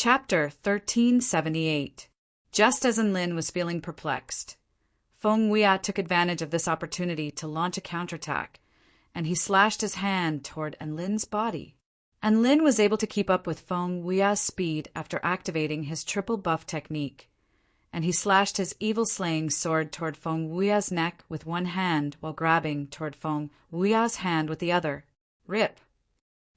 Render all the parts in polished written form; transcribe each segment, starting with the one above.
Chapter 1378. Just as Enlin was feeling perplexed, Feng Huia took advantage of this opportunity to launch a counterattack, and he slashed his hand toward Enlin's body. Enlin was able to keep up with Feng Huia's speed after activating his triple buff technique, and he slashed his evil slaying sword toward Feng Huia's neck with one hand while grabbing toward Feng Huia's hand with the other. Rip!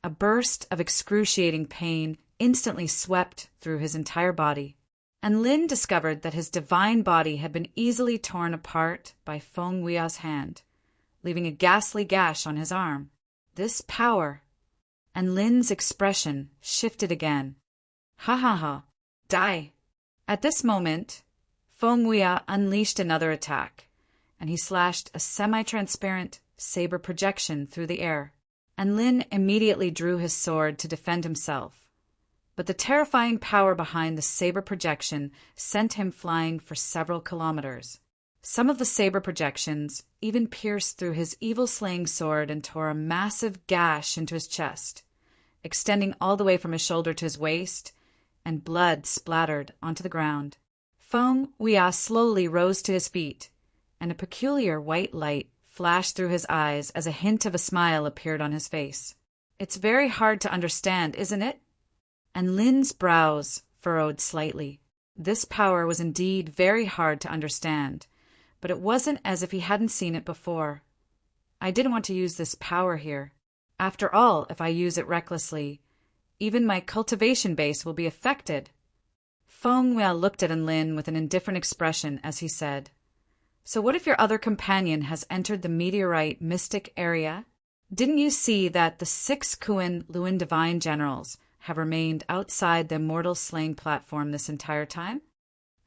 A burst of excruciating pain instantly swept through his entire body. Enlin discovered that his divine body had been easily torn apart by Feng Huia's hand, leaving a ghastly gash on his arm. This power! Enlin's expression shifted again. Ha ha ha! Die! At this moment, Feng Huia unleashed another attack, and he slashed a semi-transparent saber projection through the air. Enlin immediately drew his sword to defend himself, but the terrifying power behind the saber projection sent him flying for several kilometers. Some of the saber projections even pierced through his evil-slaying sword and tore a massive gash into his chest, extending all the way from his shoulder to his waist, and blood splattered onto the ground. Feng Huia slowly rose to his feet, and a peculiar white light flashed through his eyes as a hint of a smile appeared on his face. "It's very hard to understand, isn't it?" Enlin's brows furrowed slightly. This power was indeed very hard to understand, but it wasn't as if he hadn't seen it before. "I didn't want to use this power here. After all, if I use it recklessly, even my cultivation base will be affected." Feng Huia looked at Enlin with an indifferent expression as he said, "So what if your other companion has entered the meteorite mystic area? Didn't you see that the 6 Kuan Luin divine generals have remained outside the immortal slaying platform this entire time?"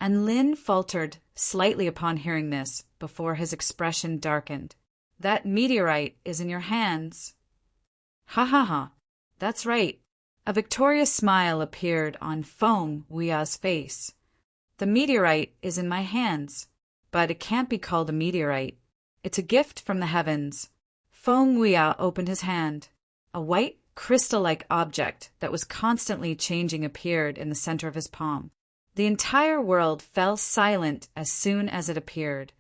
Enlin faltered slightly upon hearing this before his expression darkened. "That meteorite is in your hands." Ha ha ha! That's right. A victorious smile appeared on Feng Huia's face. "The meteorite is in my hands, but it can't be called a meteorite. It's a gift from the heavens." Feng Huia opened his hand. A white, crystal-like object that was constantly changing appeared in the center of his palm. The entire world fell silent as soon as it appeared,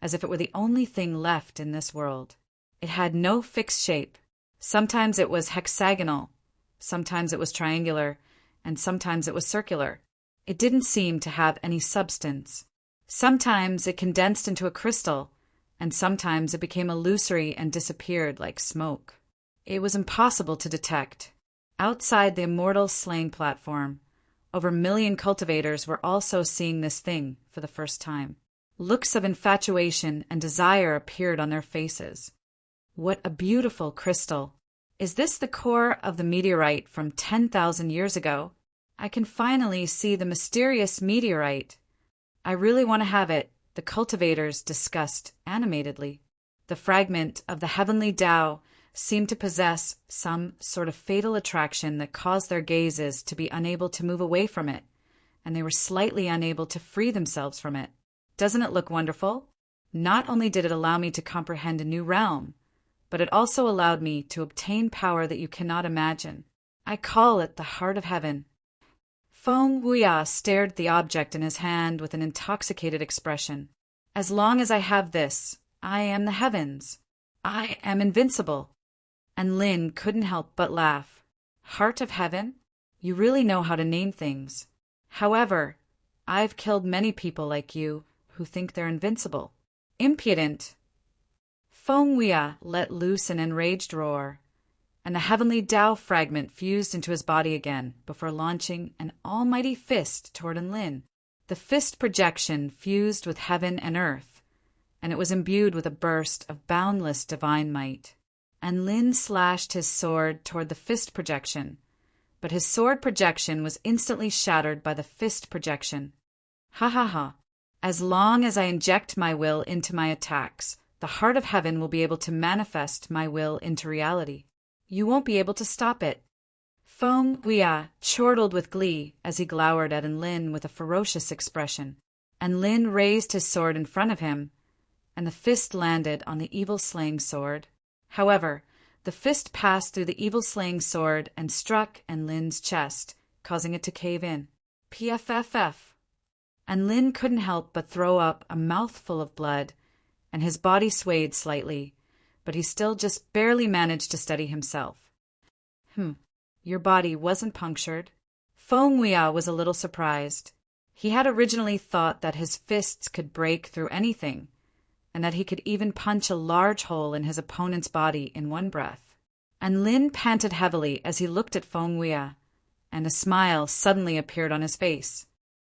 as if it were the only thing left in this world. It had no fixed shape. Sometimes it was hexagonal, sometimes it was triangular, and sometimes it was circular. It didn't seem to have any substance. Sometimes it condensed into a crystal, and sometimes it became illusory and disappeared like smoke. It was impossible to detect. Outside the immortal slaying platform, over 1,000,000 cultivators were also seeing this thing for the first time. Looks of infatuation and desire appeared on their faces. What a beautiful crystal! Is this the core of the meteorite from 10,000 years ago? I can finally see the mysterious meteorite. I really want to have it, the cultivators discussed animatedly. The fragment of the heavenly Tao seemed to possess some sort of fatal attraction that caused their gazes to be unable to move away from it, and they were slightly unable to free themselves from it. Doesn't it look wonderful? Not only did it allow me to comprehend a new realm, but it also allowed me to obtain power that you cannot imagine. I call it the Heart of Heaven. Feng Huia stared at the object in his hand with an intoxicated expression. "As long as I have this, I am the heavens. I am invincible." Enlin couldn't help but laugh. "Heart of Heaven? You really know how to name things. However, I've killed many people like you who think they're invincible." "Impudent!" Feng Huia let loose an enraged roar, and the heavenly Tao fragment fused into his body again before launching an almighty fist toward Enlin. The fist projection fused with heaven and earth, and it was imbued with a burst of boundless divine might. Enlin slashed his sword toward the fist projection, but his sword projection was instantly shattered by the fist projection. Ha ha ha! As long as I inject my will into my attacks, the Heart of Heaven will be able to manifest my will into reality. You won't be able to stop it. Feng Huia chortled with glee as he glowered at Enlin with a ferocious expression. Enlin raised his sword in front of him, and the fist landed on the evil-slaying sword. However, the fist passed through the evil-slaying sword and struck Enlin's chest, causing it to cave in. PFFF. And Lin couldn't help but throw up a mouthful of blood, and his body swayed slightly, but he still just barely managed to steady himself. Your body wasn't punctured. Feng Huia was a little surprised. He had originally thought that his fists could break through anything, and that he could even punch a large hole in his opponent's body in one breath. And Lin panted heavily as he looked at Feng Huia, and a smile suddenly appeared on his face.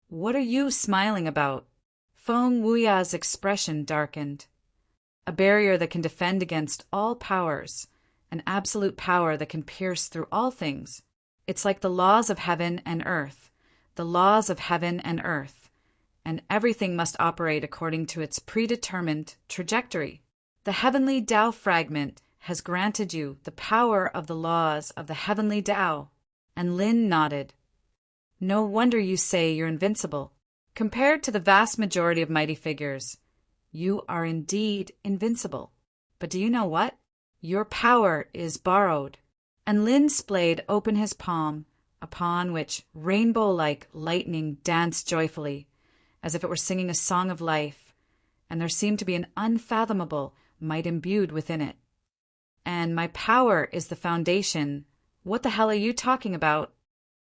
"What are you smiling about?" Feng Huia's expression darkened. A barrier that can defend against all powers, an absolute power that can pierce through all things. It's like the laws of heaven and earth, the laws of heaven and earth, and everything must operate according to its predetermined trajectory. The heavenly Tao fragment has granted you the power of the laws of the heavenly Tao. And Lin nodded. No wonder you say you're invincible. Compared to the vast majority of mighty figures, you are indeed invincible. But do you know what? Your power is borrowed. And Lin splayed open his palm, upon which rainbow-like lightning danced joyfully, as if it were singing a song of life, and there seemed to be an unfathomable might imbued within it. And my power is the foundation. What the hell are you talking about?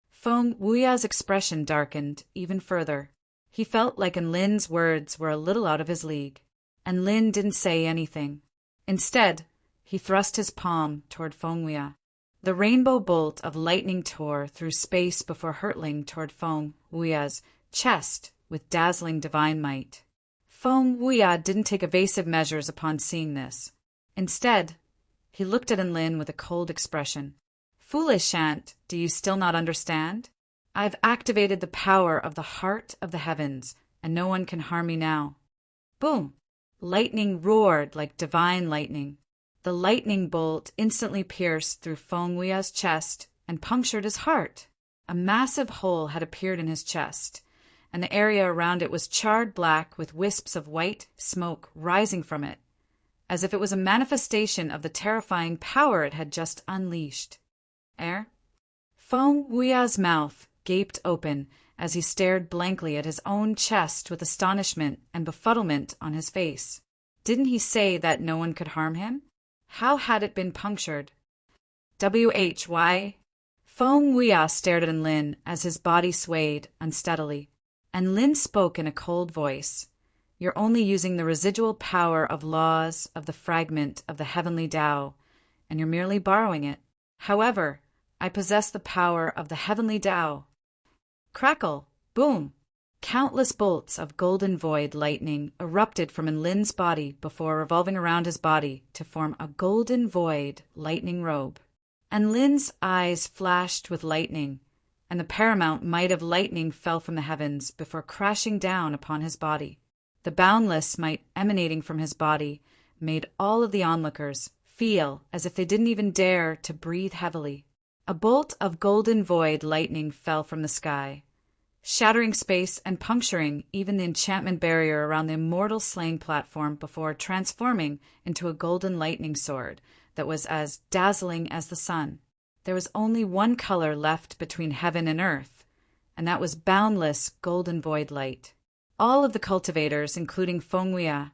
Feng Huia's expression darkened even further. He felt like Lin's words were a little out of his league, and Lin didn't say anything. Instead, he thrust his palm toward Feng Huia. The rainbow bolt of lightning tore through space before hurtling toward Feng Huia's chest with dazzling divine might. Feng Huia didn't take evasive measures upon seeing this. Instead, he looked at Lin with a cold expression. "Foolish ant, do you still not understand? I've activated the power of the heart of the heavens, and no one can harm me now." Boom! Lightning roared like divine lightning. The lightning bolt instantly pierced through Feng Huia's chest and punctured his heart. A massive hole had appeared in his chest, and the area around it was charred black with wisps of white smoke rising from it, as if it was a manifestation of the terrifying power it had just unleashed. Feng Huia's mouth gaped open as he stared blankly at his own chest with astonishment and befuddlement on his face. Didn't he say that no one could harm him? How had it been punctured? Why? Feng Huia stared at Lin as his body swayed unsteadily, and Lin spoke in a cold voice. "You're only using the residual power of laws of the fragment of the heavenly Tao, and you're merely borrowing it. However, I possess the power of the heavenly Tao." Crackle! Boom! Countless bolts of golden void lightning erupted from Lin's body before revolving around his body to form a golden void lightning robe. And Lin's eyes flashed with lightning, and the paramount might of lightning fell from the heavens before crashing down upon his body. The boundless might emanating from his body made all of the onlookers feel as if they didn't even dare to breathe heavily. A bolt of golden void lightning fell from the sky, shattering space and puncturing even the enchantment barrier around the immortal slaying platform before transforming into a golden lightning sword that was as dazzling as the sun. There was only one color left between heaven and earth, and that was boundless golden void light. All of the cultivators, including Feng Huia,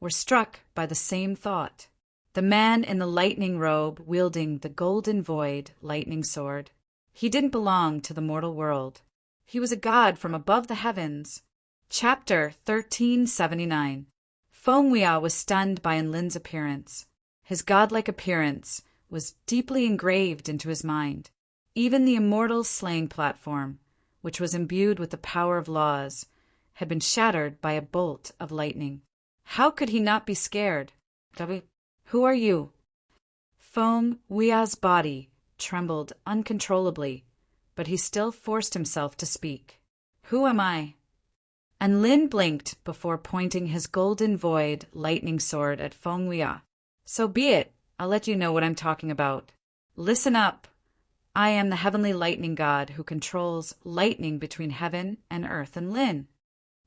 were struck by the same thought. The man in the lightning robe wielding the golden void lightning sword. He didn't belong to the mortal world. He was a god from above the heavens. Chapter 1379. Feng Huia was stunned by Lin's appearance. His godlike appearance was deeply engraved into his mind. Even the immortal slaying platform, which was imbued with the power of laws, had been shattered by a bolt of lightning. How could he not be scared? Who are you? Feng Huia's body trembled uncontrollably, but he still forced himself to speak. Who am I? And Lin blinked before pointing his golden void lightning sword at Feng Huia. So be it. I'll let you know what I'm talking about. Listen up. I am the heavenly lightning god who controls lightning between heaven and earth. And Lin.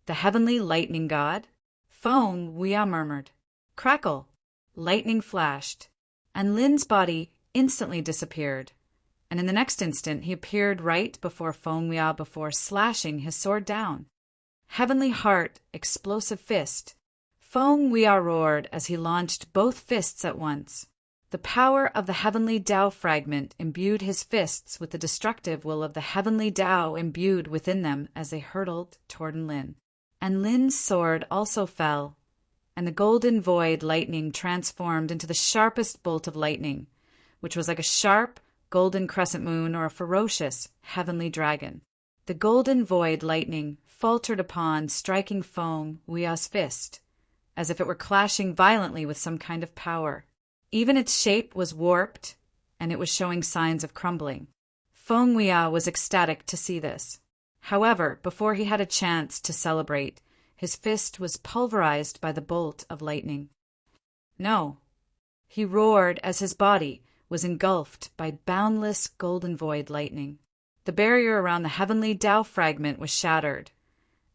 The heavenly lightning god? Feng Huia murmured. Crackle. Lightning flashed, and Lin's body instantly disappeared, and in the next instant he appeared right before Feng Weia before slashing his sword down. Heavenly Heart, explosive fist. Feng Weia roared as he launched both fists at once. The power of the heavenly Tao fragment imbued his fists with the destructive will of the heavenly Tao imbued within them as they hurtled toward Lin. And Lin's sword also fell, and the golden void lightning transformed into the sharpest bolt of lightning, which was like a sharp, golden crescent moon or a ferocious, heavenly dragon. The golden void lightning faltered upon striking Feng Weia's fist, as if it were clashing violently with some kind of power. Even its shape was warped, and it was showing signs of crumbling. Feng Weia was ecstatic to see this. However, before he had a chance to celebrate, his fist was pulverized by the bolt of lightning. No, he roared as his body was engulfed by boundless golden void lightning. The barrier around the heavenly Tao fragment was shattered,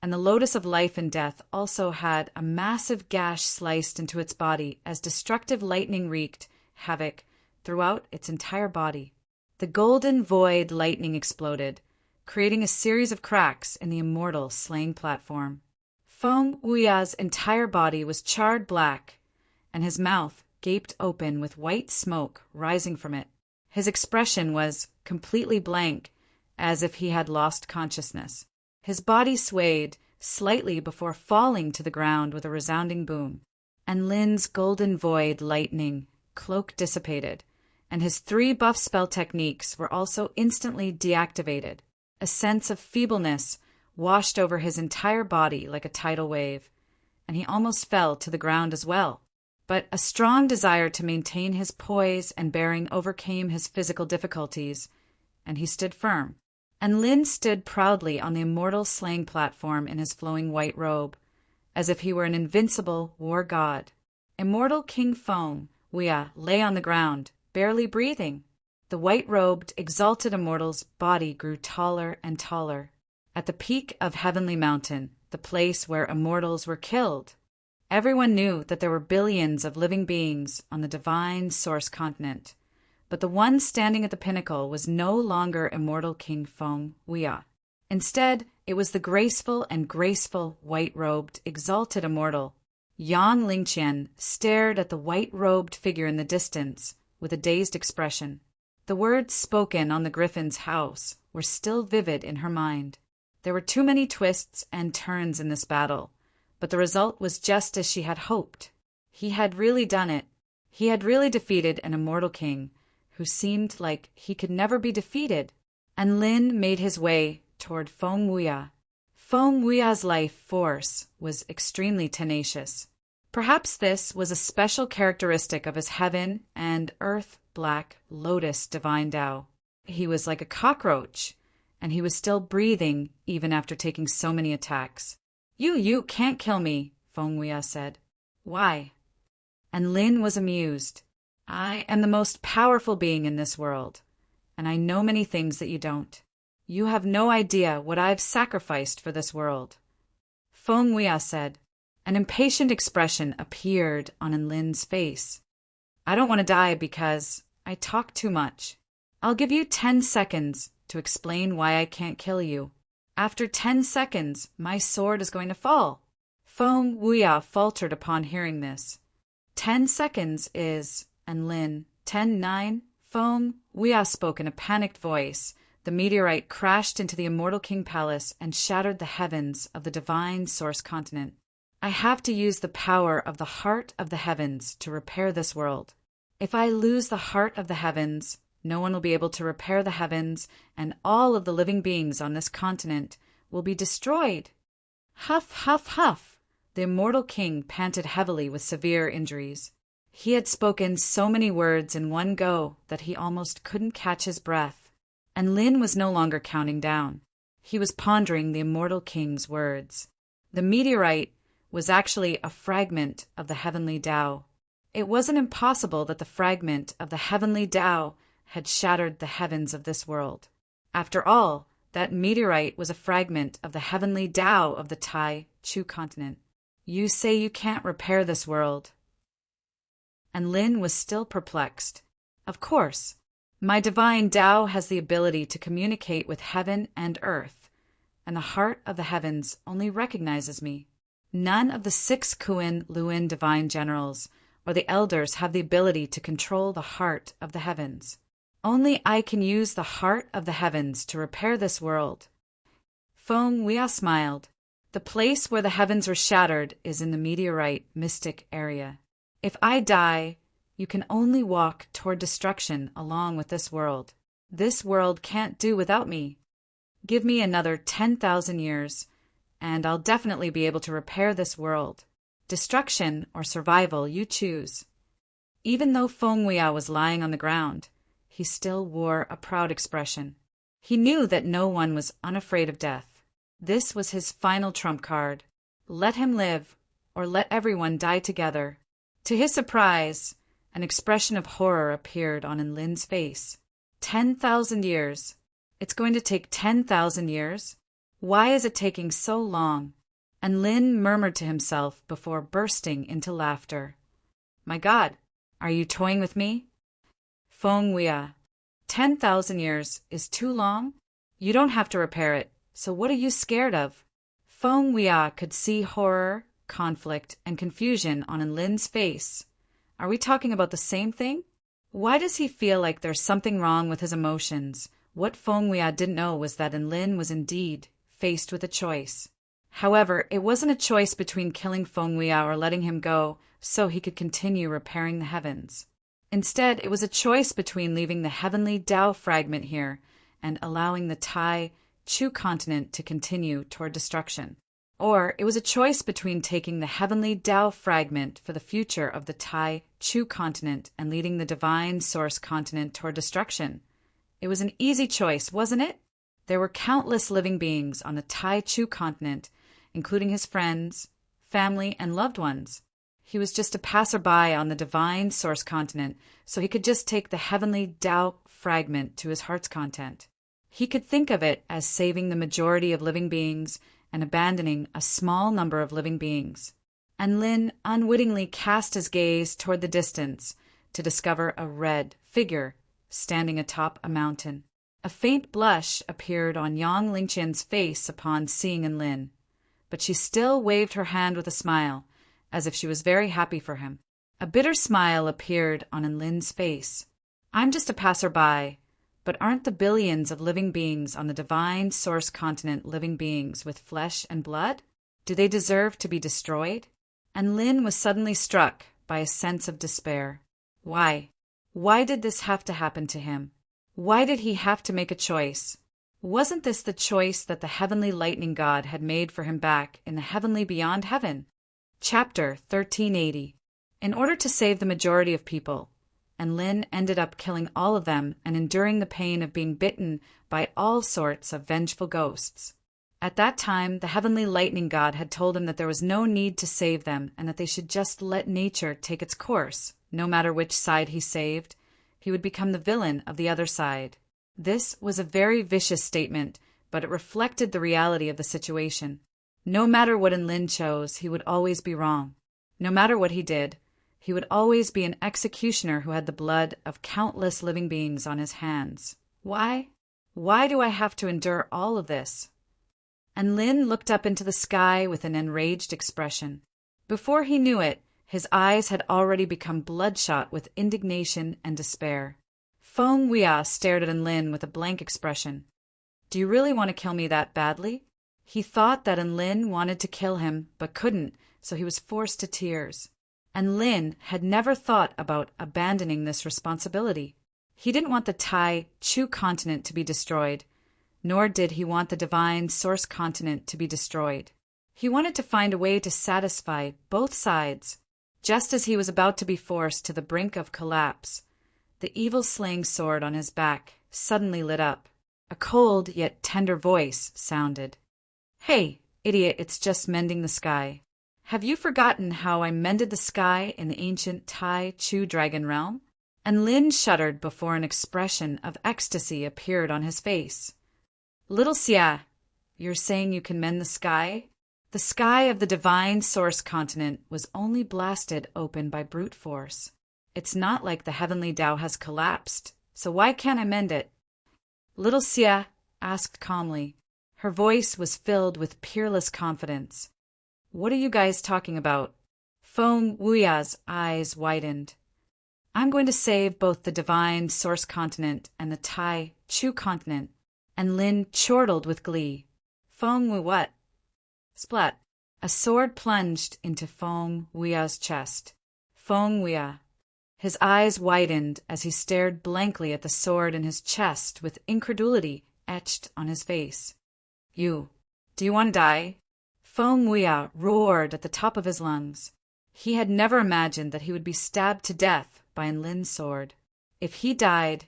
and the lotus of life and death also had a massive gash sliced into its body as destructive lightning wreaked havoc throughout its entire body. The golden void lightning exploded, creating a series of cracks in the immortal slaying platform. Feng Weia's entire body was charred black, and his mouth gaped open with white smoke rising from it. His expression was completely blank, as if he had lost consciousness. His body swayed slightly before falling to the ground with a resounding boom. And Lin's golden void lightning cloak dissipated, and his 3 buff spell techniques were also instantly deactivated. A sense of feebleness washed over his entire body like a tidal wave, and he almost fell to the ground as well. But a strong desire to maintain his poise and bearing overcame his physical difficulties, and he stood firm. And Lin stood proudly on the immortal slaying platform in his flowing white robe, as if he were an invincible war god. Immortal King Feng Weia lay on the ground, barely breathing. The white-robed, exalted immortal's body grew taller and taller. At the peak of Heavenly Mountain, the place where immortals were killed, everyone knew that there were billions of living beings on the divine source continent. But the one standing at the pinnacle was no longer immortal King Feng Weia. Instead, it was the graceful and graceful white-robed, exalted immortal. Yang Lingqian stared at the white-robed figure in the distance with a dazed expression. The words spoken on the Griffin's house were still vivid in her mind. There were too many twists and turns in this battle, but the result was just as she had hoped. He had really done it. He had really defeated an immortal king who seemed like he could never be defeated. And Lin made his way toward Feng Weia. Feng Weia's life force was extremely tenacious. Perhaps this was a special characteristic of his heaven and earth black lotus divine Tao. He was like a cockroach, and he was still breathing even after taking so many attacks. You can't kill me, Feng Weia said. Why? And Lin was amused. I am the most powerful being in this world, and I know many things that you don't. You have no idea what I've sacrificed for this world. Feng Weia said. An impatient expression appeared on Lin's face. I don't want to die because I talk too much. I'll give you 10 seconds to explain why I can't kill you. After 10 seconds, my sword is going to fall. Feng Weia faltered upon hearing this. 10 seconds is, and Lin, 10, 9, Feng Weia spoke in a panicked voice. The meteorite crashed into the Immortal King Palace and shattered the heavens of the divine source continent. I have to use the power of the heart of the heavens to repair this world. If I lose the heart of the heavens, no one will be able to repair the heavens, and all of the living beings on this continent will be destroyed. Huff, huff, huff. The immortal king panted heavily with severe injuries. He had spoken so many words in one go that he almost couldn't catch his breath. And Lin was no longer counting down. He was pondering the immortal king's words. The meteorite was actually a fragment of the heavenly Tao. It wasn't impossible that the fragment of the heavenly Tao had shattered the heavens of this world. After all, that meteorite was a fragment of the heavenly Tao of the Tai Chu continent. You say you can't repair this world. And Lin was still perplexed. Of course. My divine Tao has the ability to communicate with heaven and earth, and the heart of the heavens only recognizes me. None of the 6 Kuan Luin divine generals or the elders have the ability to control the heart of the heavens. Only I can use the heart of the heavens to repair this world. Feng Huia smiled. The place where the heavens were shattered is in the meteorite mystic area. If I die, you can only walk toward destruction along with this world. This world can't do without me. Give me another 10,000 years, and I'll definitely be able to repair this world. Destruction or survival, you choose. Even though Feng Huia was lying on the ground, he still wore a proud expression. He knew that no one was unafraid of death. This was his final trump card. Let him live, or let everyone die together. To his surprise, an expression of horror appeared on Enlin's face. 10,000 years. It's going to take 10,000 years? Why is it taking so long? Enlin murmured to himself before bursting into laughter. My God, are you toying with me? Feng Huia, 10,000 years is too long? You don't have to repair it, so what are you scared of? Feng Huia could see horror, conflict, and confusion on Enlin's face. Are we talking about the same thing? Why does he feel like there's something wrong with his emotions? What Feng Huia didn't know was that Enlin was indeed faced with a choice. However, it wasn't a choice between killing Feng Huia or letting him go so he could continue repairing the heavens. Instead, it was a choice between leaving the heavenly Tao fragment here and allowing the Tai Chu continent to continue toward destruction. Or it was a choice between taking the heavenly Tao fragment for the future of the Tai Chu continent and leading the divine source continent toward destruction. It was an easy choice, wasn't it? There were countless living beings on the Tai Chu continent, including his friends, family, and loved ones. He was just a passerby on the divine source continent, so he could just take the heavenly Tao fragment to his heart's content. He could think of it as saving the majority of living beings and abandoning a small number of living beings. Enlin unwittingly cast his gaze toward the distance to discover a red figure standing atop a mountain. A faint blush appeared on Yang Lingqian's face upon seeing Enlin, but she still waved her hand with a smile, as if she was very happy for him. A bitter smile appeared on Enlin's face. I'm just a passerby, but aren't the billions of living beings on the divine source continent living beings with flesh and blood? Do they deserve to be destroyed? Enlin was suddenly struck by a sense of despair. Why? Why did this have to happen to him? Why did he have to make a choice? Wasn't this the choice that the heavenly lightning god had made for him back in the heavenly beyond heaven? Chapter 1380. In order to save the majority of people, Enlin ended up killing all of them and enduring the pain of being bitten by all sorts of vengeful ghosts. At that time, the heavenly lightning god had told him that there was no need to save them and that they should just let nature take its course. No matter which side he saved, he would become the villain of the other side. This was a very vicious statement, but it reflected the reality of the situation. No matter what Enlin chose, he would always be wrong. No matter what he did, he would always be an executioner who had the blood of countless living beings on his hands. Why? Why do I have to endure all of this? Enlin looked up into the sky with an enraged expression. Before he knew it, his eyes had already become bloodshot with indignation and despair. Feng Huia stared at Enlin with a blank expression. Do you really want to kill me that badly? He thought that Enlin wanted to kill him, but couldn't, so he was forced to tears. Enlin had never thought about abandoning this responsibility. He didn't want the Tai Chu continent to be destroyed, nor did he want the divine source continent to be destroyed. He wanted to find a way to satisfy both sides. Just as he was about to be forced to the brink of collapse, the evil-slaying sword on his back suddenly lit up. A cold yet tender voice sounded. Hey, idiot, it's just mending the sky. Have you forgotten how I mended the sky in the ancient Tai Chu dragon realm? Enlin shuddered before an expression of ecstasy appeared on his face. Little Xia, you're saying you can mend the sky? The sky of the divine source continent was only blasted open by brute force. It's not like the heavenly Tao has collapsed. so why can't I mend it? Little Xie asked calmly. Her voice was filled with peerless confidence. What are you guys talking about? Feng Wuya's eyes widened. I'm going to save both the divine source continent and the Tai Chu continent. And Lin chortled with glee. Feng Wu what? Splat. A sword plunged into Feng Wuya's chest. Feng Wuya. His eyes widened as he stared blankly at the sword in his chest with incredulity etched on his face. Do you want to die? Feng Wuya roared at the top of his lungs. He had never imagined that he would be stabbed to death by Lin's sword. If he died,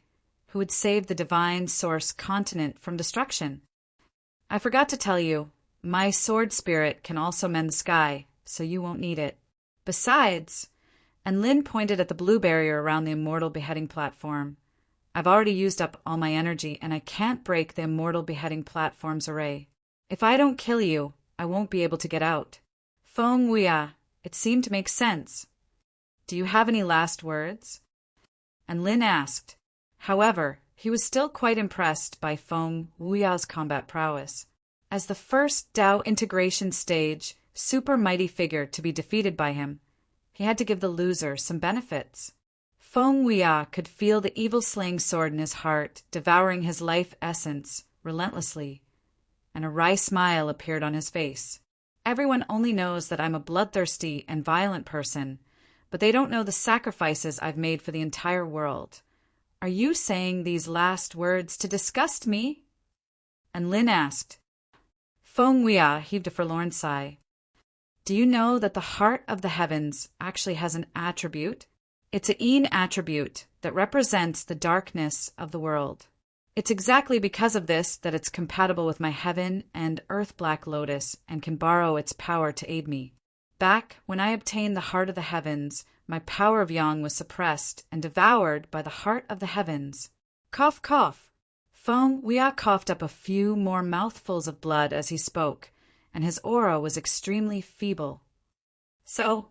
who would save the divine source continent from destruction? I forgot to tell you, my sword spirit can also mend the sky, so you won't need it. Besides, and Lin pointed at the blue barrier around the immortal beheading platform. I've already used up all my energy, and I can't break the immortal beheading platform's array. If I don't kill you, I won't be able to get out. Feng Wuya, it seemed to make sense. Do you have any last words? And Lin asked. However, he was still quite impressed by Feng Wuya's combat prowess. As the first Dao integration stage, super mighty figure to be defeated by him, he had to give the loser some benefits. Feng Wuya could feel the evil-slaying sword in his heart, devouring his life essence relentlessly, and a wry smile appeared on his face. Everyone only knows that I'm a bloodthirsty and violent person, but they don't know the sacrifices I've made for the entire world. Are you saying these last words to disgust me? And Lin asked. Feng Wuya heaved a forlorn sigh. Do you know that the heart of the heavens actually has an attribute? It's a yin attribute that represents the darkness of the world. It's exactly because of this that it's compatible with my heaven and earth black lotus and can borrow its power to aid me. Back when I obtained the heart of the heavens, my power of yang was suppressed and devoured by the heart of the heavens. Cough, cough. Feng Wuya coughed up a few more mouthfuls of blood as he spoke, and his aura was extremely feeble. So?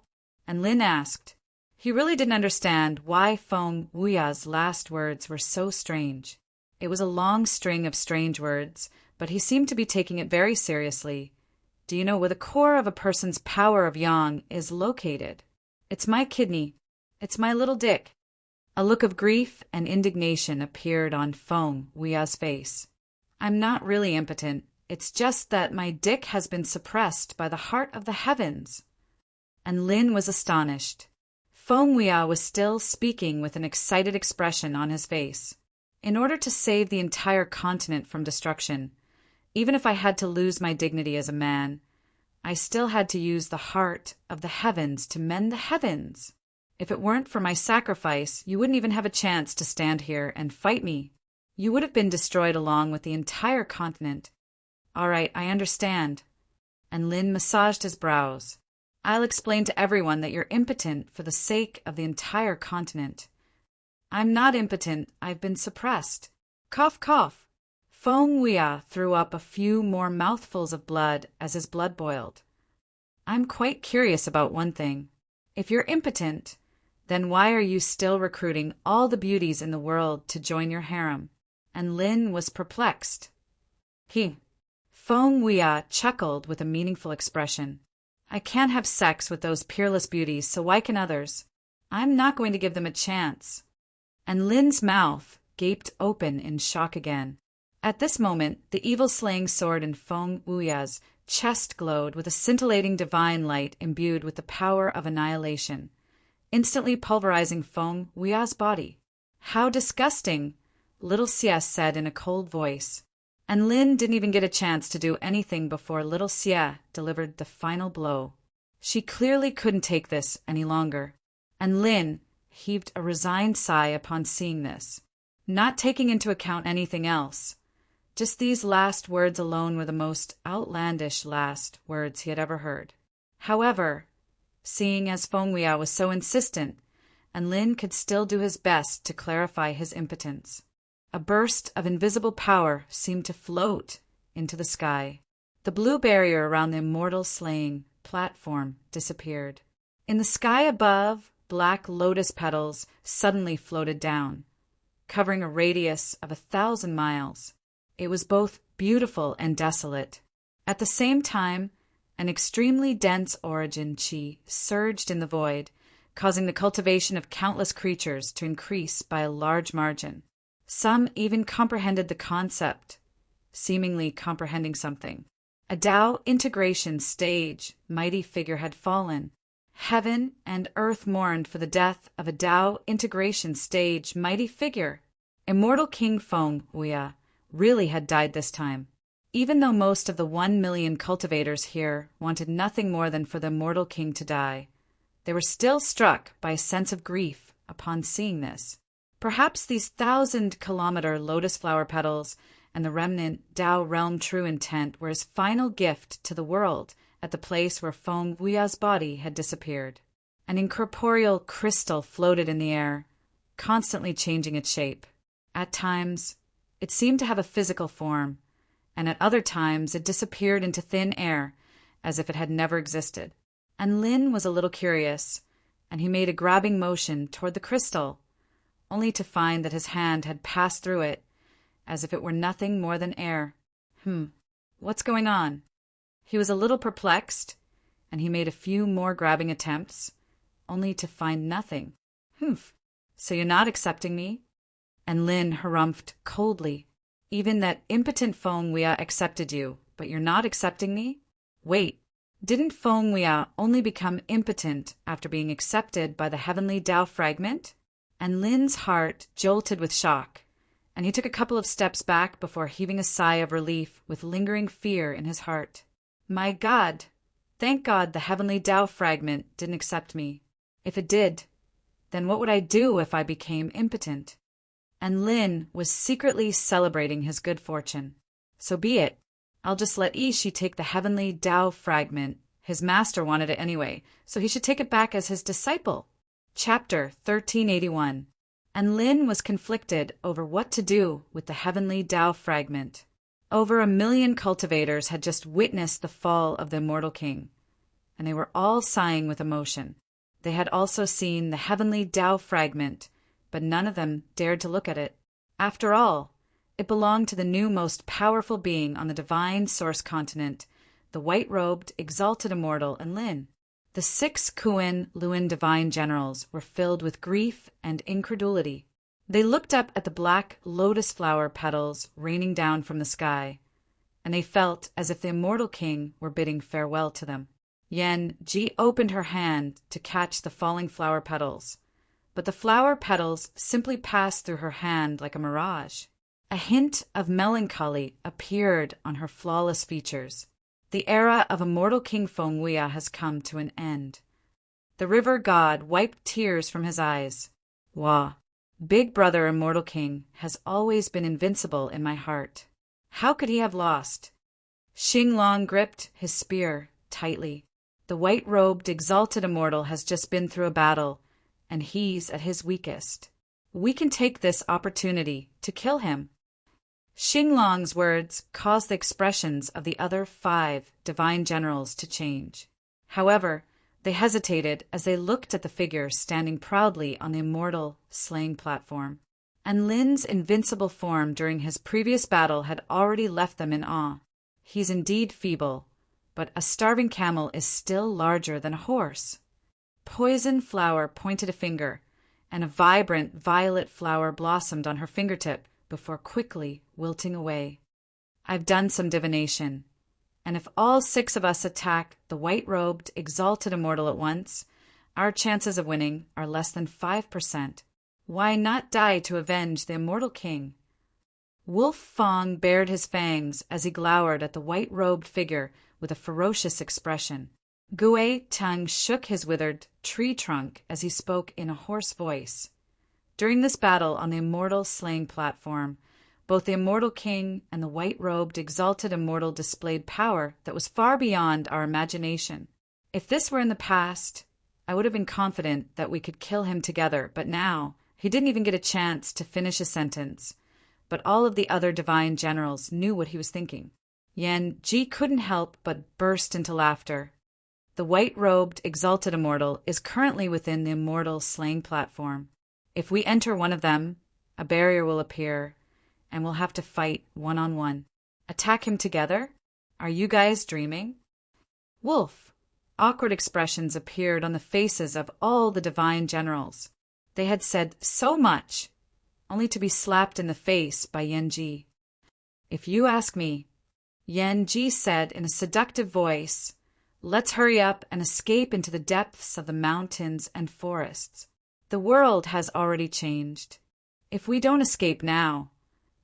And Lin asked. He really didn't understand why Feng Wuya's last words were so strange. It was a long string of strange words, but he seemed to be taking it very seriously. Do you know where the core of a person's power of yang is located? It's my kidney. It's my little dick. A look of grief and indignation appeared on Feng Wuya's face. I'm not really impotent. It's just that my dick has been suppressed by the heart of the heavens. And Lin was astonished. Feng Wuya was still speaking with an excited expression on his face. In order to save the entire continent from destruction, even if I had to lose my dignity as a man, I still had to use the heart of the heavens to mend the heavens. If it weren't for my sacrifice, you wouldn't even have a chance to stand here and fight me. You would have been destroyed along with the entire continent. All right, I understand. And Lin massaged his brows. I'll explain to everyone that you're impotent for the sake of the entire continent. I'm not impotent. I've been suppressed. Cough, cough. Feng Wuya threw up a few more mouthfuls of blood as his blood boiled. I'm quite curious about one thing. If you're impotent, then why are you still recruiting all the beauties in the world to join your harem? And Lin was perplexed. Feng Wuya chuckled with a meaningful expression. I can't have sex with those peerless beauties, so why can others? I'm not going to give them a chance. And Lin's mouth gaped open in shock again. At this moment, the evil-slaying sword in Feng Wuya's chest glowed with a scintillating divine light imbued with the power of annihilation, instantly pulverizing Feng Wuya's body. How disgusting, little Xie said in a cold voice. And Lin didn't even get a chance to do anything before little Xie delivered the final blow. She clearly couldn't take this any longer. And Lin heaved a resigned sigh upon seeing this, not taking into account anything else. Just these last words alone were the most outlandish last words he had ever heard. However, seeing as Feng Wuya was so insistent, and Lin could still do his best to clarify his impotence, a burst of invisible power seemed to float into the sky. The blue barrier around the immortal slaying platform disappeared. In the sky above, black lotus petals suddenly floated down. covering a radius of 1,000 miles. It was both beautiful and desolate. At the same time, an extremely dense origin chi surged in the void, causing the cultivation of countless creatures to increase by a large margin. Some even comprehended the concept, seemingly comprehending something. A Tao integration stage mighty figure had fallen. Heaven and earth mourned for the death of a Tao integration stage mighty figure. Immortal King Feng Huia really had died this time. Even though most of the 1 million cultivators here wanted nothing more than for the immortal king to die, they were still struck by a sense of grief upon seeing this. Perhaps these 1,000-kilometer lotus flower petals and the remnant Tao realm true intent were his final gift to the world at the place where Feng Huia's body had disappeared. An incorporeal crystal floated in the air, constantly changing its shape. At times, it seemed to have a physical form, and at other times it disappeared into thin air, as if it had never existed. And Lin was a little curious, and he made a grabbing motion toward the crystal, only to find that his hand had passed through it, as if it were nothing more than air. What's going on? He was a little perplexed, and he made a few more grabbing attempts, only to find nothing. So you're not accepting me? And Lin harumphed coldly. Even that impotent Feng Huia accepted you, but you're not accepting me? Wait, didn't Feng Huia only become impotent after being accepted by the heavenly Tao fragment? And Lin's heart jolted with shock, and he took a couple of steps back before heaving a sigh of relief with lingering fear in his heart. My God! Thank God the heavenly Tao fragment didn't accept me. If it did, then what would I do if I became impotent? And Lin was secretly celebrating his good fortune. So be it. I'll just let Ishi take the heavenly Tao fragment. His master wanted it anyway, so he should take it back as his disciple. Chapter 1381. And Lin was conflicted over what to do with the heavenly Tao fragment. Over 1 million cultivators had just witnessed the fall of the immortal king, and they were all sighing with emotion. They had also seen the heavenly Tao fragment, but none of them dared to look at it. After all, it belonged to the new most powerful being on the divine source continent, the white-robed, exalted immortal and Lin. The 6 Kuan Luan divine generals were filled with grief and incredulity. They looked up at the black lotus flower petals raining down from the sky, and they felt as if the immortal king were bidding farewell to them. Yan Ji opened her hand to catch the falling flower petals, but the flower petals simply passed through her hand like a mirage. A hint of melancholy appeared on her flawless features. The era of immortal King Feng Huia has come to an end. The river god wiped tears from his eyes. Wah, big brother immortal king has always been invincible in my heart. How could he have lost? Xing Long gripped his spear tightly. The white-robed exalted immortal has just been through a battle, and he's at his weakest. We can take this opportunity to kill him. Xing Long's words caused the expressions of the other 5 divine generals to change. However, they hesitated as they looked at the figure standing proudly on the immortal slaying platform. And Lin's invincible form during his previous battle had already left them in awe. He's indeed feeble, but a starving camel is still larger than a horse. Poison Flower pointed a finger, and a vibrant violet flower blossomed on her fingertip before quickly wilting away. I've done some divination, and if all 6 of us attack the white-robed, exalted immortal at once, our chances of winning are less than 5%. Why not die to avenge the immortal king? Wolf Fong bared his fangs as he glowered at the white-robed figure with a ferocious expression. Gue Tang shook his withered tree trunk as he spoke in a hoarse voice. During this battle on the immortal slaying platform, both the immortal king and the white-robed exalted immortal displayed power that was far beyond our imagination. If this were in the past, I would have been confident that we could kill him together, but now he didn't even get a chance to finish a sentence. But all of the other divine generals knew what he was thinking. Yan Ji couldn't help but burst into laughter. The white-robed exalted immortal is currently within the immortal slaying platform. If we enter one of them, A barrier will appear, and we'll have to fight one-on-one. Attack him together? Are you guys dreaming? Wolf. Awkward expressions appeared on the faces of all the divine generals. They had said so much, only to be slapped in the face by Yen-ji. If you ask me, Yen-ji said in a seductive voice, let's hurry up and escape into the depths of the mountains and forests. The world has already changed. If we don't escape now,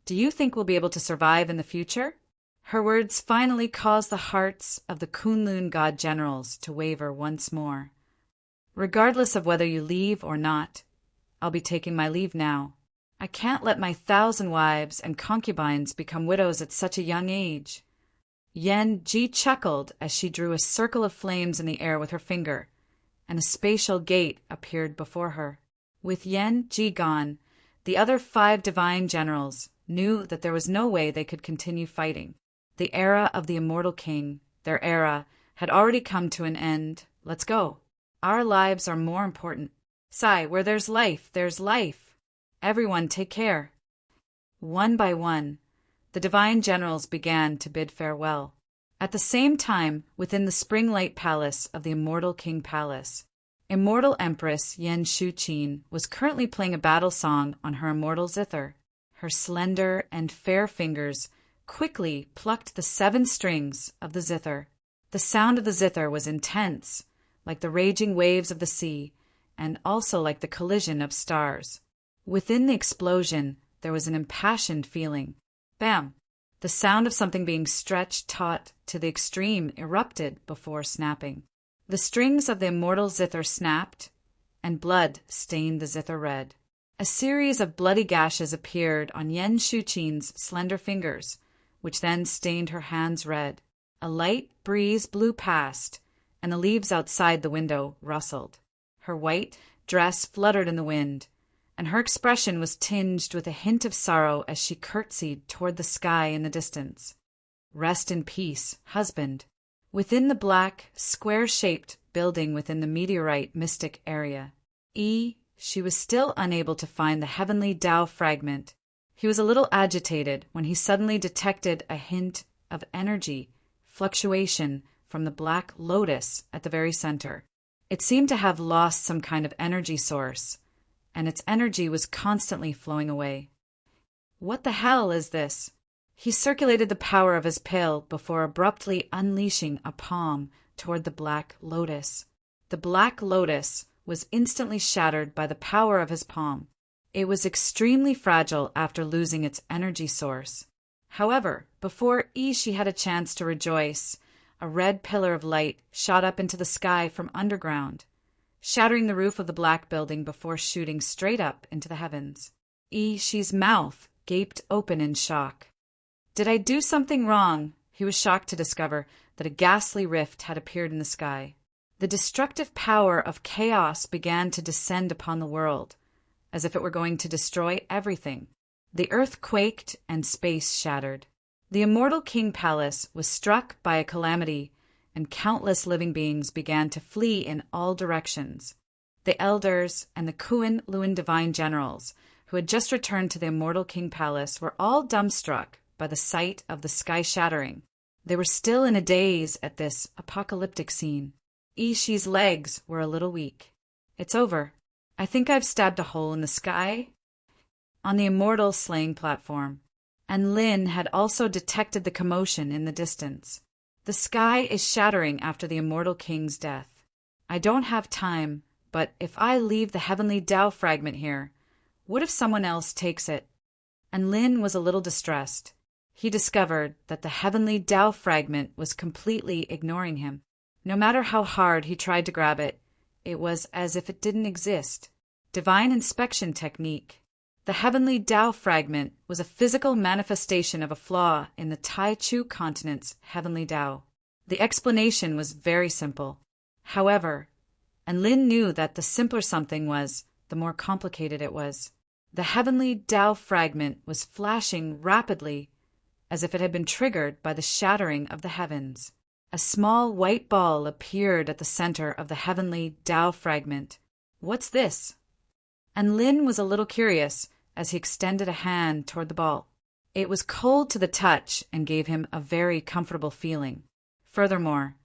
do you think we'll be able to survive in the future? Her words finally caused the hearts of the Kunlun god generals to waver once more. Regardless of whether you leave or not, I'll be taking my leave now. I can't let my 1,000 wives and concubines become widows at such a young age. Yen-ji chuckled as she drew a circle of flames in the air with her finger, and a spatial gate appeared before her. With Yen-ji gone, the other 5 divine generals knew that there was no way they could continue fighting. The era of the immortal king, their era, had already come to an end. Let's go. Our lives are more important. Sai, where there's life, there's life. Everyone take care. One by one, the divine generals began to bid farewell. At the same time, within the spring light palace of the immortal king palace, immortal empress Yen Shuqin was currently playing a battle song on her immortal zither. Her slender and fair fingers quickly plucked the 7 strings of the zither. The sound of the zither was intense, like the raging waves of the sea, and also like the collision of stars. Within the explosion, there was an impassioned feeling. Bam! The sound of something being stretched taut to the extreme erupted before snapping. The strings of the immortal zither snapped, and blood stained the zither red. A series of bloody gashes appeared on Yen Shuqin's slender fingers, which then stained her hands red. A light breeze blew past, and the leaves outside the window rustled. Her white dress fluttered in the wind, and her expression was tinged with a hint of sorrow as she curtsied toward the sky in the distance. Rest in peace, husband. Within the black, square-shaped building within the meteorite mystic area, she was still unable to find the heavenly Tao fragment. He was a little agitated when he suddenly detected a hint of energy fluctuation from the black lotus at the very center. It seemed to have lost some kind of energy source, and its energy was constantly flowing away. What the hell is this? He circulated the power of his pill before abruptly unleashing a palm toward the black lotus. The black lotus was instantly shattered by the power of his palm. It was extremely fragile after losing its energy source. However, before she had a chance to rejoice, a red pillar of light shot up into the sky from underground, shattering the roof of the black building before shooting straight up into the heavens. She's mouth gaped open in shock. Did I do something wrong? He was shocked to discover that a ghastly rift had appeared in the sky. The destructive power of chaos began to descend upon the world, as if it were going to destroy everything. The earth quaked and space shattered. The immortal king palace was struck by a calamity, and countless living beings began to flee in all directions. The elders and the Kunlun divine generals, who had just returned to the immortal king palace, were all dumbstruck by the sight of the sky shattering. They were still in a daze at this apocalyptic scene. Ishi's legs were a little weak. It's over. I think I've stabbed a hole in the sky. On the immortal slaying platform, and Lin had also detected the commotion in the distance. The sky is shattering after the immortal king's death. I don't have time, but if I leave the heavenly Tao fragment here, what if someone else takes it? And Lin was a little distressed. He discovered that the heavenly Tao fragment was completely ignoring him. No matter how hard he tried to grab it, it was as if it didn't exist. Divine inspection technique. The heavenly Tao fragment was a physical manifestation of a flaw in the Tai Chu continent's heavenly Tao. The explanation was very simple. However, and Lin knew that the simpler something was, the more complicated it was. The heavenly Tao fragment was flashing rapidly, as if it had been triggered by the shattering of the heavens. A small white ball appeared at the center of the heavenly Tao fragment. What's this? And Lin was a little curious as he extended a hand toward the ball. It was cold to the touch and gave him a very comfortable feeling. Furthermore,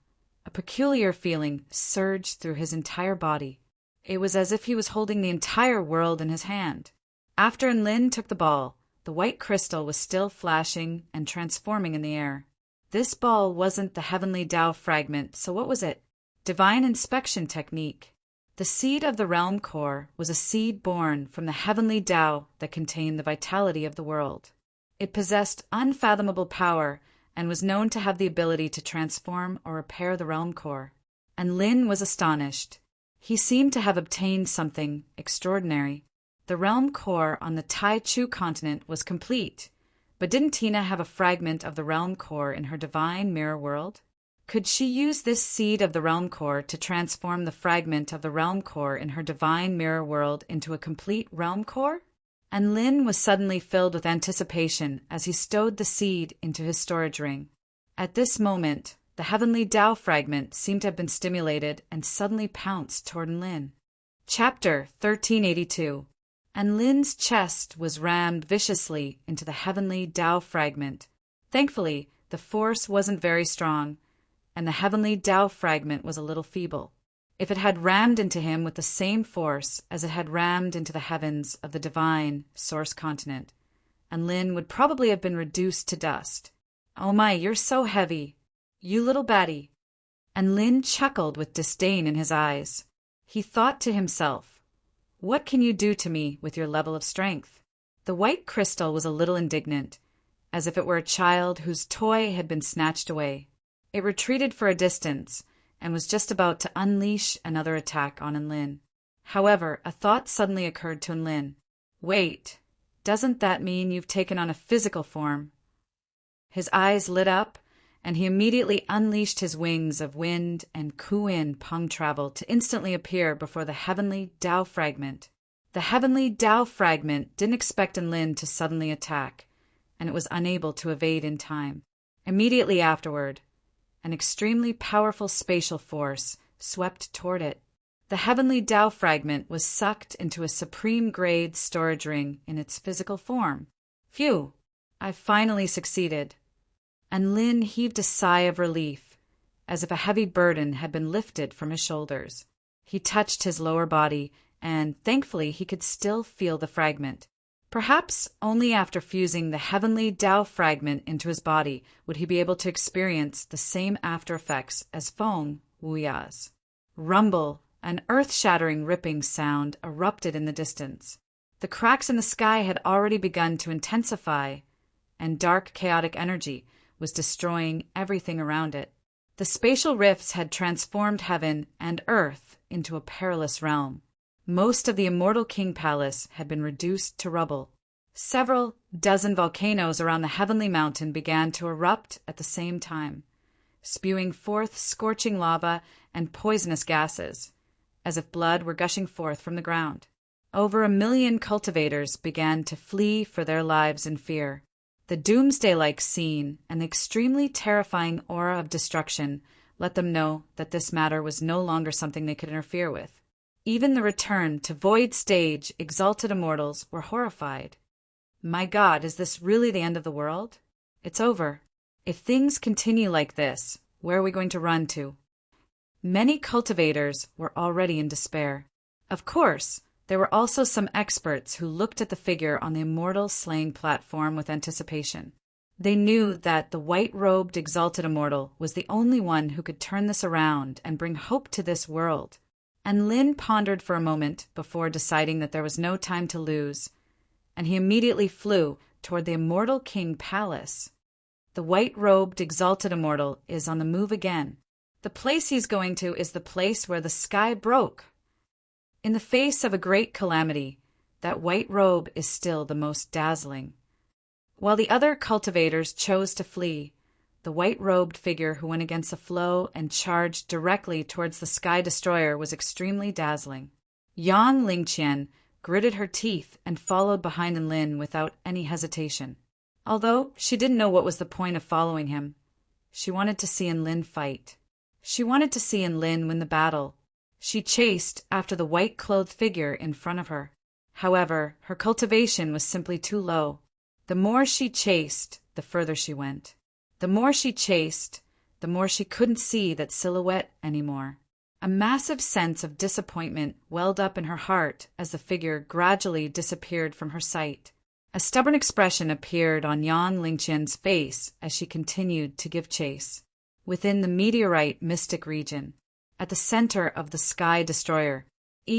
a peculiar feeling surged through his entire body. It was as if he was holding the entire world in his hand. After Lin took the ball, the white crystal was still flashing and transforming in the air. This ball wasn't the heavenly Tao fragment, so what was it? Divine inspection technique. The seed of the realm core was a seed born from the heavenly Tao that contained the vitality of the world. It possessed unfathomable power and was known to have the ability to transform or repair the realm core. And Lin was astonished. He seemed to have obtained something extraordinary. The realm core on the Tai Chu continent was complete, but didn't Tina have a fragment of the realm core in her divine mirror world? Could she use this seed of the realm core to transform the fragment of the realm core in her divine mirror world into a complete realm core? And Lin was suddenly filled with anticipation as he stowed the seed into his storage ring. At this moment, the heavenly Tao fragment seemed to have been stimulated and suddenly pounced toward Lin. Chapter 1382. And Lin's chest was rammed viciously into the heavenly Tao fragment. Thankfully, the force wasn't very strong, and the heavenly Tao fragment was a little feeble. If it had rammed into him with the same force as it had rammed into the heavens of the divine source continent, and Lin would probably have been reduced to dust. "Oh my, you're so heavy, you little baddie." And Lin chuckled with disdain in his eyes. He thought to himself, "What can you do to me with your level of strength?" The white crystal was a little indignant, as if it were a child whose toy had been snatched away. It retreated for a distance, and was just about to unleash another attack on Lin. However, a thought suddenly occurred to Lin. "Wait, doesn't that mean you've taken on a physical form?" His eyes lit up, and he immediately unleashed his wings of wind and Kuin Peng travel to instantly appear before the heavenly Tao fragment. The heavenly Tao fragment didn't expect Lin to suddenly attack, and it was unable to evade in time. Immediately afterward, an extremely powerful spatial force swept toward it. The heavenly Tao fragment was sucked into a supreme-grade storage ring in its physical form. Phew! I've finally succeeded. And Lin heaved a sigh of relief, as if a heavy burden had been lifted from his shoulders. He touched his lower body, and thankfully he could still feel the fragment. Perhaps only after fusing the heavenly Tao fragment into his body would he be able to experience the same after effects as Feng Wuya's. Rumble, an earth-shattering ripping sound, erupted in the distance. The cracks in the sky had already begun to intensify, and dark chaotic energy was destroying everything around it. The spatial rifts had transformed heaven and earth into a perilous realm. Most of the Immortal King Palace had been reduced to rubble. Several dozen volcanoes around the heavenly mountain began to erupt at the same time, spewing forth scorching lava and poisonous gases, as if blood were gushing forth from the ground. Over 1 million cultivators began to flee for their lives in fear. The doomsday-like scene and the extremely terrifying aura of destruction let them know that this matter was no longer something they could interfere with. Even the return to Void Stage exalted immortals were horrified. My God, is this really the end of the world? It's over. If things continue like this, where are we going to run to? Many cultivators were already in despair. Of course, there were also some experts who looked at the figure on the immortal slaying platform with anticipation. They knew that the white-robed exalted immortal was the only one who could turn this around and bring hope to this world. And Lin pondered for a moment before deciding that there was no time to lose, and he immediately flew toward the Immortal King Palace. The white-robed exalted immortal is on the move again. The place he's going to is the place where the sky broke. In the face of a great calamity, that white robe is still the most dazzling. While the other cultivators chose to flee, the white-robed figure who went against the flow and charged directly towards the Sky Destroyer was extremely dazzling. Yang Lingqian gritted her teeth and followed behind Lin without any hesitation. Although she didn't know what was the point of following him, she wanted to see Lin fight. She wanted to see Lin win the battle. She chased after the white-clothed figure in front of her. However, her cultivation was simply too low. The more she chased, the further she went. The more she chased, the more she couldn't see that silhouette anymore. A massive sense of disappointment welled up in her heart as the figure gradually disappeared from her sight. A stubborn expression appeared on Yang Lingqian's face as she continued to give chase. Within the meteorite mystic region, at the center of the Sky Destroyer,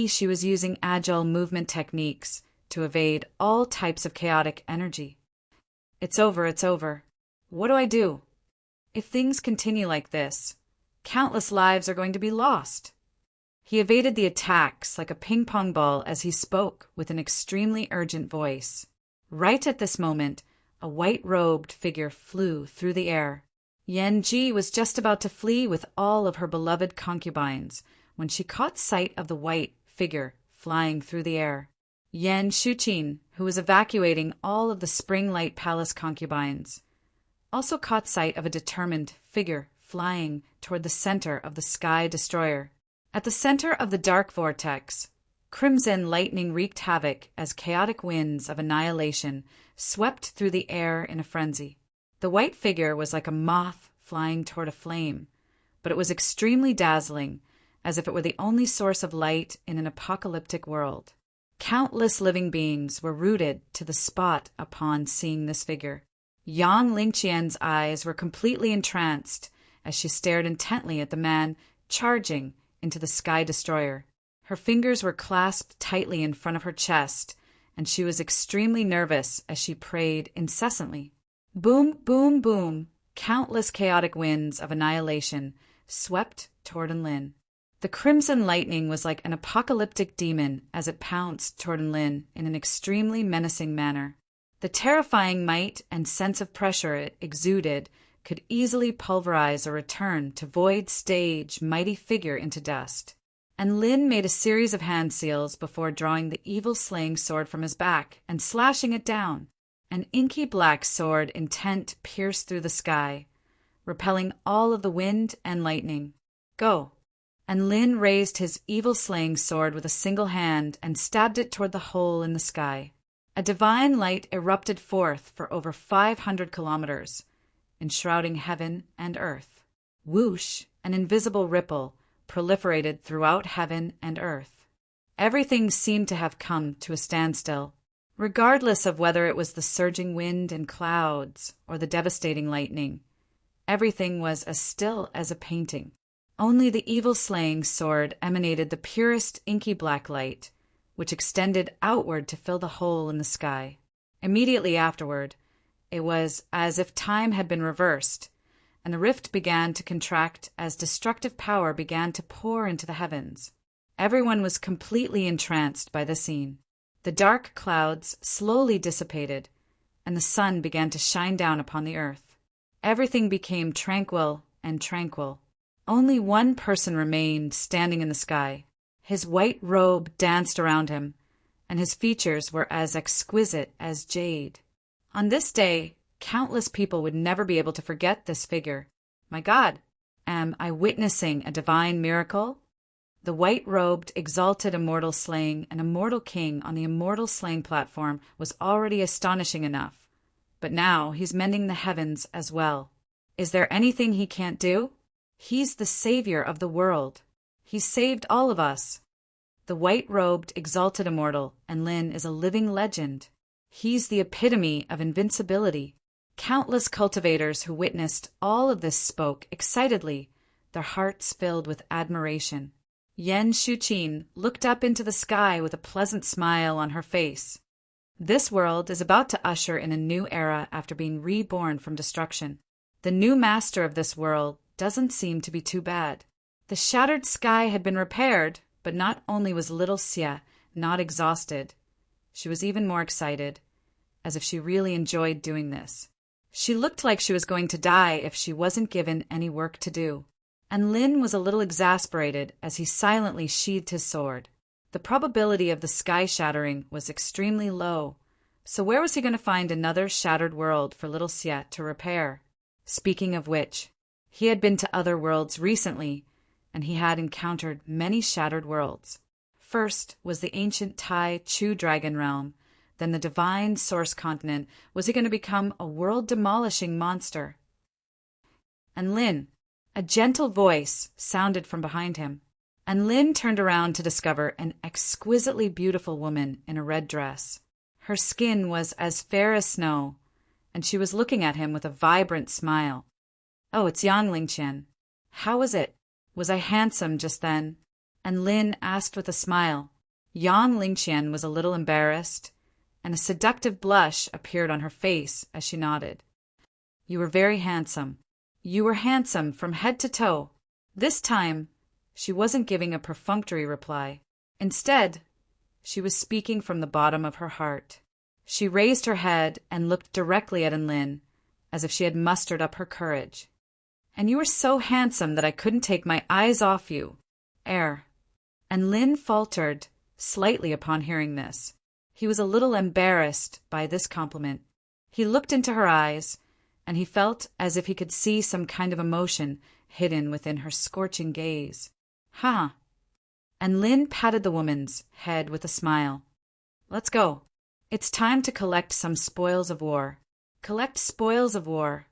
she was using agile movement techniques to evade all types of chaotic energy. It's over, it's over. What do I do? If things continue like this, countless lives are going to be lost. He evaded the attacks like a ping-pong ball as he spoke with an extremely urgent voice. Right at this moment, a white-robed figure flew through the air. Yan Ji was just about to flee with all of her beloved concubines when she caught sight of the white figure flying through the air. Yan Shuqin, who was evacuating all of the Springlight Palace concubines, also caught sight of a determined figure flying toward the center of the Sky Destroyer. At the center of the dark vortex, crimson lightning wreaked havoc as chaotic winds of annihilation swept through the air in a frenzy. The white figure was like a moth flying toward a flame, but it was extremely dazzling, as if it were the only source of light in an apocalyptic world. Countless living beings were rooted to the spot upon seeing this figure. Yang Lingqian's eyes were completely entranced as she stared intently at the man charging into the Sky Destroyer. Her fingers were clasped tightly in front of her chest, and she was extremely nervous as she prayed incessantly. Boom, boom, boom, countless chaotic winds of annihilation swept toward Enlin. The crimson lightning was like an apocalyptic demon as it pounced toward Enlin in an extremely menacing manner. The terrifying might and sense of pressure it exuded could easily pulverize or return to void stage mighty figure into dust. And Lin made a series of hand seals before drawing the evil slaying sword from his back and slashing it down. An inky black sword intent pierced through the sky, repelling all of the wind and lightning. Go! And Lin raised his evil slaying sword with a single hand and stabbed it toward the hole in the sky. A divine light erupted forth for over 500 kilometers, enshrouding heaven and earth. Whoosh! An invisible ripple proliferated throughout heaven and earth. Everything seemed to have come to a standstill. Regardless of whether it was the surging wind and clouds or the devastating lightning, everything was as still as a painting. Only the evil-slaying sword emanated the purest inky black light, which extended outward to fill the hole in the sky. Immediately afterward, it was as if time had been reversed, and the rift began to contract as destructive power began to pour into the heavens. Everyone was completely entranced by the scene. The dark clouds slowly dissipated, and the sun began to shine down upon the earth. Everything became tranquil and tranquil. Only one person remained standing in the sky. His white robe danced around him, and his features were as exquisite as jade. On this day, countless people would never be able to forget this figure. My God, am I witnessing a divine miracle? The white-robed, exalted immortal slaying an immortal king on the immortal slaying platform was already astonishing enough, but now he's mending the heavens as well. Is there anything he can't do? He's the savior of the world. He saved all of us. The white-robed, exalted immortal, and Lin is a living legend. He's the epitome of invincibility. Countless cultivators who witnessed all of this spoke excitedly, their hearts filled with admiration. Yan Shuqin looked up into the sky with a pleasant smile on her face. This world is about to usher in a new era after being reborn from destruction. The new master of this world doesn't seem to be too bad. The shattered sky had been repaired, but not only was little Xia not exhausted, she was even more excited, as if she really enjoyed doing this. She looked like she was going to die if she wasn't given any work to do. And Lin was a little exasperated as he silently sheathed his sword. The probability of the sky shattering was extremely low, so where was he going to find another shattered world for little Xia to repair? Speaking of which, he had been to other worlds recently, and he had encountered many shattered worlds. First was the ancient Tai Chu dragon realm, then the divine source continent. Was he going to become a world-demolishing monster? And Lin, a gentle voice sounded from behind him, and Lin turned around to discover an exquisitely beautiful woman in a red dress. Her skin was as fair as snow, and she was looking at him with a vibrant smile. "Oh, it's Yang Lingqian. How was it? Was I handsome just then?" And Lin asked with a smile. Yang Lingqian was a little embarrassed, and a seductive blush appeared on her face as she nodded. "You were very handsome. You were handsome from head to toe." This time, she wasn't giving a perfunctory reply. Instead, she was speaking from the bottom of her heart. She raised her head and looked directly at Lin, as if she had mustered up her courage. "And you were so handsome that I couldn't take my eyes off you. And Lin faltered slightly upon hearing this. He was a little embarrassed by this compliment. He looked into her eyes, and he felt as if he could see some kind of emotion hidden within her scorching gaze. "Huh." And Lin patted the woman's head with a smile. "Let's go. It's time to collect some spoils of war." Collect spoils of war.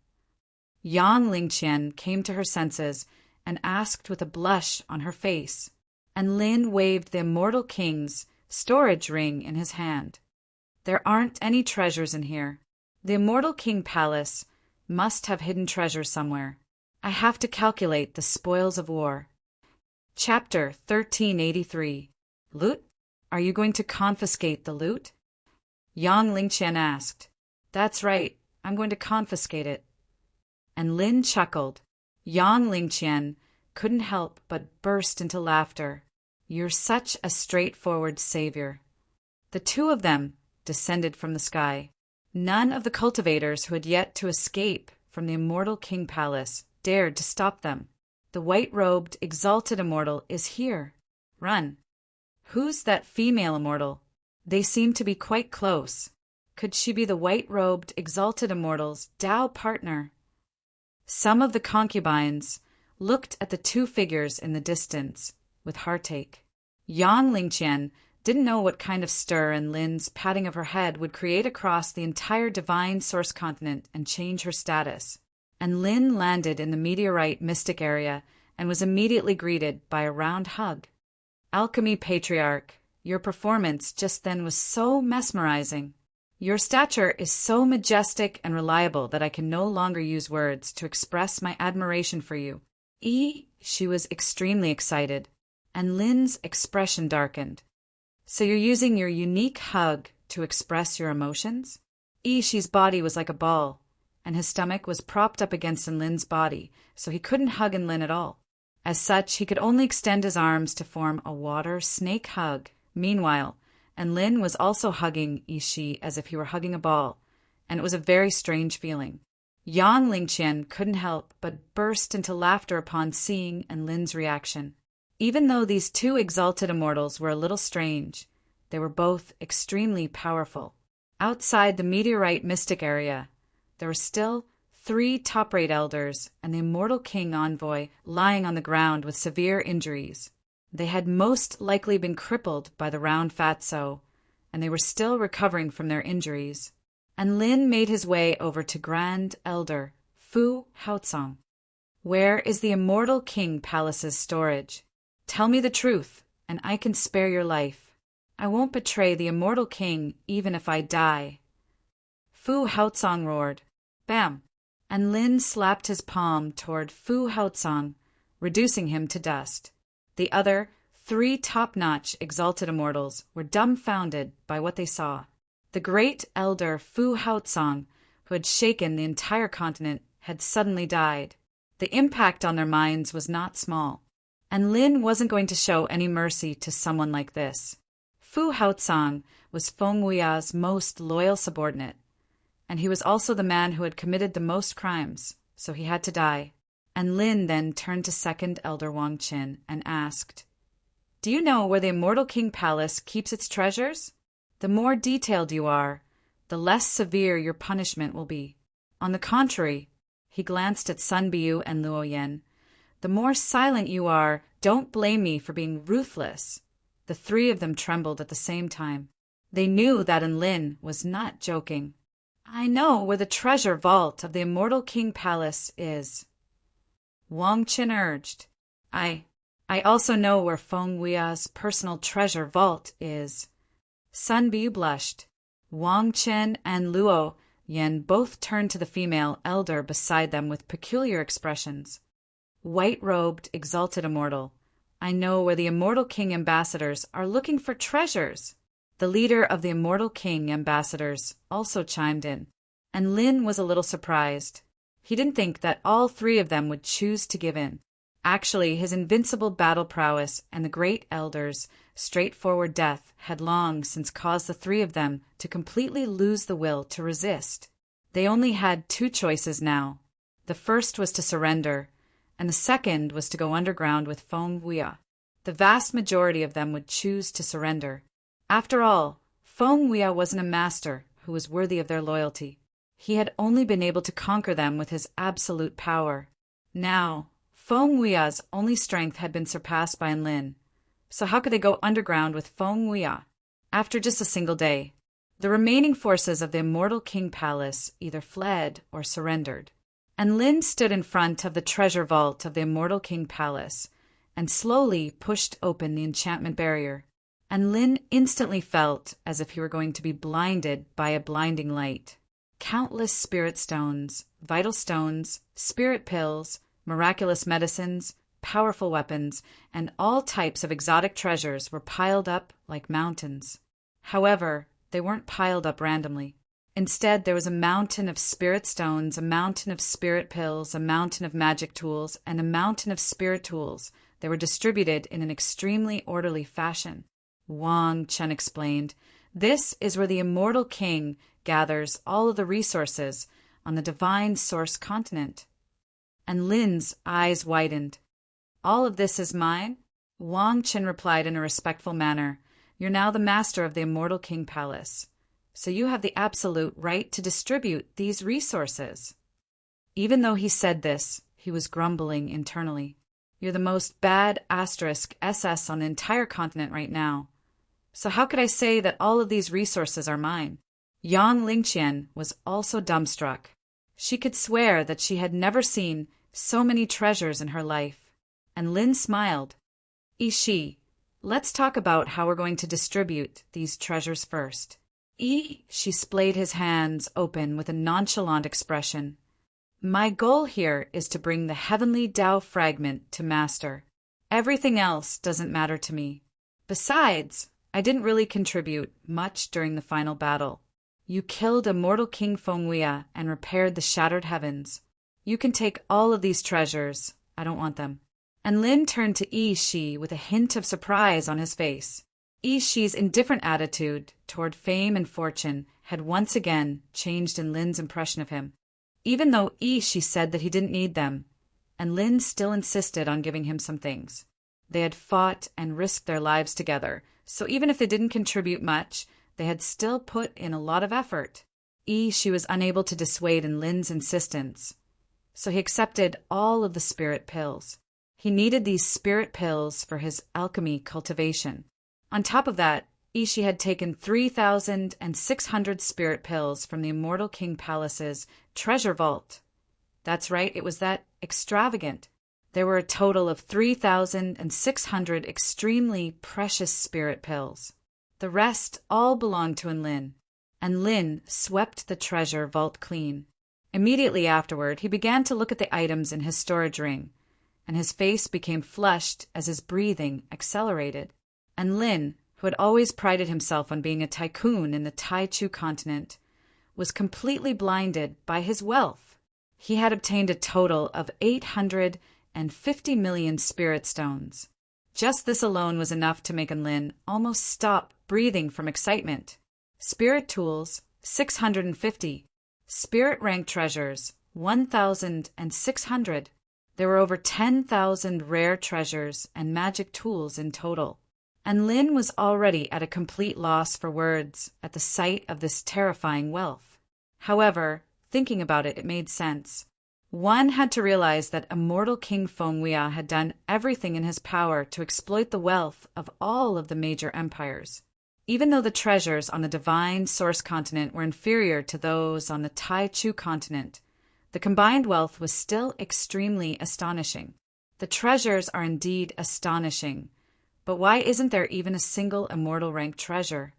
Yang Lingqian came to her senses and asked with a blush on her face, and Lin waved the Immortal King's storage ring in his hand. "There aren't any treasures in here. The Immortal King Palace must have hidden treasures somewhere. I have to calculate the spoils of war." Chapter 1383. Loot? Are you going to confiscate the loot? Yang Lingqian asked. "That's right, I'm going to confiscate it." And Lin chuckled. Yang Lingqian couldn't help but burst into laughter. "You're such a straightforward savior." The two of them descended from the sky. None of the cultivators who had yet to escape from the Immortal King Palace dared to stop them. "The white-robed, exalted immortal is here. Run." "Who's that female immortal? They seem to be quite close. Could she be the white-robed, exalted immortal's Tao partner?" Some of the concubines looked at the two figures in the distance with heartache. Yang Lingqian didn't know what kind of stir and Lin's patting of her head would create across the entire divine source continent and change her status. And Lin landed in the meteorite mystic area and was immediately greeted by a round hug. "Alchemy Patriarch, your performance just then was so mesmerizing. Your stature is so majestic and reliable that I can no longer use words to express my admiration for you." She was extremely excited, and Lin's expression darkened. "So you're using your unique hug to express your emotions?" Ishi's body was like a ball, and his stomach was propped up against Lin's body, so he couldn't hug Lin at all. As such, he could only extend his arms to form a water snake hug. Meanwhile, Lin was also hugging Ishi as if he were hugging a ball, and it was a very strange feeling. Yang Lingqian couldn't help but burst into laughter upon seeing Lin's reaction. Even though these two exalted immortals were a little strange, they were both extremely powerful. Outside the meteorite mystic area, there were still 3 top-rate elders and the Immortal King envoy lying on the ground with severe injuries. They had most likely been crippled by the round fatso, and they were still recovering from their injuries. And Lin made his way over to Grand Elder Fu Haotsong. "Where is the Immortal King Palace's storage? Tell me the truth, and I can spare your life. I won't betray the Immortal King even if I die." Fu Haotsong roared. Bam! And Lin slapped his palm toward Fu Haotsong, reducing him to dust. The other 3 top-notch exalted immortals were dumbfounded by what they saw. The great elder Fu Haotsong, who had shaken the entire continent, had suddenly died. The impact on their minds was not small, and Lin wasn't going to show any mercy to someone like this. Fu Haotsong was Feng Wuya's most loyal subordinate, and he was also the man who had committed the most crimes, so he had to die. And Lin then turned to second elder Wang Qin and asked, "Do you know where the Immortal King Palace keeps its treasures? The more detailed you are, the less severe your punishment will be. On the contrary," he glanced at Sun Biu and Luo Yan, "the more silent you are, don't blame me for being ruthless. The three of them trembled at the same time. They knew that Lin was not joking. "I know where the treasure vault of the immortal King Palace is," Wang Qin urged. I also know where Feng Hui's personal treasure vault is." Sun Bu blushed. Wang Qin and Luo Yin both turned to the female elder beside them with peculiar expressions. "White-robed, exalted immortal, I know where the immortal king ambassadors are looking for treasures." The leader of the immortal king ambassadors also chimed in, and Lin was a little surprised. He didn't think that all three of them would choose to give in. Actually, his invincible battle prowess and the great elder's straightforward death had long since caused the three of them to completely lose the will to resist. They only had two choices now. The first was to surrender, and the second was to go underground with Feng Hui. The vast majority of them would choose to surrender. After all, Feng Hui wasn't a master who was worthy of their loyalty. He had only been able to conquer them with his absolute power. Now, Feng Hui's only strength had been surpassed by Lin. So how could they go underground with Feng Hui? After just a single day, the remaining forces of the immortal King Palace either fled or surrendered. And Lin stood in front of the treasure vault of the immortal King Palace and slowly pushed open the enchantment barrier. And Lin instantly felt as if he were going to be blinded by a blinding light. Countless spirit stones, vital stones, spirit pills, miraculous medicines, powerful weapons, and all types of exotic treasures were piled up like mountains. However, they weren't piled up randomly. Instead, there was a mountain of spirit stones, a mountain of spirit pills, a mountain of magic tools, and a mountain of spirit tools. They were distributed in an extremely orderly fashion. Wang Chen explained, "This is where the immortal king gathers all of the resources on the divine source continent." And Lin's eyes widened. "All of this is mine?" Wang Chen replied in a respectful manner, "You're now the master of the immortal King Palace, so you have the absolute right to distribute these resources." Even though he said this, he was grumbling internally. "You're the most bad *SS on the entire continent right now. So how could I say that all of these resources are mine?" Yang Lingqian was also dumbstruck. She could swear that she had never seen so many treasures in her life. And Lin smiled. "Shi, let's talk about how we're going to distribute these treasures first." She splayed his hands open with a nonchalant expression. "My goal here is to bring the heavenly Tao fragment to master. Everything else doesn't matter to me. Besides, I didn't really contribute much during the final battle. You killed immortal King Feng Hui and repaired the shattered heavens. You can take all of these treasures. I don't want them." And Lin turned to Shi with a hint of surprise on his face. Shi's indifferent attitude toward fame and fortune had once again changed in Lin's impression of him. Even though Shi said that he didn't need them, and Lin still insisted on giving him some things. They had fought and risked their lives together, so even if they didn't contribute much, they had still put in a lot of effort. She was unable to dissuade Lin's insistence, so he accepted all of the spirit pills. He needed these spirit pills for his alchemy cultivation. On top of that, Shi had taken 3,600 spirit pills from the immortal King Palace's treasure vault. That's right, it was that extravagant. There were a total of 3,600 extremely precious spirit pills. The rest all belonged to Lin, and Lin swept the treasure vault clean. Immediately afterward, he began to look at the items in his storage ring, and his face became flushed as his breathing accelerated. And Lin, who had always prided himself on being a tycoon in the Taichu continent, was completely blinded by his wealth. He had obtained a total of 850 million spirit stones. Just this alone was enough to make Lin almost stop breathing from excitement. Spirit tools, 650. Spirit rank treasures, 1,600. There were over 10,000 rare treasures and magic tools in total. And Lin was already at a complete loss for words at the sight of this terrifying wealth. However, thinking about it, it made sense. One had to realize that immortal King Fenghuia had done everything in his power to exploit the wealth of all of the major empires. Even though the treasures on the divine source continent were inferior to those on the Taichu continent, the combined wealth was still extremely astonishing. The treasures are indeed astonishing, but why isn't there even a single immortal rank treasure?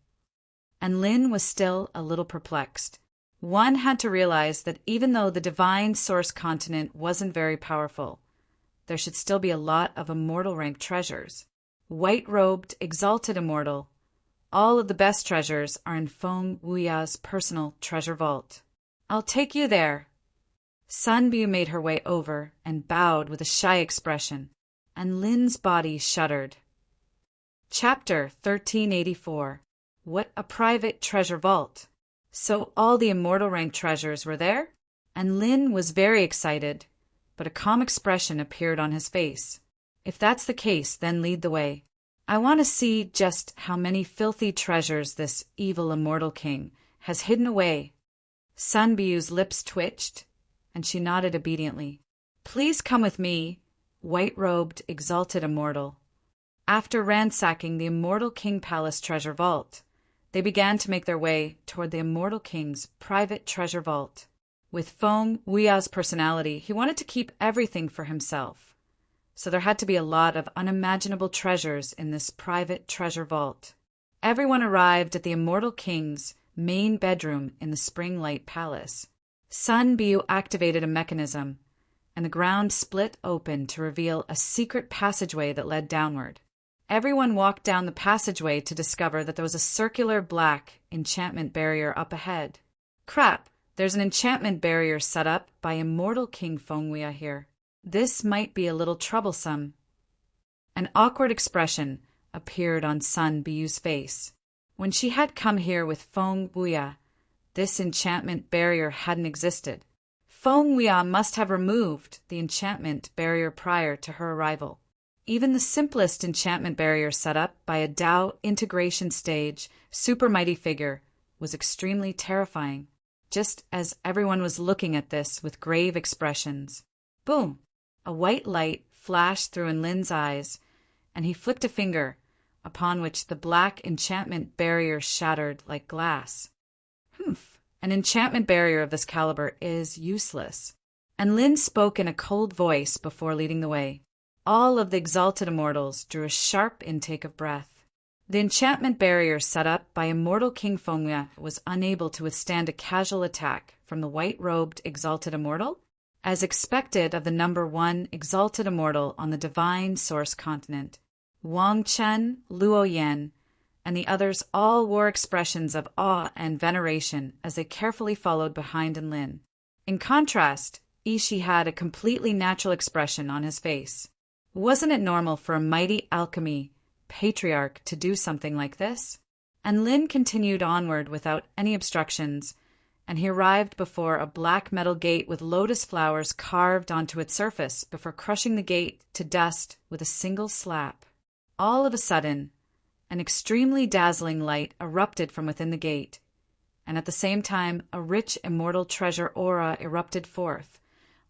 And Lin was still a little perplexed. One had to realize that even though the divine source continent wasn't very powerful, there should still be a lot of immortal rank treasures. White-robed, exalted immortal, all of the best treasures are in Fenghuia's personal treasure vault. I'll take you there. Sun Bu made her way over and bowed with a shy expression, and Lin's body shuddered. Chapter 1384. What a private treasure vault! So all the immortal rank treasures were there? And Lin was very excited, but a calm expression appeared on his face. If that's the case, then lead the way. I want to see just how many filthy treasures this evil immortal king has hidden away. Sun Bu's lips twitched, and she nodded obediently. Please come with me, white-robed, exalted immortal. After ransacking the immortal king palace treasure vault, they began to make their way toward the immortal king's private treasure vault. With Fenghuia's personality, he wanted to keep everything for himself, so there had to be a lot of unimaginable treasures in this private treasure vault. Everyone arrived at the immortal king's main bedroom in the Spring Light Palace. Sun Bu activated a mechanism, and the ground split open to reveal a secret passageway that led downward. Everyone walked down the passageway to discover that there was a circular black enchantment barrier up ahead. Crap, there's an enchantment barrier set up by immortal King Fenghuia here. This might be a little troublesome. An awkward expression appeared on Sun Bu's face. When she had come here with Fenghuia, this enchantment barrier hadn't existed. Fenghuia must have removed the enchantment barrier prior to her arrival. Even the simplest enchantment barrier set up by a Dao integration stage super mighty figure was extremely terrifying, just as everyone was looking at this with grave expressions. Boom! A white light flashed through in Lin's eyes, and he flicked a finger, upon which the black enchantment barrier shattered like glass. Humph! An enchantment barrier of this caliber is useless. And Lin spoke in a cold voice before leading the way. All of the exalted immortals drew a sharp intake of breath. The enchantment barrier set up by immortal King Fenghuia was unable to withstand a casual attack from the white-robed exalted immortal, as expected of the number one exalted immortal on the divine source continent. Wang Chen, Luo Yan, and the others all wore expressions of awe and veneration as they carefully followed behind Lin. In contrast, Ishi had a completely natural expression on his face. Wasn't it normal for a mighty alchemy patriarch to do something like this? And Lin continued onward without any obstructions, and he arrived before a black metal gate with lotus flowers carved onto its surface before crushing the gate to dust with a single slap. All of a sudden, an extremely dazzling light erupted from within the gate, and at the same time a rich immortal treasure aura erupted forth,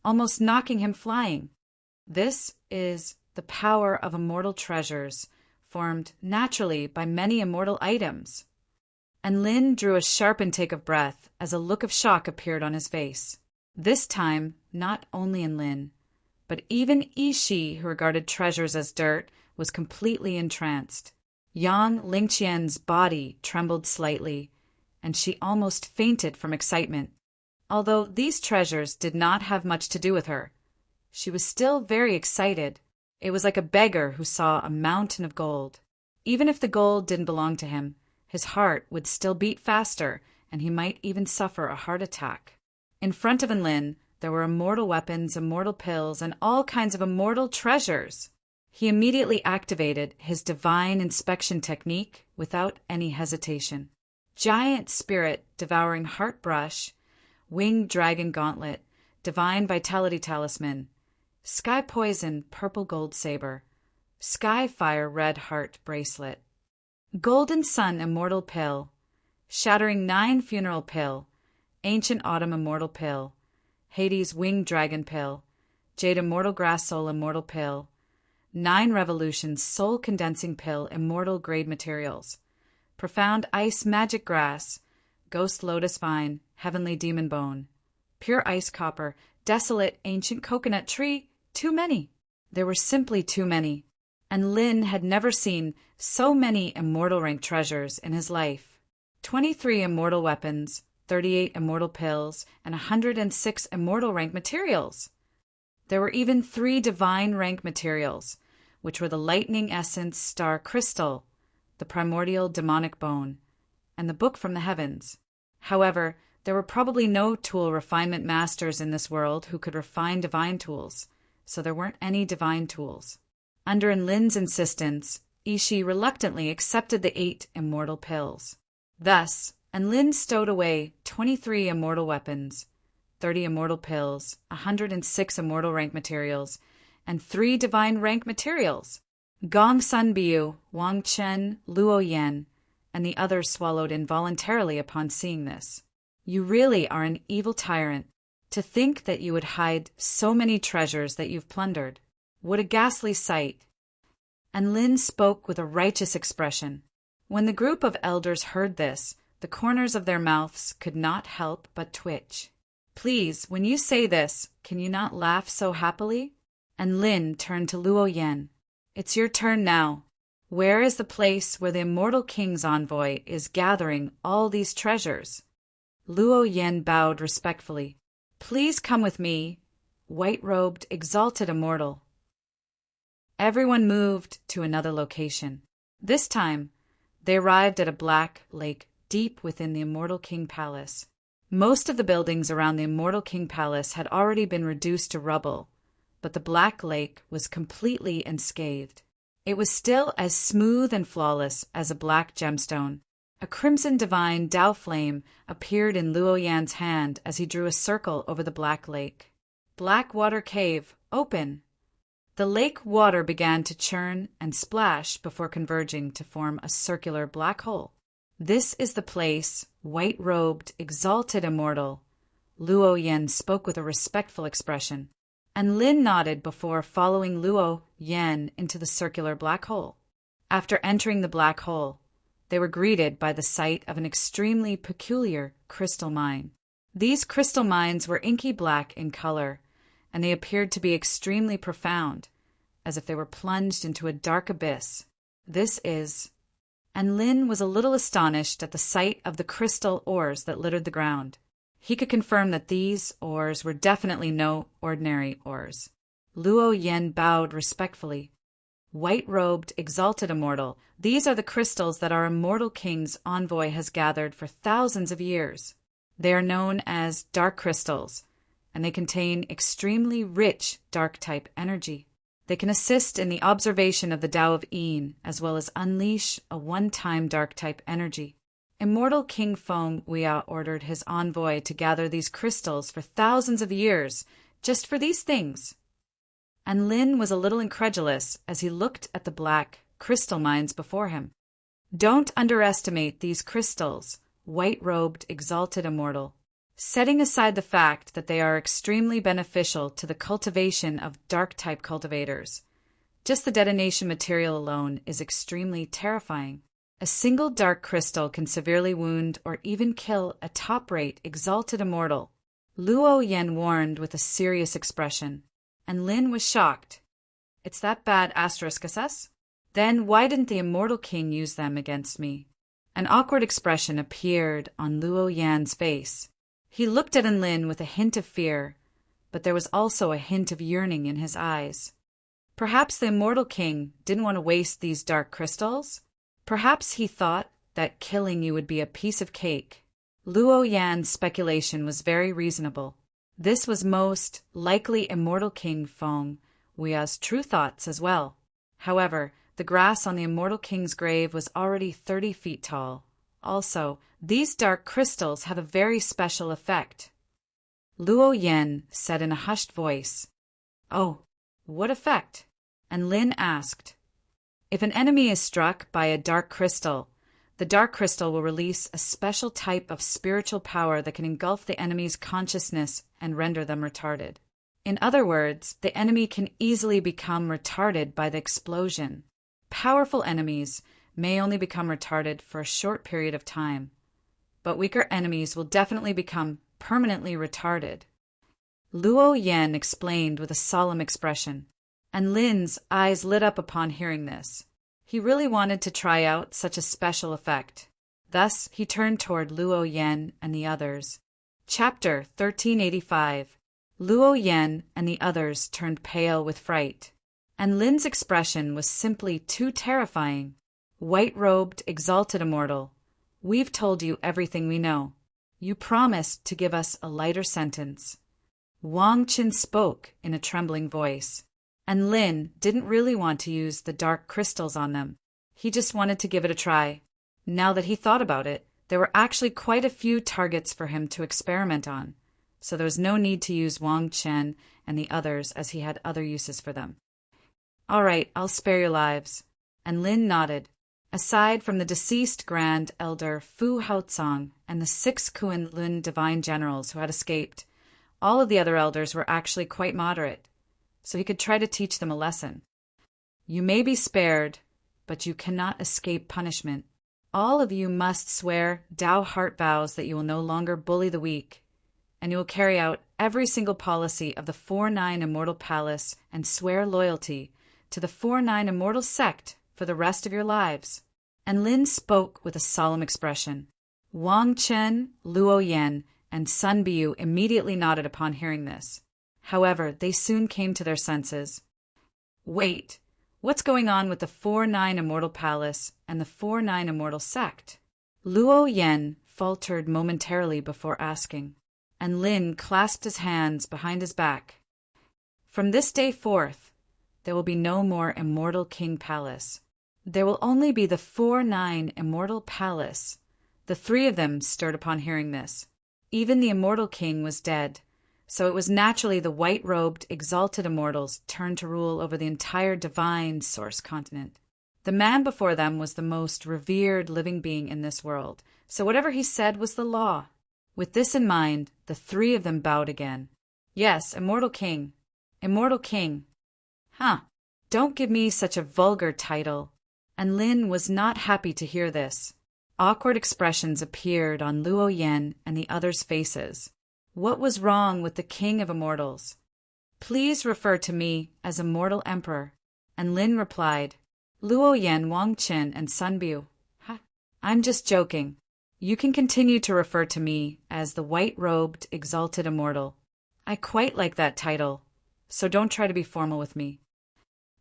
almost knocking him flying. This is the power of immortal treasures, formed naturally by many immortal items. And Lin drew a sharp intake of breath as a look of shock appeared on his face. This time, not only in Lin, but even Ishi, who regarded treasures as dirt, was completely entranced. Yang Lingqian's body trembled slightly, and she almost fainted from excitement. Although these treasures did not have much to do with her, she was still very excited. It was like a beggar who saw a mountain of gold. Even if the gold didn't belong to him, his heart would still beat faster, and he might even suffer a heart attack. In front of Lin, there were immortal weapons, immortal pills, and all kinds of immortal treasures. He immediately activated his divine inspection technique without any hesitation. Giant spirit devouring heart brush, winged dragon gauntlet, divine vitality talisman, sky poison purple gold saber, sky fire red heart bracelet, golden sun immortal pill, shattering 9 funeral pill, ancient autumn immortal pill, Hades winged dragon pill, Jade immortal grass soul immortal pill, 9 revolutions soul condensing pill immortal grade materials, profound ice magic grass, ghost lotus vine, heavenly demon bone, pure ice copper, desolate ancient coconut tree, too many. There were simply too many, and Lin had never seen so many immortal rank treasures in his life. 23 immortal weapons, 38 immortal pills, and 106 immortal rank materials. There were even 3 divine rank materials, which were the lightning essence star crystal, the primordial demonic bone, and the book from the heavens. However, there were probably no tool refinement masters in this world who could refine divine tools, so there weren't any divine tools. Under Lin's insistence, Ishi reluctantly accepted the 8 immortal pills. Thus, Lin stowed away 23 immortal weapons, 30 immortal pills, 106 immortal rank materials, and 3 divine rank materials. Gong Sun Biu, Wang Chen, Luo Yan, and the others swallowed involuntarily upon seeing this. You really are an evil tyrant. To think that you would hide so many treasures that you've plundered. What a ghastly sight. And Lin spoke with a righteous expression. When the group of elders heard this, the corners of their mouths could not help but twitch. Please, when you say this, can you not laugh so happily? And Lin turned to Luo Yan. It's your turn now. Where is the place where the immortal king's envoy is gathering all these treasures? Luo Yan bowed respectfully. Please come with me, white-robed, exalted immortal. Everyone moved to another location. This time, they arrived at a black lake deep within the Immortal King Palace. Most of the buildings around the Immortal King Palace had already been reduced to rubble, but the black lake was completely unscathed. It was still as smooth and flawless as a black gemstone. A crimson divine Tao flame appeared in Luo Yan's hand as he drew a circle over the black lake. Black water cave, open. The lake water began to churn and splash before converging to form a circular black hole. This is the place, white-robed, exalted immortal. Luo Yan spoke with a respectful expression, and Lin nodded before following Luo Yan into the circular black hole. After entering the black hole, they were greeted by the sight of an extremely peculiar crystal mine. These crystal mines were inky black in color, and they appeared to be extremely profound, as if they were plunged into a dark abyss. And Lin was a little astonished at the sight of the crystal ores that littered the ground. He could confirm that these ores were definitely no ordinary ores. Luo Yan bowed respectfully. White-robed, exalted immortal, these are the crystals that our immortal king's envoy has gathered for thousands of years. They are known as dark crystals, and they contain extremely rich dark-type energy. They can assist in the observation of the Tao of Yin, as well as unleash a one-time dark-type energy. Immortal King Feng Weia ordered his envoy to gather these crystals for thousands of years, just for these things. And Lin was a little incredulous as he looked at the black crystal mines before him. Don't underestimate these crystals, white-robed, exalted immortal. Setting aside the fact that they are extremely beneficial to the cultivation of dark-type cultivators, just the detonation material alone is extremely terrifying. A single dark crystal can severely wound or even kill a top-rate, exalted immortal. Luo Yan warned with a serious expression, and Lin was shocked. It's that bad, *SS? Then why didn't the immortal king use them against me? An awkward expression appeared on Luo Yan's face. He looked at Lin with a hint of fear, but there was also a hint of yearning in his eyes. Perhaps the immortal king didn't want to waste these dark crystals? Perhaps he thought that killing you would be a piece of cake. Luo Yan's speculation was very reasonable. This was most likely immortal King Feng Weia's true thoughts as well. However, the grass on the immortal king's grave was already 30 feet tall. Also, these dark crystals have a very special effect. Luo Yan said in a hushed voice, "Oh, what effect?" And Lin asked, "If an enemy is struck by a dark crystal, The dark crystal will release a special type of spiritual power that can engulf the enemy's consciousness and render them retarded. In other words, the enemy can easily become retarded by the explosion. Powerful enemies may only become retarded for a short period of time, but weaker enemies will definitely become permanently retarded. Luo Yan explained with a solemn expression, and Lin's eyes lit up upon hearing this. He really wanted to try out such a special effect. Thus, he turned toward Luo Yan and the others. Chapter 1385. Luo Yan and the others turned pale with fright, and Lin's expression was simply too terrifying. White-robed, exalted immortal, we've told you everything we know. You promised to give us a lighter sentence. Wang Qin spoke in a trembling voice, and Lin didn't really want to use the dark crystals on them. He just wanted to give it a try. Now that he thought about it, there were actually quite a few targets for him to experiment on, so there was no need to use Wang Chen and the others as he had other uses for them. All right, I'll spare your lives. And Lin nodded. Aside from the deceased Grand Elder Fu Haozong and the 6 Kunlun divine generals who had escaped, all of the other elders were actually quite moderate, so he could try to teach them a lesson. You may be spared, but you cannot escape punishment. All of you must swear Tao heart vows that you will no longer bully the weak, and you will carry out every single policy of the 4-9 Immortal Palace and swear loyalty to the 4-9 Immortal Sect for the rest of your lives. And Lin spoke with a solemn expression. Wang Chen, Luo Yan, and Sun Biu immediately nodded upon hearing this. However, they soon came to their senses. Wait, what's going on with the 4-9 Immortal Palace and the 4-9 Immortal Sect? Luo Yan faltered momentarily before asking, and Lin clasped his hands behind his back. From this day forth, there will be no more Immortal King Palace. There will only be the 4-9 Immortal Palace. The 3 of them stirred upon hearing this. Even the Immortal King was dead, so it was naturally the white-robed, exalted immortals turned to rule over the entire divine source continent. The man before them was the most revered living being in this world, so whatever he said was the law. With this in mind, the 3 of them bowed again. Yes, Immortal King. Immortal King. Huh. Don't give me such a vulgar title. And Lin was not happy to hear this. Awkward expressions appeared on Luo Yan and the others' faces. What was wrong with the King of Immortals? Please refer to me as Immortal Emperor. And Lin replied, Luo Yan, Wang Qin, and Sun Biu. I'm just joking. You can continue to refer to me as the white-robed, exalted immortal. I quite like that title, so don't try to be formal with me.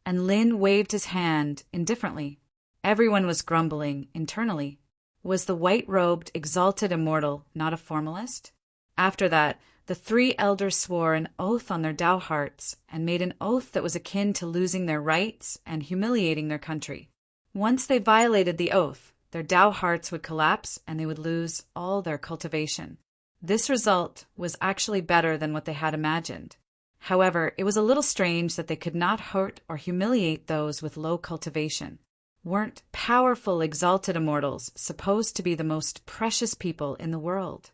And Lin waved his hand indifferently. Everyone was grumbling internally. Was the white-robed, exalted immortal not a formalist? After that, the 3 elders swore an oath on their Tao hearts and made an oath that was akin to losing their rights and humiliating their country. Once they violated the oath, their Tao hearts would collapse and they would lose all their cultivation. This result was actually better than what they had imagined. However, it was a little strange that they could not hurt or humiliate those with low cultivation. Weren't powerful, exalted immortals supposed to be the most precious people in the world?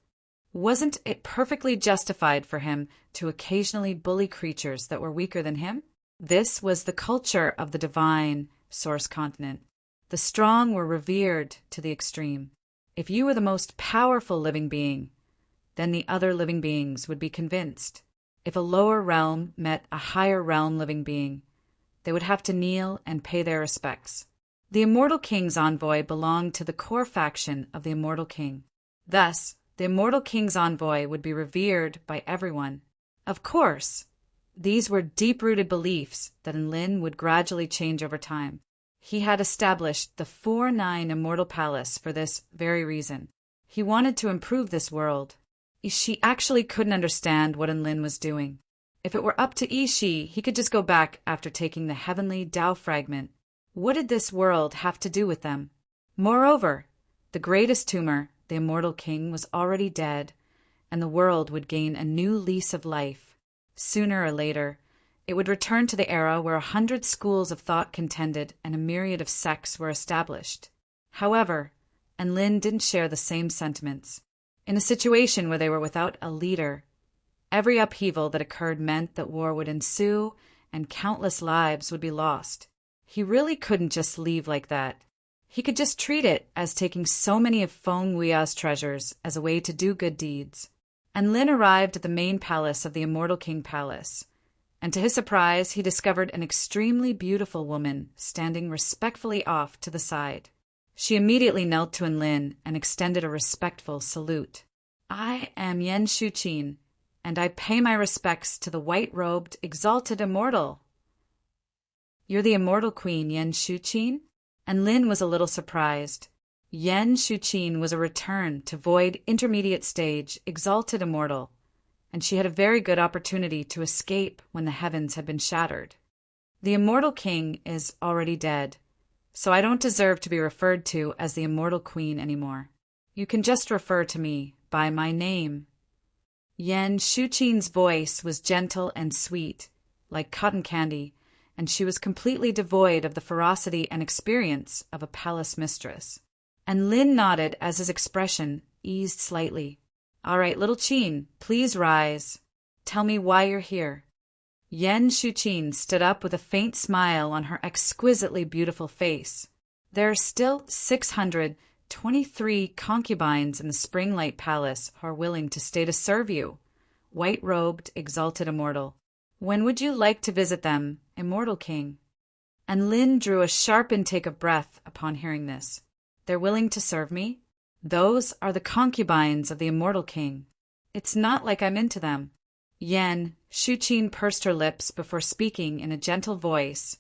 Wasn't it perfectly justified for him to occasionally bully creatures that were weaker than him? This was the culture of the divine source continent. The strong were revered to the extreme. If you were the most powerful living being, then the other living beings would be convinced. If a lower realm met a higher realm living being, they would have to kneel and pay their respects. The Immortal King's envoy belonged to the core faction of the Immortal King. Thus, the Immortal King's envoy would be revered by everyone. Of course, these were deep-rooted beliefs that Lin would gradually change over time. He had established the 4-9 Immortal Palace for this very reason. He wanted to improve this world. Shi actually couldn't understand what Lin was doing. If it were up to Shi, he could just go back after taking the heavenly Tao fragment. What did this world have to do with them? Moreover, the greatest tumor, the Immortal King, was already dead, and the world would gain a new lease of life. Sooner or later, it would return to the era where 100 schools of thought contended and a myriad of sects were established. However, and Lin didn't share the same sentiments. In a situation where they were without a leader, every upheaval that occurred meant that war would ensue and countless lives would be lost. He really couldn't just leave like that. He could just treat it as taking so many of Feng Wuya's treasures as a way to do good deeds. And Lin arrived at the main palace of the Immortal King Palace, and to his surprise he discovered an extremely beautiful woman standing respectfully off to the side. She immediately knelt to Lin and extended a respectful salute. "I am Yen Shuqin, and I pay my respects to the white-robed, exalted immortal." "You're the immortal queen, Yen Shuqin?" And Lin was a little surprised. Yen Shuqin was a return to void intermediate stage, exalted immortal, and she had a very good opportunity to escape when the heavens had been shattered. "The immortal king is already dead, so I don't deserve to be referred to as the immortal queen anymore. You can just refer to me by my name." Yen Shuqin's voice was gentle and sweet, like cotton candy, and she was completely devoid of the ferocity and experience of a palace mistress. And Lin nodded as his expression eased slightly. "All right, little Qin, please rise. Tell me why you're here." Yen Shuqin stood up with a faint smile on her exquisitely beautiful face. "There are still 623 concubines in the Springlight Palace who are willing to stay to serve you, white-robed, exalted immortal. When would you like to visit them, immortal king?" And Lin drew a sharp intake of breath upon hearing this. "They're willing to serve me? Those are the concubines of the immortal king. It's not like I'm into them." Yen Shuqin pursed her lips before speaking in a gentle voice.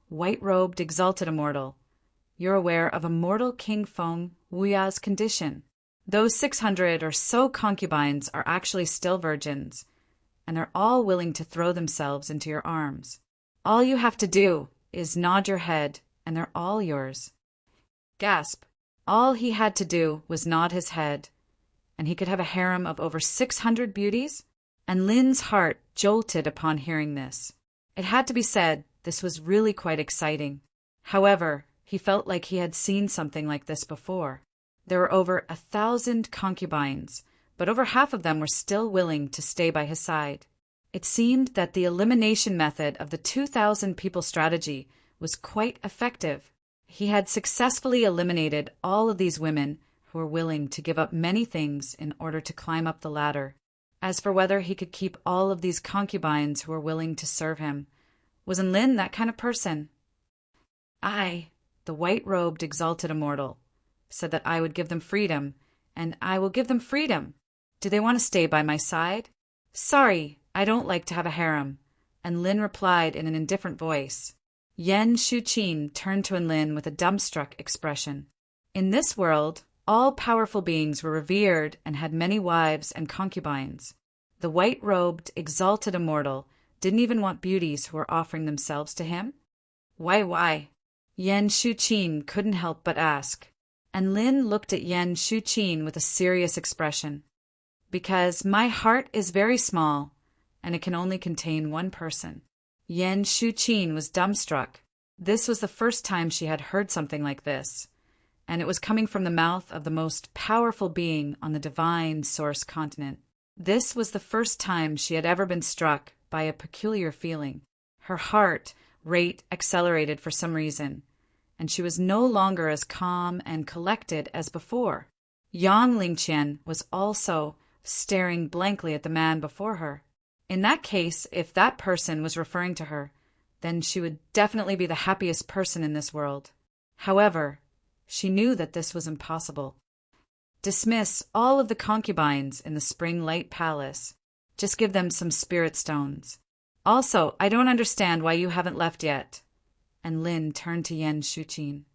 "White-robed, exalted immortal, you're aware of immortal King Feng Wuya's condition. Those 600 or so concubines are actually still virgins, and they're all willing to throw themselves into your arms. All you have to do is nod your head, and they're all yours." Gasp. All he had to do was nod his head, and he could have a harem of over 600 beauties? And Lin's heart jolted upon hearing this. It had to be said, this was really quite exciting. However, he felt like he had seen something like this before. There were over 1,000 concubines, but over half of them were still willing to stay by his side. It seemed that the elimination method of the 2,000 people strategy was quite effective. He had successfully eliminated all of these women who were willing to give up many things in order to climb up the ladder. As for whether he could keep all of these concubines who were willing to serve him, wasn't Lin that kind of person? "I, the white-robed exalted immortal, said that I would give them freedom, and I will give them freedom. Do they want to stay by my side?" "Sorry, I don't like to have a harem," and Lin replied in an indifferent voice. Yen Shuqin turned to Lin with a dumbstruck expression. In this world, all powerful beings were revered and had many wives and concubines. The white-robed, exalted immortal didn't even want beauties who were offering themselves to him? Why? Yen Shuqin couldn't help but ask, and Lin looked at Yen Shuqin with a serious expression. "Because my heart is very small, and it can only contain one person." Yen Shuqin was dumbstruck. This was the first time she had heard something like this, and it was coming from the mouth of the most powerful being on the divine source continent. This was the first time she had ever been struck by a peculiar feeling. Her heart rate accelerated for some reason, and she was no longer as calm and collected as before. Yang Lingqian was also staring blankly at the man before her. In that case, if that person was referring to her, then she would definitely be the happiest person in this world. However, she knew that this was impossible. Dismiss all of the concubines in the Springlight Palace. Just give them some spirit stones. Also, I don't understand why you haven't left yet. And Lin turned to Yen Shuqin.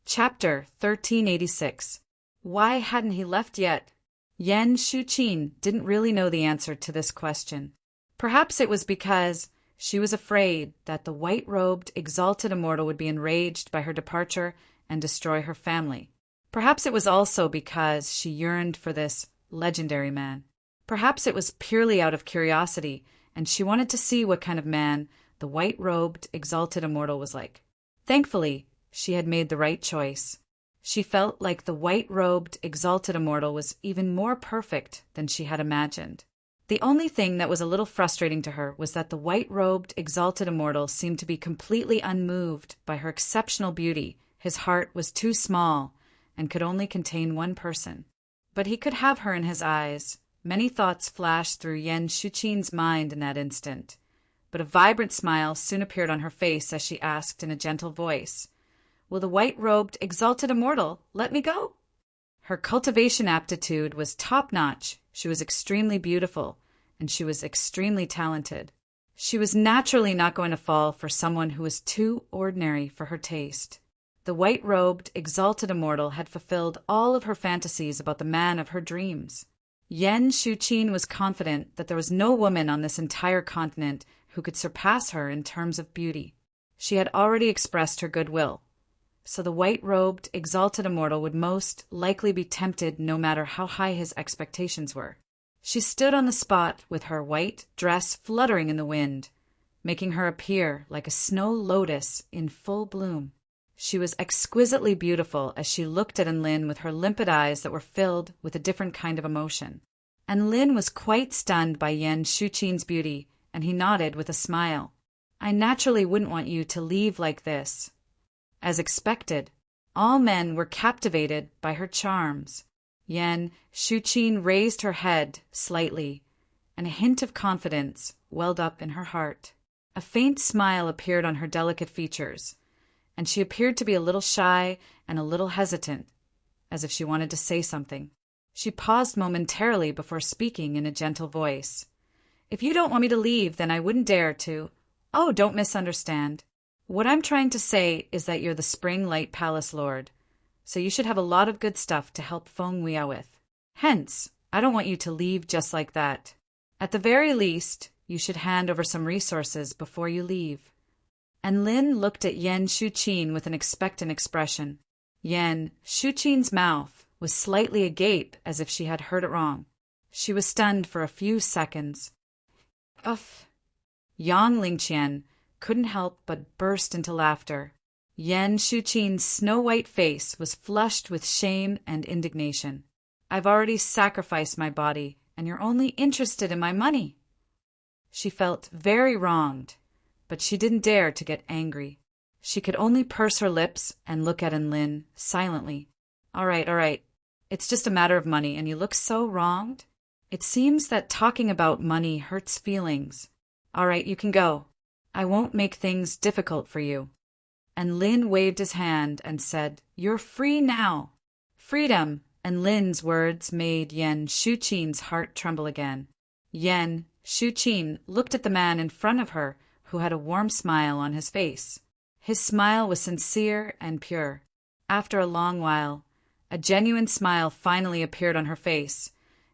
Chapter 1386. Why hadn't he left yet? Yen Shuqin didn't really know the answer to this question. Perhaps it was because she was afraid that the white-robed, exalted immortal would be enraged by her departure and destroy her family. Perhaps it was also because she yearned for this legendary man. Perhaps it was purely out of curiosity, and she wanted to see what kind of man the white-robed, exalted immortal was like. Thankfully, she had made the right choice. She felt like the white-robed, exalted immortal was even more perfect than she had imagined. The only thing that was a little frustrating to her was that the white-robed, exalted immortal seemed to be completely unmoved by her exceptional beauty. His heart was too small and could only contain one person. But he could have her in his eyes. Many thoughts flashed through Yen Shuqin's mind in that instant, but a vibrant smile soon appeared on her face as she asked in a gentle voice, "Will the white-robed, exalted immortal let me go?" Her cultivation aptitude was top-notch. She was extremely beautiful, and she was extremely talented. She was naturally not going to fall for someone who was too ordinary for her taste. The white-robed, exalted immortal had fulfilled all of her fantasies about the man of her dreams. Yen Shuqin was confident that there was no woman on this entire continent who could surpass her in terms of beauty. She had already expressed her goodwill, so the white-robed, exalted immortal would most likely be tempted no matter how high his expectations were. She stood on the spot with her white dress fluttering in the wind, making her appear like a snow lotus in full bloom. She was exquisitely beautiful as she looked at Enlin with her limpid eyes that were filled with a different kind of emotion. Enlin was quite stunned by Yen Shuqin's beauty, and he nodded with a smile. "I naturally wouldn't want you to leave like this." As expected, all men were captivated by her charms. Yen Shuqin raised her head slightly, and a hint of confidence welled up in her heart. A faint smile appeared on her delicate features, and she appeared to be a little shy and a little hesitant, as if she wanted to say something. She paused momentarily before speaking in a gentle voice. "If you don't want me to leave, then I wouldn't dare to. Oh, don't misunderstand. What I'm trying to say is that you're the Spring Light Palace Lord, so you should have a lot of good stuff to help Feng Weia with. Hence, I don't want you to leave just like that. At the very least, you should hand over some resources before you leave." And Lin looked at Yen Shuqin with an expectant expression. Yen Shuqin's mouth was slightly agape as if she had heard it wrong. She was stunned for a few seconds. Uff! Yang Lingqian couldn't help but burst into laughter. Yen Shuqin's snow-white face was flushed with shame and indignation. "I've already sacrificed my body, and you're only interested in my money." She felt very wronged, but she didn't dare to get angry. She could only purse her lips and look at Enlin silently. All right. It's just a matter of money, and you look so wronged. It seems that talking about money hurts feelings. All right, you can go. I won't make things difficult for you." And Lin waved his hand and said, "You're free now." Freedom! And Lin's words made Yen Shuqin's heart tremble again. Yen Shuqin looked at the man in front of her, who had a warm smile on his face. His smile was sincere and pure. After a long while, a genuine smile finally appeared on her face,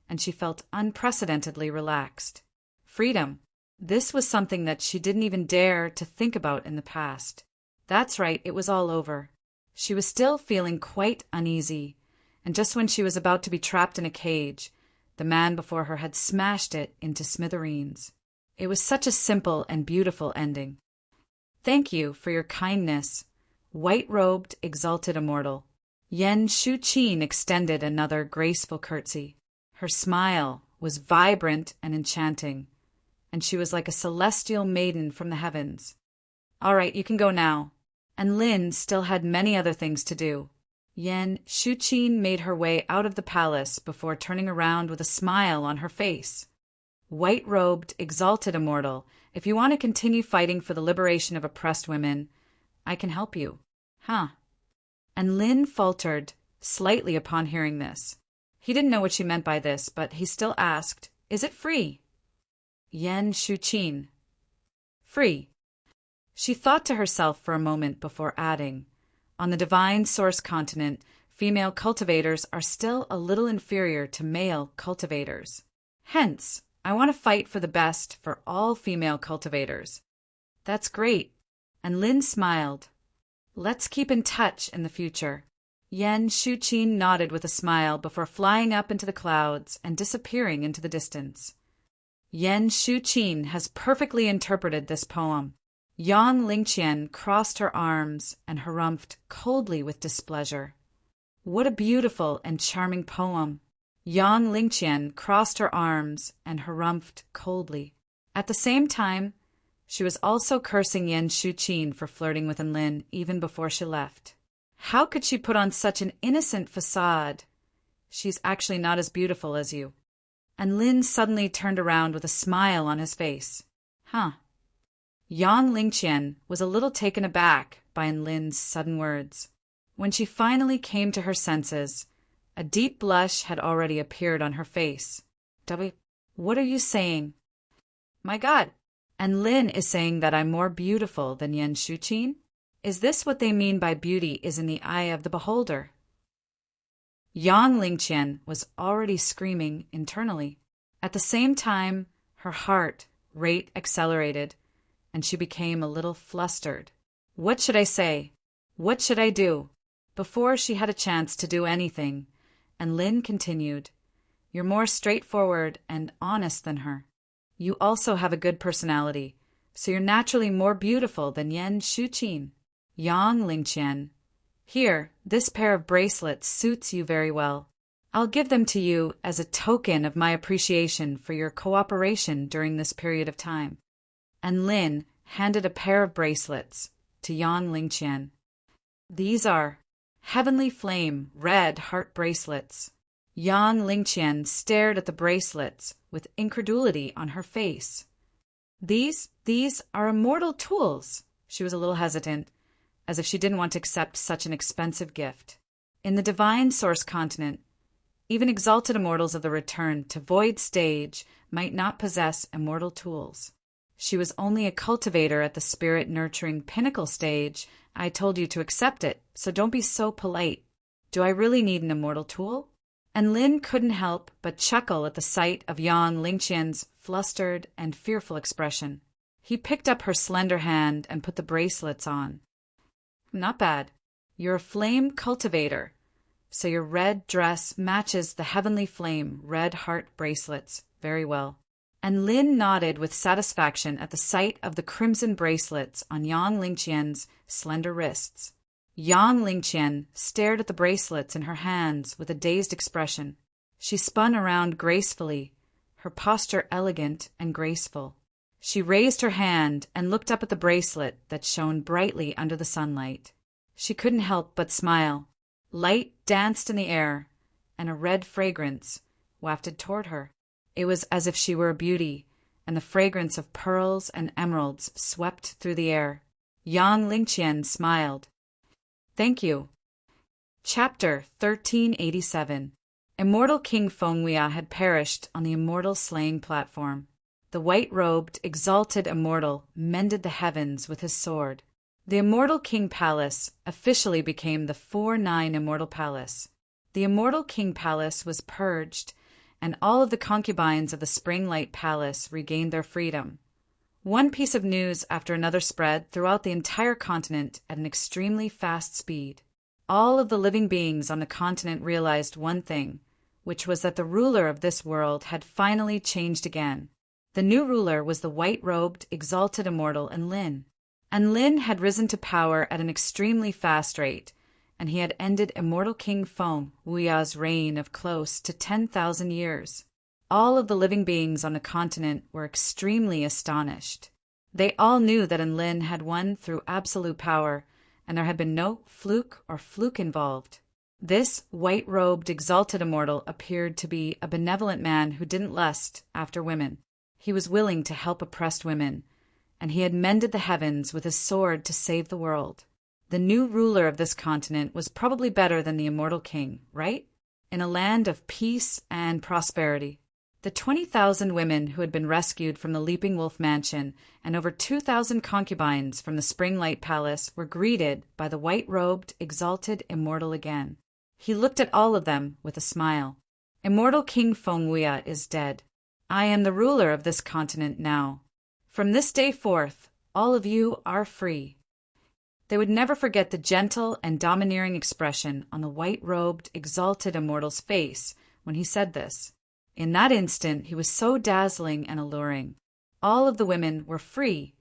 and she felt unprecedentedly relaxed. Freedom! This was something that she didn't even dare to think about in the past. That's right, it was all over. She was still feeling quite uneasy, and just when she was about to be trapped in a cage, the man before her had smashed it into smithereens. It was such a simple and beautiful ending. "Thank you for your kindness, white-robed, exalted immortal." Yen Shuqin extended another graceful curtsy. Her smile was vibrant and enchanting, and she was like a celestial maiden from the heavens. "All right, you can go now." And Lin still had many other things to do. Yen Shuqin made her way out of the palace before turning around with a smile on her face. "White-robed, exalted immortal, if you want to continue fighting for the liberation of oppressed women, I can help you." "Huh." And Lin faltered slightly upon hearing this. He didn't know what she meant by this, but he still asked, "Is it free?" Yen Shuqin. "Free." She thought to herself for a moment before adding, "On the divine source continent, female cultivators are still a little inferior to male cultivators. Hence, I want to fight for the best for all female cultivators." "That's great." And Lin smiled. "Let's keep in touch in the future." Yen Shuqin nodded with a smile before flying up into the clouds and disappearing into the distance. Yen Shuqin has perfectly interpreted this poem. Yang Lingqian crossed her arms and harumphed coldly with displeasure. What a beautiful and charming poem. Yang Lingqian crossed her arms and harumphed coldly. At the same time, she was also cursing Yan Shuqin for flirting with Enlin even before she left. How could she put on such an innocent facade? She's actually not as beautiful as you. And Lin suddenly turned around with a smile on his face. Huh. Yang Lingqian was a little taken aback by Enlin's sudden words. When she finally came to her senses, a deep blush had already appeared on her face. What are you saying? My God, and Lin is saying that I'm more beautiful than Yan Shuqin? Is this what they mean by beauty is in the eye of the beholder? Yang Lingqian was already screaming internally. At the same time, her heart rate accelerated, and she became a little flustered. What should I say? What should I do? Before she had a chance to do anything, and Lin continued, You're more straightforward and honest than her. You also have a good personality, so you're naturally more beautiful than Yan Shuqin. Yang Lingqian, here, this pair of bracelets suits you very well. I'll give them to you as a token of my appreciation for your cooperation during this period of time. And Lin handed a pair of bracelets to Yang Lingqian. These are Heavenly Flame red heart bracelets. Yang Lingqian stared at the bracelets with incredulity on her face. These are immortal tools. She was a little hesitant, as if she didn't want to accept such an expensive gift. In the divine source continent, even exalted immortals of the return to void stage might not possess immortal tools. She was only a cultivator at the spirit-nurturing pinnacle stage. I told you to accept it, so don't be so polite. Do I really need an immortal tool? And Lin couldn't help but chuckle at the sight of Yang Lingqian's flustered and fearful expression. He picked up her slender hand and put the bracelets on. Not bad. You're a flame cultivator, so your red dress matches the heavenly flame red heart bracelets very well. And Lin nodded with satisfaction at the sight of the crimson bracelets on Yang Lingqian's slender wrists. Yang Lingqian stared at the bracelets in her hands with a dazed expression. She spun around gracefully, her posture elegant and graceful. She raised her hand and looked up at the bracelet that shone brightly under the sunlight. She couldn't help but smile. Light danced in the air, and a red fragrance wafted toward her. It was as if she were a beauty, and the fragrance of pearls and emeralds swept through the air. Yang Lingqian smiled. Thank you. Chapter 1387. Immortal King Fenghuia had perished on the immortal slaying platform. The white-robed, exalted immortal mended the heavens with his sword. The Immortal King Palace officially became the 4-9 Immortal Palace. The Immortal King Palace was purged, and all of the concubines of the Springlight Palace regained their freedom. One piece of news after another spread throughout the entire continent at an extremely fast speed. All of the living beings on the continent realized one thing, which was that the ruler of this world had finally changed again. The new ruler was the white-robed, exalted immortal Enlin. Enlin had risen to power at an extremely fast rate, and he had ended Immortal King Fenghuia's reign of close to 10,000 years. All of the living beings on the continent were extremely astonished. They all knew that Enlin had won through absolute power, and there had been no fluke involved. This white-robed, exalted immortal appeared to be a benevolent man who didn't lust after women. He was willing to help oppressed women, and he had mended the heavens with his sword to save the world. The new ruler of this continent was probably better than the Immortal King, right? In a land of peace and prosperity. The 20,000 women who had been rescued from the Leaping Wolf Mansion and over 2,000 concubines from the Springlight Palace were greeted by the white-robed, exalted immortal again. He looked at all of them with a smile. Immortal King Fenghuia is dead. I am the ruler of this continent now. From this day forth, all of you are free. They would never forget the gentle and domineering expression on the white-robed, exalted immortal's face when he said this. In that instant, he was so dazzling and alluring. All of the women were free,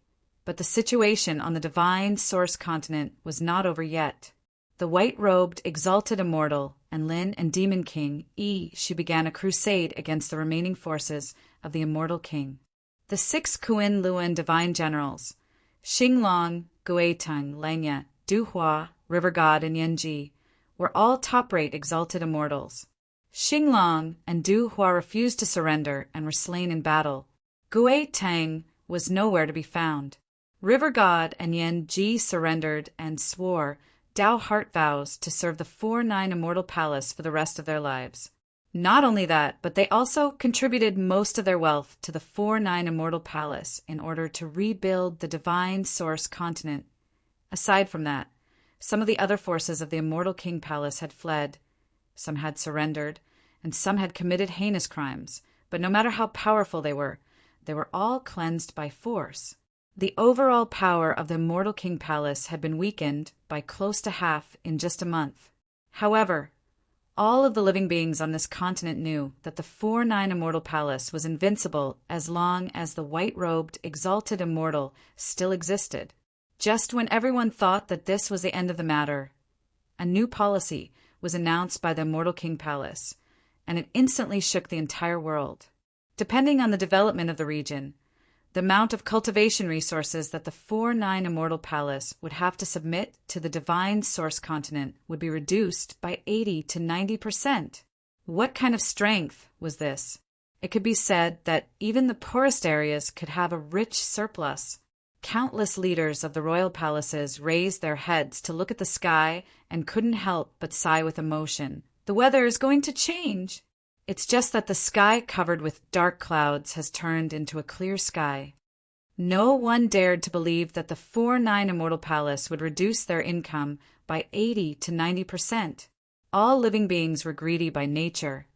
but the situation on the divine source continent was not over yet. the white-robed, exalted immortal, and Lin and Demon King, she began a crusade against the remaining forces of the immortal king. The 6 Kuan Luan divine generals, Xinglong, Gueteng, Lenya, Duhua, River God, and Yanji, were all top-rate exalted immortals. Xinglong and Duhua refused to surrender and were slain in battle. Gueteng was nowhere to be found. River God and Yanji surrendered and swore Dao heart vows to serve the 4-9 immortal palace for the rest of their lives. Not only that, but they also contributed most of their wealth to the 4-9 immortal palace in order to rebuild the divine source continent. Aside from that, some of the other forces of the immortal king palace had fled, some had surrendered, and some had committed heinous crimes, but no matter how powerful they were all cleansed by force. The overall power of the immortal king palace had been weakened by close to half in just a month. However, all of the living beings on this continent knew that the 4-9 immortal palace was invincible as long as the white-robed, exalted immortal still existed. Just when everyone thought that this was the end of the matter, a new policy was announced by the immortal king palace, and it instantly shook the entire world. Depending on the development of the region, the amount of cultivation resources that the 4-9 immortal palace would have to submit to the divine source continent would be reduced by 80 to 90%. What kind of strength was this? It could be said that even the poorest areas could have a rich surplus. Countless leaders of the royal palaces raised their heads to look at the sky and couldn't help but sigh with emotion. The weather is going to change. It's just that the sky covered with dark clouds has turned into a clear sky. No one dared to believe that the 4-9 immortal palace would reduce their income by 80 to 90%. All living beings were greedy by nature,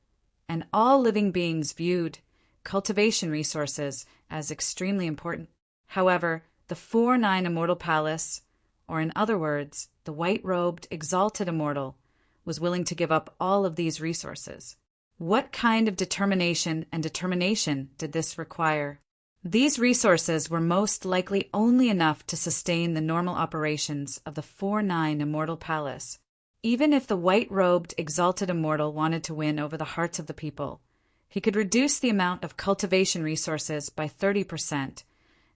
and all living beings viewed cultivation resources as extremely important. However, the 4-9 immortal palace, or in other words, the white-robed, exalted immortal, was willing to give up all of these resources. What kind of determination did this require? These resources were most likely only enough to sustain the normal operations of the 4-9 immortal palace. Even if the white-robed, exalted immortal wanted to win over the hearts of the people, he could reduce the amount of cultivation resources by 30%,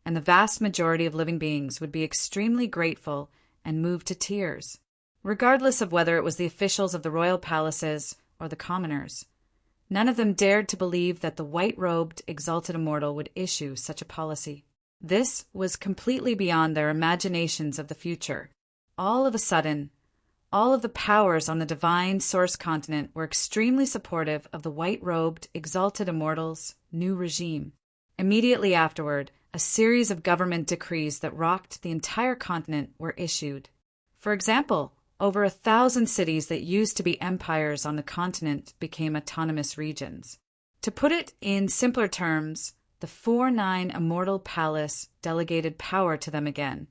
and the vast majority of living beings would be extremely grateful and moved to tears, regardless of whether it was the officials of the royal palaces or the commoners. None of them dared to believe that the white-robed, exalted immortal would issue such a policy. This was completely beyond their imaginations of the future. All of a sudden, all of the powers on the divine source continent were extremely supportive of the white-robed, exalted immortal's new regime. Immediately afterward, a series of government decrees that rocked the entire continent were issued. For example, over 1,000 cities that used to be empires on the continent became autonomous regions. To put it in simpler terms, the 4-9 immortal palace delegated power to them again,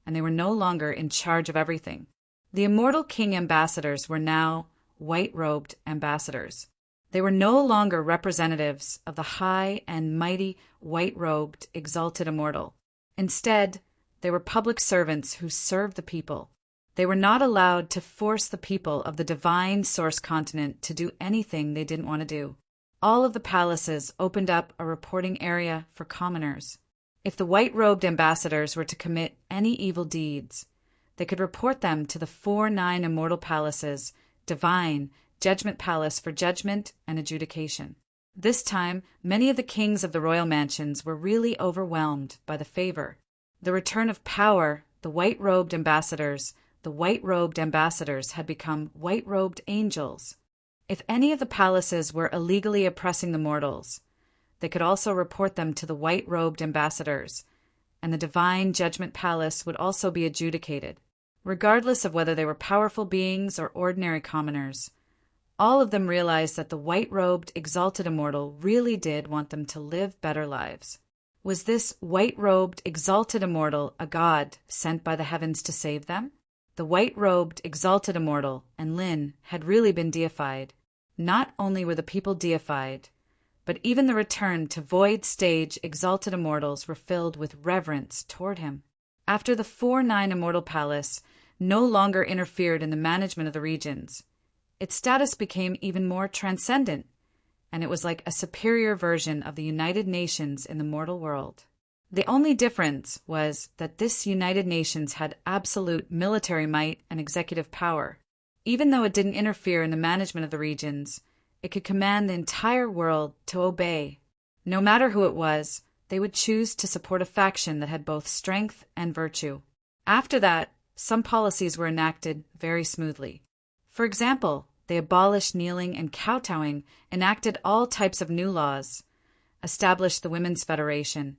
and they were no longer in charge of everything. The immortal king ambassadors were now white-robed ambassadors. They were no longer representatives of the high and mighty white-robed, exalted immortal. Instead, they were public servants who served the people. They were not allowed to force the people of the divine source continent to do anything they didn't want to do. All of the palaces opened up a reporting area for commoners. If the white-robed ambassadors were to commit any evil deeds, they could report them to the 4-9 immortal palaces, divine judgment palace for judgment and adjudication. This time, many of the kings of the royal mansions were really overwhelmed by the favor. The return of power, the white-robed ambassadors had become white-robed angels. If any of the palaces were illegally oppressing the mortals, they could also report them to the white-robed ambassadors, and the divine judgment palace would also be adjudicated. Regardless of whether they were powerful beings or ordinary commoners, all of them realized that the white-robed, exalted immortal really did want them to live better lives. Was this white-robed, exalted immortal a god sent by the heavens to save them? The white-robed, exalted immortal and Lin had really been deified. Not only were the people deified, but even the return to void stage exalted immortals were filled with reverence toward him. After the 4-9 immortal palace, no longer interfered in the management of the regions. Its status became even more transcendent, and it was like a superior version of the United Nations in the mortal world. The only difference was that this United Nations had absolute military might and executive power. Even though it didn't interfere in the management of the regions, it could command the entire world to obey. No matter who it was, they would choose to support a faction that had both strength and virtue. After that, some policies were enacted very smoothly. For example, they abolished kneeling and kowtowing, enacted all types of new laws, established the Women's Federation,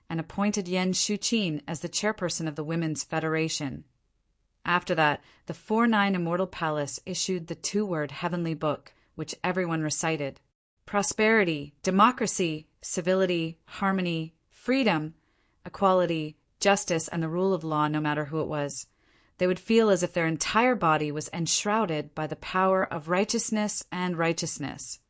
and appointed Yan Shuqin as the chairperson of the Women's Federation. After that, the 4-9 Immortal Palace issued the 2-word Heavenly Book, which everyone recited. Prosperity, democracy, civility, harmony, freedom, equality, justice, and the rule of law, no matter who it was. They would feel as if their entire body was enshrouded by the power of righteousness and righteousness,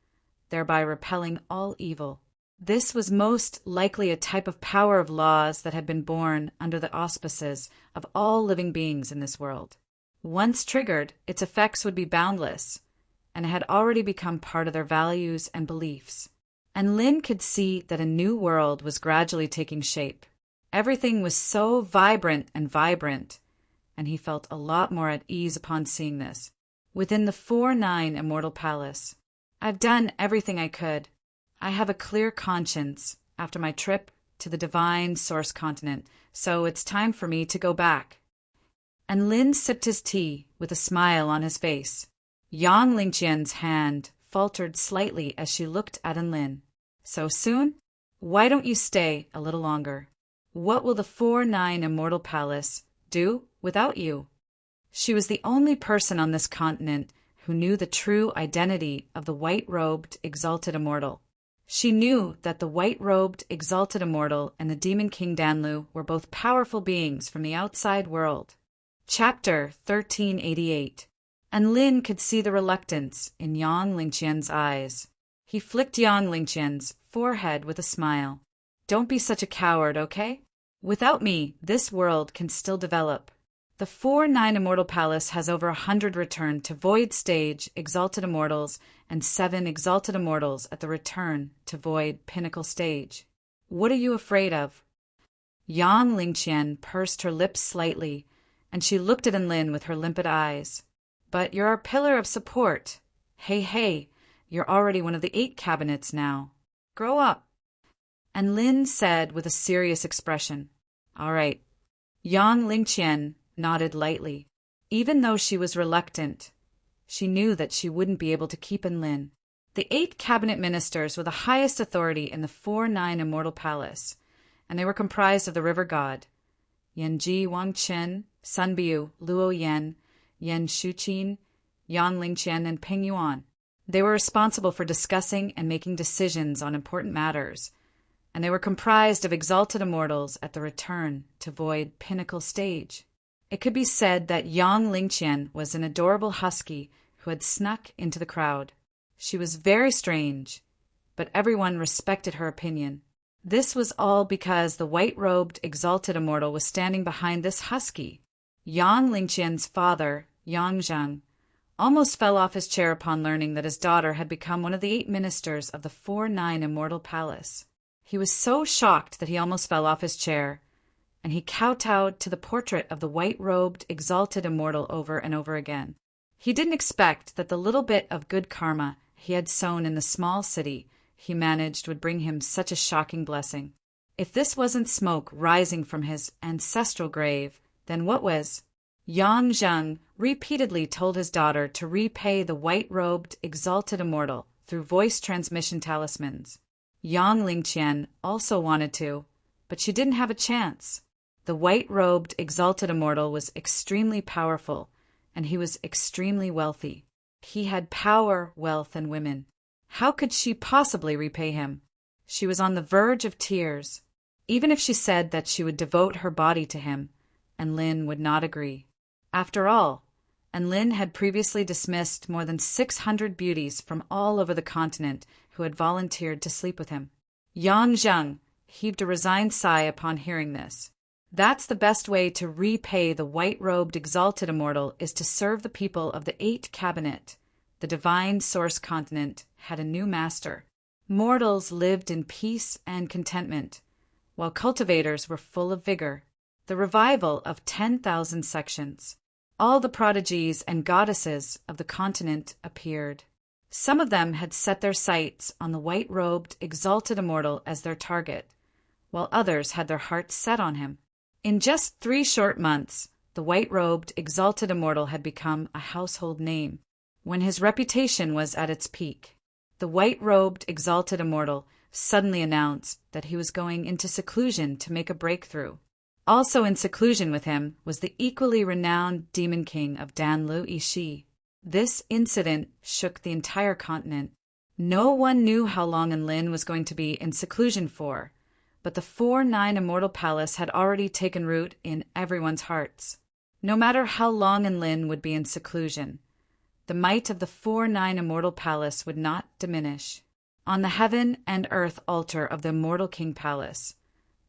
thereby repelling all evil. This was most likely a type of power of laws that had been born under the auspices of all living beings in this world. Once triggered, its effects would be boundless, and it had already become part of their values and beliefs. And Lin could see that a new world was gradually taking shape. Everything was so vibrant, and he felt a lot more at ease upon seeing this. Within the 4-9 Immortal Palace, I've done everything I could. I have a clear conscience after my trip to the divine source continent, so it's time for me to go back. And Lin sipped his tea with a smile on his face. Yang Lingqian's hand faltered slightly as she looked at Lin. So soon? Why don't you stay a little longer? What will the 4-9 Immortal Palace do without you? She was the only person on this continent who knew the true identity of the white-robed exalted immortal. She knew that the white-robed exalted immortal and the demon king Danlu were both powerful beings from the outside world. Chapter 1388. And Lin could see the reluctance in Yang Lingqian's eyes. He flicked Yang Lingqian's forehead with a smile. Don't be such a coward, okay? Without me, this world can still develop. The 4-9 Immortal Palace has over 100 returned to Void Stage Exalted Immortals and 7 Exalted Immortals at the Return to Void Pinnacle Stage. What are you afraid of? Yang Lingqian pursed her lips slightly, and she looked at Lin with her limpid eyes. But you're our pillar of support. Hey, you're already one of the 8 cabinets now. Grow up. And Lin said with a serious expression, All right. Yang Lingqian nodded lightly. Even though she was reluctant, she knew that she wouldn't be able to keep Lin. The 8 cabinet ministers were the highest authority in the 4-9 Immortal Palace, and they were comprised of the river god, Yanji Wangchen, Sunbiu, Luo Yan, Yan Shuqin, Yang Lingqian, and Ping Yuan. They were responsible for discussing and making decisions on important matters, and they were comprised of exalted immortals at the Return to Void Pinnacle Stage. It could be said that Yang Lingqian was an adorable husky who had snuck into the crowd. She was very strange, but everyone respected her opinion. This was all because the white-robed exalted immortal was standing behind this husky. Yang Lingqian's father, Yang Zheng, almost fell off his chair upon learning that his daughter had become one of the 8 ministers of the 4-9 Immortal Palace. He was so shocked that he almost fell off his chair, and he kowtowed to the portrait of the white-robed exalted immortal over and over again. He didn't expect that the little bit of good karma he had sown in the small city he managed would bring him such a shocking blessing. If this wasn't smoke rising from his ancestral grave, then what was? Yang Zheng repeatedly told his daughter to repay the white-robed exalted immortal through voice transmission talismans. Yang Lingqian also wanted to, but she didn't have a chance. The white-robed exalted immortal was extremely powerful, and he was extremely wealthy. He had power, wealth, and women. How could she possibly repay him? She was on the verge of tears. Even if she said that she would devote her body to him, Lin would not agree. After all, Lin had previously dismissed more than 600 beauties from all over the continent who had volunteered to sleep with him. Yang Zheng heaved a resigned sigh upon hearing this. That's the best way to repay the white-robed exalted immortal is to serve the people of the 8 cabinet. The divine source continent had a new master. Mortals lived in peace and contentment, while cultivators were full of vigor. The revival of 10,000 sections. All the prodigies and goddesses of the continent appeared. Some of them had set their sights on the white-robed exalted immortal as their target, while others had their hearts set on him. In just 3 short months, the white-robed exalted immortal had become a household name. When his reputation was at its peak, the white-robed exalted immortal suddenly announced that he was going into seclusion to make a breakthrough. Also in seclusion with him was the equally renowned demon king of Danlu Ishi. This incident shook the entire continent. No one knew how long Enlin was going to be in seclusion for, but the 4-9 Immortal Palace had already taken root in everyone's hearts. No matter how long Enlin would be in seclusion, the might of the 4-9 Immortal Palace would not diminish. On the heaven and earth altar of the Immortal King Palace,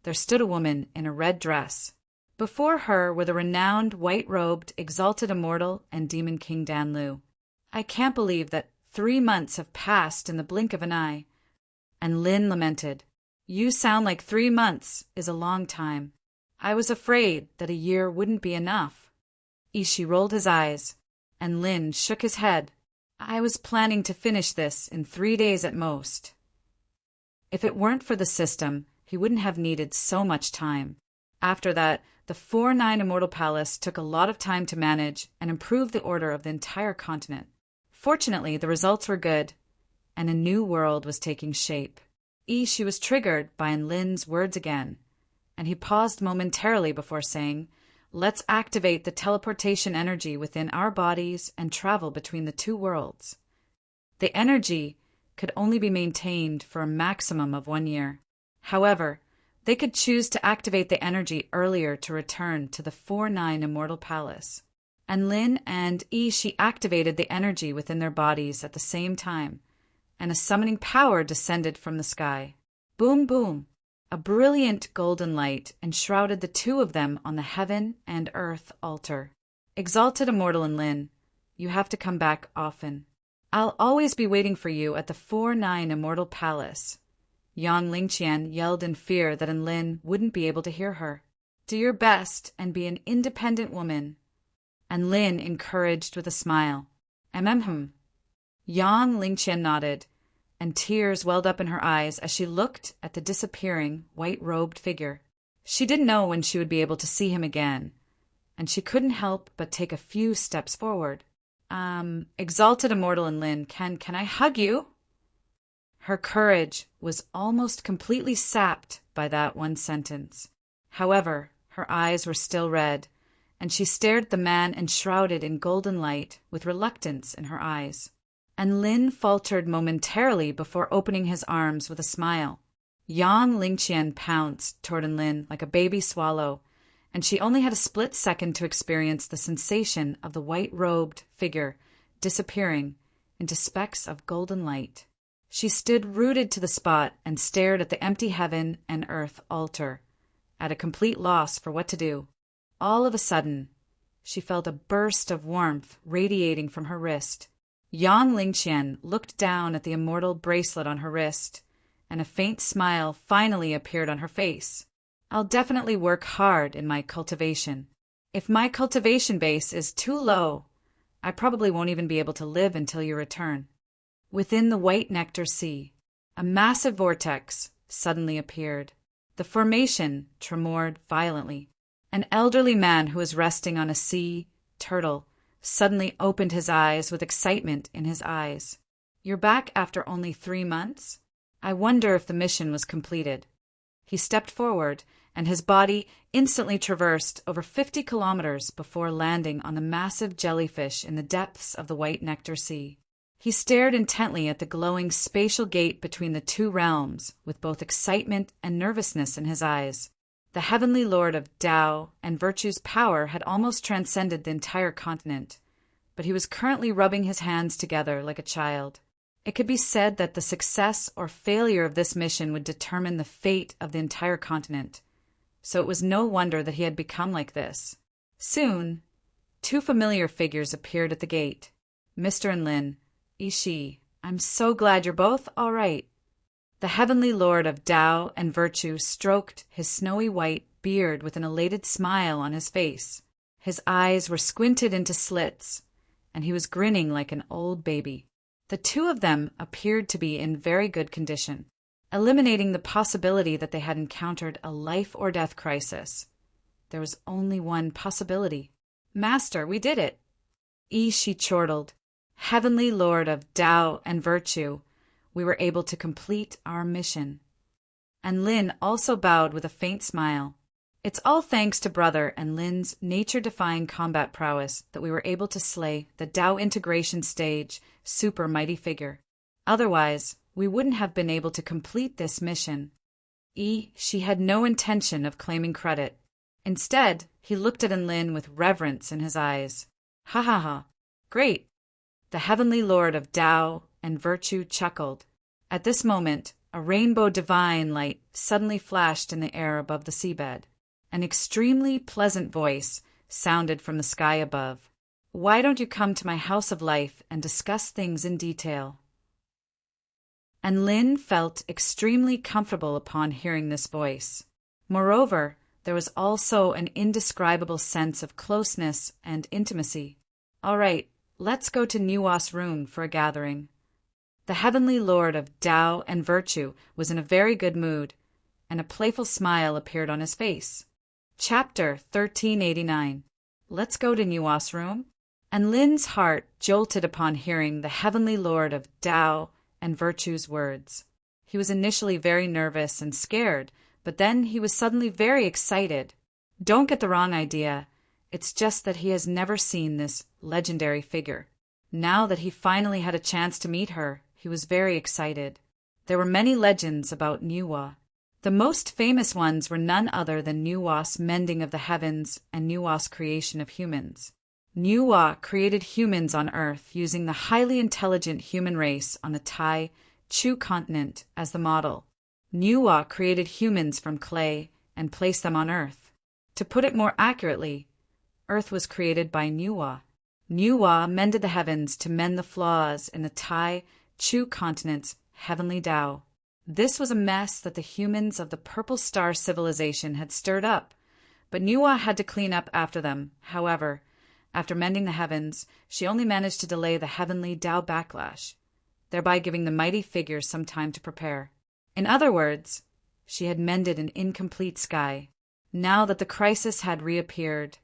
there stood a woman in a red dress. Before her were the renowned white-robed exalted immortal and demon king Danlu. I can't believe that 3 months have passed in the blink of an eye. And Lin lamented, "You sound like 3 months is a long time. I was afraid that a year wouldn't be enough." Ishi rolled his eyes, and Lin shook his head. "I was planning to finish this in 3 days at most." If it weren't for the system, he wouldn't have needed so much time. After that, the 4-9 Immortal Palace took a lot of time to manage and improve the order of the entire continent. Fortunately, the results were good, and a new world was taking shape. Ishi was triggered by Enlin's words again, and he paused momentarily before saying, "Let's activate the teleportation energy within our bodies and travel between the 2 worlds." The energy could only be maintained for a maximum of 1 year. However, they could choose to activate the energy earlier to return to the 4-9 Immortal Palace. Enlin and Ishi activated the energy within their bodies at the same time, and a summoning power descended from the sky. Boom, boom! A brilliant golden light enshrouded the 2 of them on the heaven and earth altar. "Exalted Immortal Enlin, you have to come back often. I'll always be waiting for you at the 4-9 Immortal Palace." Yang Lingqian yelled in fear that Enlin wouldn't be able to hear her. "Do your best and be an independent woman." Enlin encouraged with a smile. Yang Lingqian nodded, and tears welled up in her eyes as she looked at the disappearing white-robed figure. She didn't know when she would be able to see him again, and she couldn't help but take a few steps forward. Exalted Immortal Enlin, can I hug you?" Her courage was almost completely sapped by that one sentence. However, her eyes were still red, and she stared at the man enshrouded in golden light with reluctance in her eyes. And Lin faltered momentarily before opening his arms with a smile. Yang Lingqian pounced toward Enlin like a baby swallow, and she only had a split second to experience the sensation of the white-robed figure disappearing into specks of golden light. She stood rooted to the spot and stared at the empty heaven and earth altar, at a complete loss for what to do. All of a sudden, she felt a burst of warmth radiating from her wrist. Yang Lingqian looked down at the immortal bracelet on her wrist, and a faint smile finally appeared on her face. "I'll definitely work hard in my cultivation. If my cultivation base is too low, I probably won't even be able to live until you return." Within the white nectar sea, a massive vortex suddenly appeared. The formation tremored violently. An elderly man who was resting on a sea turtle suddenly opened his eyes with excitement in his eyes. "You're back after only 3 months? I wonder if the mission was completed." He stepped forward, and his body instantly traversed over 50 kilometers before landing on the massive jellyfish in the depths of the white nectar sea. He stared intently at the glowing spatial gate between the 2 realms with both excitement and nervousness in his eyes. The heavenly lord of Tao and virtue's power had almost transcended the entire continent, but he was currently rubbing his hands together like a child. It could be said that the success or failure of this mission would determine the fate of the entire continent. so it was no wonder that he had become like this. Soon, two familiar figures appeared at the gate. Mr. and Lin. Ishi, I'm so glad you're both all right. The heavenly lord of Tao and virtue stroked his snowy white beard with an elated smile on his face. His eyes were squinted into slits, and he was grinning like an old baby. The two of them appeared to be in very good condition, eliminating the possibility that they had encountered a life-or-death crisis. There was only one possibility. Master, we did it. She chortled. Heavenly Lord of Tao and virtue, we were able to complete our mission. And Lin also bowed with a faint smile. It's all thanks to Brother and Lin's nature-defying combat prowess that we were able to slay the Tao integration stage super mighty figure. Otherwise, we wouldn't have been able to complete this mission. She had no intention of claiming credit. Instead, he looked at Lin with reverence in his eyes. Ha ha ha. Great. The heavenly lord of Tao and virtue chuckled. At this moment, a rainbow divine light suddenly flashed in the air above the seabed. An extremely pleasant voice sounded from the sky above. Why don't you come to my house of life and discuss things in detail? And Lin felt extremely comfortable upon hearing this voice. Moreover, there was also an indescribable sense of closeness and intimacy. All right, let's go to Nuwa's room for a gathering. The heavenly lord of Tao and virtue was in a very good mood, and a playful smile appeared on his face. Chapter 1389. Let's go to Nuwa's room? And Lin's heart jolted upon hearing the heavenly lord of Tao and virtue's words. He was initially very nervous and scared, but then he was suddenly very excited. Don't get the wrong idea. It's just that he has never seen this legendary figure. Now that he finally had a chance to meet her, he was very excited. There were many legends about Nuwa. The most famous ones were none other than Nuwa's mending of the heavens and Nuwa's creation of humans. Nuwa created humans on Earth using the highly intelligent human race on the Tai Chu continent as the model. Nuwa created humans from clay and placed them on Earth. To put it more accurately, Earth was created by Nuwa. Nuwa mended the heavens to mend the flaws in the Tai Chu continent's heavenly Tao. This was a mess that the humans of the Purple Star civilization had stirred up, but Nuwa had to clean up after them. However, after mending the heavens, she only managed to delay the heavenly Tao backlash, thereby giving the mighty figure some time to prepare. In other words, she had mended an incomplete sky. Now that the crisis had reappeared,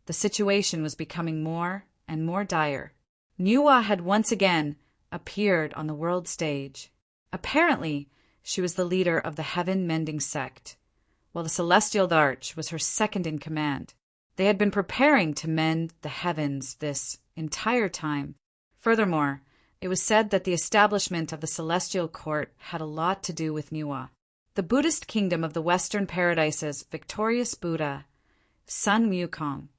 the situation was becoming more and more dire. Nuwa had once again appeared on the world stage. Apparently, she was the leader of the heaven-mending sect, while the celestial arch was her second in command. They had been preparing to mend the heavens this entire time. Furthermore, it was said that the establishment of the celestial court had a lot to do with Nuwa. The Buddhist kingdom of the Western Paradise's victorious Buddha, Sun Wukong,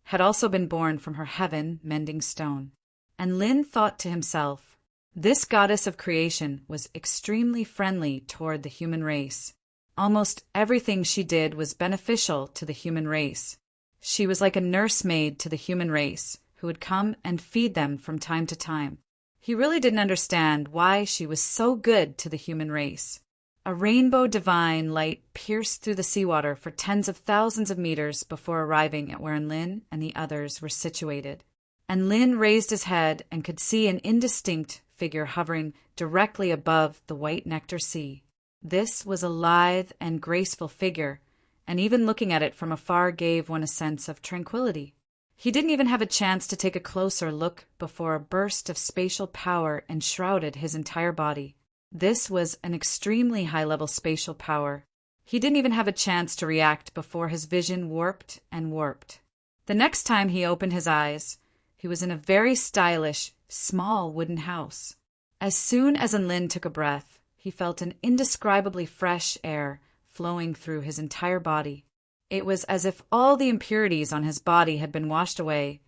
had also been born from her heaven-mending stone. And Lin thought to himself, this goddess of creation was extremely friendly toward the human race. Almost everything she did was beneficial to the human race. She was like a nursemaid to the human race who would come and feed them from time to time. He really didn't understand why she was so good to the human race. A rainbow divine light pierced through the seawater for tens of thousands of meters before arriving at where Lin and the others were situated. And Lin raised his head and could see an indistinct figure hovering directly above the white nectar sea. This was a lithe and graceful figure, and even looking at it from afar gave one a sense of tranquility. He didn't even have a chance to take a closer look before a burst of spatial power enshrouded his entire body. This was an extremely high-level spatial power. He didn't even have a chance to react before his vision warped and warped. The next time he opened his eyes, he was in a very stylish, small wooden house. As soon as Lin took a breath, he felt an indescribably fresh air flowing through his entire body. It was as if all the impurities on his body had been washed away,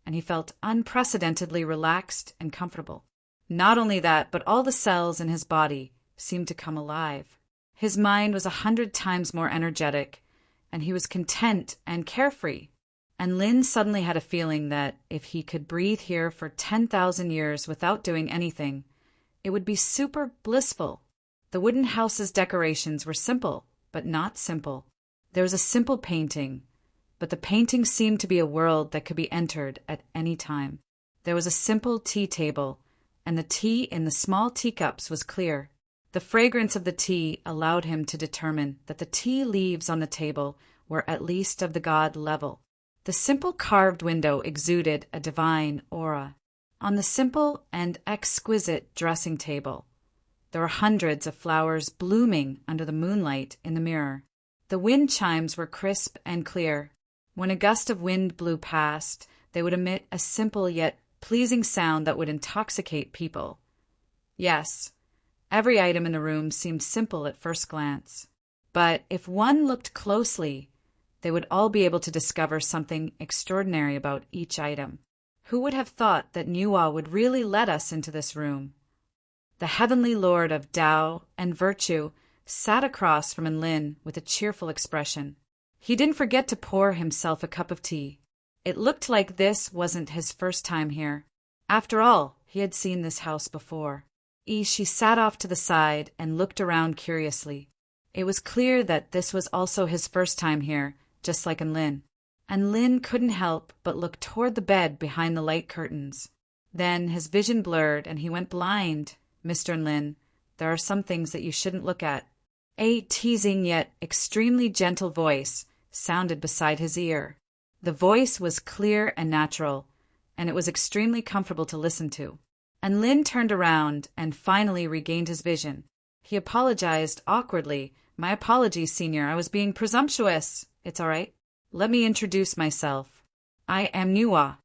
and he felt unprecedentedly relaxed and comfortable. Not only that, but all the cells in his body seemed to come alive. His mind was 100 times more energetic, and he was content and carefree. And Lin suddenly had a feeling that if he could breathe here for 10,000 years without doing anything, it would be super blissful. The wooden house's decorations were simple, but not simple. There was a simple painting, but the painting seemed to be a world that could be entered at any time. There was a simple tea table, and the tea in the small teacups was clear. The fragrance of the tea allowed him to determine that the tea leaves on the table were at least of the god level. The simple carved window exuded a divine aura. On the simple and exquisite dressing table, there were hundreds of flowers blooming under the moonlight in the mirror. The wind chimes were crisp and clear. When a gust of wind blew past, they would emit a simple yet pleasing sound that would intoxicate people. Yes, every item in the room seemed simple at first glance. But if one looked closely, they would all be able to discover something extraordinary about each item. Who would have thought that Nuwa would really let us into this room? The heavenly lord of Tao and virtue sat across from Enlin with a cheerful expression. He didn't forget to pour himself a cup of tea. It looked like this wasn't his first time here. After all, he had seen this house before. She sat off to the side and looked around curiously. It was clear that this was also his first time here, just like Enlin. And Lin couldn't help but look toward the bed behind the light curtains. Then his vision blurred and he went blind. Mr. Enlin, there are some things that you shouldn't look at. A teasing yet extremely gentle voice sounded beside his ear. The voice was clear and natural, and it was extremely comfortable to listen to. And Lin turned around and finally regained his vision. He apologized awkwardly. My apologies, Senior. I was being presumptuous. It's all right. Let me introduce myself. I am Nuwa.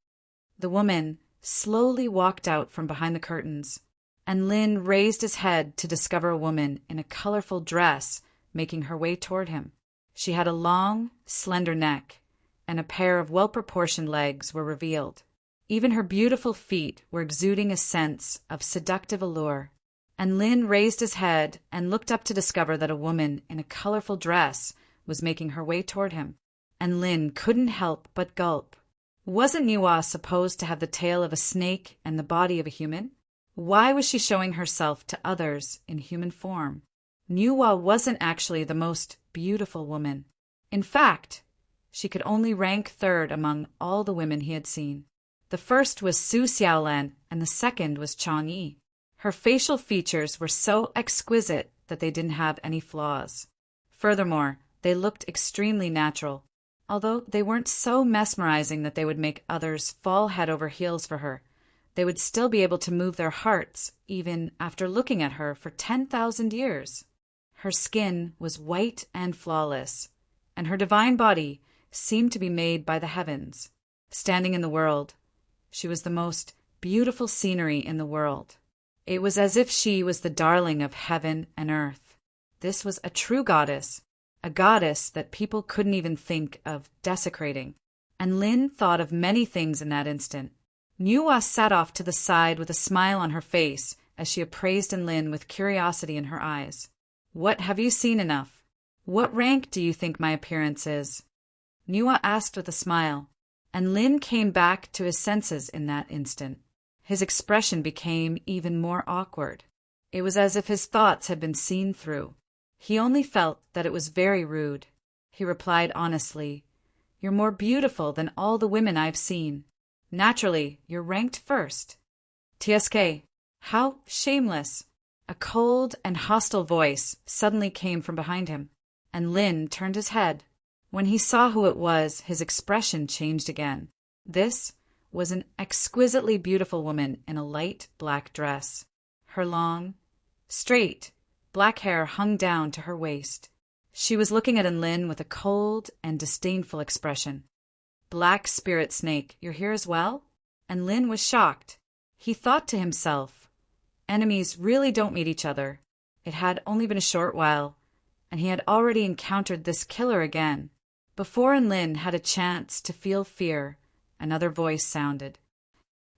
The woman slowly walked out from behind the curtains, and Lin raised his head to discover a woman in a colorful dress making her way toward him. She had a long, slender neck, and a pair of well-proportioned legs were revealed. Even her beautiful feet were exuding a sense of seductive allure. And Lin raised his head and looked up to discover that a woman in a colorful dress was making her way toward him. And Lin couldn't help but gulp. Wasn't Nuwa supposed to have the tail of a snake and the body of a human? Why was she showing herself to others in human form? Nuwa wasn't actually the most beautiful woman. In fact, she could only rank third among all the women he had seen. The first was Su Xiaolan, and the second was Chang Yi. Her facial features were so exquisite that they didn't have any flaws. Furthermore, they looked extremely natural, although they weren't so mesmerizing that they would make others fall head over heels for her. They would still be able to move their hearts even after looking at her for 10,000 years. Her skin was white and flawless, and her divine body seemed to be made by the heavens. Standing in the world, she was the most beautiful scenery in the world. It was as if she was the darling of heaven and earth. This was a true goddess, a goddess that people couldn't even think of desecrating. And Lin thought of many things in that instant. Nuwa sat off to the side with a smile on her face as she appraised Lin with curiosity in her eyes. What have you seen enough? What rank do you think my appearance is? Nuwa asked with a smile, and Lin came back to his senses in that instant. His expression became even more awkward. It was as if his thoughts had been seen through. He only felt that it was very rude. He replied honestly, "You're more beautiful than all the women I've seen. Naturally, you're ranked first." "TSK, how shameless!" A cold and hostile voice suddenly came from behind him, and Lin turned his head. When he saw who it was, his expression changed again. This was an exquisitely beautiful woman in a light black dress. Her long, straight, black hair hung down to her waist. She was looking at Lin with a cold and disdainful expression. "Black spirit snake, you're here as well?" And Lin was shocked. He thought to himself, enemies really don't meet each other. It had only been a short while, and he had already encountered this killer again. Before Lin had a chance to feel fear, another voice sounded.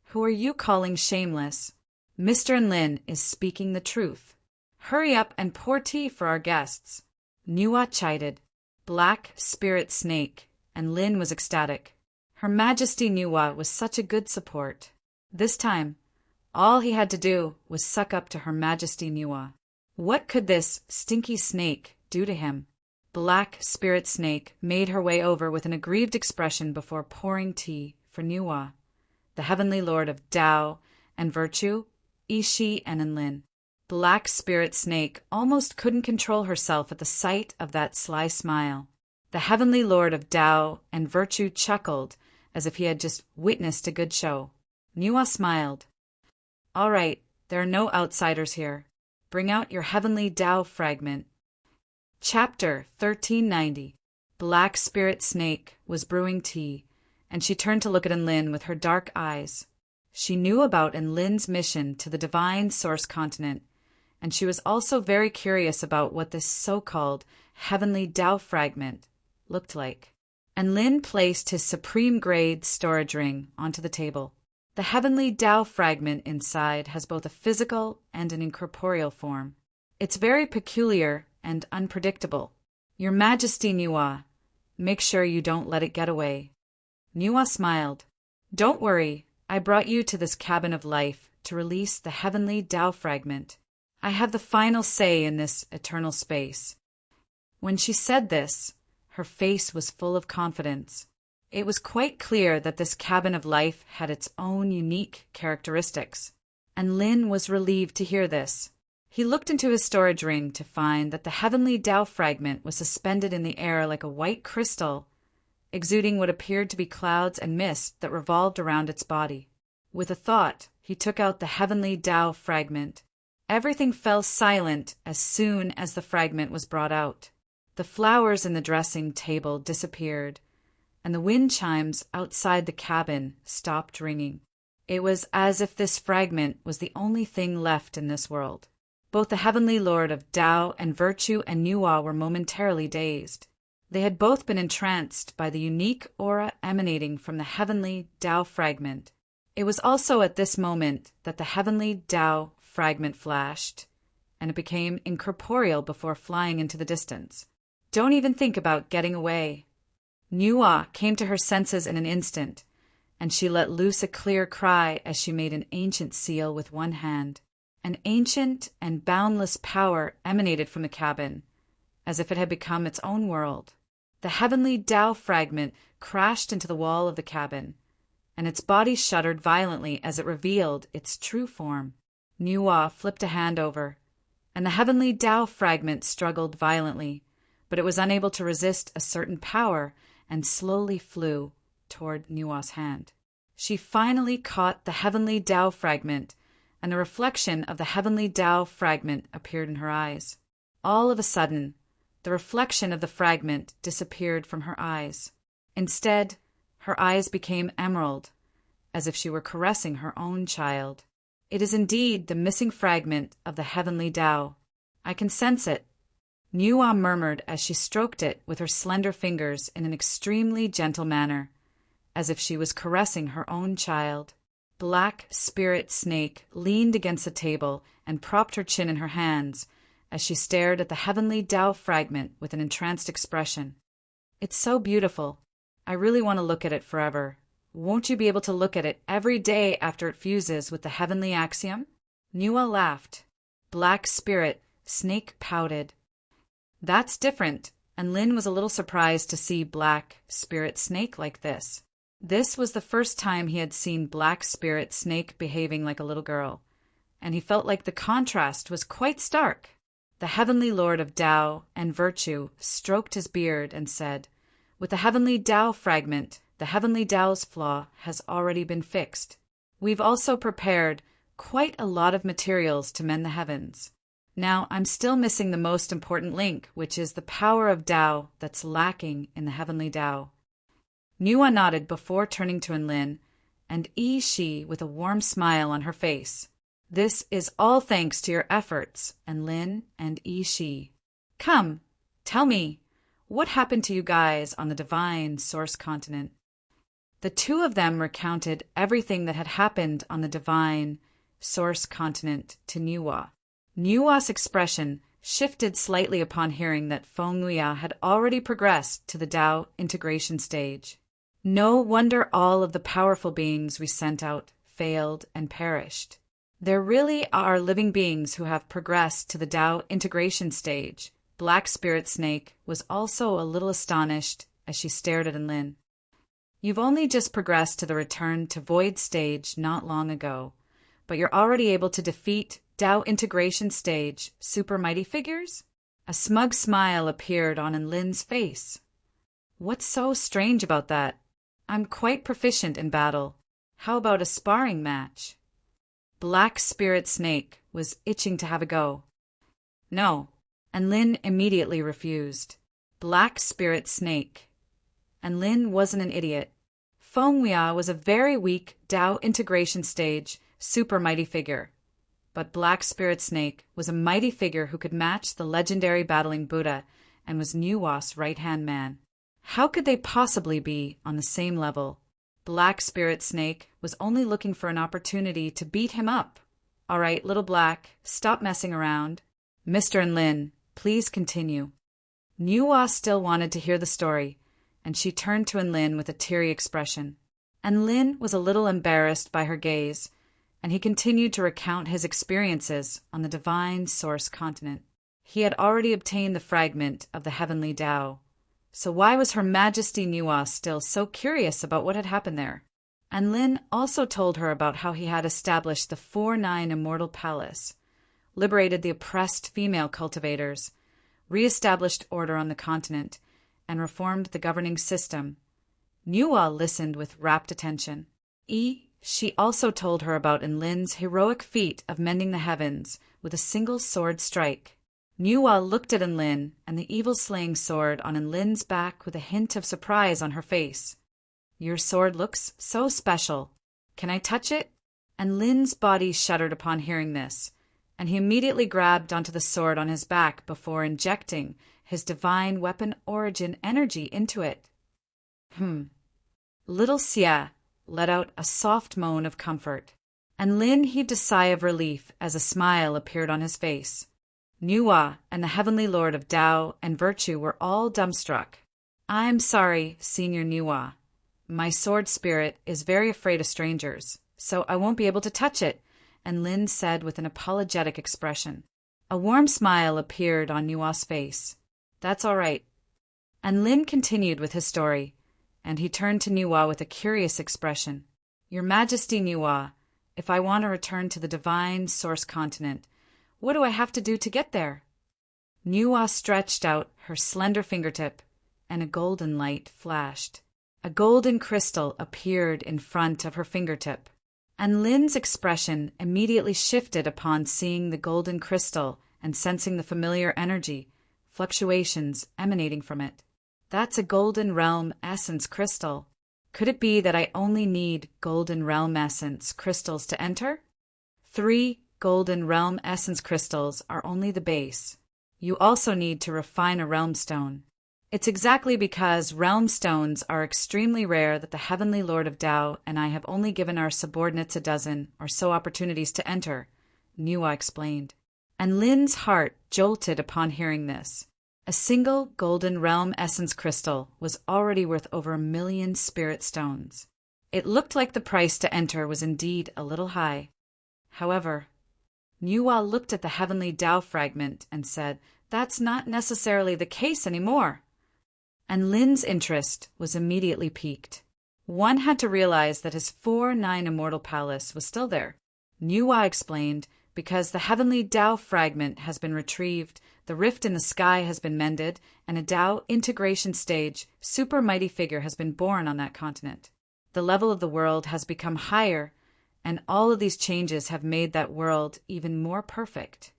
"Who are you calling shameless? Mr. Lin is speaking the truth. Hurry up and pour tea for our guests." Nuwa chided. Black Spirit Snake, and Lin was ecstatic. Her Majesty Nuwa was such a good support. This time, all he had to do was suck up to Her Majesty Nuwa. What could this stinky snake do to him? Black Spirit Snake made her way over with an aggrieved expression before pouring tea for Nuwa, the heavenly lord of Tao and virtue, Ishi and Enlin. Black Spirit Snake almost couldn't control herself at the sight of that sly smile. The heavenly lord of Tao and virtue chuckled as if he had just witnessed a good show. Nuwa smiled. "All right, there are no outsiders here. Bring out your heavenly Tao fragment." Chapter 1390. Black Spirit Snake was brewing tea, and she turned to look at Enlin with her dark eyes. She knew about Enlin's mission to the divine source continent, and she was also very curious about what this so-called heavenly Tao fragment looked like. Enlin placed his supreme-grade storage ring onto the table. The heavenly Tao fragment inside has both a physical and an incorporeal form. It's very peculiar and unpredictable. Your Majesty Nuwa, make sure you don't let it get away. Nuwa smiled. "Don't worry, I brought you to this cabin of life to release the heavenly Tao fragment. I have the final say in this eternal space." When she said this, her face was full of confidence. It was quite clear that this cabin of life had its own unique characteristics, and Lin was relieved to hear this. He looked into his storage ring to find that the heavenly Tao fragment was suspended in the air like a white crystal, exuding what appeared to be clouds and mist that revolved around its body. With a thought, he took out the heavenly Tao fragment. Everything fell silent as soon as the fragment was brought out. The flowers in the dressing table disappeared, and the wind chimes outside the cabin stopped ringing. It was as if this fragment was the only thing left in this world. Both the heavenly lord of Tao and virtue and Nuwa were momentarily dazed. They had both been entranced by the unique aura emanating from the heavenly Tao fragment. It was also at this moment that the heavenly Tao fragment flashed, and it became incorporeal before flying into the distance. "Don't even think about getting away." Nuwa came to her senses in an instant, and she let loose a clear cry as she made an ancient seal with one hand. An ancient and boundless power emanated from the cabin, as if it had become its own world. The heavenly Tao fragment crashed into the wall of the cabin, and its body shuddered violently as it revealed its true form. Nuwa flipped a hand over, and the heavenly Tao fragment struggled violently, but it was unable to resist a certain power and slowly flew toward Nuwa's hand. She finally caught the heavenly Tao fragment, and the reflection of the heavenly Tao fragment appeared in her eyes. All of a sudden, the reflection of the fragment disappeared from her eyes. Instead, her eyes became emerald, as if she were caressing her own child. "It is indeed the missing fragment of the heavenly Tao. I can sense it," Nuwa murmured as she stroked it with her slender fingers in an extremely gentle manner, as if she was caressing her own child. Black Spirit Snake leaned against the table and propped her chin in her hands as she stared at the heavenly Tao fragment with an entranced expression. "It's so beautiful. I really want to look at it forever. Won't you be able to look at it every day after it fuses with the heavenly axiom?" Nuwa laughed. Black Spirit Snake pouted. "That's different," and Lin was a little surprised to see Black Spirit Snake like this. This was the first time he had seen Black Spirit Snake behaving like a little girl, and he felt like the contrast was quite stark. The heavenly lord of Tao and virtue stroked his beard and said, "With the heavenly Tao fragment, the heavenly Tao's flaw has already been fixed. We've also prepared quite a lot of materials to mend the heavens. Now I'm still missing the most important link, which is the power of Tao that's lacking in the heavenly Tao." Nuwa nodded before turning to Enlin, and Shi with a warm smile on her face. "This is all thanks to your efforts, Enlin and Shi. Come, tell me, what happened to you guys on the divine source continent?" The two of them recounted everything that had happened on the divine source continent to Nuwa. Nuwa's expression shifted slightly upon hearing that Feng Huia had already progressed to the Tao integration stage. No wonder all of the powerful beings we sent out failed and perished. There really are living beings who have progressed to the Tao integration stage. Black Spirit Snake was also a little astonished as she stared at Enlin. You've only just progressed to the return to void stage not long ago, but you're already able to defeat Tao integration stage super mighty figures? A smug smile appeared on Enlin's face. What's so strange about that? I'm quite proficient in battle. How about a sparring match? Black Spirit Snake was itching to have a go. No, Enlin immediately refused. Black Spirit Snake. Enlin wasn't an idiot. Feng Huia was a very weak Tao integration stage super mighty figure. But Black Spirit Snake was a mighty figure who could match the legendary battling Buddha and was Nuwa's right-hand man. How could they possibly be on the same level? Black Spirit Snake was only looking for an opportunity to beat him up. All right, Little Black, stop messing around. Mr. Enlin, please continue. Nuwa still wanted to hear the story, and she turned to Enlin with a teary expression. Enlin was a little embarrassed by her gaze, and he continued to recount his experiences on the Divine Source continent. He had already obtained the fragment of the Heavenly Tao. So why was Her Majesty Nuwa still so curious about what had happened there? Enlin also told her about how he had established the 4-9 Immortal Palace, liberated the oppressed female cultivators, re-established order on the continent, and reformed the governing system. Nuwa listened with rapt attention. She also told her about Enlin's heroic feat of mending the heavens with a single sword strike. Nuwa looked at Enlin and the evil-slaying sword on Enlin's back with a hint of surprise on her face. Your sword looks so special. Can I touch it? Enlin's body shuddered upon hearing this, and he immediately grabbed onto the sword on his back before injecting his divine weapon origin energy into it. Little Xia let out a soft moan of comfort. Enlin heaved a sigh of relief as a smile appeared on his face. Nuwa and the Heavenly Lord of Tao and Virtue were all dumbstruck. I'm sorry, Senior Nuwa. My sword spirit is very afraid of strangers, so I won't be able to touch it, Enlin said with an apologetic expression. A warm smile appeared on Nuwa's face. That's all right. Enlin continued with his story, and he turned to Nuwa with a curious expression. Your Majesty Nuwa, if I want to return to the Divine Source continent, what do I have to do to get there? Nuwa stretched out her slender fingertip, and a golden light flashed. A golden crystal appeared in front of her fingertip. Enlin's expression immediately shifted upon seeing the golden crystal and sensing the familiar energy, fluctuations emanating from it. That's a Golden Realm Essence crystal. Could it be that I only need Golden Realm Essence crystals to enter? 3 Golden Realm Essence crystals are only the base. You also need to refine a Realm Stone. It's exactly because Realm Stones are extremely rare that the Heavenly Lord of Tao and I have only given our subordinates a dozen or so opportunities to enter, Nuwa explained. Enlin's heart jolted upon hearing this. A single Golden Realm Essence crystal was already worth over 1 million spirit stones. It looked like the price to enter was indeed a little high. However, Nuwa looked at the Heavenly Tao fragment and said, that's not necessarily the case anymore. Enlin's interest was immediately piqued. One had to realize that his 4-9 Immortal Palace was still there. Nuwa explained, because the Heavenly Tao fragment has been retrieved, the rift in the sky has been mended, and a Tao integration stage super mighty figure has been born on that continent. The level of the world has become higher, and all of these changes have made that world even more perfect.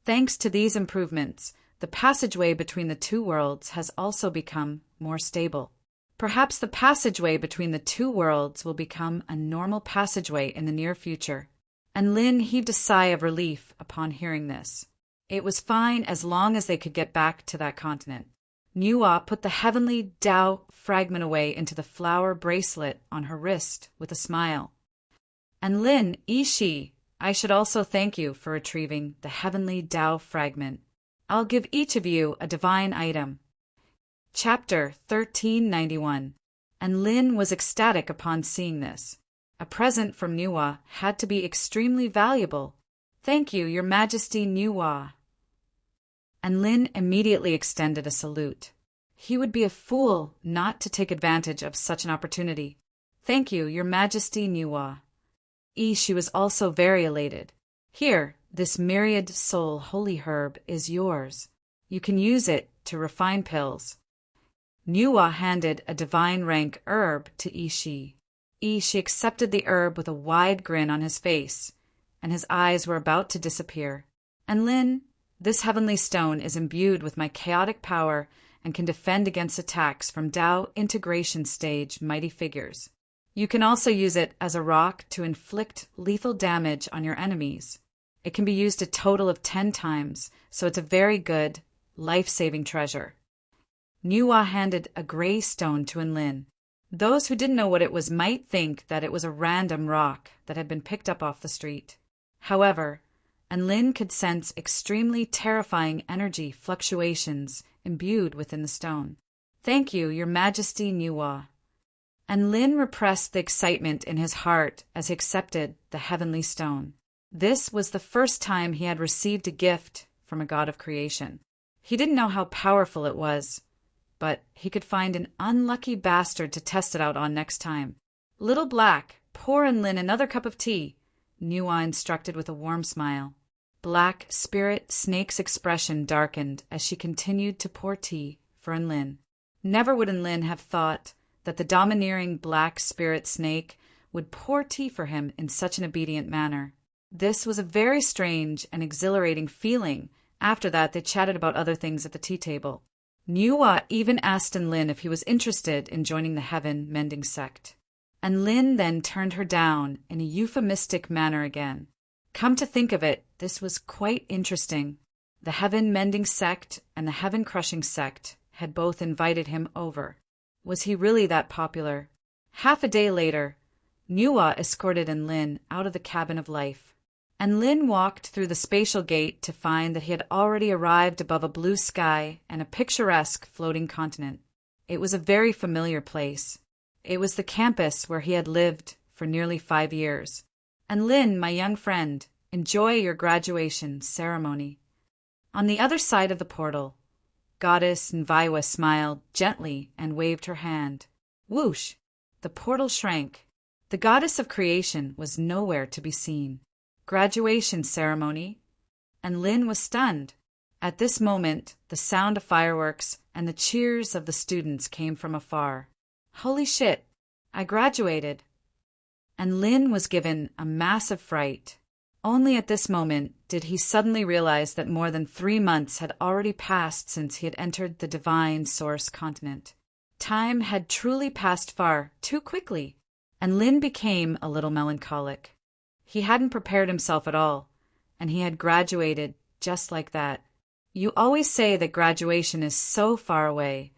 Thanks to these improvements, the passageway between the two worlds has also become more stable. Perhaps the passageway between the two worlds will become a normal passageway in the near future. Enlin heaved a sigh of relief upon hearing this. It was fine as long as they could get back to that continent. Nuwa put the Heavenly Tao fragment away into the flower bracelet on her wrist with a smile. Enlin, I should also thank you for retrieving the Heavenly Tao fragment. I'll give each of you a divine item. Chapter 1391. And Lin was ecstatic upon seeing this. A present from Nuwa had to be extremely valuable. Thank you, Your Majesty Nuwa. And Lin immediately extended a salute. He would be a fool not to take advantage of such an opportunity. Thank you, Your Majesty Nuwa. She was also very elated. Here, this myriad soul holy herb is yours. You can use it to refine pills. Nuwa handed a divine rank herb to Ishi. She accepted the herb with a wide grin on his face, and his eyes were about to disappear. And Lin, this heavenly stone is imbued with my chaotic power and can defend against attacks from Tao integration stage mighty figures. You can also use it as a rock to inflict lethal damage on your enemies. It can be used a total of 10 times, so it's a very good, life-saving treasure. Nuwa handed a gray stone to Enlin. Those who didn't know what it was might think that it was a random rock that had been picked up off the street. However, Enlin could sense extremely terrifying energy fluctuations imbued within the stone. Thank you, Your Majesty Nuwa. Enlin repressed the excitement in his heart as he accepted the heavenly stone. This was the first time he had received a gift from a god of creation. He didn't know how powerful it was, but he could find an unlucky bastard to test it out on next time. Little Black, pour Enlin another cup of tea, Nuwa instructed with a warm smile. Black Spirit Snake's expression darkened as she continued to pour tea for Enlin. Never would Enlin have thought that the domineering Black Spirit Snake would pour tea for him in such an obedient manner. This was a very strange and exhilarating feeling. After that, they chatted about other things at the tea table. Nuwa even asked Enlin if he was interested in joining the Heaven Mending Sect. Enlin then turned her down in a euphemistic manner again. Come to think of it, this was quite interesting. The Heaven Mending Sect and the Heaven Crushing Sect had both invited him over. Was he really that popular? Half a day later, Nuwa escorted Enlin out of the cabin of life. Enlin walked through the spatial gate to find that he had already arrived above a blue sky and a picturesque floating continent. It was a very familiar place. It was the campus where he had lived for nearly 5 years. Enlin, my young friend, enjoy your graduation ceremony. On the other side of the portal, Goddess Nviwa smiled gently and waved her hand. Whoosh! The portal shrank. The goddess of creation was nowhere to be seen. Graduation ceremony? Enlin was stunned. At this moment, the sound of fireworks and the cheers of the students came from afar. Holy shit! I graduated. Enlin was given a massive fright. Only at this moment did he suddenly realize that more than 3 months had already passed since he had entered the divine source continent. Time had truly passed far too quickly, and Lin became a little melancholic. He hadn't prepared himself at all, and he had graduated just like that. You always say that graduation is so far away,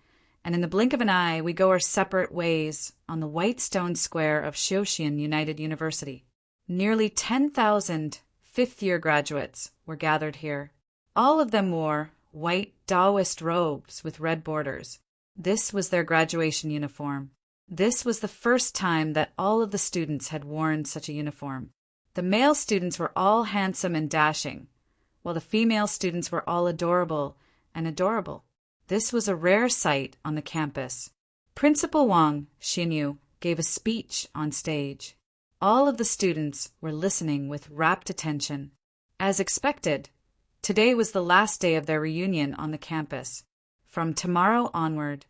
and in the blink of an eye we go our separate ways on the white stone square of Shoshin United University. Nearly 10,000 fifth-year graduates were gathered here. All of them wore white Taoist robes with red borders. This was their graduation uniform. This was the first time that all of the students had worn such a uniform. The male students were all handsome and dashing, while the female students were all adorable and adorable. This was a rare sight on the campus. Principal Wang Xinyu gave a speech on stage. All of the students were listening with rapt attention. As expected, today was the last day of their reunion on the campus. From tomorrow onward,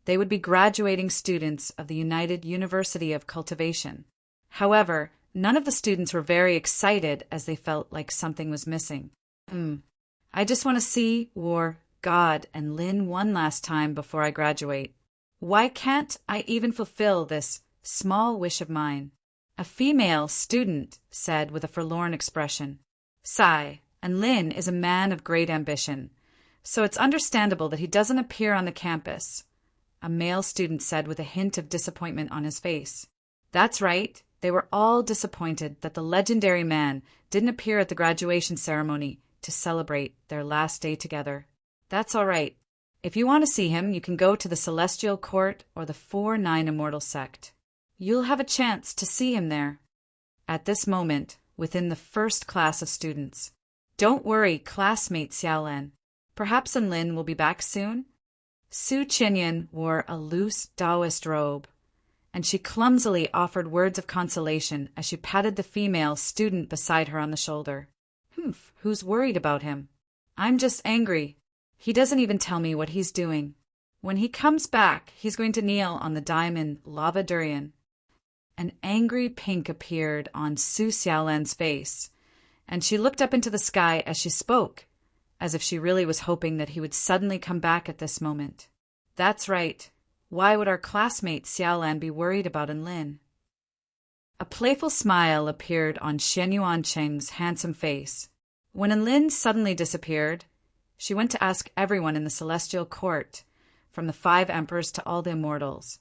they would be graduating students of the United University of Cultivation. However, none of the students were very excited as they felt like something was missing. I just want to see War, God, and Lin one last time before I graduate. Why can't I even fulfill this small wish of mine? A female student said with a forlorn expression. Sigh, and Lin is a man of great ambition, so it's understandable that he doesn't appear on the campus. A male student said with a hint of disappointment on his face. That's right. They were all disappointed that the legendary man didn't appear at the graduation ceremony to celebrate their last day together. That's all right. If you want to see him, you can go to the Celestial Court or the 4-9 Immortal Sect. You'll have a chance to see him there. At this moment, within the first class of students. Don't worry, classmate Xiaolan. Perhaps Enlin will be back soon? Su Qinyan wore a loose Taoist robe, and she clumsily offered words of consolation as she patted the female student beside her on the shoulder. Who's worried about him? I'm just angry. He doesn't even tell me what he's doing. When he comes back, he's going to kneel on the diamond lava durian. An angry pink appeared on Su Xiaolan's face, and she looked up into the sky as she spoke, as if she really was hoping that he would suddenly come back at this moment. That's right. Why would our classmate Xiaolan be worried about Enlin? A playful smile appeared on Shen Yuancheng's handsome face. When Enlin suddenly disappeared, she went to ask everyone in the Celestial Court, from the 5 emperors to all the immortals,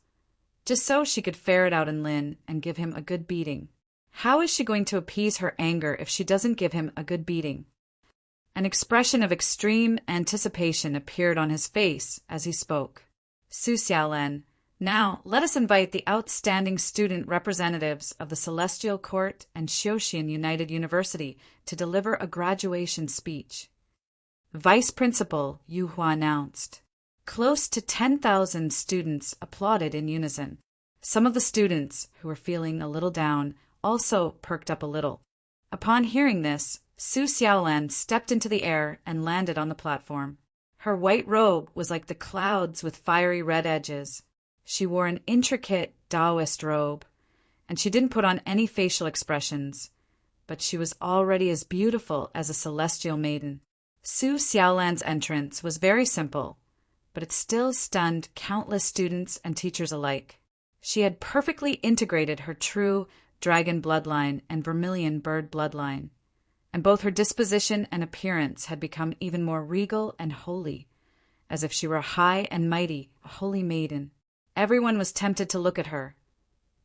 just so she could ferret out Enlin and give him a good beating. How is she going to appease her anger if she doesn't give him a good beating? An expression of extreme anticipation appeared on his face as he spoke. Su Xiaolan, now let us invite the outstanding student representatives of the Celestial Court and Xiuxian United University to deliver a graduation speech. Vice Principal Yu Hua announced. Close to 10,000 students applauded in unison. Some of the students, who were feeling a little down, also perked up a little. Upon hearing this, Su Xiaolan stepped into the air and landed on the platform. Her white robe was like the clouds with fiery red edges. She wore an intricate Taoist robe, and she didn't put on any facial expressions, but she was already as beautiful as a celestial maiden. Su Xiaolan's entrance was very simple, but it still stunned countless students and teachers alike. She had perfectly integrated her true dragon bloodline and vermilion bird bloodline, and both her disposition and appearance had become even more regal and holy, as if she were high and mighty, a holy maiden. Everyone was tempted to look at her,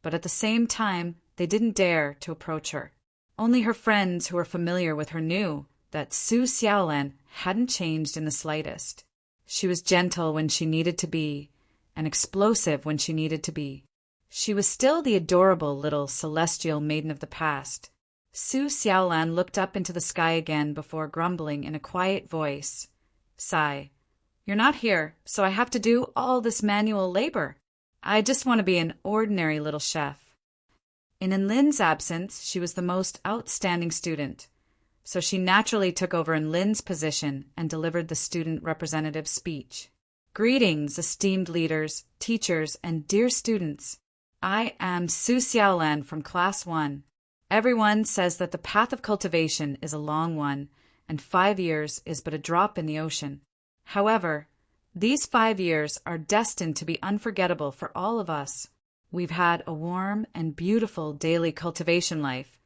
but at the same time they didn't dare to approach her. Only her friends who were familiar with her knew that Su Xiaolan hadn't changed in the slightest. She was gentle when she needed to be, and explosive when she needed to be. She was still the adorable little celestial maiden of the past. Su Xiaolan looked up into the sky again before grumbling in a quiet voice. Sigh. You're not here, so I have to do all this manual labor. I just want to be an ordinary little chef. In Enlin's absence, she was the most outstanding student, so she naturally took over Enlin's position and delivered the student representative speech. Greetings, esteemed leaders, teachers, and dear students. I am Su Xiaolan from Class 1. Everyone says that the path of cultivation is a long one, and 5 years is but a drop in the ocean. However, these 5 years are destined to be unforgettable for all of us. We've had a warm and beautiful daily cultivation life,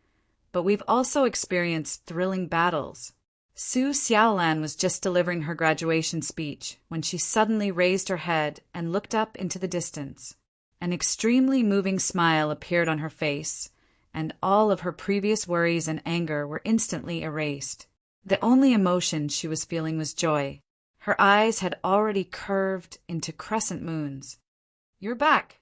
but we've also experienced thrilling battles. Su Xiaolan was just delivering her graduation speech when she suddenly raised her head and looked up into the distance. An extremely moving smile appeared on her face, and all of her previous worries and anger were instantly erased. The only emotion she was feeling was joy. Her eyes had already curved into crescent moons. You're back.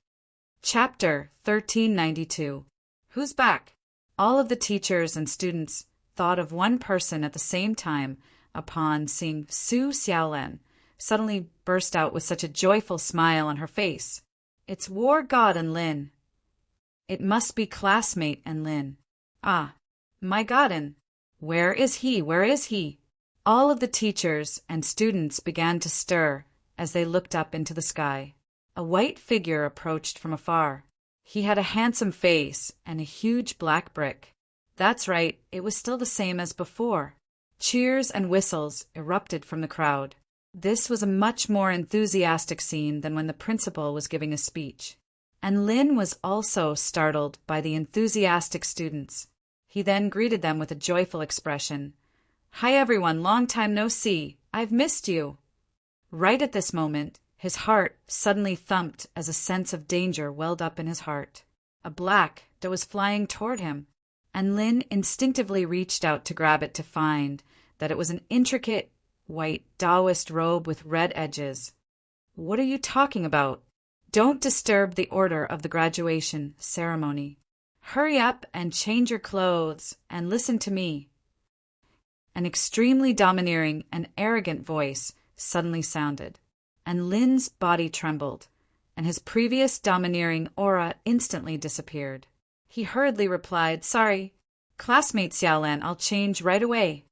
Chapter 1392. Who's back? All of the teachers and students thought of one person at the same time upon seeing Su Xiaolan suddenly burst out with such a joyful smile on her face. It's war god Enlin. It must be classmate Enlin. Ah, my godin. Where is he? Where is he? All of the teachers and students began to stir as they looked up into the sky. A white figure approached from afar. He had a handsome face and a huge black brick. That's right, it was still the same as before. Cheers and whistles erupted from the crowd. This was a much more enthusiastic scene than when the principal was giving a speech. And Lin was also startled by the enthusiastic students. He then greeted them with a joyful expression. Hi everyone, long time no see. I've missed you. Right at this moment, his heart suddenly thumped as a sense of danger welled up in his heart. A black that was flying toward him, and Lin instinctively reached out to grab it to find that it was an intricate white Taoist robe with red edges. What are you talking about? Don't disturb the order of the graduation ceremony. Hurry up and change your clothes and listen to me. An extremely domineering and arrogant voice suddenly sounded, and Lin's body trembled, and his previous domineering aura instantly disappeared. He hurriedly replied, "Sorry, classmate Xiaolan, I'll change right away."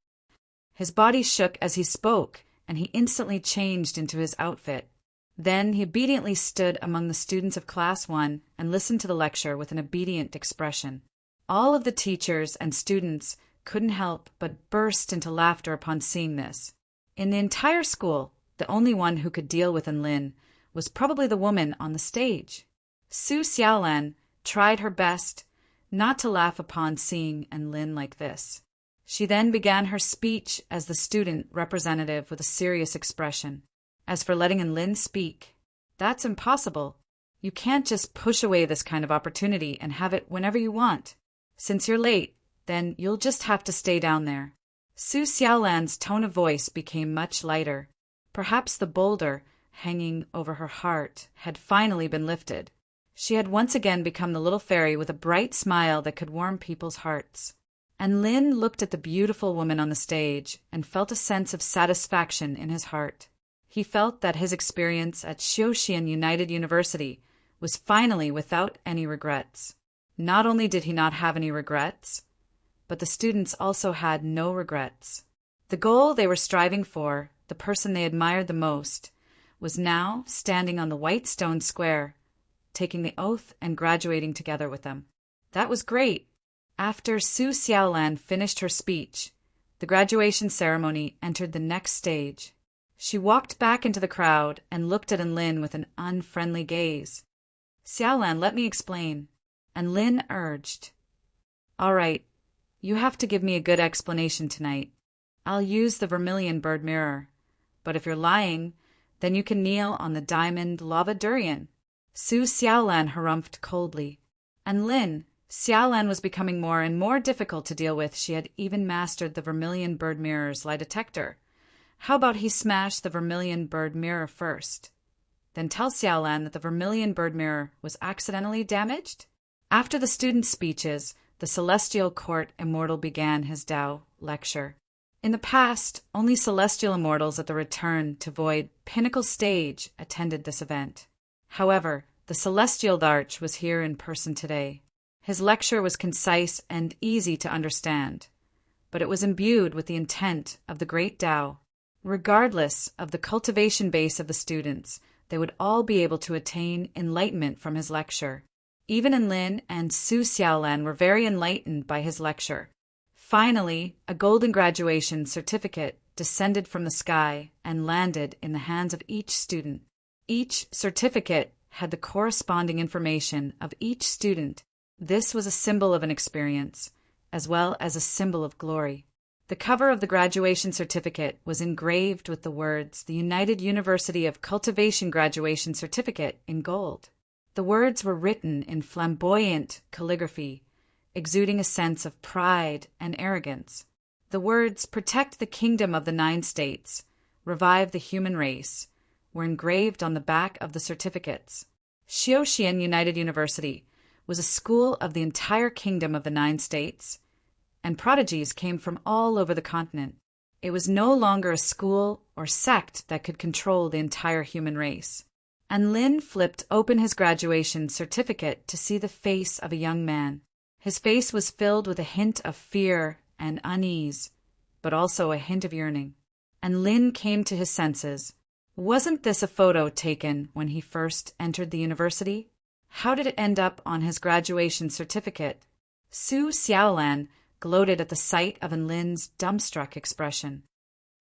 His body shook as he spoke, and he instantly changed into his outfit. Then he obediently stood among the students of Class 1 and listened to the lecture with an obedient expression. All of the teachers and students couldn't help but burst into laughter upon seeing this. In the entire school, the only one who could deal with Enlin was probably the woman on the stage. Su Xiaolan tried her best not to laugh upon seeing Enlin like this. She then began her speech as the student representative with a serious expression. As for letting Enlin speak, that's impossible. You can't just push away this kind of opportunity and have it whenever you want. Since you're late, then you'll just have to stay down there. Su Xiaolan's tone of voice became much lighter. Perhaps the boulder hanging over her heart had finally been lifted. She had once again become the little fairy with a bright smile that could warm people's hearts. And Lin looked at the beautiful woman on the stage and felt a sense of satisfaction in his heart. He felt that his experience at Xiaoxian United University was finally without any regrets. Not only did he not have any regrets, but the students also had no regrets. The goal they were striving for, the person they admired the most, was now standing on the white stone square, taking the oath and graduating together with them. That was great. After Su Xiaolan finished her speech, the graduation ceremony entered the next stage. She walked back into the crowd and looked at Enlin with an unfriendly gaze. "Xiaolan, let me explain." And Lin urged, "All right, you have to give me a good explanation tonight. I'll use the vermilion bird mirror, but if you're lying, then you can kneel on the diamond lava durian." Su Xiaolan harumphed coldly. And Lin, Xiaolan was becoming more and more difficult to deal with. She had even mastered the vermilion bird mirror's lie detector. How about he smash the vermilion bird mirror first? Then tell Xiaolan that the vermilion bird mirror was accidentally damaged? After the students' speeches, the Celestial Court Immortal began his Tao lecture. In the past, only celestial immortals at the return to Void Pinnacle Stage attended this event. However, the Celestial Arch was here in person today. His lecture was concise and easy to understand, but it was imbued with the intent of the Great Tao. Regardless of the cultivation base of the students, they would all be able to attain enlightenment from his lecture. Even Enlin and Su Xiaolan were very enlightened by his lecture. Finally, a golden graduation certificate descended from the sky and landed in the hands of each student. Each certificate had the corresponding information of each student. This was a symbol of an experience, as well as a symbol of glory. The cover of the graduation certificate was engraved with the words, "The United University of Cultivation Graduation Certificate," in gold. The words were written in flamboyant calligraphy, exuding a sense of pride and arrogance. The words, "Protect the Kingdom of the 9 States, Revive the Human Race," were engraved on the back of the certificates. Xiaoxian United University was a school of the entire Kingdom of the 9 States, and prodigies came from all over the continent. It was no longer a school or sect that could control the entire human race. And Lin flipped open his graduation certificate to see the face of a young man. His face was filled with a hint of fear and unease, but also a hint of yearning. And Lin came to his senses. Wasn't this a photo taken when he first entered the university? How did it end up on his graduation certificate? Su Xiaolan gloated at the sight of Enlin's dumbstruck expression.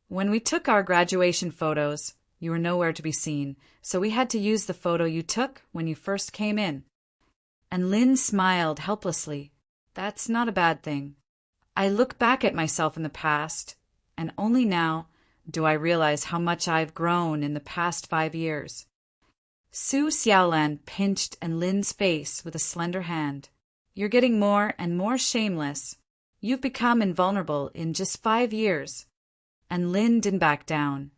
"When we took our graduation photos, you were nowhere to be seen, so we had to use the photo you took when you first came in." And Lin smiled helplessly. "That's not a bad thing. I look back at myself in the past, and only now do I realize how much I've grown in the past 5 years." Su Xiaolan pinched Enlin's face with a slender hand. "You're getting more and more shameless. You've become invulnerable in just 5 years." And Lin didn't back down,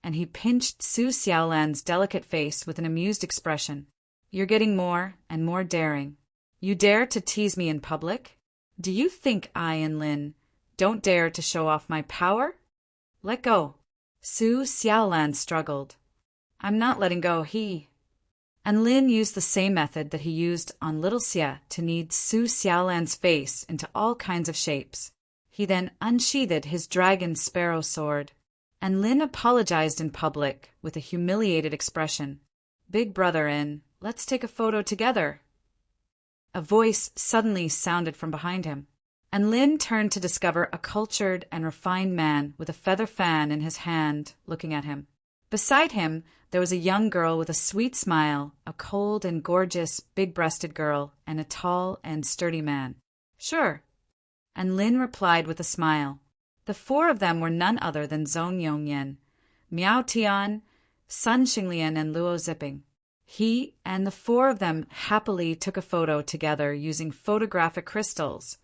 and he pinched Su Xiaolan's delicate face with an amused expression. You're getting more and more daring. You dare to tease me in public? Do you think I and Lin don't dare to show off my power? Let go. Su Xiaolan struggled. I'm not letting go, And Lin used the same method that he used on little Xie to knead Su Xiaolan's face into all kinds of shapes. He then unsheathed his dragon sparrow sword, and Lin apologized in public with a humiliated expression. Big brother in, let's take a photo together. A voice suddenly sounded from behind him, and Lin turned to discover a cultured and refined man with a feather fan in his hand looking at him. Beside him, there was a young girl with a sweet smile, a cold and gorgeous, big-breasted girl, and a tall and sturdy man. Sure. And Lin replied with a smile. The four of them were none other than Zhong Yongyan, Miao Tian, Sun Xinglian, and Luo Ziping. He and the four of them happily took a photo together using photographic crystals,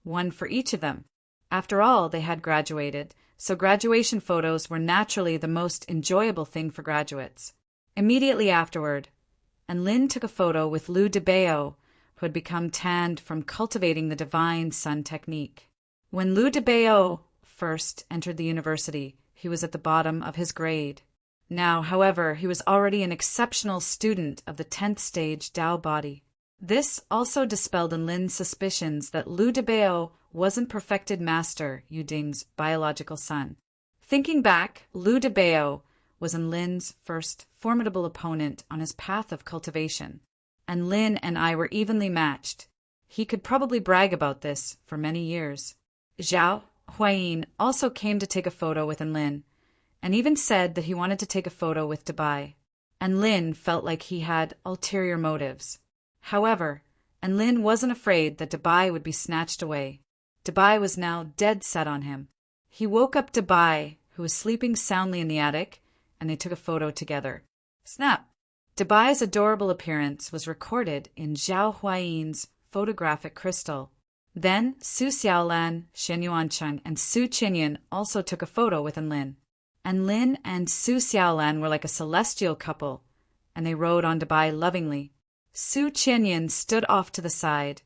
one for each of them. After all, they had graduated, so graduation photos were naturally the most enjoyable thing for graduates. Immediately afterward, and Lin took a photo with Liu Debao, who had become tanned from cultivating the divine sun technique. When Liu Debao first entered the university, he was at the bottom of his grade. Now, however, he was already an exceptional student of the 10th stage Dao body. This also dispelled in Lin's suspicions that Liu Debao wasn't perfected master Yuding's biological son. Thinking back, Liu Debao was in Lin's first formidable opponent on his path of cultivation, and Lin and I were evenly matched. He could probably brag about this for many years. Zhao Huayin also came to take a photo with Lin, and even said that he wanted to take a photo with Dabai, and Lin felt like he had ulterior motives. However, and Lin wasn't afraid that Dabai would be snatched away. Dabai was now dead set on him. He woke up Dabai, who was sleeping soundly in the attic, and they took a photo together. Snap! Dabai's adorable appearance was recorded in Zhao Huayin's photographic crystal. Then Su Xiaolan, Shen Yuancheng, and Su Qinyan also took a photo with Lin. And Lin and Su Xiaolan were like a celestial couple, and they rode on Dabai lovingly. Su Qinyan stood off to the side,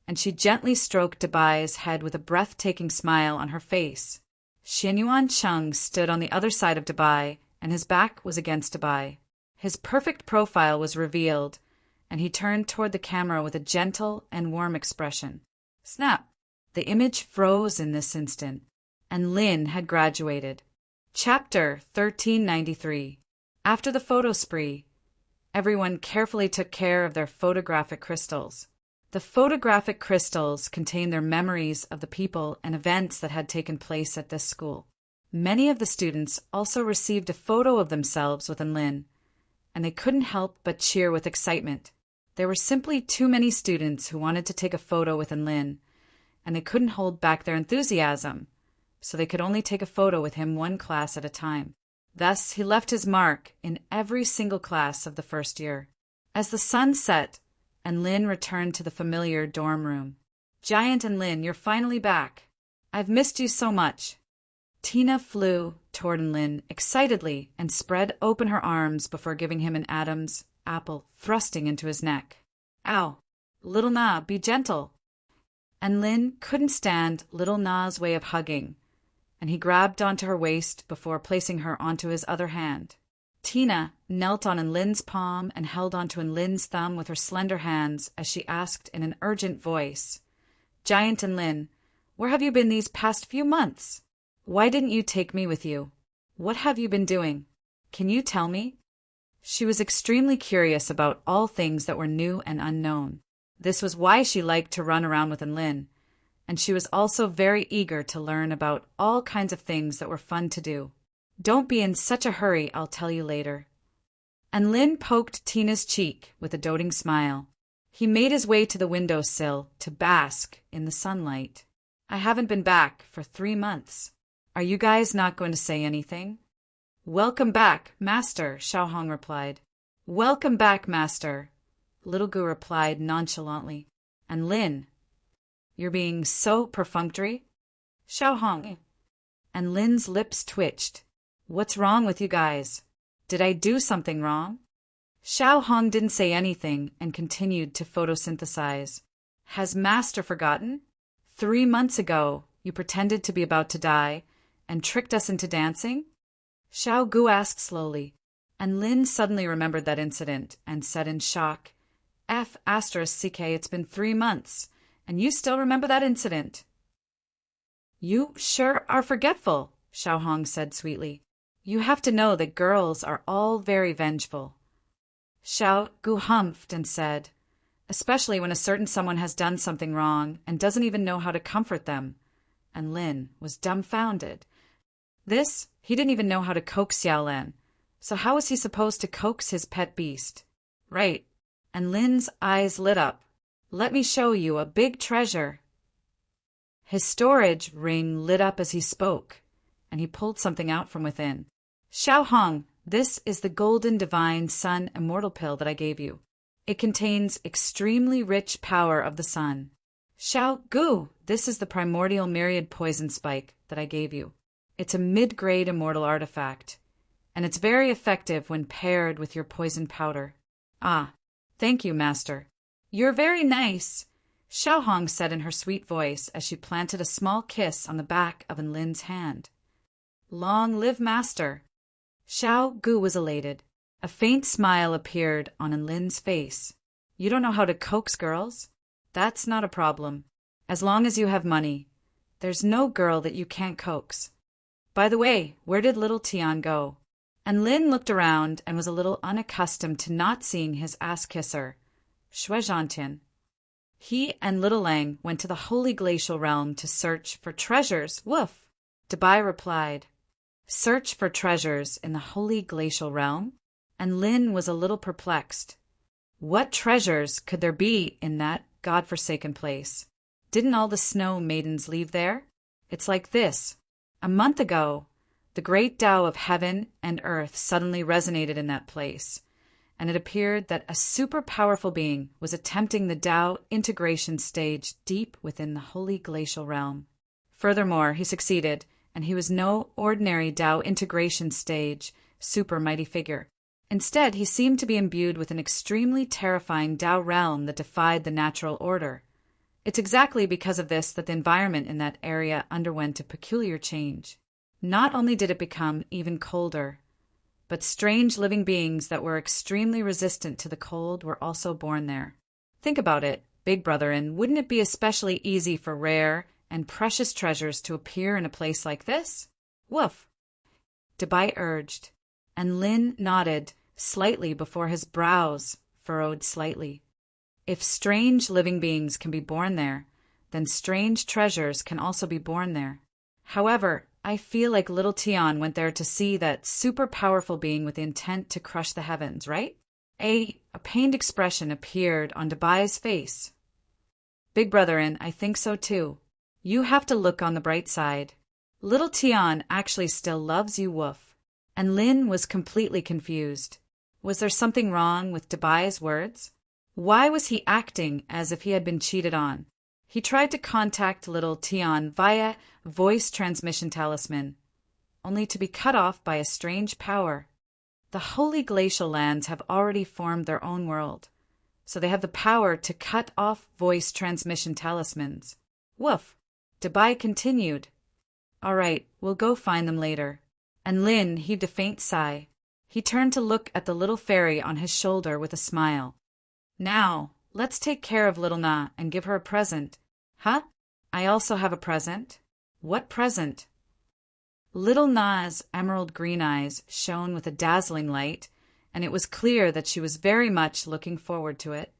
and she gently stroked Dabai's head with a breathtaking smile on her face. Shen Yuancheng stood on the other side of Dabai, and his back was against Dabai. His perfect profile was revealed, and he turned toward the camera with a gentle and warm expression. Snap! The image froze in this instant, and Lin had graduated. Chapter 1393. After the photo spree, everyone carefully took care of their photographic crystals. The photographic crystals contained their memories of the people and events that had taken place at this school. Many of the students also received a photo of themselves with Lin, and they couldn't help but cheer with excitement. There were simply too many students who wanted to take a photo with Lin, and they couldn't hold back their enthusiasm, so they could only take a photo with him one class at a time. Thus, he left his mark in every single class of the first year. As the sun set, and Lin returned to the familiar dorm room. Giant and Lin, you're finally back. I've missed you so much. Tina flew toward Lin excitedly and spread open her arms before giving him an Adam's apple thrusting into his neck. Ow! Little Na, be gentle. And Lin couldn't stand Little Na's way of hugging, and he grabbed onto her waist before placing her onto his other hand. Tina knelt on Lin's palm and held onto Lin's thumb with her slender hands as she asked in an urgent voice, Giant and Lin, where have you been these past few months? Why didn't you take me with you? What have you been doing? Can you tell me? She was extremely curious about all things that were new and unknown. This was why she liked to run around with Lin, and she was also very eager to learn about all kinds of things that were fun to do. Don't be in such a hurry, I'll tell you later. And Lin poked Tina's cheek with a doting smile. He made his way to the windowsill to bask in the sunlight. I haven't been back for 3 months. Are you guys not going to say anything? Welcome back, Master, Xiaohong replied. Welcome back, Master, Little Gu replied nonchalantly. And Lin, you're being so perfunctory? Xiaohong. and Lin's lips twitched. What's wrong with you guys? Did I do something wrong? Xiao Hong didn't say anything and continued to photosynthesize. Has Master forgotten? 3 months ago, you pretended to be about to die and tricked us into dancing? Xiao Gu asked slowly, and Lin suddenly remembered that incident and said in shock, F***CK, it's been 3 months, and you still remember that incident? You sure are forgetful, Xiao Hong said sweetly. You have to know that girls are all very vengeful. Xiao Gu humphed and said, especially when a certain someone has done something wrong and doesn't even know how to comfort them. And Lin was dumbfounded. He didn't even know how to coax Xiaolan. So how was he supposed to coax his pet beast? Right. And Lin's eyes lit up. Let me show you a big treasure. His storage ring lit up as he spoke, and he pulled something out from within. Xiao Hong, this is the golden divine sun immortal pill that I gave you. It contains extremely rich power of the sun. Xiao Gu, this is the primordial myriad poison spike that I gave you. It's a mid-grade immortal artifact, and it's very effective when paired with your poison powder. Ah, thank you, Master. You're very nice, Xiao Hong said in her sweet voice as she planted a small kiss on the back of Lin's hand. Long live Master. Xiao Gu was elated. A faint smile appeared on Lin's face. You don't know how to coax girls? That's not a problem. As long as you have money. There's no girl that you can't coax. By the way, where did little Tian go? And Lin looked around and was a little unaccustomed to not seeing his ass-kisser, Shuizhantian. He and little Lang went to the holy glacial realm to search for treasures. Woof! Dabai replied. Search for treasures in the holy glacial realm? And Lin was a little perplexed. What treasures could there be in that godforsaken place? Didn't all the snow maidens leave there? It's like this. A month ago, the great Tao of heaven and earth suddenly resonated in that place, and it appeared that a super-powerful being was attempting the Tao integration stage deep within the holy glacial realm. Furthermore, he succeeded, and he was no ordinary Tao integration stage super mighty figure. Instead, he seemed to be imbued with an extremely terrifying Tao realm that defied the natural order. It's exactly because of this that the environment in that area underwent a peculiar change. Not only did it become even colder, but strange living beings that were extremely resistant to the cold were also born there. Think about it, Big Brother, and wouldn't it be especially easy for rare and precious treasures to appear in a place like this? Woof! Dabai urged, and Lin nodded slightly before his brows furrowed slightly. If strange living beings can be born there, then strange treasures can also be born there. However, I feel like little Tian went there to see that super-powerful being with the intent to crush the heavens, right? A pained expression appeared on Dabai's face. Big Brother, and I think so too. You have to look on the bright side. Little Tian actually still loves you, Woof. And Lin was completely confused. Was there something wrong with Dabai's words? Why was he acting as if he had been cheated on? He tried to contact little Tian via voice transmission talisman, only to be cut off by a strange power. The holy glacial lands have already formed their own world, so they have the power to cut off voice transmission talismans. Woof! Dabai continued. All right, we'll go find them later. And Lin heaved a faint sigh. He turned to look at the little fairy on his shoulder with a smile. Now, let's take care of little Na and give her a present. Huh? I also have a present? What present? Little Na's emerald green eyes shone with a dazzling light, and it was clear that she was very much looking forward to it.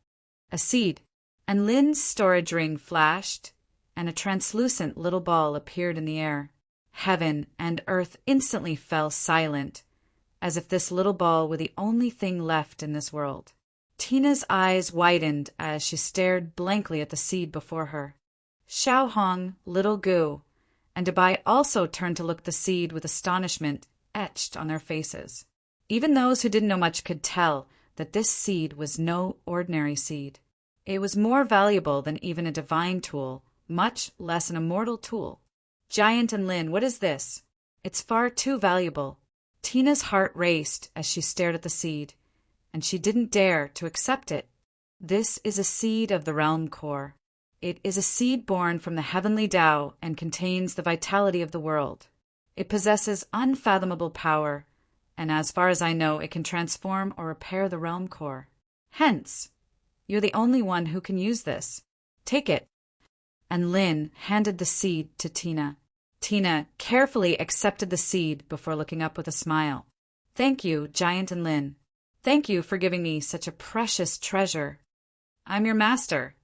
A seed. And Lin's storage ring flashed, and a translucent little ball appeared in the air. Heaven and earth instantly fell silent, as if this little ball were the only thing left in this world. Tina's eyes widened as she stared blankly at the seed before her. Xiao Hong, little Gu, and Dabai also turned to look at the seed with astonishment etched on their faces. Even those who didn't know much could tell that this seed was no ordinary seed. It was more valuable than even a divine tool, much less an immortal tool. Giant and Lynn, what is this? It's far too valuable. Tina's heart raced as she stared at the seed, and she didn't dare to accept it. This is a seed of the realm core. It is a seed born from the heavenly Tao and contains the vitality of the world. It possesses unfathomable power, and as far as I know, it can transform or repair the realm core. Hence, you're the only one who can use this. Take it. And Lynn handed the seed to Tina. Tina carefully accepted the seed before looking up with a smile. Thank you, Giant and Lynn. Thank you for giving me such a precious treasure. I'm your master,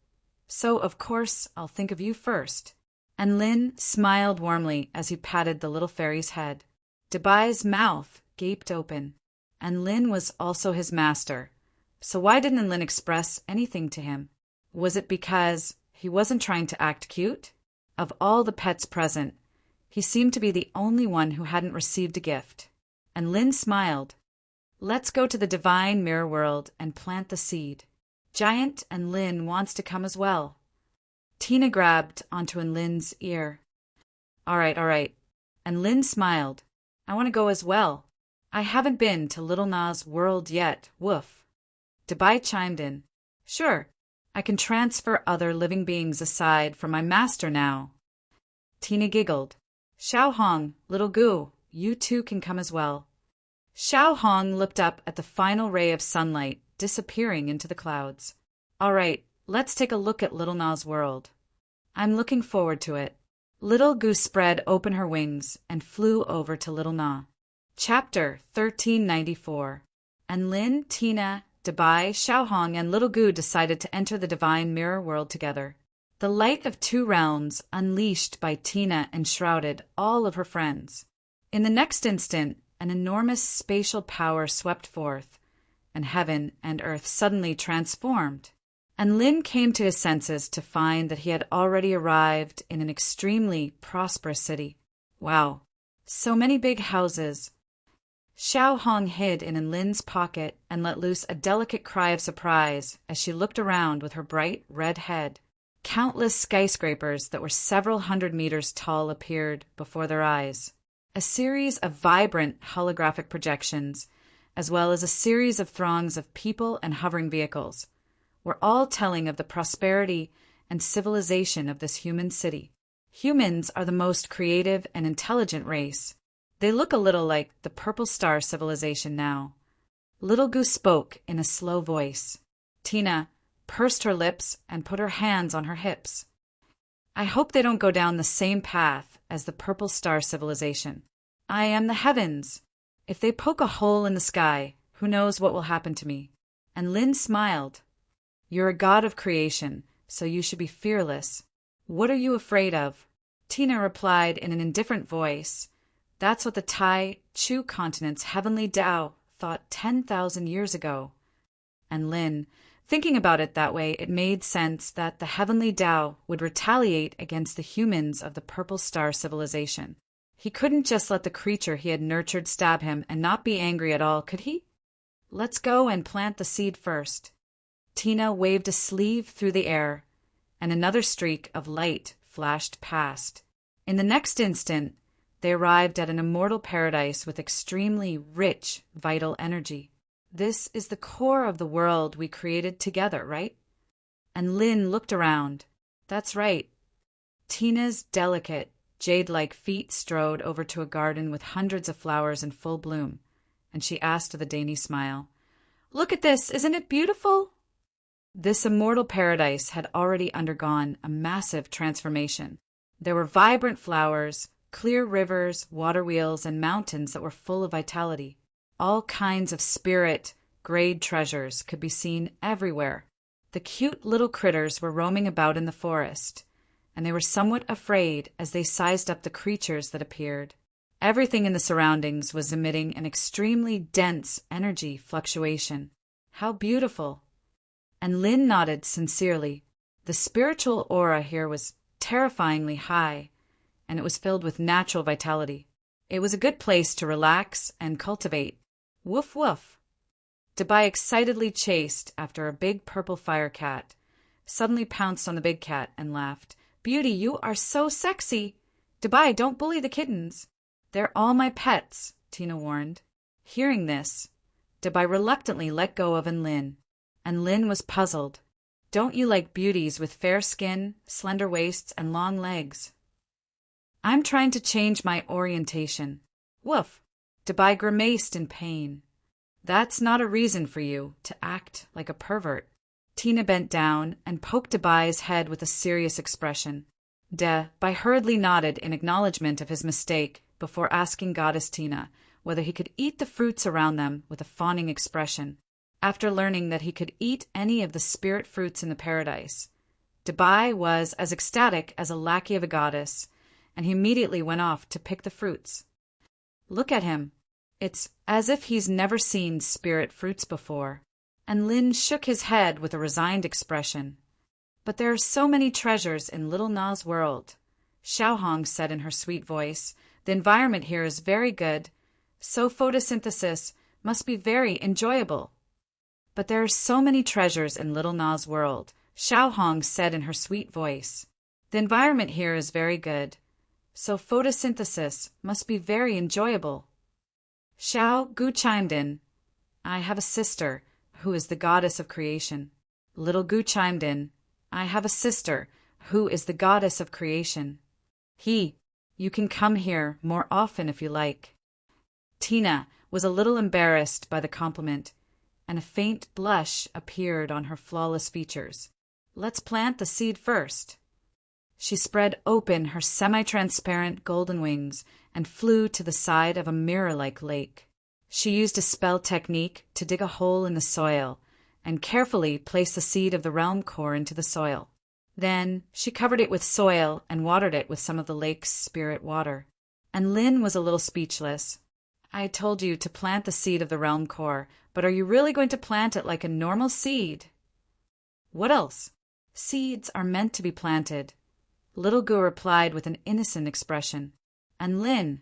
so of course I'll think of you first. And Lynn smiled warmly as he patted the little fairy's head. Debai's mouth gaped open, and Lynn was also his master. So why didn't Lynn express anything to him? Was it because he wasn't trying to act cute? Of all the pets present, he seemed to be the only one who hadn't received a gift. And Lynn smiled. Let's go to the divine mirror world and plant the seed. Giant and Lynn wants to come as well. Tina grabbed onto Lynn's ear. All right. And Lynn smiled. I want to go as well. I haven't been to Little Na's world yet, woof. Debai chimed in. Sure, I can transfer other living beings aside from my master now. Tina giggled. Xiao Hong, little Gu, you two can come as well. Xiao Hong looked up at the final ray of sunlight disappearing into the clouds. All right, let's take a look at Little Na's world. I'm looking forward to it. Little Gu spread open her wings and flew over to Little Na. Chapter 1394. And Lynn, Tina, Debai, Xiao Hong, and Little Gu decided to enter the divine mirror world together. The light of two realms, unleashed by Tina, enshrouded all of her friends. In the next instant, an enormous spatial power swept forth, and heaven and earth suddenly transformed. And Lin came to his senses to find that he had already arrived in an extremely prosperous city. Wow, so many big houses. Xiao Hong hid in Lin's pocket and let loose a delicate cry of surprise as she looked around with her bright red head. Countless skyscrapers that were several hundred meters tall appeared before their eyes. A series of vibrant holographic projections, as well as a series of throngs of people and hovering vehicles, were all telling of the prosperity and civilization of this human city. Humans are the most creative and intelligent race. They look a little like the Purple Star civilization now. Little Goose spoke in a slow voice. Tina pursed her lips and put her hands on her hips. I hope they don't go down the same path as the Purple Star civilization. I am the heavens. If they poke a hole in the sky, who knows what will happen to me? And Lin smiled. You're a god of creation, so you should be fearless. What are you afraid of? Tina replied in an indifferent voice. That's what the Tai Chu continent's heavenly Tao thought 10,000 years ago. And Lin, thinking about it that way, it made sense that the heavenly Tao would retaliate against the humans of the Purple Star civilization. He couldn't just let the creature he had nurtured stab him and not be angry at all, could he? Let's go and plant the seed first. Tina waved a sleeve through the air, and another streak of light flashed past. In the next instant, they arrived at an immortal paradise with extremely rich, vital energy. This is the core of the world we created together, right? And Lin looked around. That's right. Tina's delicate, jade-like feet strode over to a garden with hundreds of flowers in full bloom, and she asked with a dainty smile, Look at this, isn't it beautiful? This immortal paradise had already undergone a massive transformation. There were vibrant flowers, clear rivers, water wheels, and mountains that were full of vitality. All kinds of spirit-grade treasures could be seen everywhere. The cute little critters were roaming about in the forest, and they were somewhat afraid as they sized up the creatures that appeared. Everything in the surroundings was emitting an extremely dense energy fluctuation. How beautiful! And Lin nodded sincerely. The spiritual aura here was terrifyingly high, and it was filled with natural vitality. It was a good place to relax and cultivate. Woof woof! Debai excitedly chased after a big purple fire cat, suddenly pounced on the big cat and laughed. Beauty, you are so sexy! Dabai, don't bully the kittens. They're all my pets, Tina warned. Hearing this, Dabai reluctantly let go of Lin, and Lin was puzzled. Don't you like beauties with fair skin, slender waists, and long legs? I'm trying to change my orientation. Woof! Dabai grimaced in pain. That's not a reason for you to act like a pervert. Tina bent down and poked Dabai's head with a serious expression. Dabai hurriedly nodded in acknowledgement of his mistake before asking Goddess Tina whether he could eat the fruits around them with a fawning expression. After learning that he could eat any of the spirit fruits in the paradise, Dabai was as ecstatic as a lackey of a goddess, and he immediately went off to pick the fruits. Look at him. It's as if he's never seen spirit fruits before. And Lin shook his head with a resigned expression. But there are so many treasures in Little Na's world, Xiaohong said in her sweet voice. The environment here is very good, so photosynthesis must be very enjoyable. But there are so many treasures in Little Na's world, Xiaohong said in her sweet voice. The environment here is very good, so photosynthesis must be very enjoyable. Xiao Gu chimed in. I have a sister who is the goddess of creation. Little Gu chimed in. I have a sister who is the goddess of creation. You can come here more often if you like. Tina was a little embarrassed by the compliment, and a faint blush appeared on her flawless features. Let's plant the seed first. She spread open her semi-transparent golden wings and flew to the side of a mirror-like lake. She used a spell technique to dig a hole in the soil and carefully place the seed of the realm core into the soil. Then she covered it with soil and watered it with some of the lake's spirit water. And Lin was a little speechless. I told you to plant the seed of the realm core, but are you really going to plant it like a normal seed? What else? Seeds are meant to be planted. Little Gu replied with an innocent expression. And Lin,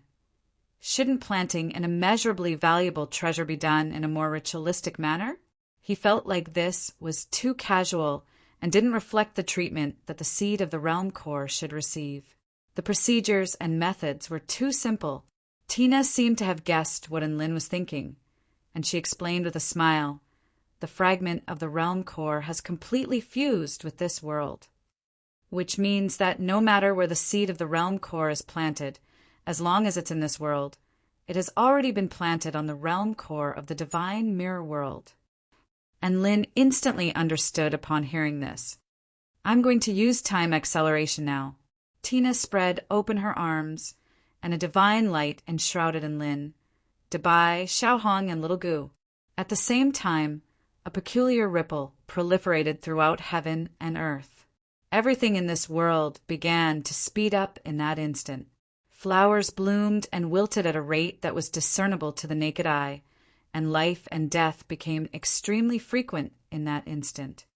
shouldn't planting an immeasurably valuable treasure be done in a more ritualistic manner? He felt like this was too casual and didn't reflect the treatment that the seed of the realm core should receive. The procedures and methods were too simple. Tina seemed to have guessed what Lin was thinking, and she explained with a smile, the fragment of the realm core has completely fused with this world, which means that no matter where the seed of the realm core is planted, as long as it's in this world, it has already been planted on the realm core of the divine mirror world. And Lin instantly understood upon hearing this. I'm going to use time acceleration now. Tina spread open her arms, and a divine light enshrouded Lin, Dabai, Xiaohong, and Little Gu. At the same time, a peculiar ripple proliferated throughout heaven and earth. Everything in this world began to speed up in that instant. Flowers bloomed and wilted at a rate that was discernible to the naked eye, and life and death became extremely frequent in that instant.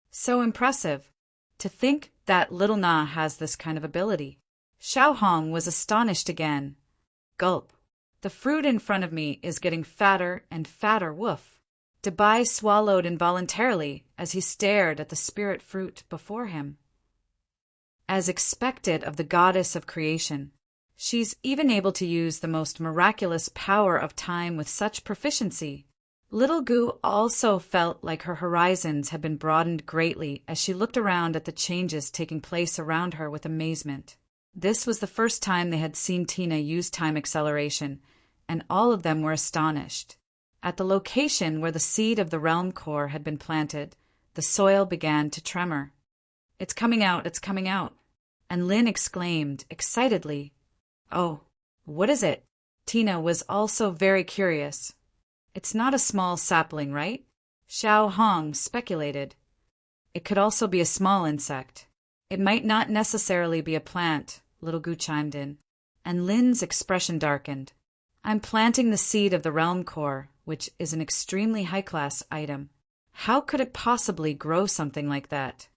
So impressive. To think that Little Na has this kind of ability. Xiaohong was astonished again. Gulp. The fruit in front of me is getting fatter and fatter, woof. Dabai swallowed involuntarily as he stared at the spirit fruit before him. As expected of the goddess of creation, she's even able to use the most miraculous power of time with such proficiency. Little Gu also felt like her horizons had been broadened greatly as she looked around at the changes taking place around her with amazement. This was the first time they had seen Tina use time acceleration, and all of them were astonished. At the location where the seed of the realm core had been planted, the soil began to tremor. It's coming out, it's coming out. And Lin exclaimed excitedly, Oh, what is it? Tina was also very curious. It's not a small sapling, right? Xiaohong speculated. It could also be a small insect. It might not necessarily be a plant, Little Gu chimed in, and Lin's expression darkened. I'm planting the seed of the realm core, which is an extremely high-class item. How could it possibly grow something like that?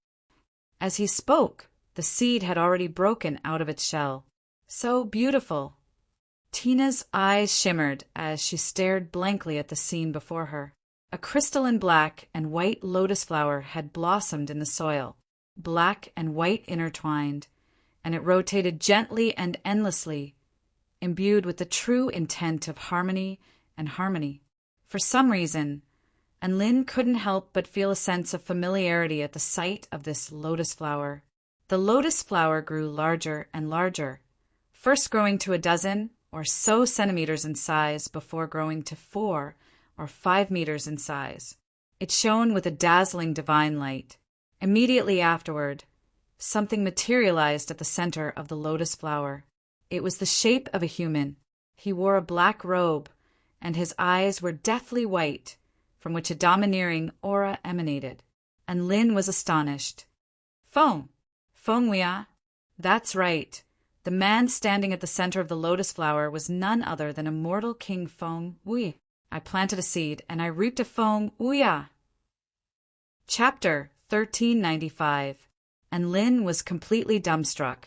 As he spoke, the seed had already broken out of its shell. So beautiful. Tina's eyes shimmered as she stared blankly at the scene before her. A crystalline black and white lotus flower had blossomed in the soil, black and white intertwined, and it rotated gently and endlessly, imbued with the true intent of harmony and harmony. For some reason, Lin couldn't help but feel a sense of familiarity at the sight of this lotus flower. The lotus flower grew larger and larger, first growing to 12 or so centimeters in size before growing to 4 or 5 meters in size. It shone with a dazzling divine light. Immediately afterward, something materialized at the center of the lotus flower. It was the shape of a human. He wore a black robe, and his eyes were deathly white, from which a domineering aura emanated. And Lin was astonished. Feng Huia. That's right. The man standing at the center of the lotus flower was none other than immortal King Feng Huia. I planted a seed, and I reaped a Feng Huia. Chapter 1395. And Lin was completely dumbstruck.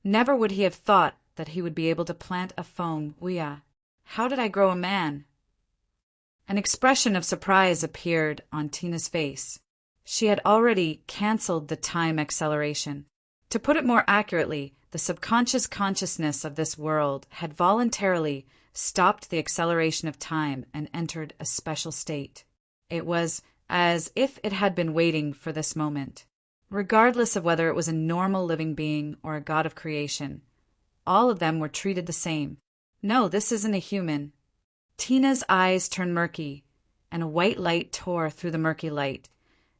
Never would he have thought that he would be able to plant a Feng Huia. How did I grow a man? An expression of surprise appeared on Tina's face. She had already cancelled the time acceleration. To put it more accurately, the subconscious consciousness of this world had voluntarily stopped the acceleration of time and entered a special state. It was as if it had been waiting for this moment. Regardless of whether it was a normal living being or a god of creation, all of them were treated the same. No, this isn't a human. Tina's eyes turned murky, and a white light tore through the murky light,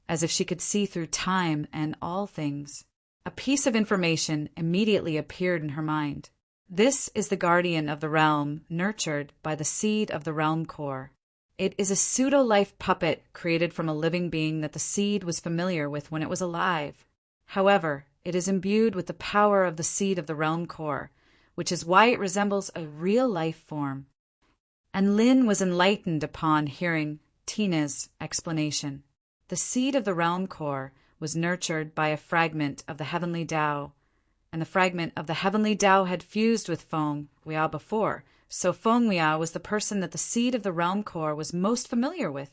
as if she could see through time and all things. A piece of information immediately appeared in her mind. This is the guardian of the realm, nurtured by the seed of the realm core. It is a pseudo-life puppet created from a living being that the seed was familiar with when it was alive. However, it is imbued with the power of the seed of the realm core, which is why it resembles a real life form. And Lin was enlightened upon hearing Tina's explanation. The seed of the realm core was nurtured by a fragment of the heavenly Tao, and the fragment of the heavenly Tao had fused with Feng Huia before, so Feng Huia was the person that the seed of the realm core was most familiar with.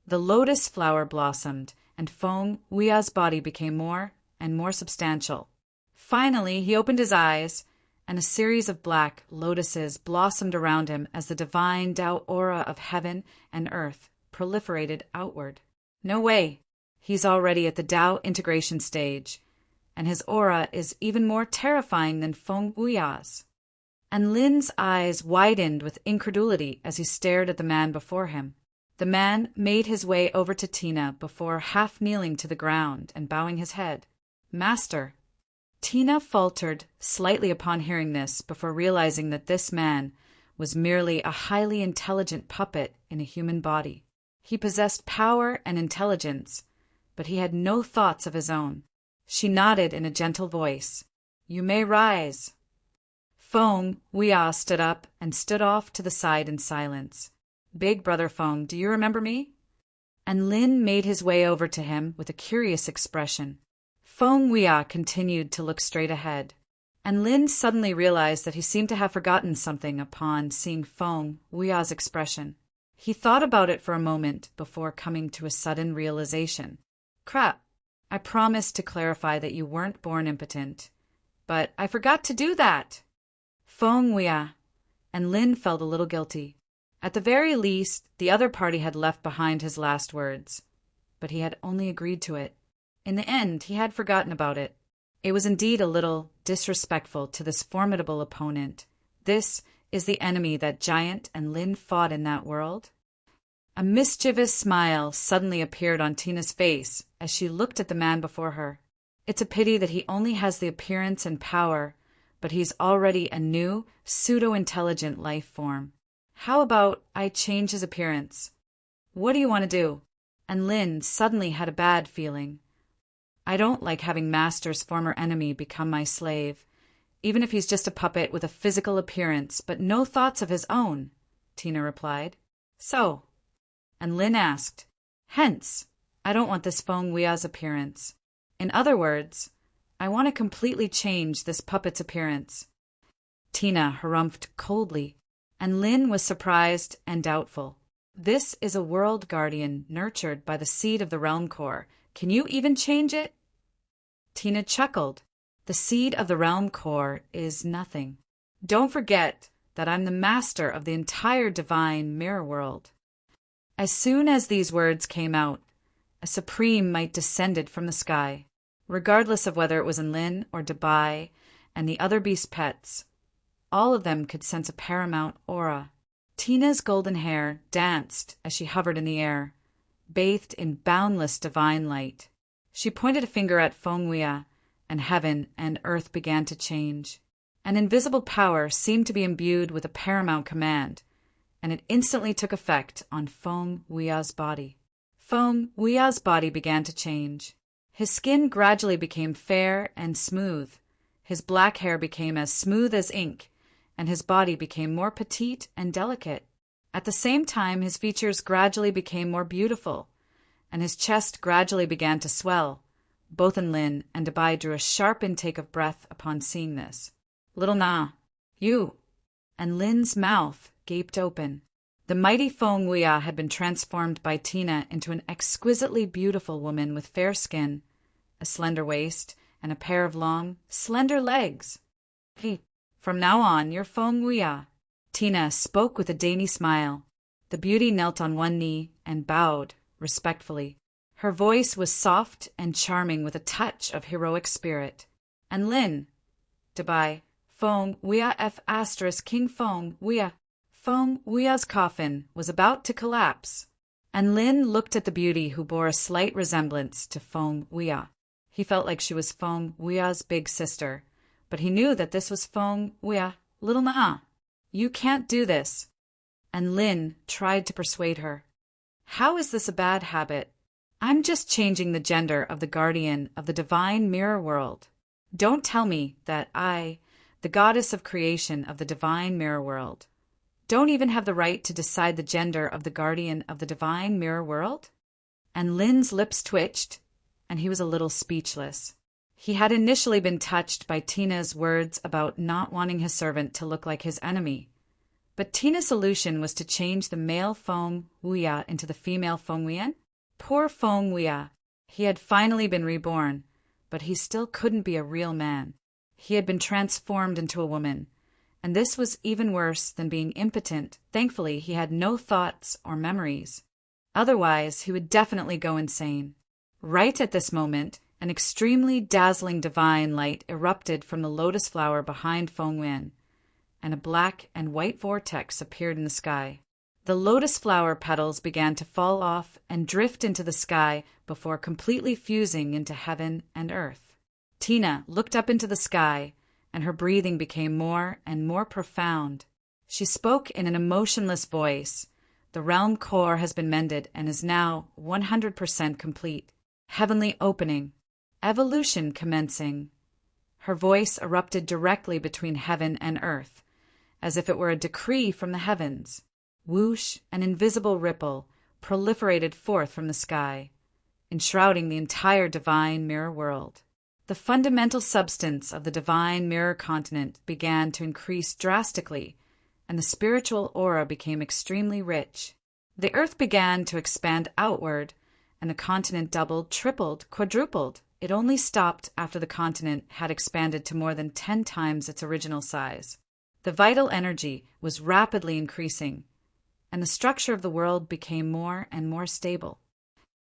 The lotus flower blossomed, and Feng Huia's body became more and more substantial. Finally, he opened his eyes, and a series of black lotuses blossomed around him as the divine Tao aura of heaven and earth proliferated outward. No way! He's already at the Tao integration stage, and his aura is even more terrifying than Feng Huia's. And Lin's eyes widened with incredulity as he stared at the man before him. The man made his way over to Tina before half kneeling to the ground and bowing his head. Master. Tina faltered slightly upon hearing this before realizing that this man was merely a highly intelligent puppet in a human body. He possessed power and intelligence, but he had no thoughts of his own. She nodded in a gentle voice. You may rise. Feng Huia stood up and stood off to the side in silence. Big brother Feng, do you remember me? And Lin made his way over to him with a curious expression. Feng Huia continued to look straight ahead, and Lin suddenly realized that he seemed to have forgotten something upon seeing Feng Huia's expression. He thought about it for a moment before coming to a sudden realization. Crap, I promised to clarify that you weren't born impotent, but I forgot to do that. Feng Huia, and Lin felt a little guilty. At the very least, the other party had left behind his last words, but he had only agreed to it. In the end, he had forgotten about it. It was indeed a little disrespectful to this formidable opponent. This is the enemy that Giant and Lin fought in that world. A mischievous smile suddenly appeared on Tina's face as she looked at the man before her. It's a pity that he only has the appearance and power, but he's already a new, pseudo-intelligent life form. How about I change his appearance? What do you want to do? And Lin suddenly had a bad feeling. I don't like having Master's former enemy become my slave, even if he's just a puppet with a physical appearance but no thoughts of his own, Tina replied. So? And Lin asked, hence, I don't want this Feng Huia's appearance. In other words, I want to completely change this puppet's appearance. Tina harumphed coldly, and Lin was surprised and doubtful. This is a world guardian nurtured by the seed of the realm core. Can you even change it? Tina chuckled. The seed of the realm core is nothing. Don't forget that I'm the master of the entire divine mirror world." As soon as these words came out, a supreme might descended from the sky. Regardless of whether it was Enlil or Dabai and the other beast pets, all of them could sense a paramount aura. Tina's golden hair danced as she hovered in the air, bathed in boundless divine light. She pointed a finger at Fenghuia, and heaven and earth began to change. An invisible power seemed to be imbued with a paramount command, and it instantly took effect on Fenghuia's body. Fenghuia's body began to change. His skin gradually became fair and smooth. His black hair became as smooth as ink, and his body became more petite and delicate. At the same time, his features gradually became more beautiful, and his chest gradually began to swell. Both Enlil and Dabai drew a sharp intake of breath upon seeing this. "Little Na, you!" Enlil's mouth gaped open. The mighty Fenghuia had been transformed by Tina into an exquisitely beautiful woman with fair skin, a slender waist, and a pair of long, slender legs. "Hey, from now on, you're Fenghuia." Tina spoke with a dainty smile. The beauty knelt on one knee and bowed respectfully. Her voice was soft and charming with a touch of heroic spirit. "Enlil, Dabai, Fenghuia F** King Fenghuia." Fenghuia's coffin was about to collapse. Enlil looked at the beauty who bore a slight resemblance to Fenghuia. He felt like she was Fenghuia's big sister, but he knew that this was Fenghuia. "Little Na, you can't do this." Enlil tried to persuade her. "How is this a bad habit? I'm just changing the gender of the guardian of the divine mirror world. Don't tell me that I, the goddess of creation of the divine mirror world, don't even have the right to decide the gender of the guardian of the divine mirror world?" Enlil's lips twitched, and he was a little speechless. He had initially been touched by Tina's words about not wanting his servant to look like his enemy. But Tina's solution was to change the male Fenghuia into the female Fenghuian. Poor Fenghuia. He had finally been reborn, but he still couldn't be a real man. He had been transformed into a woman, and this was even worse than being impotent. Thankfully, he had no thoughts or memories. Otherwise, he would definitely go insane. Right at this moment, an extremely dazzling divine light erupted from the lotus flower behind Fenghuian, and a black and white vortex appeared in the sky. The lotus flower petals began to fall off and drift into the sky before completely fusing into heaven and earth. Tina looked up into the sky, and her breathing became more and more profound. She spoke in an emotionless voice. "The realm core has been mended and is now 100% complete. Heavenly opening. Evolution commencing." Her voice erupted directly between heaven and earth, as if it were a decree from the heavens. Whoosh, an invisible ripple proliferated forth from the sky, enshrouding the entire divine mirror world. The fundamental substance of the divine mirror continent began to increase drastically, and the spiritual aura became extremely rich. The earth began to expand outward, and the continent doubled, tripled, quadrupled. It only stopped after the continent had expanded to more than 10 times its original size. The vital energy was rapidly increasing, and the structure of the world became more and more stable.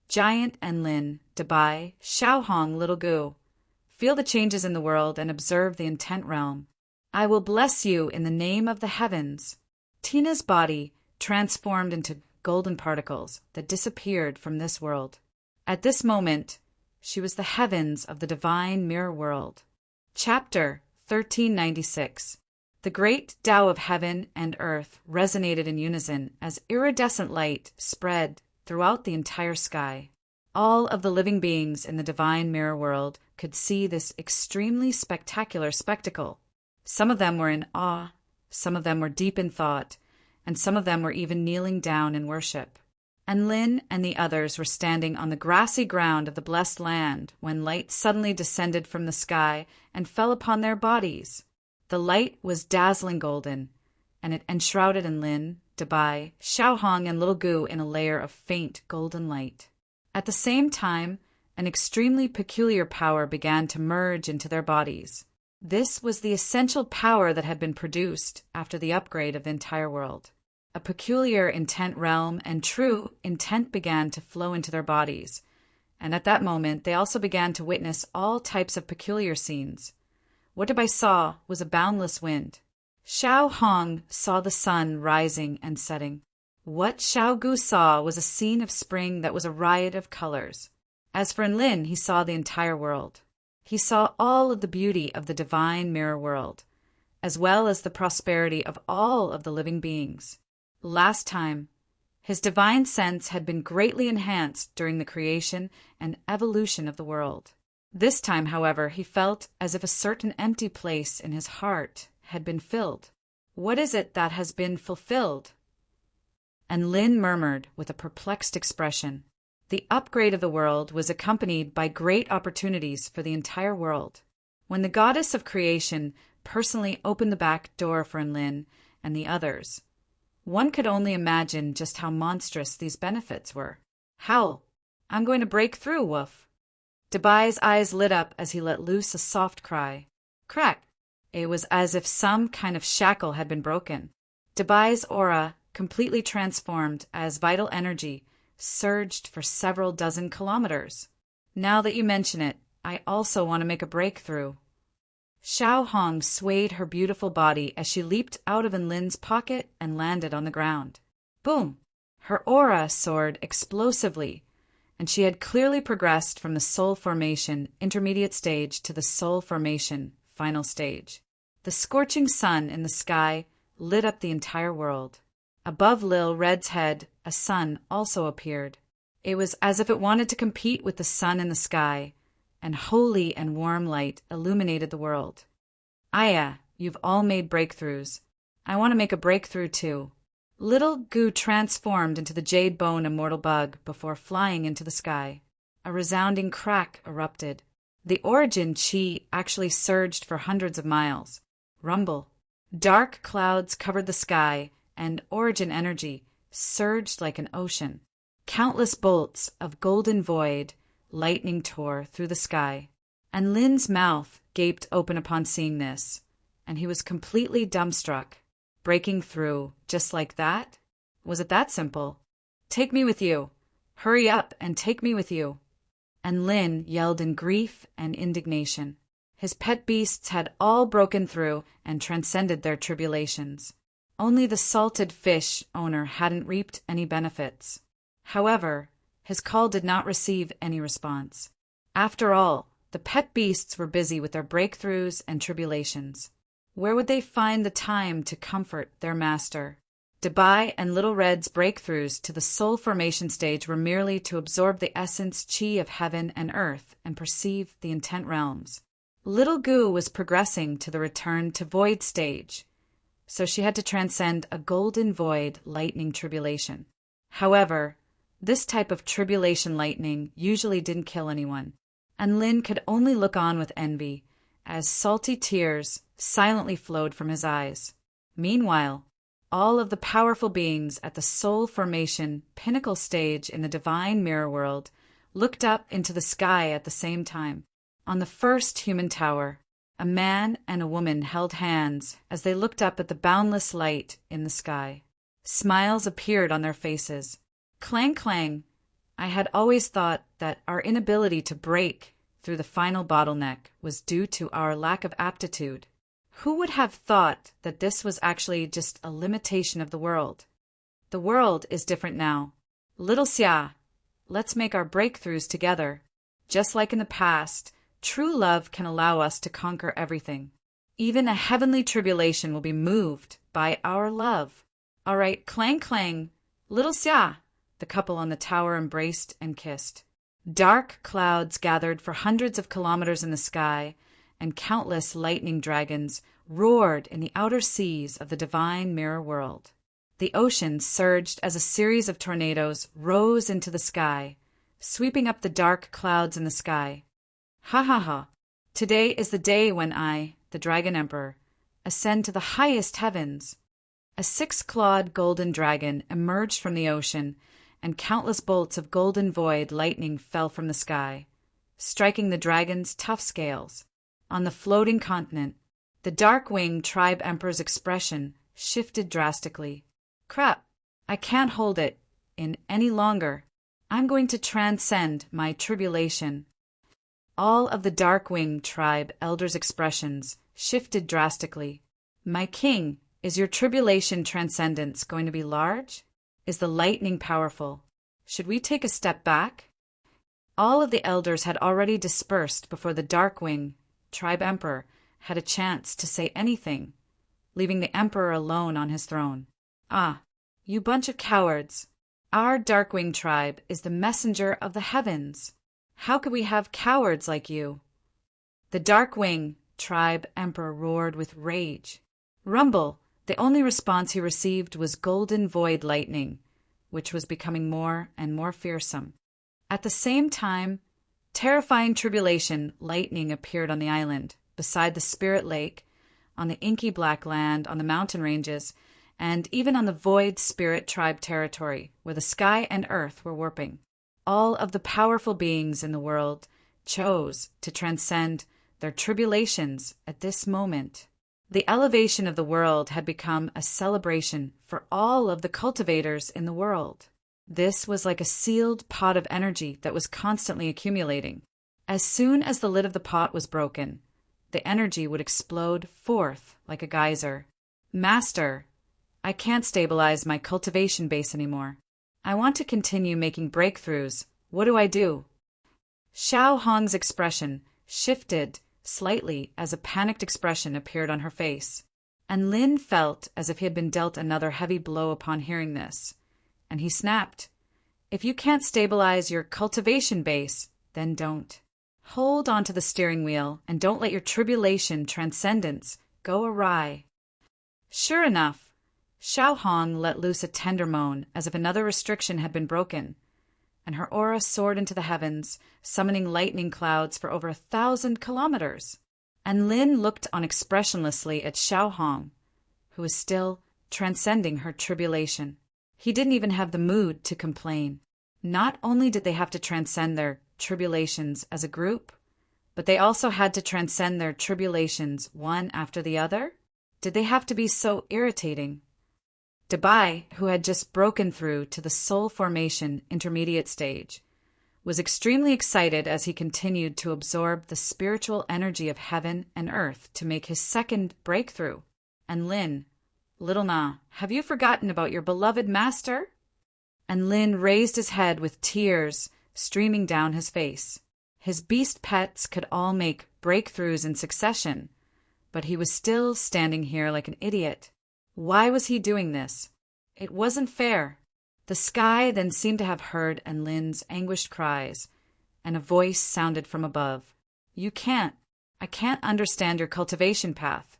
Giant Enlil, Dabai, Xiaohong, Little Gu, feel the changes in the world and observe the intent realm. I will bless you in the name of the heavens. Tina's body transformed into golden particles that disappeared from this world. At this moment, she was the heavens of the divine mirror world. Chapter 1396. The great Tao of heaven and earth resonated in unison as iridescent light spread throughout the entire sky. All of the living beings in the divine mirror world could see this extremely spectacular spectacle. Some of them were in awe, some of them were deep in thought, and some of them were even kneeling down in worship. Enlil and the others were standing on the grassy ground of the blessed land when light suddenly descended from the sky and fell upon their bodies. The light was dazzling golden, and it enshrouded Enlil, Dabai, Xiaohong, and Little Gu in a layer of faint golden light. At the same time, an extremely peculiar power began to merge into their bodies. This was the essential power that had been produced after the upgrade of the entire world. A peculiar intent realm and true intent began to flow into their bodies, and at that moment they also began to witness all types of peculiar scenes. What Dabai saw was a boundless wind. Xiao Hong saw the sun rising and setting. What Xiao Gu saw was a scene of spring that was a riot of colors. As for Enlin, he saw the entire world. He saw all of the beauty of the divine mirror world, as well as the prosperity of all of the living beings. Last time, his divine sense had been greatly enhanced during the creation and evolution of the world. This time, however, he felt as if a certain empty place in his heart had been filled. What is it that has been fulfilled? And Lin murmured with a perplexed expression. The upgrade of the world was accompanied by great opportunities for the entire world. When the goddess of creation personally opened the back door for Enlin and the others, one could only imagine just how monstrous these benefits were. Howl! I'm going to break through, Woof! Dabai's eyes lit up as he let loose a soft cry. Crack! It was as if some kind of shackle had been broken. Dabai's aura completely transformed as vital energy surged for several dozen kilometers. Now that you mention it, I also want to make a breakthrough. Xiao Hong swayed her beautiful body as she leaped out of Enlin's pocket and landed on the ground. Boom! Her aura soared explosively, and she had clearly progressed from the soul formation intermediate stage to the soul formation final stage. The scorching sun in the sky lit up the entire world. Above Lil Red's head, a sun also appeared. It was as if it wanted to compete with the sun in the sky, and holy and warm light illuminated the world. Aya, you've all made breakthroughs. I want to make a breakthrough too. Little Gu transformed into the jade bone immortal bug before flying into the sky. A resounding crack erupted. The origin chi actually surged for hundreds of miles. Rumble. Dark clouds covered the sky, and origin energy surged like an ocean. Countless bolts of golden void lightning tore through the sky. And Lin's mouth gaped open upon seeing this, and he was completely dumbstruck. Breaking through just like that? Was it that simple? Take me with you. Hurry up and take me with you. And Lin yelled in grief and indignation. His pet beasts had all broken through and transcended their tribulations. Only the salted fish owner hadn't reaped any benefits. However, his call did not receive any response. After all, the pet beasts were busy with their breakthroughs and tribulations. Where would they find the time to comfort their master? Dabai and Little Red's breakthroughs to the soul formation stage were merely to absorb the essence chi of heaven and earth and perceive the intent realms. Little Gu was progressing to the return to void stage, so she had to transcend a golden void lightning tribulation. However, this type of tribulation lightning usually didn't kill anyone, and Lin could only look on with envy as salty tears silently flowed from his eyes. Meanwhile, all of the powerful beings at the soul formation pinnacle stage in the divine mirror world looked up into the sky at the same time. On the first human tower, a man and a woman held hands as they looked up at the boundless light in the sky. Smiles appeared on their faces. Clang, clang. I had always thought that our inability to break through the final bottleneck was due to our lack of aptitude. Who would have thought that this was actually just a limitation of the world? The world is different now. Little Xia, let's make our breakthroughs together. Just like in the past, true love can allow us to conquer everything. Even a heavenly tribulation will be moved by our love. All right, clang, clang. Little Xia. The couple on the tower embraced and kissed. Dark clouds gathered for hundreds of kilometers in the sky, and countless lightning dragons roared in the outer seas of the divine mirror world. The ocean surged as a series of tornadoes rose into the sky, sweeping up the dark clouds in the sky. Ha ha ha! Today is the day when I, the Dragon Emperor, ascend to the highest heavens. A six-clawed golden dragon emerged from the ocean, and countless bolts of golden void lightning fell from the sky. striking the dragon's tough scales. On the floating continent, the Darkwing Tribe Emperor's expression shifted drastically. Crap, I can't hold it in any longer. I'm going to transcend my tribulation. All of the Darkwing Tribe elders' expressions shifted drastically. My king, is your tribulation transcendence going to be large? Is the lightning powerful? Should we take a step back? All of the elders had already dispersed before the Darkwing Tribe Emperor had a chance to say anything, leaving the Emperor alone on his throne. Ah, you bunch of cowards! Our Darkwing tribe is the messenger of the heavens. How could we have cowards like you? The Darkwing Tribe Emperor roared with rage. Rumble! The only response he received was golden void lightning, which was becoming more and more fearsome. At the same time, terrifying tribulation lightning appeared on the island, beside the Spirit Lake, on the inky black land, on the mountain ranges, and even on the Void Spirit Tribe territory, where the sky and earth were warping. All of the powerful beings in the world chose to transcend their tribulations at this moment. The elevation of the world had become a celebration for all of the cultivators in the world. This was like a sealed pot of energy that was constantly accumulating. As soon as the lid of the pot was broken, the energy would explode forth like a geyser. Master, I can't stabilize my cultivation base anymore. I want to continue making breakthroughs. What do I do? Xiao Hong's expression shifted slightly as a panicked expression appeared on her face, and Lin felt as if he had been dealt another heavy blow upon hearing this, and he snapped. If you can't stabilize your cultivation base, then don't. Hold onto the steering wheel and don't let your tribulation transcendence go awry. Sure enough, Xiao Hong let loose a tender moan as if another restriction had been broken, and her aura soared into the heavens, summoning lightning clouds for over 1,000 kilometers. And Lin looked on expressionlessly at Xiao Hong, who was still transcending her tribulation. He didn't even have the mood to complain. Not only did they have to transcend their tribulations as a group, but they also had to transcend their tribulations one after the other? Did they have to be so irritating? Dabai, who had just broken through to the soul formation intermediate stage, was extremely excited as he continued to absorb the spiritual energy of heaven and earth to make his second breakthrough. And Lin, Little Na, have you forgotten about your beloved master? And Lin raised his head with tears streaming down his face. His beast pets could all make breakthroughs in succession, but he was still standing here like an idiot. Why was he doing this? It wasn't fair. The sky then seemed to have heard Lin's anguished cries, and a voice sounded from above. I can't understand your cultivation path,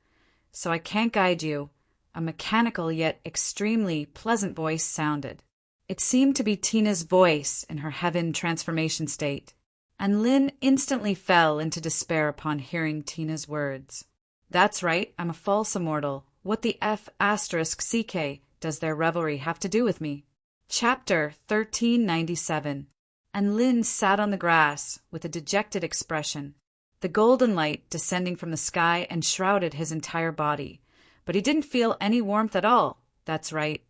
so I can't guide you. A mechanical yet extremely pleasant voice sounded. It seemed to be Tina's voice in her heaven transformation state, and Lin instantly fell into despair upon hearing Tina's words. That's right, I'm a false immortal. What the F***CK does their revelry have to do with me? Chapter 1397. And Lin sat on the grass with a dejected expression. The golden light descending from the sky enshrouded his entire body, but he didn't feel any warmth at all. That's right.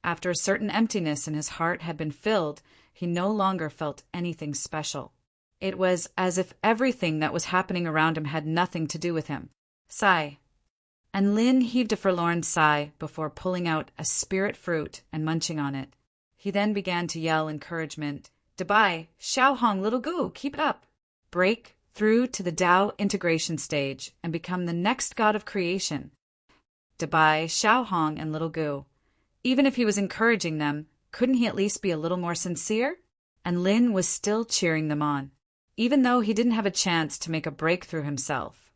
After a certain emptiness in his heart had been filled, he no longer felt anything special. It was as if everything that was happening around him had nothing to do with him. Sigh. And Lin heaved a forlorn sigh before pulling out a spirit fruit and munching on it. He then began to yell encouragement. Dabai, Xiao Hong, little Gu, keep it up. Break through to the Tao integration stage and become the next god of creation. Dabai, Xiao Hong, and little Gu. Even if he was encouraging them, couldn't he at least be a little more sincere? And Lin was still cheering them on, even though he didn't have a chance to make a breakthrough himself.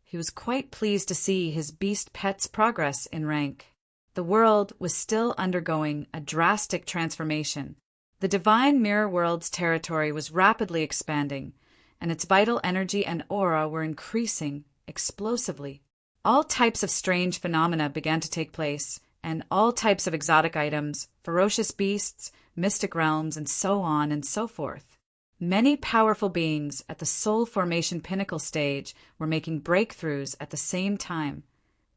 He was quite pleased to see his beast pet's progress in rank. The world was still undergoing a drastic transformation. The divine mirror world's territory was rapidly expanding, and its vital energy and aura were increasing explosively. All types of strange phenomena began to take place, and all types of exotic items, ferocious beasts, mystic realms, and so on and so forth. Many powerful beings at the soul formation pinnacle stage were making breakthroughs at the same time,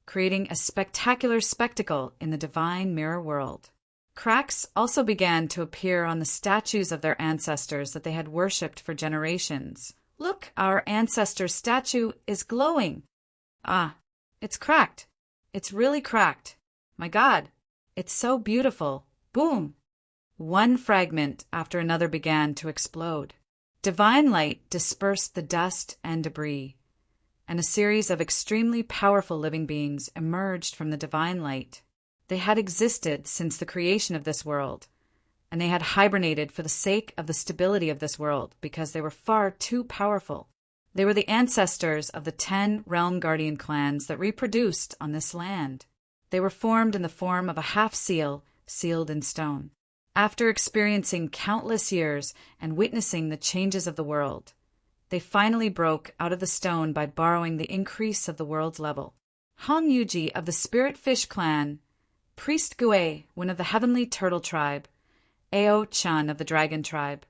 creating a spectacular spectacle in the divine mirror world. Cracks also began to appear on the statues of their ancestors that they had worshipped for generations. Look, our ancestor's statue is glowing. Ah, it's cracked. It's really cracked. My God, it's so beautiful. Boom! One fragment after another began to explode. Divine light dispersed the dust and debris, and a series of extremely powerful living beings emerged from the divine light. They had existed since the creation of this world, and they had hibernated for the sake of the stability of this world because they were far too powerful. They were the ancestors of the 10 realm guardian clans that reproduced on this land. They were formed in the form of a half-seal sealed in stone. After experiencing countless years and witnessing the changes of the world, they finally broke out of the stone by borrowing the increase of the world's level. Hong Yuji of the Spirit Fish clan, Priest Gue, one of the Heavenly Turtle tribe, Ao Chan of the Dragon tribe,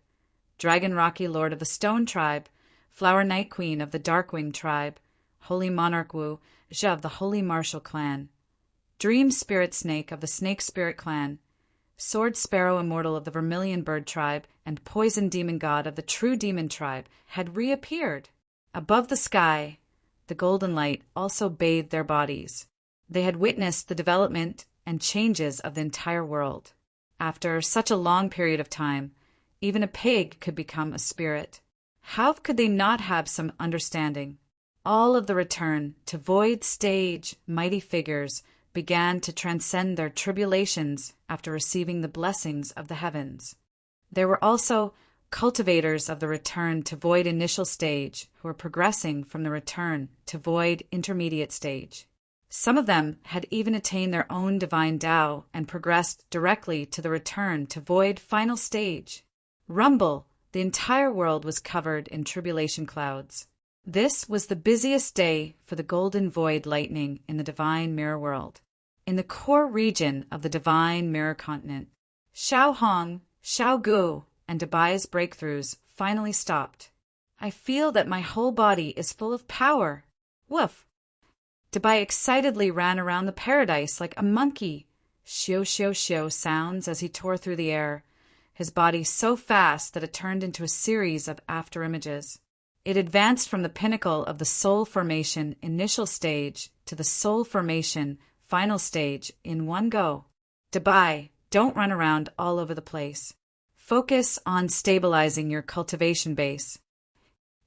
Dragon Rocky Lord of the Stone tribe, Flower Night Queen of the Darkwing tribe, Holy Monarch Wu, Zhe of the Holy Martial clan, Dream Spirit Snake of the Snake Spirit clan, Sword Sparrow Immortal of the Vermilion Bird tribe, and Poison Demon God of the True Demon tribe had reappeared. Above the sky, the golden light also bathed their bodies. They had witnessed the development and changes of the entire world. After such a long period of time, even a pig could become a spirit. How could they not have some understanding? All of the return to void stage mighty figures began to transcend their tribulations after receiving the blessings of the heavens. There were also cultivators of the return to void initial stage who were progressing from the return to void intermediate stage. Some of them had even attained their own divine Tao and progressed directly to the return to void final stage. Rumble, the entire world was covered in tribulation clouds. This was the busiest day for the golden void lightning in the divine mirror world. In the core region of the divine mirror continent, Xiao Hong, Xiao Gu, and Dabai's breakthroughs finally stopped. I feel that my whole body is full of power. Woof! Dabai excitedly ran around the paradise like a monkey. Shio shio shio sounds as he tore through the air, his body so fast that it turned into a series of afterimages. It advanced from the pinnacle of the soul formation initial stage to the soul formation final stage in one go. Dabai, don't run around all over the place. Focus on stabilizing your cultivation base.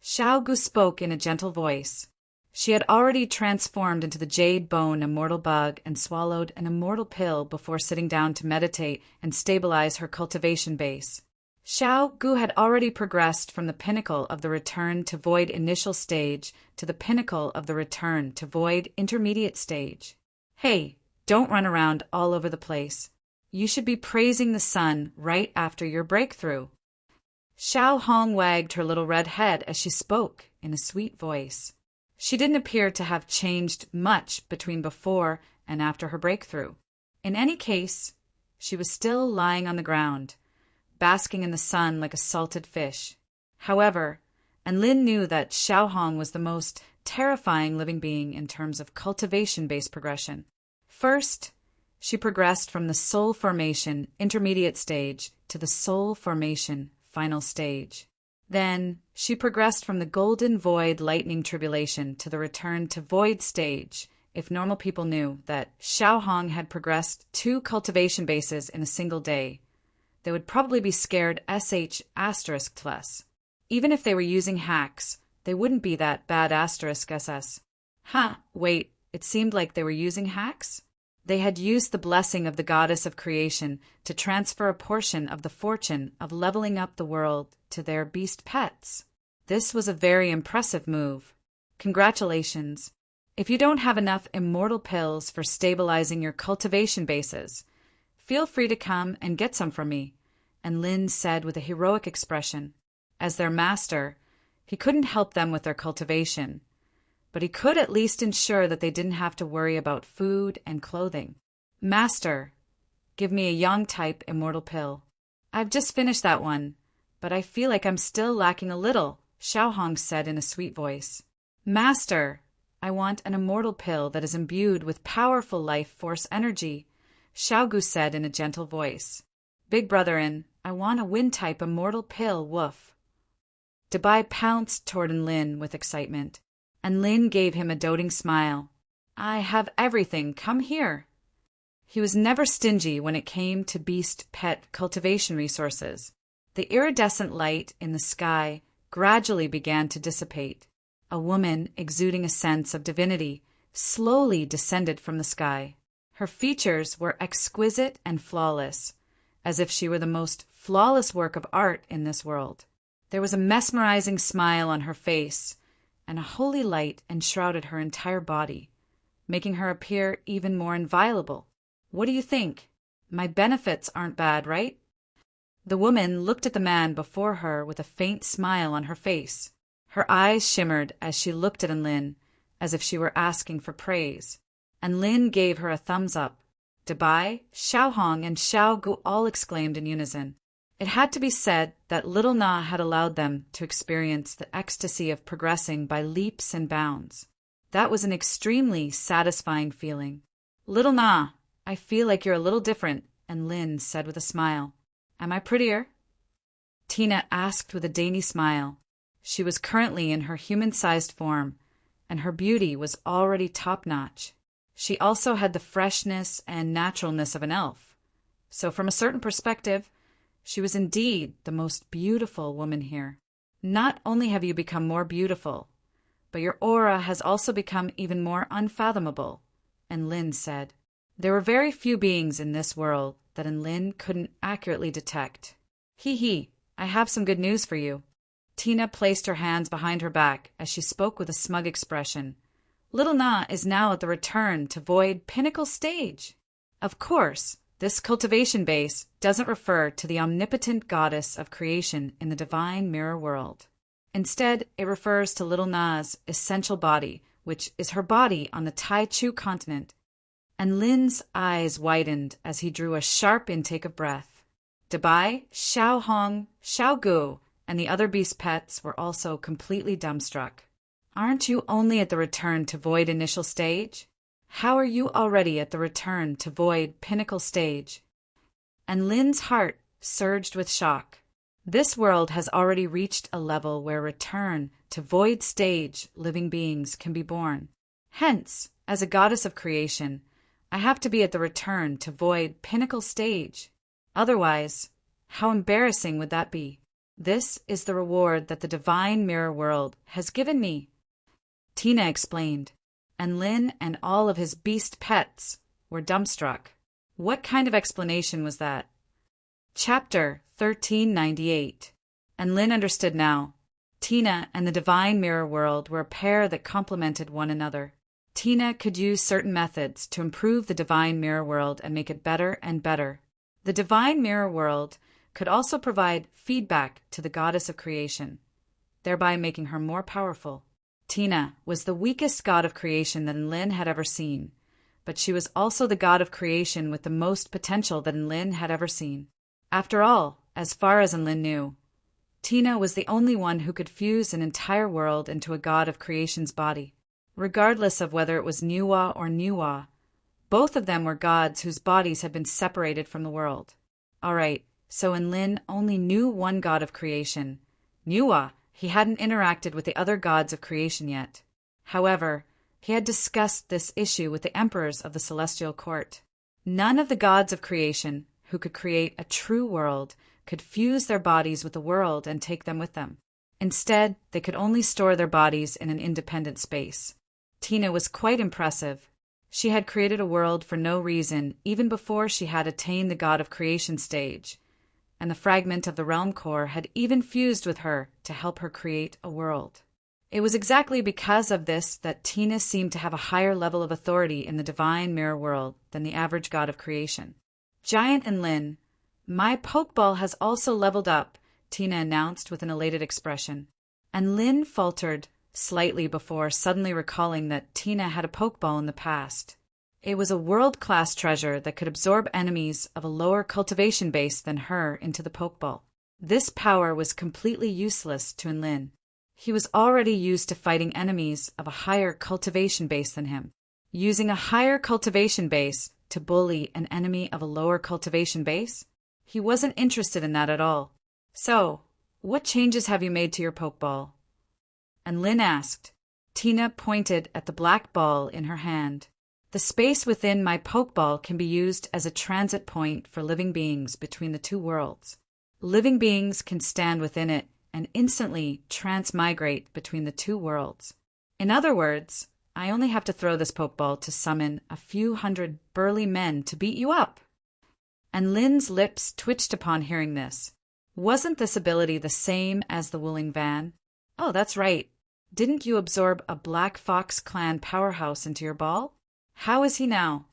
Xiao Gu spoke in a gentle voice. She had already transformed into the jade bone immortal bug and swallowed an immortal pill before sitting down to meditate and stabilize her cultivation base. Xiao Gu had already progressed from the pinnacle of the return to void initial stage to the pinnacle of the return to void intermediate stage. Hey, don't run around all over the place. You should be praising the sun right after your breakthrough. Xiao Hong wagged her little red head as she spoke in a sweet voice. She didn't appear to have changed much between before and after her breakthrough. In any case, she was still lying on the ground, basking in the sun like a salted fish. However, Lin knew that Xiao Hong was the most terrifying living being in terms of cultivation-based progression. First, she progressed from the soul formation intermediate stage to the soul formation final stage. Then, she progressed from the golden void lightning tribulation to the return to void stage. If normal people knew that Xiao Hong had progressed 2 cultivation bases in a single day, they would probably be scared **+. Even if they were using hacks, they wouldn't be that bad *SS. Wait, it seemed like they were using hacks? They had used the blessing of the goddess of creation to transfer a portion of the fortune of leveling up the world to their beast pets. This was a very impressive move. Congratulations. If you don't have enough immortal pills for stabilizing your cultivation bases, feel free to come and get some from me, and Lin said with a heroic expression. As their master, he couldn't help them with their cultivation, but he could at least ensure that they didn't have to worry about food and clothing. Master, give me a Yang-type immortal pill. I've just finished that one, but I feel like I'm still lacking a little, Xiaohong said in a sweet voice. Master, I want an immortal pill that is imbued with powerful life force energy, Xiaogu said in a gentle voice. Big brotherin, I want a wind-type immortal pill, woof. Dabai pounced toward Enlin with excitement. Enlin gave him a doting smile. I have everything, come here. He was never stingy when it came to beast pet cultivation resources. The iridescent light in the sky gradually began to dissipate. A woman, exuding a sense of divinity, slowly descended from the sky. Her features were exquisite and flawless, as if she were the most flawless work of art in this world. There was a mesmerizing smile on her face, and a holy light enshrouded her entire body, making her appear even more inviolable. What do you think? My benefits aren't bad, right? The woman looked at the man before her with a faint smile on her face. Her eyes shimmered as she looked at Enlin, as if she were asking for praise. Enlin gave her a thumbs up. Dabai, Xiaohong, and Xiaogu all exclaimed in unison. It had to be said that Little Na had allowed them to experience the ecstasy of progressing by leaps and bounds. That was an extremely satisfying feeling. Little Na, I feel like you're a little different, Enlin said with a smile. Am I prettier? Tina asked with a dainty smile. She was currently in her human-sized form, and her beauty was already top-notch. She also had the freshness and naturalness of an elf. So from a certain perspective, she was indeed the most beautiful woman here. Not only have you become more beautiful, but your aura has also become even more unfathomable, Enlin said. There were very few beings in this world that Enlin couldn't accurately detect. Hee, I have some good news for you. Tina placed her hands behind her back as she spoke with a smug expression. Little Na is now at the return to Void Pinnacle stage. Of course, this cultivation base doesn't refer to the omnipotent goddess of creation in the divine mirror world. Instead, it refers to Little Na's essential body, which is her body on the Tai Chu continent. And Lin's eyes widened as he drew a sharp intake of breath. Dabai, Xiaohong, Xiaogu, and the other beast pets were also completely dumbstruck. Aren't you only at the return to Void initial stage? How are you already at the return to Void pinnacle stage? And Lin's heart surged with shock. This world has already reached a level where return to Void stage living beings can be born. Hence, as a goddess of creation, I have to be at the return to Void pinnacle stage. Otherwise, how embarrassing would that be? This is the reward that the divine mirror world has given me. Tina explained, and Lin and all of his beast pets were dumbstruck. What kind of explanation was that? Chapter 1398. And Lin understood now. Tina and the divine mirror world were a pair that complemented one another. Tina could use certain methods to improve the divine mirror world and make it better and better. The divine mirror world could also provide feedback to the goddess of creation, thereby making her more powerful. Tina was the weakest god of creation that Enlin had ever seen, but she was also the god of creation with the most potential that Enlin had ever seen. After all, as far as Enlin knew, Tina was the only one who could fuse an entire world into a god of creation's body. Regardless of whether it was Nuwa or Nuwa, both of them were gods whose bodies had been separated from the world. All right, so Enlin only knew one god of creation, Nuwa. He hadn't interacted with the other gods of creation yet. However, he had discussed this issue with the emperors of the celestial court. None of the gods of creation who could create a true world could fuse their bodies with the world and take them with them. Instead, they could only store their bodies in an independent space. Tina was quite impressive. She had created a world for no reason even before she had attained the god of creation stage, and the fragment of the realm core had even fused with her to help her create a world. It was exactly because of this that Tina seemed to have a higher level of authority in the divine mirror world than the average god of creation. Giant Enlin, my Pokeball has also leveled up, Tina announced with an elated expression. And Lin faltered slightly before suddenly recalling that Tina had a Pokeball in the past. It was a world-class treasure that could absorb enemies of a lower cultivation base than her into the Pokeball. This power was completely useless to Enlin. He was already used to fighting enemies of a higher cultivation base than him. Using a higher cultivation base to bully an enemy of a lower cultivation base? He wasn't interested in that at all. So, what changes have you made to your Pokeball? Enlin asked. Tina pointed at the black ball in her hand. The space within my Pokeball can be used as a transit point for living beings between the two worlds. Living beings can stand within it and instantly transmigrate between the two worlds. In other words, I only have to throw this Pokeball to summon a few hundred burly men to beat you up. And Lin's lips twitched upon hearing this. Wasn't this ability the same as the Wooling Van? Oh, that's right. Didn't you absorb a Black Fox clan powerhouse into your ball? How is he now?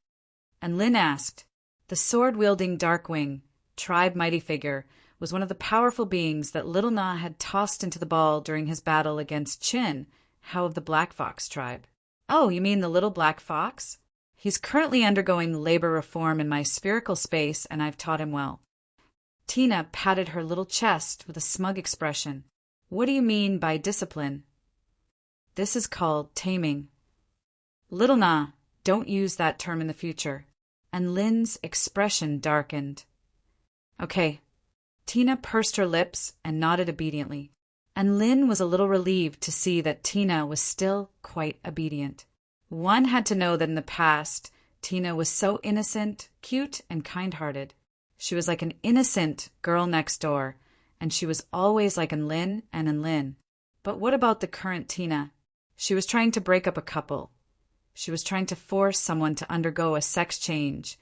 And Lin asked. The sword-wielding Darkwing, tribe mighty figure, was one of the powerful beings that Little Na had tossed into the ball during his battle against Chin, How of the Black Fox tribe. Oh, you mean the little black fox? He's currently undergoing labor reform in my spherical space, and I've taught him well. Tina patted her little chest with a smug expression. What do you mean by discipline? This is called taming. Little Na, don't use that term in the future. And Lin's expression darkened. Okay. Tina pursed her lips and nodded obediently. And Lin was a little relieved to see that Tina was still quite obedient. One had to know that in the past, Tina was so innocent, cute, and kind-hearted. She was like an innocent girl next door, and she was always like Enlin and Enlin. But what about the current Tina? She was trying to break up a couple. She was trying to force someone to undergo a sex change,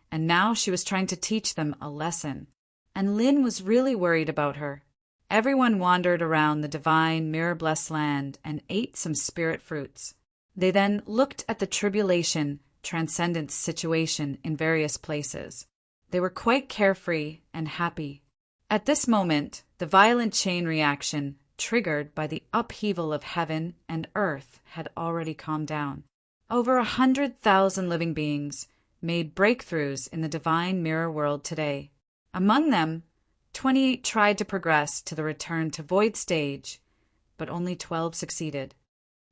and now she was trying to teach them a lesson. And Lin was really worried about her. Everyone wandered around the divine, mirror-blessed land and ate some spirit fruits. They then looked at the tribulation, transcendence situation in various places. They were quite carefree and happy. At this moment, the violent chain reaction, triggered by the upheaval of heaven and earth, had already calmed down. Over 100,000 living beings made breakthroughs in the divine mirror world today. Among them, 28 tried to progress to the return to void stage, but only 12 succeeded.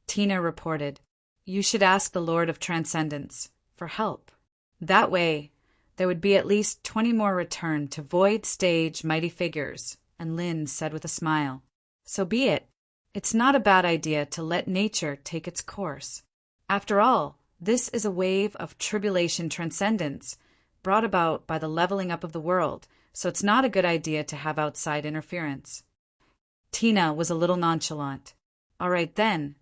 Tina reported, You should ask the Lord of Transcendence for help. That way, there would be at least 20 more return to void stage mighty figures, and Lin said with a smile, So be it. It's not a bad idea to let nature take its course. After all, this is a wave of tribulation transcendence brought about by the leveling up of the world, so it's not a good idea to have outside interference. Tina was a little nonchalant. All right then.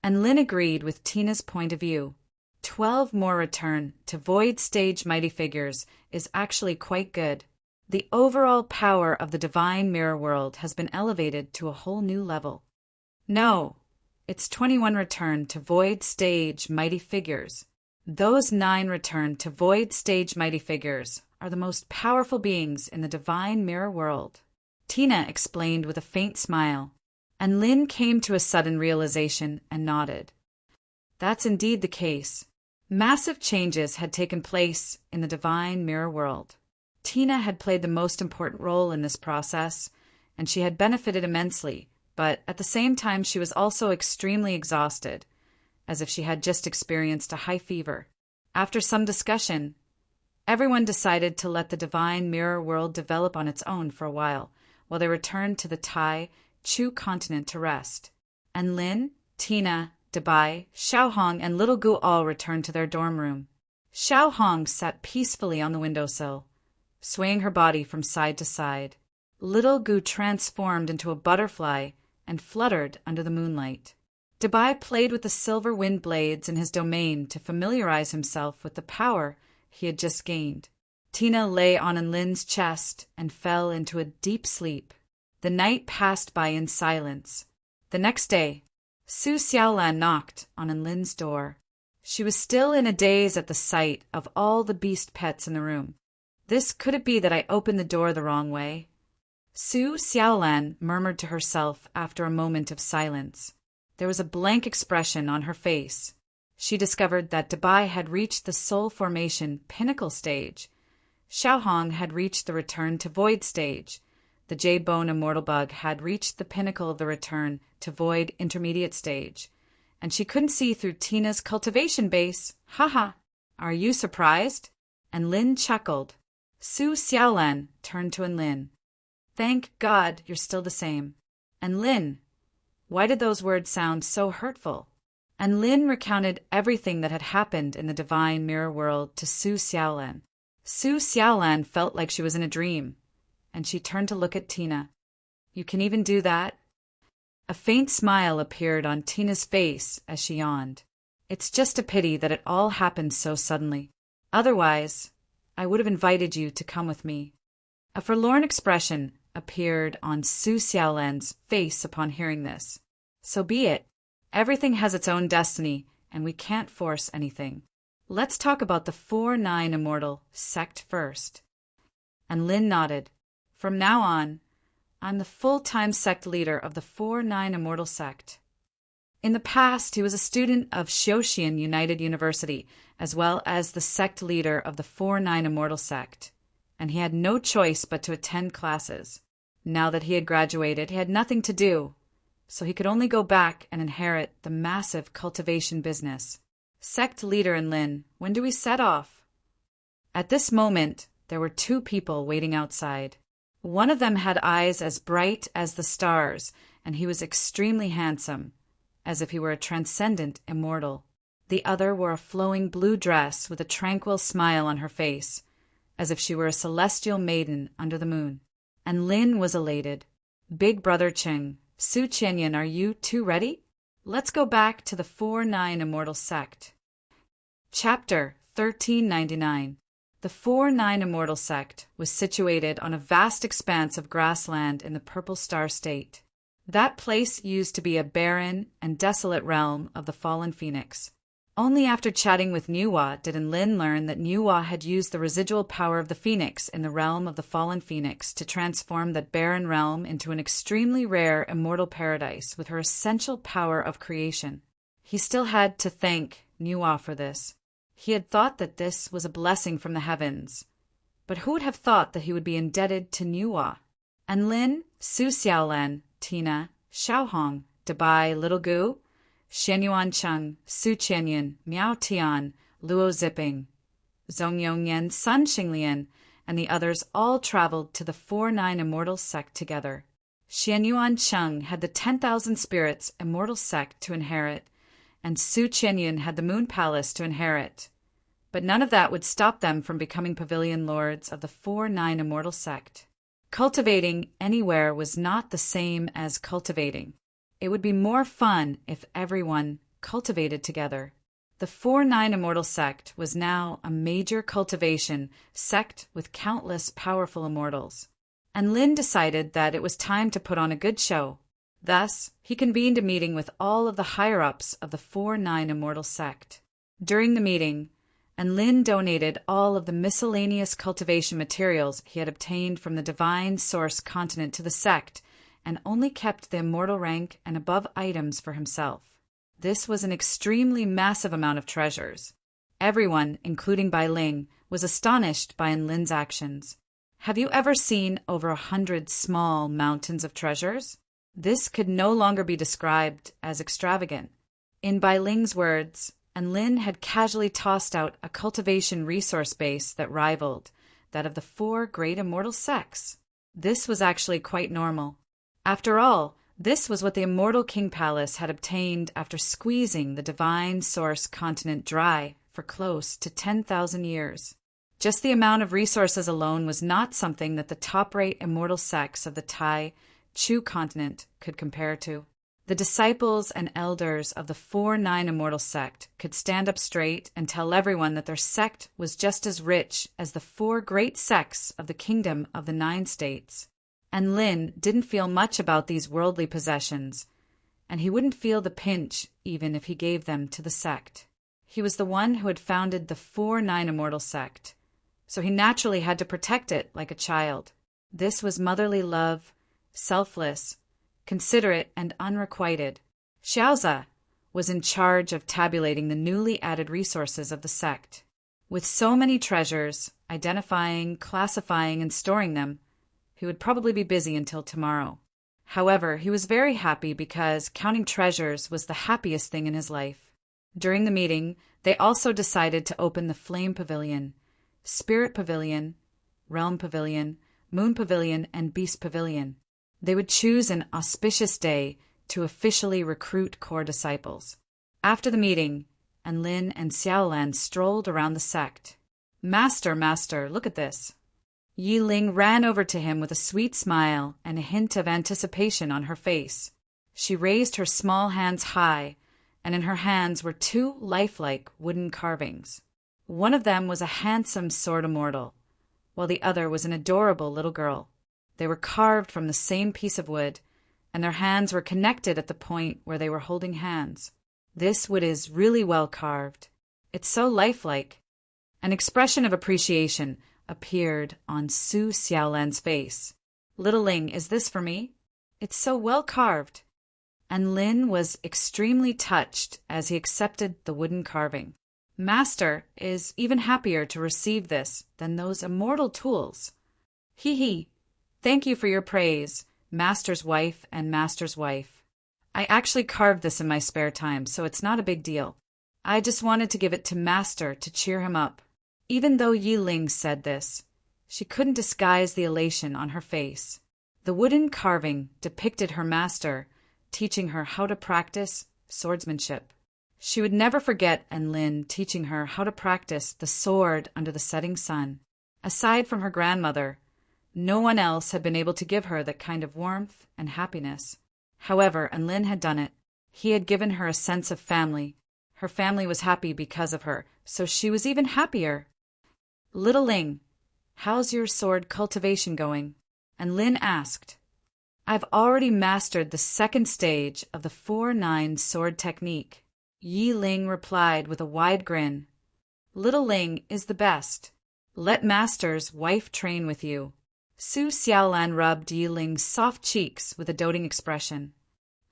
And Lin agreed with Tina's point of view. 12 more return to void stage mighty figures is actually quite good. The overall power of the divine mirror world has been elevated to a whole new level. No, it's 21 return to void stage mighty figures. Those 9 return to void stage mighty figures are the most powerful beings in the divine mirror world. Tina explained with a faint smile, and Lin came to a sudden realization and nodded. That's indeed the case. Massive changes had taken place in the divine mirror world. Tina had played the most important role in this process, and she had benefited immensely, but at the same time she was also extremely exhausted, as if she had just experienced a high fever. After some discussion, everyone decided to let the divine mirror world develop on its own for a while they returned to the Tai Chu continent to rest. And Lin, Tina, Dabai, Xiaohong, and Little Gu all returned to their dorm room. Xiaohong sat peacefully on the windowsill, swaying her body from side to side. Little Gu transformed into a butterfly and fluttered under the moonlight. Dabai played with the silver wind blades in his domain to familiarize himself with the power he had just gained. Tina lay on Enlin's chest and fell into a deep sleep. The night passed by in silence. The next day, Su Xiaolan knocked on Enlin's door. She was still in a daze at the sight of all the beast pets in the room. Could it be that I opened the door the wrong way? Su Xiaolan murmured to herself after a moment of silence. There was a blank expression on her face. She discovered that Dabai had reached the soul formation pinnacle stage. Xiaohong had reached the return to void stage. the jade bone immortal bug had reached the pinnacle of the return to void intermediate stage, and she couldn't see through Tina's cultivation base. Haha, are you surprised? And Lin chuckled. Su Xiaolan turned to Enlin. Thank God you're still the same. And Lin, why did those words sound so hurtful? And Lin recounted everything that had happened in the divine mirror world to Su Xiaolan. Su Xiaolan felt like she was in a dream, and she turned to look at Tina. You can even do that? A faint smile appeared on Tina's face as she yawned. It's just a pity that it all happened so suddenly. Otherwise, I would have invited you to come with me. A forlorn expression appeared on Su Xiaolan's face upon hearing this. So be it. Everything has its own destiny, and we can't force anything. Let's talk about the 4-9 Immortal sect first. And Lin nodded. From now on, I'm the full-time sect leader of the 4-9 Immortal sect. In the past, he was a student of Xiaoxian United University, as well as the sect leader of the 4-9 Immortal sect, and he had no choice but to attend classes. Now that he had graduated, he had nothing to do, so he could only go back and inherit the massive cultivation business. Sect leader and Lin, when do we set off? At this moment, there were two people waiting outside. One of them had eyes as bright as the stars, and he was extremely handsome, as if he were a transcendent immortal. The other wore a flowing blue dress with a tranquil smile on her face, as if she were a celestial maiden under the moon. And Lin was elated. Big Brother Cheng, Su Qianyan, are you two ready? Let's go back to the 4-9 Immortal sect. Chapter 1399. The 4-9 Immortal sect was situated on a vast expanse of grassland in the Purple Star State. That place used to be a barren and desolate realm of the fallen phoenix. Only after chatting with Nuwa did Enlin learn that Nuwa had used the residual power of the phoenix in the realm of the fallen phoenix to transform that barren realm into an extremely rare immortal paradise with her essential power of creation. He still had to thank Nuwa for this. He had thought that this was a blessing from the heavens, but who would have thought that he would be indebted to Nuwa? Enlin, Su Xiaolan, Tina, Xiaohong, Dabai, Little Gu, Xianyuan Cheng, Su Qianyan, Miao Tian, Luo Ziping, Zhong Yongyan, Sun Xinglian, and the others all traveled to the 4-9 Immortal sect together. Xianyuan Cheng had the 10,000 spirits Immortal sect to inherit, and Su Qianyan had the Moon Palace to inherit. But none of that would stop them from becoming pavilion lords of the 4-9 Immortal sect. Cultivating anywhere was not the same as cultivating. It would be more fun if everyone cultivated together. The 4-9 Immortal sect was now a major cultivation sect with countless powerful immortals. And Lin decided that it was time to put on a good show. Thus, he convened a meeting with all of the higher-ups of the 4-9 Immortal sect. During the meeting, Enlin donated all of the miscellaneous cultivation materials he had obtained from the Divine Source continent to the sect, and only kept the immortal rank and above items for himself. This was an extremely massive amount of treasures. Everyone, including Bai Ling, was astonished by Enlin's actions. Have you ever seen over 100 small mountains of treasures? This could no longer be described as extravagant. In Bai Ling's words, Enlin had casually tossed out a cultivation resource base that rivaled that of the 4 great immortal sects. This was actually quite normal. After all, this was what the Immortal King Palace had obtained after squeezing the Divine Source continent dry for close to 10,000 years. Just the amount of resources alone was not something that the top-rate immortal sects of the Tai Chu continent could compare to. The disciples and elders of the 4-9 Immortal sect could stand up straight and tell everyone that their sect was just as rich as the 4 great sects of the Kingdom of the 9 States. And Lin didn't feel much about these worldly possessions, and he wouldn't feel the pinch even if he gave them to the sect. He was the one who had founded the 4-9 Immortal sect, so he naturally had to protect it like a child. This was motherly love, selfless, considerate, and unrequited. Xiaoza was in charge of tabulating the newly added resources of the sect. With so many treasures, identifying, classifying, and storing them, he would probably be busy until tomorrow. However, he was very happy because counting treasures was the happiest thing in his life. During the meeting, they also decided to open the Flame Pavilion, Spirit Pavilion, Realm Pavilion, Moon Pavilion, and Beast Pavilion. They would choose an auspicious day to officially recruit core disciples. After the meeting, Enlin and Xiaolan strolled around the sect. Master, master, look at this. Yi Ling ran over to him with a sweet smile and a hint of anticipation on her face. She raised her small hands high, and in her hands were two lifelike wooden carvings. One of them was a handsome sword immortal, while the other was an adorable little girl. They were carved from the same piece of wood, and their hands were connected at the point where they were holding hands. This wood is really well carved. It's so lifelike. An expression of appreciation appeared on Su Xiaolan's face. Little Ling, is this for me? It's so well carved. And Lin was extremely touched as he accepted the wooden carving. Master is even happier to receive this than those immortal tools. Hee. Thank you for your praise, Master's wife and Master's wife. I actually carved this in my spare time, so it's not a big deal. I just wanted to give it to Master to cheer him up. Even though Yi Ling said this, she couldn't disguise the elation on her face. The wooden carving depicted her master teaching her how to practice swordsmanship. She would never forget Enlin teaching her how to practice the sword under the setting sun. Aside from her grandmother, no one else had been able to give her that kind of warmth and happiness. However, Enlin had done it. He had given her a sense of family. Her family was happy because of her, so she was even happier. Little Ling, how's your sword cultivation going? Enlin asked. I've already mastered the second stage of the 4-9 sword technique. Yi Ling replied with a wide grin. Little Ling is the best. Let Master's wife train with you. Su Xiaolan rubbed Yi Ling's soft cheeks with a doting expression.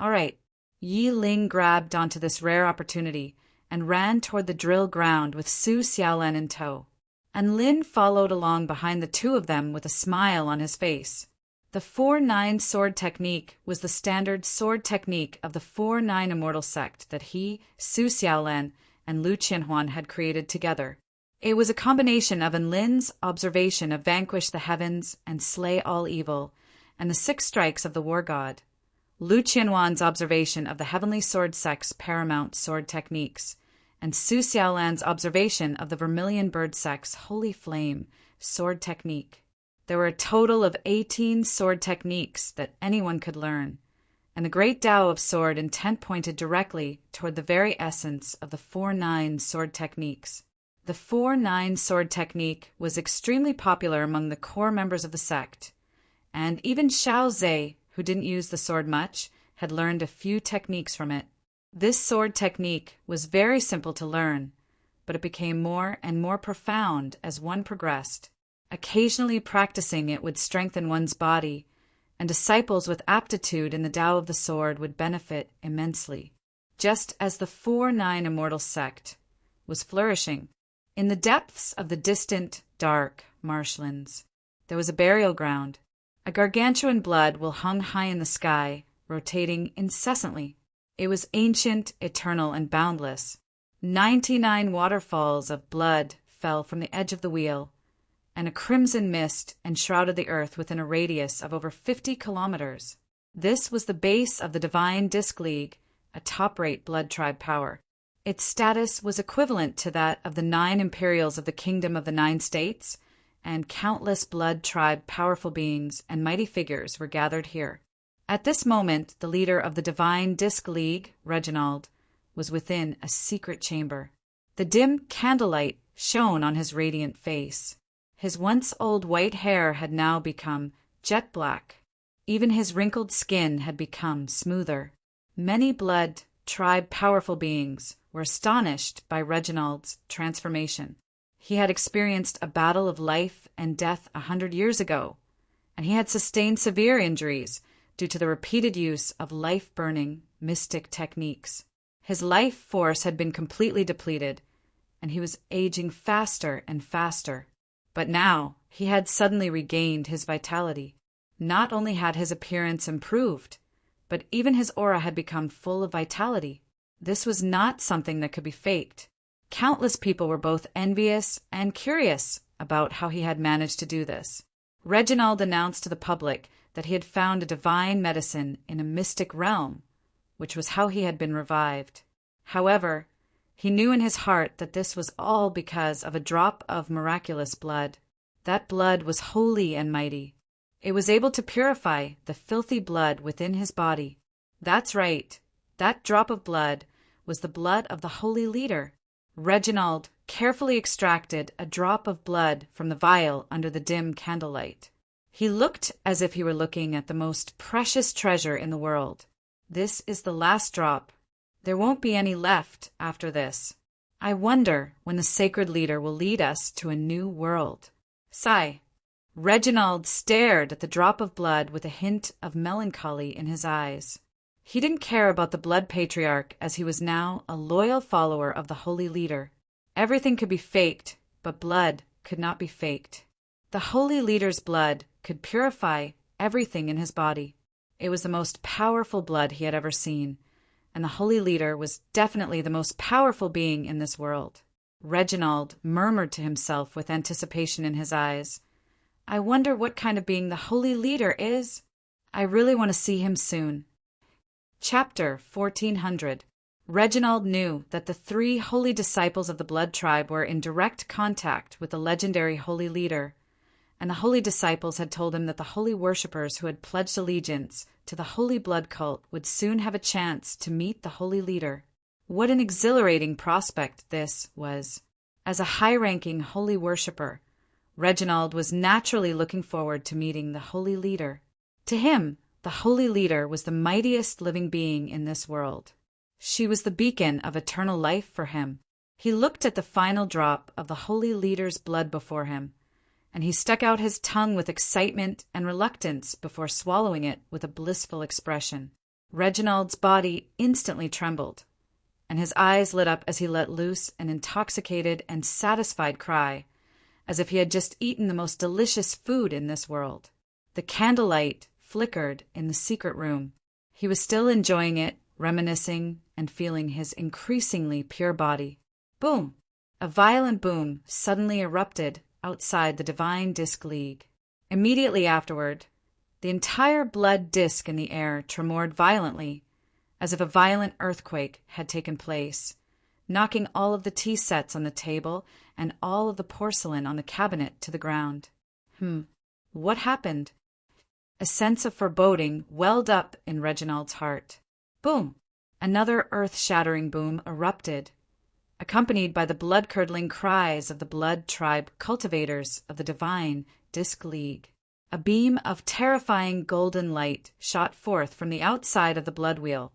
All right. Yi Ling grabbed onto this rare opportunity and ran toward the drill ground with Su Xiaolan in tow. And Lin followed along behind the two of them with a smile on his face. The 4-9 sword technique was the standard sword technique of the 4-9 immortal sect that he, Su Xiaolan, and Lu Qianhuan had created together. It was a combination of Enlin's observation of vanquish the heavens and slay all evil, and the 6 strikes of the war god, Lu Qianhuan's observation of the heavenly sword sect's paramount sword techniques, and Su Xiaolan's observation of the vermilion bird sect's holy flame sword technique. There were a total of 18 sword techniques that anyone could learn, and the great Tao of sword intent pointed directly toward the very essence of the 4-9 sword techniques. The 4-9 sword technique was extremely popular among the core members of the sect, and even Xiao Zhe, who didn't use the sword much, had learned a few techniques from it. This sword technique was very simple to learn, but it became more and more profound as one progressed. Occasionally practicing it would strengthen one's body, and disciples with aptitude in the Tao of the sword would benefit immensely. Just as the 4-9 immortal sect was flourishing, in the depths of the distant, dark marshlands, there was a burial ground. A gargantuan blood will hung high in the sky, rotating incessantly. It was ancient, eternal, and boundless. 99 waterfalls of blood fell from the edge of the wheel, and a crimson mist enshrouded the earth within a radius of over 50 kilometers. This was the base of the Divine Disc League, a top-rate blood tribe power. Its status was equivalent to that of the 9 Imperials of the Kingdom of the 9 States, and countless blood tribe powerful beings and mighty figures were gathered here. At this moment, the leader of the Divine Disc League, Reginald, was within a secret chamber. The dim candlelight shone on his radiant face. His once-old white hair had now become jet black. Even his wrinkled skin had become smoother. Many blood tribe powerful beings were astonished by Reginald's transformation. He had experienced a battle of life and death 100 years ago, and he had sustained severe injuries due to the repeated use of life-burning mystic techniques. His life force had been completely depleted, and he was aging faster and faster. But now he had suddenly regained his vitality. Not only had his appearance improved, but even his aura had become full of vitality. This was not something that could be faked. Countless people were both envious and curious about how he had managed to do this. Reginald announced to the public that he had found a divine medicine in a mystic realm, which was how he had been revived. However, he knew in his heart that this was all because of a drop of miraculous blood. That blood was holy and mighty. It was able to purify the filthy blood within his body. That's right. That drop of blood was the blood of the holy leader. Reginald carefully extracted a drop of blood from the vial under the dim candlelight. He looked as if he were looking at the most precious treasure in the world. This is the last drop. There won't be any left after this. I wonder when the sacred leader will lead us to a new world. Sigh. Reginald stared at the drop of blood with a hint of melancholy in his eyes. He didn't care about the blood patriarch, as he was now a loyal follower of the holy leader. Everything could be faked, but blood could not be faked. The holy leader's blood could purify everything in his body. It was the most powerful blood he had ever seen, and the holy leader was definitely the most powerful being in this world. Reginald murmured to himself with anticipation in his eyes, I wonder what kind of being the holy leader is. I really want to see him soon. Chapter 1400. Reginald knew that the 3 holy disciples of the blood tribe were in direct contact with the legendary holy leader, and the holy disciples had told him that the holy worshippers who had pledged allegiance to the holy blood cult would soon have a chance to meet the holy leader. What an exhilarating prospect this was. As a high-ranking holy worshipper, Reginald was naturally looking forward to meeting the holy leader. To him, the holy leader was the mightiest living being in this world. She was the beacon of eternal life for him. He looked at the final drop of the holy leader's blood before him, and he stuck out his tongue with excitement and reluctance before swallowing it with a blissful expression. Reginald's body instantly trembled, and his eyes lit up as he let loose an intoxicated and satisfied cry, as if he had just eaten the most delicious food in this world. The candlelight flickered in the secret room. He was still enjoying it, reminiscing and feeling his increasingly pure body. Boom! A violent boom suddenly erupted outside the Divine Disc League. Immediately afterward, the entire blood disc in the air tremored violently, as if a violent earthquake had taken place, knocking all of the tea sets on the table and all of the porcelain on the cabinet to the ground. What happened? A sense of foreboding welled up in Reginald's heart. Boom! Another earth-shattering boom erupted, accompanied by the blood-curdling cries of the blood tribe cultivators of the Divine Disc League. A beam of terrifying golden light shot forth from the outside of the blood wheel,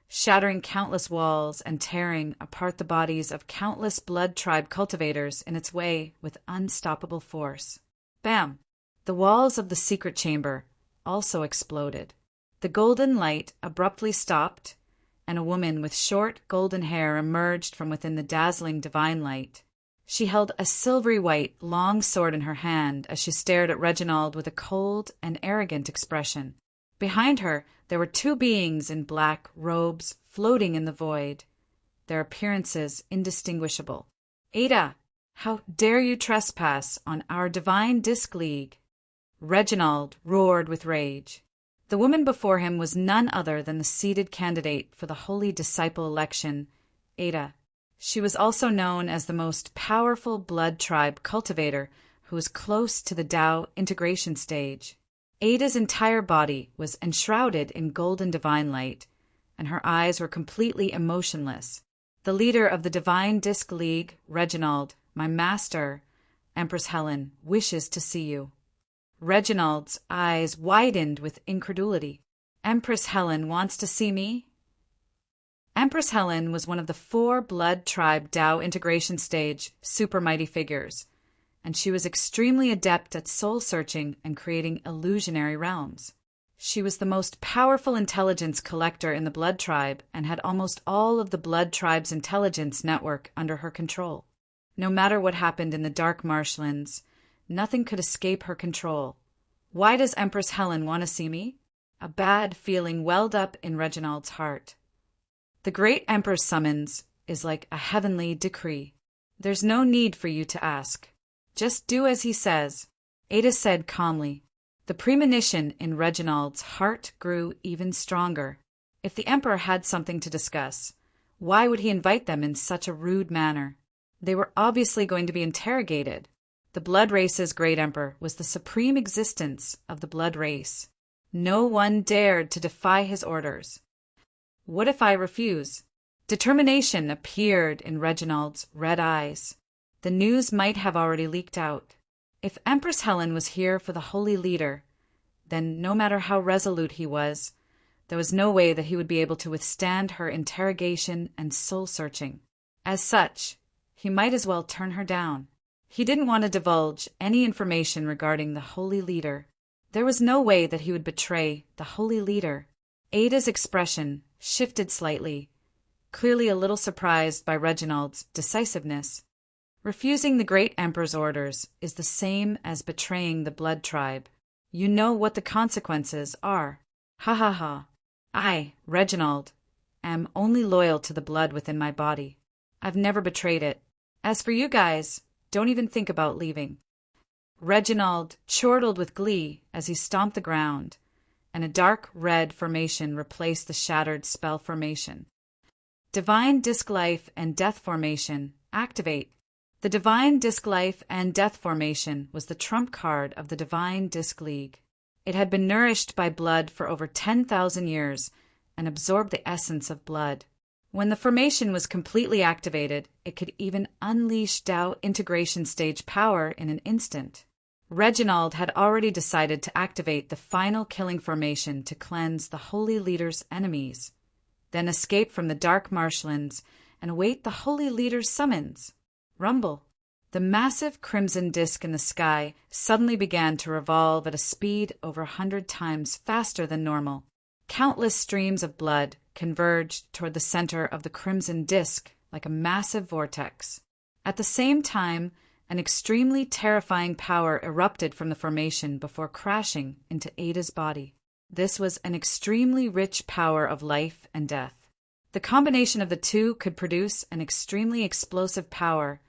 shattering countless walls and tearing apart the bodies of countless blood tribe cultivators in its way with unstoppable force. Bam! The walls of the secret chamber also exploded. The golden light abruptly stopped, and a woman with short golden hair emerged from within the dazzling divine light. She held a silvery white, long sword in her hand as she stared at Reginald with a cold and arrogant expression. Behind her, there were 2 beings in black robes floating in the void, their appearances indistinguishable. Ada, how dare you trespass on our Divine Disc League? Reginald roared with rage. The woman before him was none other than the seated candidate for the Holy Disciple election, Ada. She was also known as the most powerful blood tribe cultivator who was close to the Tao integration stage. Ada's entire body was enshrouded in golden divine light, and her eyes were completely emotionless. The leader of the Divine Disc League, Reginald, my master, Empress Helen, wishes to see you. Reginald's eyes widened with incredulity. Empress Helen wants to see me? Empress Helen was one of the 4 blood tribe Tao integration stage super mighty figures, and she was extremely adept at soul-searching and creating illusionary realms. She was the most powerful intelligence collector in the blood tribe and had almost all of the blood tribe's intelligence network under her control. No matter what happened in the dark marshlands, nothing could escape her control. Why does Empress Helen want to see me? A bad feeling welled up in Reginald's heart. The great Emperor's summons is like a heavenly decree. There's no need for you to ask. Just do as he says, Ada said calmly. The premonition in Reginald's heart grew even stronger. If the Emperor had something to discuss, why would he invite them in such a rude manner? They were obviously going to be interrogated. The blood race's great Emperor was the supreme existence of the blood race. No one dared to defy his orders. What if I refuse? Determination appeared in Reginald's red eyes. The news might have already leaked out. If Empress Helen was here for the holy leader, then no matter how resolute he was, there was no way that he would be able to withstand her interrogation and soul-searching. As such, he might as well turn her down. He didn't want to divulge any information regarding the holy leader. There was no way that he would betray the holy leader. Ada's expression shifted slightly, clearly a little surprised by Reginald's decisiveness. Refusing the great Emperor's orders is the same as betraying the blood tribe. You know what the consequences are. Ha ha ha. I, Reginald, am only loyal to the blood within my body. I've never betrayed it. As for you guys, don't even think about leaving. Reginald chortled with glee as he stomped the ground, and a dark red formation replaced the shattered spell formation. Divine Disc Life and Death Formation, activate. The Divine Disc Life and Death Formation was the trump card of the Divine Disc League. It had been nourished by blood for over 10,000 years and absorbed the essence of blood. When the formation was completely activated, it could even unleash Tao integration stage power in an instant. Reginald had already decided to activate the final killing formation to cleanse the holy leader's enemies, then escape from the dark marshlands and await the holy leader's summons. Rumble. The massive crimson disk in the sky suddenly began to revolve at a speed over 100 times faster than normal. Countless streams of blood converged toward the center of the crimson disk like a massive vortex. At the same time, an extremely terrifying power erupted from the formation before crashing into Ada's body. This was an extremely rich power of life and death. The combination of the two could produce an extremely explosive power,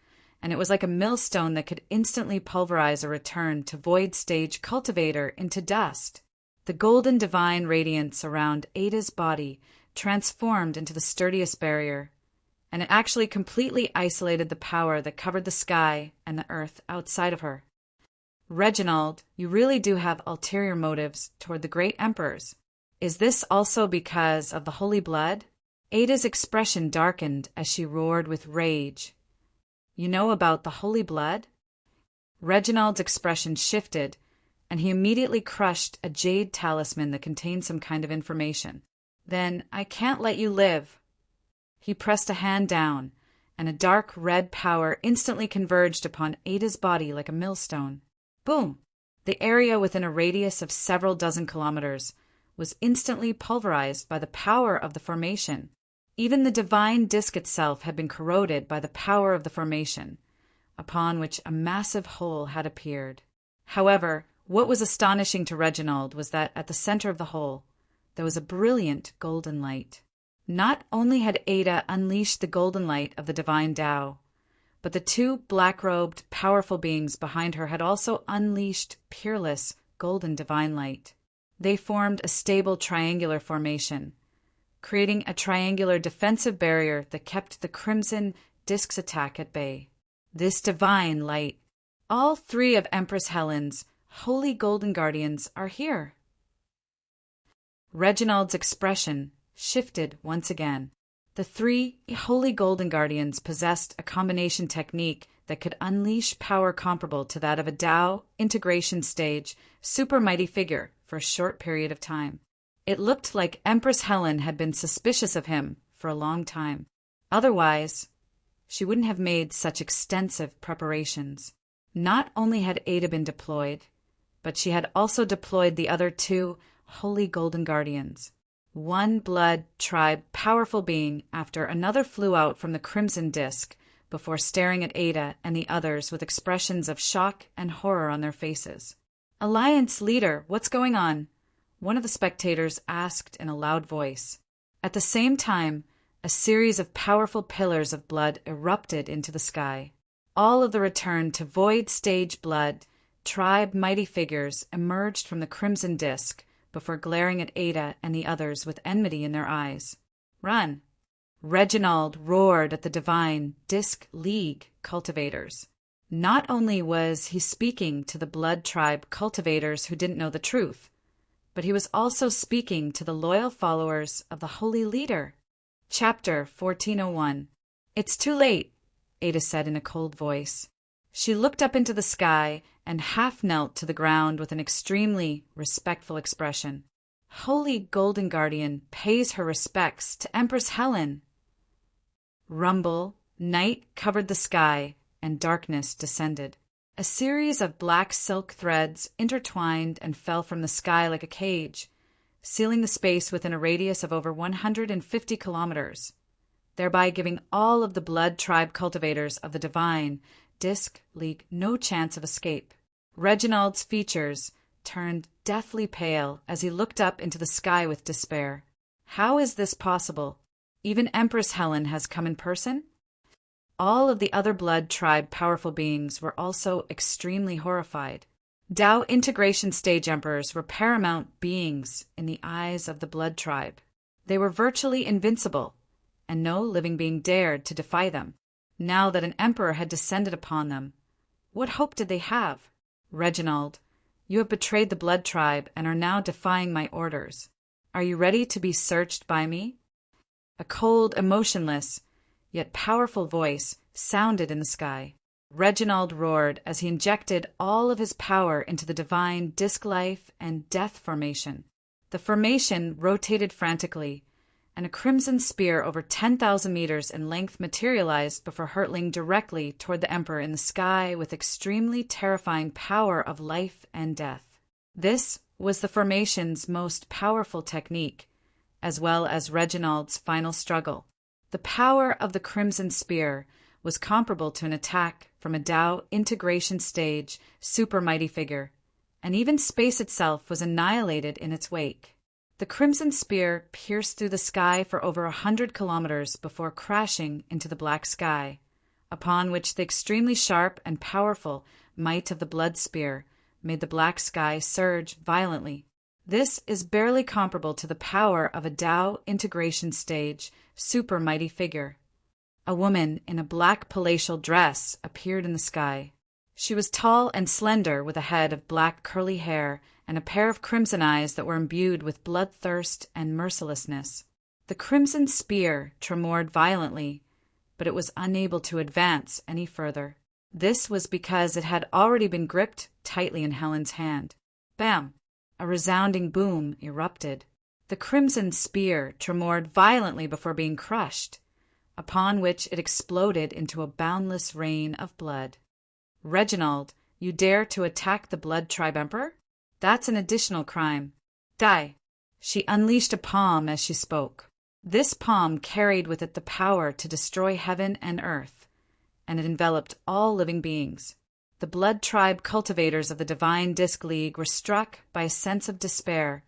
and it was like a millstone that could instantly pulverize a return to void stage cultivator into dust. The golden divine radiance around Ada's body transformed into the sturdiest barrier, and it actually completely isolated the power that covered the sky and the earth outside of her. Reginald, you really do have ulterior motives toward the great emperors. Is this also because of the holy blood? Ada's expression darkened as she roared with rage. You know about the holy blood? Reginald's expression shifted, and he immediately crushed a jade talisman that contained some kind of information. Then I can't let you live. He pressed a hand down, and a dark red power instantly converged upon Ada's body like a millstone. Boom! The area within a radius of several dozen kilometers was instantly pulverized by the power of the formation. Even the divine disk itself had been corroded by the power of the formation, upon which a massive hole had appeared. However, what was astonishing to Reginald was that at the center of the hole, there was a brilliant golden light. Not only had Ada unleashed the golden light of the divine Tao, but the two black-robed, powerful beings behind her had also unleashed peerless, golden divine light. They formed a stable triangular formation, creating a triangular defensive barrier that kept the crimson disk's attack at bay. This divine light, all three of Empress Helen's holy golden guardians are here. Reginald's expression shifted once again. The three holy golden guardians possessed a combination technique that could unleash power comparable to that of a Tao integration stage super mighty figure for a short period of time. It looked like Empress Helen had been suspicious of him for a long time. Otherwise, she wouldn't have made such extensive preparations. Not only had Ada been deployed, but she had also deployed the other two holy golden guardians. One blood tribe powerful being after another flew out from the crimson disk before staring at Ada and the others with expressions of shock and horror on their faces. Alliance leader, what's going on? One of the spectators asked in a loud voice. At the same time, a series of powerful pillars of blood erupted into the sky. All of the return to void stage blood tribe mighty figures emerged from the crimson disk before glaring at Ada and the others with enmity in their eyes. Run! Reginald roared at the divine Disk League cultivators. Not only was he speaking to the blood tribe cultivators who didn't know the truth, but he was also speaking to the loyal followers of the Holy Leader. Chapter 1401. It's too late, Ada said in a cold voice. She looked up into the sky and half knelt to the ground with an extremely respectful expression. Holy Golden Guardian pays her respects to Empress Helen. Rumble, night covered the sky, and darkness descended. A series of black silk threads intertwined and fell from the sky like a cage, sealing the space within a radius of over 150 kilometers, thereby giving all of the blood tribe cultivators of the divine Disk League no chance of escape. Reginald's features turned deathly pale as he looked up into the sky with despair. How is this possible? Even Empress Helen has come in person? All of the other blood tribe powerful beings were also extremely horrified. Tao integration stage emperors were paramount beings in the eyes of the blood tribe. They were virtually invincible, and no living being dared to defy them. Now that an emperor had descended upon them, what hope did they have? Reginald, you have betrayed the blood tribe and are now defying my orders. Are you ready to be searched by me? A cold, emotionless, yet powerful voice sounded in the sky. Reginald roared as he injected all of his power into the divine disk life and death formation. The formation rotated frantically, and a crimson spear over 10,000 meters in length materialized before hurtling directly toward the Emperor in the sky with extremely terrifying power of life and death. This was the formation's most powerful technique, as well as Reginald's final struggle. The power of the Crimson Spear was comparable to an attack from a Tao integration stage super mighty figure, and even space itself was annihilated in its wake. The Crimson Spear pierced through the sky for over 100 kilometers before crashing into the black sky, upon which the extremely sharp and powerful might of the Blood Spear made the black sky surge violently. This is barely comparable to the power of a Tao integration stage super mighty figure. A woman in a black palatial dress appeared in the sky. She was tall and slender with a head of black curly hair and a pair of crimson eyes that were imbued with bloodthirst and mercilessness. The Crimson Spear tremored violently, but it was unable to advance any further. This was because it had already been gripped tightly in Helen's hand. Bam! A resounding boom erupted. The Crimson Spear tremored violently before being crushed, upon which it exploded into a boundless rain of blood. Reginald, you dare to attack the Blood Tribe Emperor? That's an additional crime. Die! She unleashed a palm as she spoke. This palm carried with it the power to destroy heaven and earth, and it enveloped all living beings. The blood tribe cultivators of the Divine Disk League were struck by a sense of despair,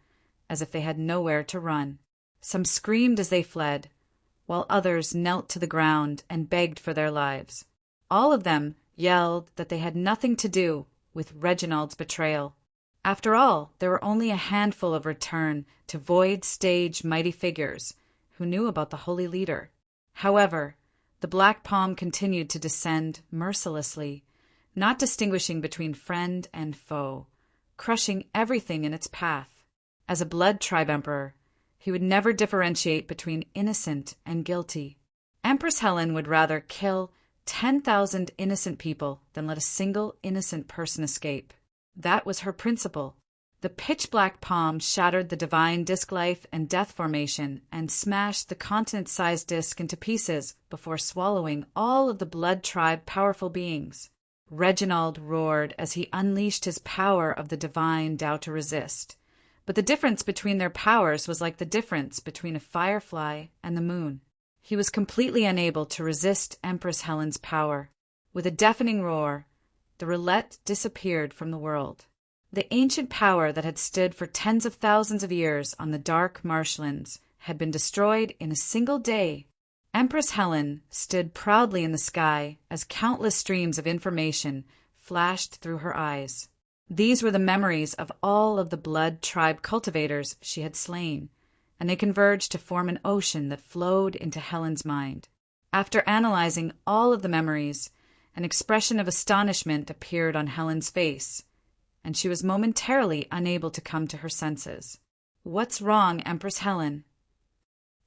as if they had nowhere to run. Some screamed as they fled, while others knelt to the ground and begged for their lives. All of them yelled that they had nothing to do with Reginald's betrayal. After all, there were only a handful of return to void stage mighty figures who knew about the Holy Leader. However, the black palm continued to descend mercilessly, not distinguishing between friend and foe, crushing everything in its path. As a blood tribe emperor, he would never differentiate between innocent and guilty. Empress Helen would rather kill 10,000 innocent people than let a single innocent person escape. That was her principle. The pitch-black palm shattered the divine disk life and death formation and smashed the continent-sized disk into pieces before swallowing all of the blood tribe powerful beings. Reginald roared as he unleashed his power of the divine Tao to resist. But the difference between their powers was like the difference between a firefly and the moon. He was completely unable to resist Empress Helen's power. With a deafening roar, the roulette disappeared from the world. The ancient power that had stood for tens of thousands of years on the dark marshlands had been destroyed in a single day. Empress Helen stood proudly in the sky as countless streams of information flashed through her eyes. These were the memories of all of the blood tribe cultivators she had slain, and they converged to form an ocean that flowed into Helen's mind. After analyzing all of the memories, an expression of astonishment appeared on Helen's face, and she was momentarily unable to come to her senses. "What's wrong, Empress Helen?"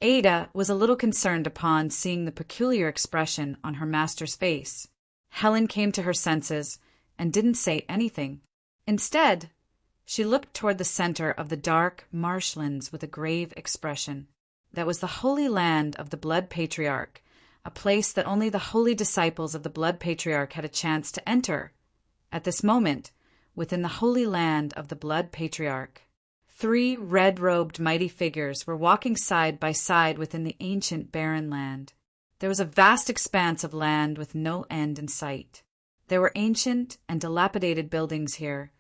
Ada was a little concerned upon seeing the peculiar expression on her master's face. Helen came to her senses and didn't say anything. Instead, she looked toward the center of the dark marshlands with a grave expression. That was the holy land of the Blood Patriarch, a place that only the holy disciples of the Blood Patriarch had a chance to enter. At this moment, within the holy land of the Blood Patriarch, 3 red-robed mighty figures were walking side by side within the ancient barren land. There was a vast expanse of land with no end in sight. There were ancient and dilapidated buildings here,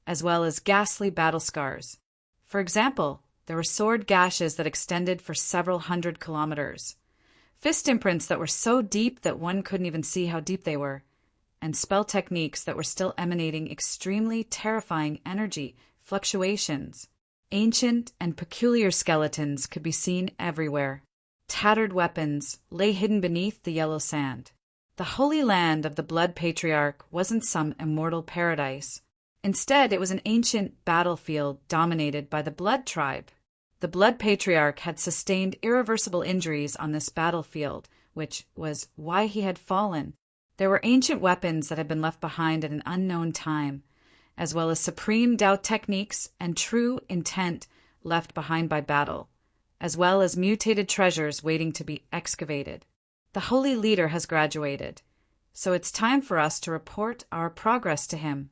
as well as ghastly battle scars. For example, there were sword gashes that extended for several hundred kilometers, fist imprints that were so deep that one couldn't even see how deep they were, and spell techniques that were still emanating extremely terrifying energy fluctuations. Ancient and peculiar skeletons could be seen everywhere. Tattered weapons lay hidden beneath the yellow sand. The holy land of the Blood Patriarch wasn't some immortal paradise. Instead, it was an ancient battlefield dominated by the Blood tribe. The Blood Patriarch had sustained irreversible injuries on this battlefield, which was why he had fallen. There were ancient weapons that had been left behind at an unknown time, as well as supreme Dao techniques and true intent left behind by battle, as well as mutated treasures waiting to be excavated. The holy leader has graduated, so it's time for us to report our progress to him.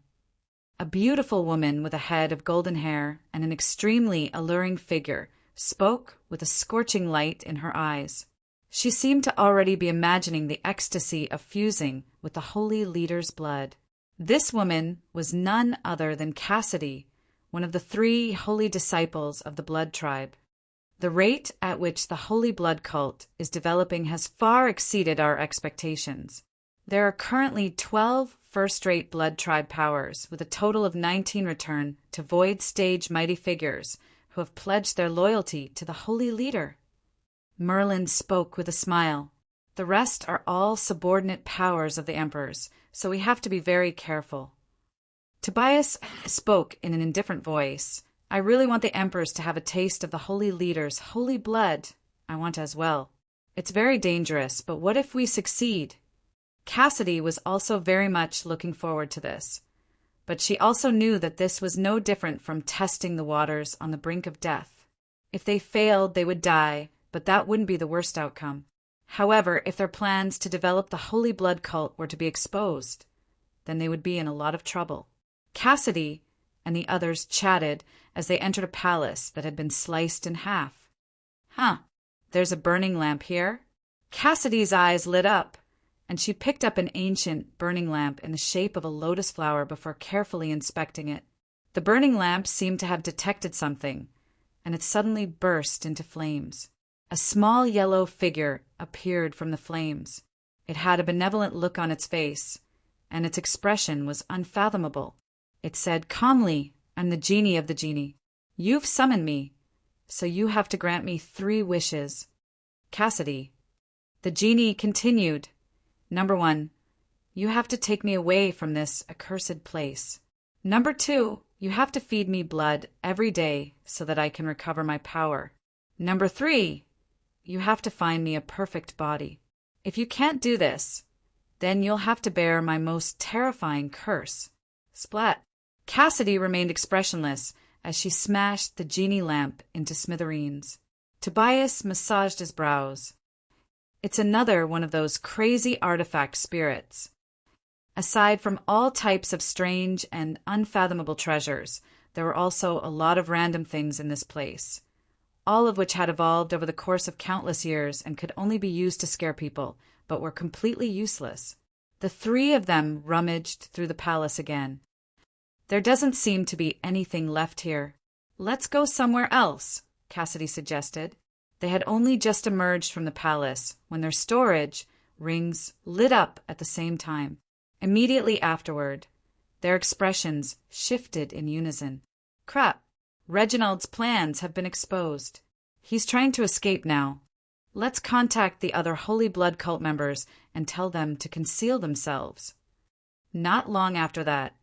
A beautiful woman with a head of golden hair and an extremely alluring figure spoke with a scorching light in her eyes. She seemed to already be imagining the ecstasy of fusing with the holy leader's blood. This woman was none other than Cassidy, one of the 3 holy disciples of the Blood tribe. The rate at which the holy blood cult is developing has far exceeded our expectations. There are currently 12 first-rate Blood tribe powers, with a total of 19 return to Void Stage mighty figures who have pledged their loyalty to the holy leader. Merlin spoke with a smile. The rest are all subordinate powers of the emperors, so we have to be very careful. Tobias spoke in an indifferent voice. I really want the emperors to have a taste of the holy leader's holy blood. I want as well. It's very dangerous, but what if we succeed? Cassidy was also very much looking forward to this, but she also knew that this was no different from testing the waters on the brink of death. If they failed, they would die, but that wouldn't be the worst outcome. However, if their plans to develop the holy blood cult were to be exposed, then they would be in a lot of trouble. Cassidy and the others chatted as they entered a palace that had been sliced in half. There's a burning lamp here. Cassidy's eyes lit up, and she picked up an ancient burning lamp in the shape of a lotus flower before carefully inspecting it. The burning lamp seemed to have detected something, and it suddenly burst into flames. A small yellow figure appeared from the flames. It had a benevolent look on its face, and its expression was unfathomable. It said calmly, "I'm the genie of the genie. You've summoned me, so you have to grant me 3 wishes." Cassidy. The genie continued, "Number 1, you have to take me away from this accursed place. Number 2, you have to feed me blood every day so that I can recover my power. Number 3, you have to find me a perfect body. If you can't do this, then you'll have to bear my most terrifying curse." Splat. Cassidy remained expressionless as she smashed the genie lamp into smithereens. Tobias massaged his brows. It's another one of those crazy artifact spirits. Aside from all types of strange and unfathomable treasures, there were also a lot of random things in this place, all of which had evolved over the course of countless years and could only be used to scare people, but were completely useless. The 3 of them rummaged through the palace again. There doesn't seem to be anything left here. Let's go somewhere else, Cassidy suggested. They had only just emerged from the palace when their storage rings lit up at the same time. Immediately afterward, their expressions shifted in unison. Crap! Reginald's plans have been exposed. He's trying to escape now. Let's contact the other Holy Blood cult members and tell them to conceal themselves. Not long after that,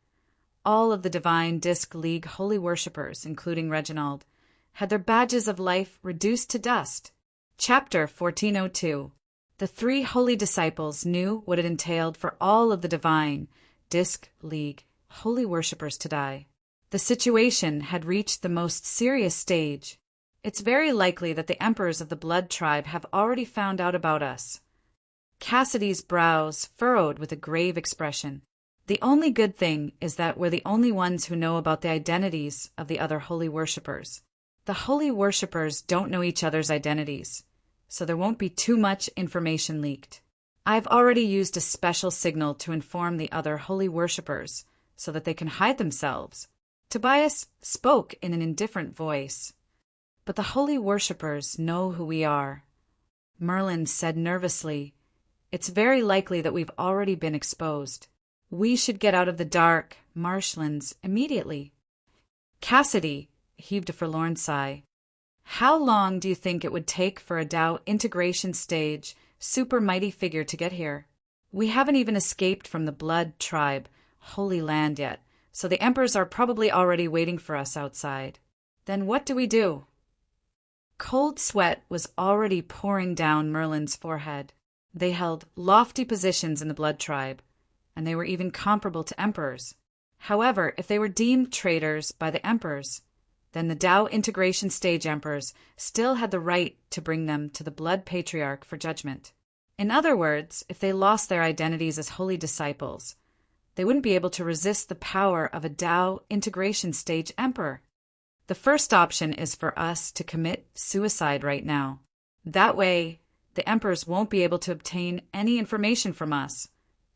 all of the Divine Disc League holy worshippers, including Reginald, had their badges of life reduced to dust. Chapter 1402. The three holy disciples knew what it entailed for all of the Divine Disc League holy worshippers to die. The situation had reached the most serious stage. It's very likely that the Emperors of the Blood Tribe have already found out about us. Cassidy's brows furrowed with a grave expression. The only good thing is that we're the only ones who know about the identities of the other holy worshippers. The holy worshippers don't know each other's identities, so there won't be too much information leaked. I've already used a special signal to inform the other holy worshippers so that they can hide themselves. Tobias spoke in an indifferent voice. But the holy worshippers know who we are. Merlin said nervously, "It's very likely that we've already been exposed. We should get out of the dark marshlands immediately." Cassidy heaved a forlorn sigh. "How long do you think it would take for a Tao integration stage super mighty figure to get here? We haven't even escaped from the Blood Tribe Holy Land yet, so the Emperors are probably already waiting for us outside. Then what do we do?" Cold sweat was already pouring down Merlin's forehead. They held lofty positions in the Blood Tribe, and they were even comparable to Emperors. However, if they were deemed traitors by the Emperors, then the Tao integration stage Emperors still had the right to bring them to the Blood Patriarch for judgment. In other words, if they lost their identities as holy disciples, they wouldn't be able to resist the power of a Tao integration stage Emperor. The first option is for us to commit suicide right now. That way, the Emperors won't be able to obtain any information from us,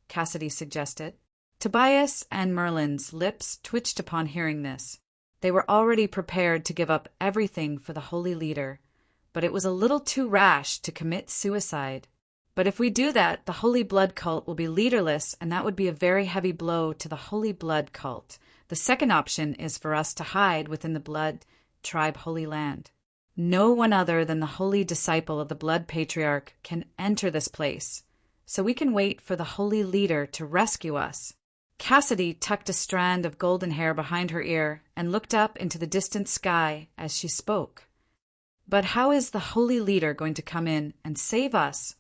Cassidy suggested. Tobias and Merlin's lips twitched upon hearing this. They were already prepared to give up everything for the holy leader, but it was a little too rash to commit suicide. But if we do that, the Holy Blood cult will be leaderless, and that would be a very heavy blow to the Holy Blood cult. The second option is for us to hide within the Blood Tribe Holy Land. No one other than the holy disciple of the Blood Patriarch can enter this place, so we can wait for the holy leader to rescue us. Cassidy tucked a strand of golden hair behind her ear and looked up into the distant sky as she spoke. But how is the holy leader going to come in and save us?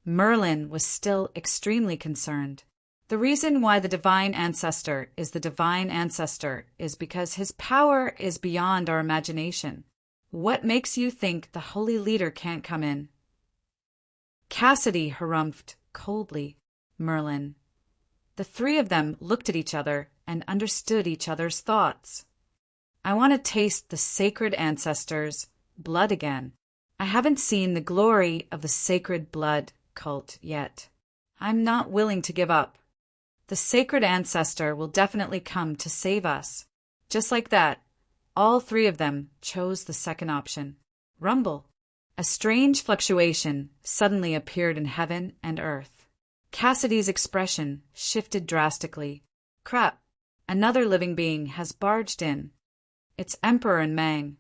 Merlin was still extremely concerned. The reason why the Divine Ancestor is the Divine Ancestor is because his power is beyond our imagination. What makes you think the holy leader can't come in? Cassidy harumphed coldly. Merlin. The three of them looked at each other and understood each other's thoughts. I want to taste the sacred ancestors' blood again. I haven't seen the glory of the sacred blood cult yet. I'm not willing to give up. The sacred ancestor will definitely come to save us. Just like that, all three of them chose the second option. Rumble. A strange fluctuation suddenly appeared in heaven and earth. Cassidy's expression shifted drastically. Crap, another living being has barged in. It's Emperor Mang.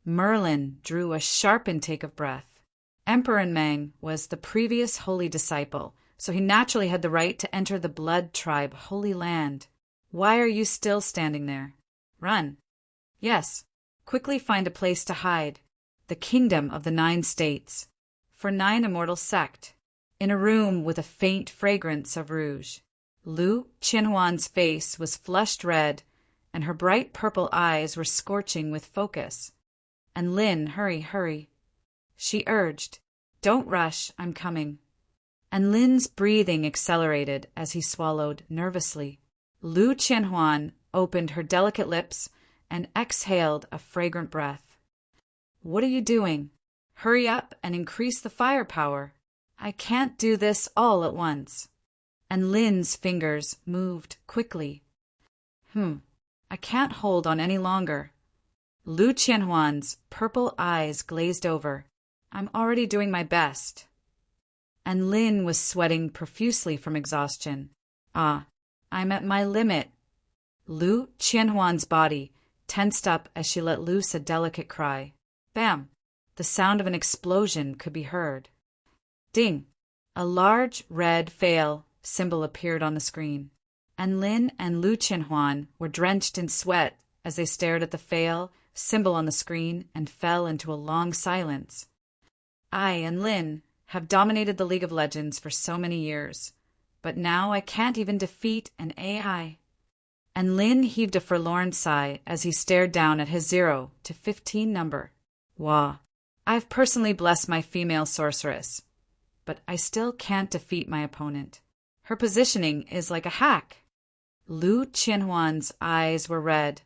Merlin drew a sharp intake of breath. Emperor Mang was the previous holy disciple, so he naturally had the right to enter the Blood Tribe Holy Land. Why are you still standing there? Run. Yes, quickly find a place to hide. The Kingdom of the 9 States. For 9 immortal sect. In a room with a faint fragrance of rouge. Lu Qianhuan's face was flushed red, and her bright purple eyes were scorching with focus. And Lin, hurry. She urged, "Don't rush, I'm coming." And Lin's breathing accelerated as he swallowed nervously. Lu Qianhuan opened her delicate lips and exhaled a fragrant breath. "What are you doing? Hurry up and increase the firepower. I can't do this all at once." And Lin's fingers moved quickly. I can't hold on any longer. Lu Qianhuan's purple eyes glazed over. I'm already doing my best. And Lin was sweating profusely from exhaustion. Ah, I'm at my limit. Lu Qianhuan's body tensed up as she let loose a delicate cry. Bam! The sound of an explosion could be heard. Ding! A large red fail symbol appeared on the screen, and Lin and Lu Qianhuan were drenched in sweat as they stared at the fail symbol on the screen and fell into a long silence. I and Lin have dominated the League of Legends for so many years, but now I can't even defeat an AI. And Lin heaved a forlorn sigh as he stared down at his 0 to 15 number. Wah, I've personally blessed my female sorceress, but I still can't defeat my opponent. Her positioning is like a hack. Lu Qianhuan's eyes were red,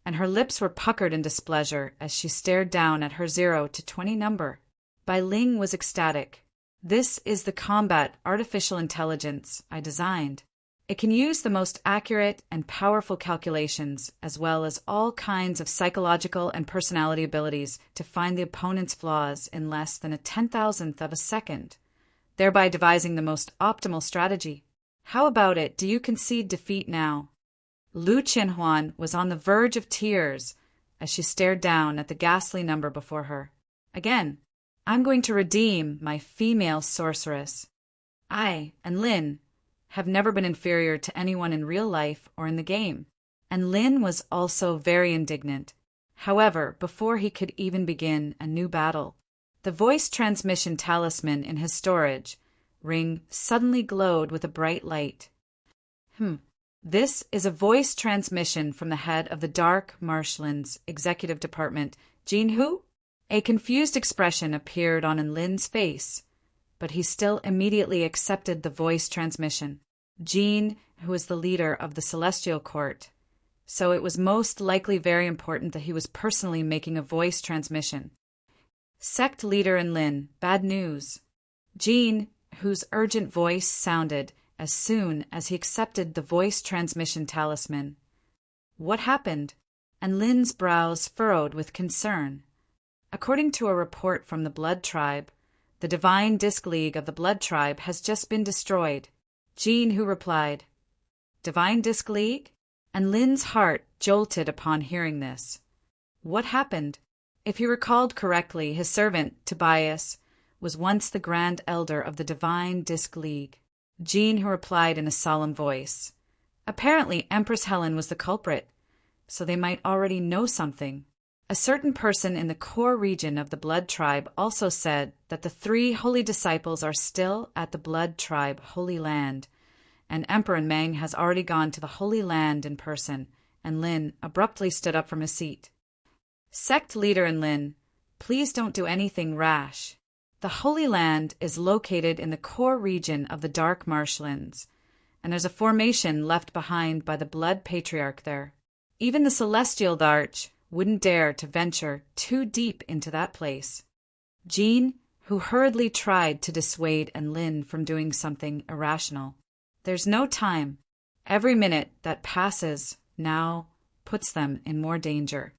and her lips were puckered in displeasure as she stared down at her 0 to 20 number. Bai Ling was ecstatic. This is the combat artificial intelligence I designed. It can use the most accurate and powerful calculations, as well as all kinds of psychological and personality abilities to find the opponent's flaws in less than a 10,000th of a second, thereby devising the most optimal strategy. How about it? Do you concede defeat now? Lu Qianhuan was on the verge of tears as she stared down at the ghastly number before her. Again, I'm going to redeem my female sorceress. I and Lin have never been inferior to anyone in real life or in the game, and Lin was also very indignant. However, before he could even begin a new battle, the voice transmission talisman in his storage ring suddenly glowed with a bright light. This is a voice transmission from the head of the Dark Marshlands Executive Department, Jin Hu? A confused expression appeared on Lin's face, but he still immediately accepted the voice transmission. Jin, who was the leader of the Celestial Court, so it was most likely very important that he was personally making a voice transmission. Sect leader Lin, bad news. Jin, whose urgent voice sounded as soon as he accepted the voice transmission talisman. What happened? And Lin's brows furrowed with concern. According to a report from the Blood Tribe, the Divine Disc League of the Blood Tribe has just been destroyed. Jin Hu replied, Divine Disc League? And Lin's heart jolted upon hearing this. What happened? If he recalled correctly, his servant, Tobias, was once the Grand Elder of the Divine Disc League. Jin Hu replied in a solemn voice. Apparently Empress Helen was the culprit, so they might already know something. A certain person in the core region of the Blood Tribe also said that the 3 holy disciples are still at the Blood Tribe Holy Land, and Emperor Meng has already gone to the Holy Land in person, and Lin abruptly stood up from his seat. Sect leader Lin, please don't do anything rash. The Holy Land is located in the core region of the Dark Marshlands, and there's a formation left behind by the Blood Patriarch there. Even the Celestial Darch wouldn't dare to venture too deep into that place. Jin, who hurriedly tried to dissuade Lin from doing something irrational. There's no time. Every minute that passes now puts them in more danger.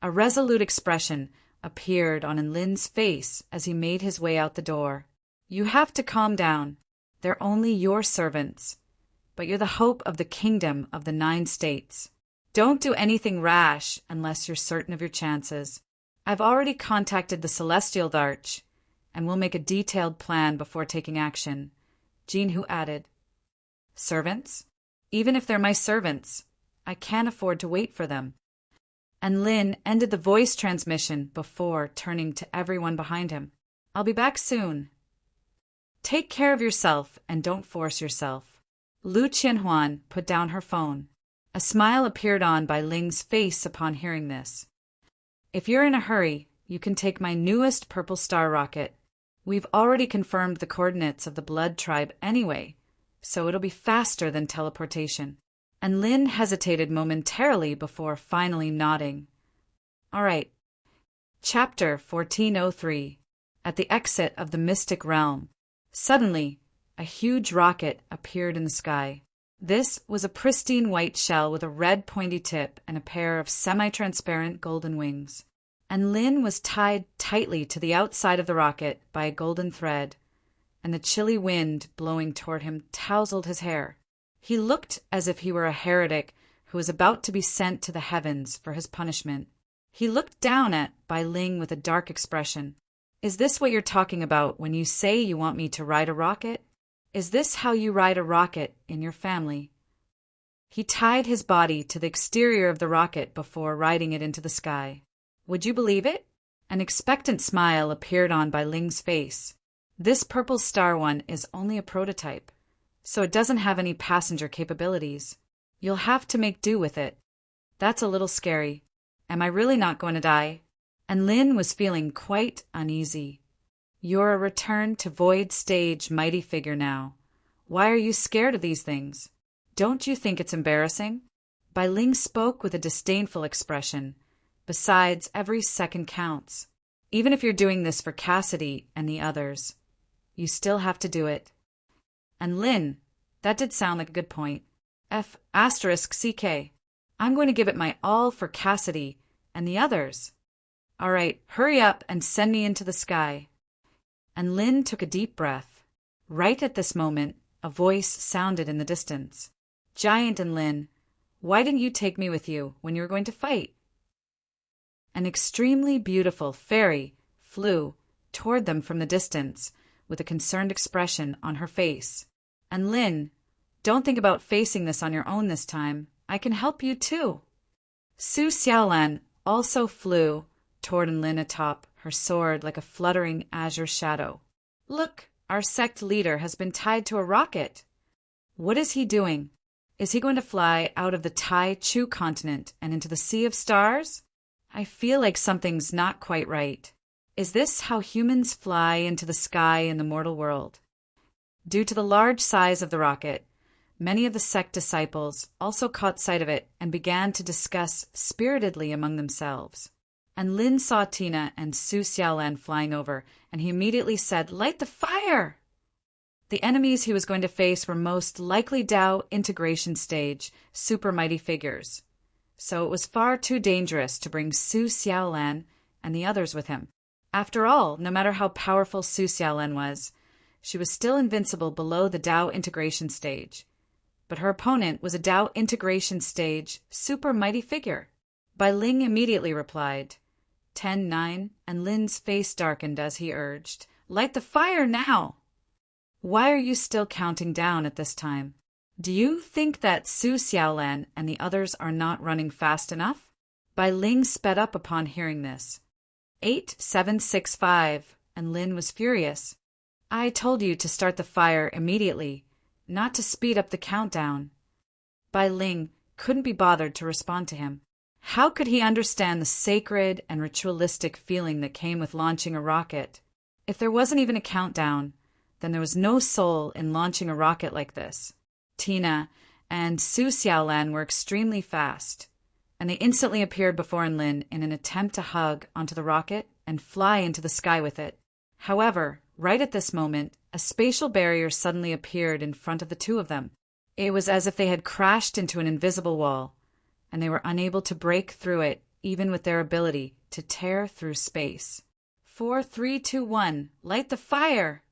A resolute expression appeared on Lin's face as he made his way out the door. You have to calm down. They're only your servants, but you're the hope of the kingdom of the 9 states. Don't do anything rash unless you're certain of your chances. I've already contacted the Celestial Darch, and we'll make a detailed plan before taking action. Jin Hu added, Servants? Even if they're my servants, I can't afford to wait for them. And Lin ended the voice transmission before turning to everyone behind him. I'll be back soon. Take care of yourself and don't force yourself. Lu Qianhuan put down her phone. A smile appeared on Bai Ling's face upon hearing this. If you're in a hurry, you can take my newest Purple Star rocket. We've already confirmed the coordinates of the Blood Tribe anyway, so it'll be faster than teleportation. And Lin hesitated momentarily before finally nodding. All right. Chapter 1403. At the exit of the Mystic Realm. Suddenly, a huge rocket appeared in the sky. This was a pristine white shell with a red pointy tip and a pair of semi-transparent golden wings. And Lin was tied tightly to the outside of the rocket by a golden thread, and the chilly wind blowing toward him tousled his hair. He looked as if he were a heretic who was about to be sent to the heavens for his punishment. He looked down at Bai Ling with a dark expression. "Is this what you're talking about when you say you want me to ride a rocket? Is this how you ride a rocket in your family?" He tied his body to the exterior of the rocket before riding it into the sky. Would you believe it? An expectant smile appeared on Bai Ling's face. This purple star one is only a prototype, so it doesn't have any passenger capabilities. You'll have to make do with it. That's a little scary. Am I really not going to die? And Lin was feeling quite uneasy. You're a return to void stage mighty figure now. Why are you scared of these things? Don't you think it's embarrassing? Bai Ling spoke with a disdainful expression. Besides, every second counts. Even if you're doing this for Cassidy and the others, you still have to do it. And Lin, that did sound like a good point. *CK. I'm going to give it my all for Cassidy and the others. All right, hurry up and send me into the sky. And Lin took a deep breath. Right at this moment, a voice sounded in the distance. Giant and Lin, why didn't you take me with you when you were going to fight? An extremely beautiful fairy flew toward them from the distance with a concerned expression on her face. And Lin, don't think about facing this on your own this time. I can help you too. Su Xiaolan also flew toward Lin atop her sword like a fluttering azure shadow. Look, our sect leader has been tied to a rocket. What is he doing? Is he going to fly out of the Tai Chu continent and into the Sea of Stars? I feel like something's not quite right. Is this how humans fly into the sky in the mortal world? Due to the large size of the rocket, many of the sect disciples also caught sight of it and began to discuss spiritedly among themselves. And Lin saw Tina and Su Xiaolan flying over, and he immediately said, "Light the fire!" The enemies he was going to face were most likely Dao integration stage, super mighty figures. So it was far too dangerous to bring Su Xiaolan and the others with him. After all, no matter how powerful Su Xiaolan was, she was still invincible below the Dao integration stage. But her opponent was a Dao integration stage, super mighty figure. Bai Ling immediately replied, 10-9, and Lin's face darkened as he urged, "Light the fire now!" Why are you still counting down at this time? Do you think that Su Xiaolan and the others are not running fast enough? Bai Ling sped up upon hearing this. 8-7-6-5, and Lin was furious. I told you to start the fire immediately, not to speed up the countdown. Bai Ling couldn't be bothered to respond to him. How could he understand the sacred and ritualistic feeling that came with launching a rocket? If there wasn't even a countdown, then there was no soul in launching a rocket like this. Tina and Su Xiaolan were extremely fast, and they instantly appeared before Lin in an attempt to hug onto the rocket and fly into the sky with it. However, right at this moment, a spatial barrier suddenly appeared in front of the two of them. It was as if they had crashed into an invisible wall, and they were unable to break through it even with their ability to tear through space. 4, 3, 2, 1, light the fire!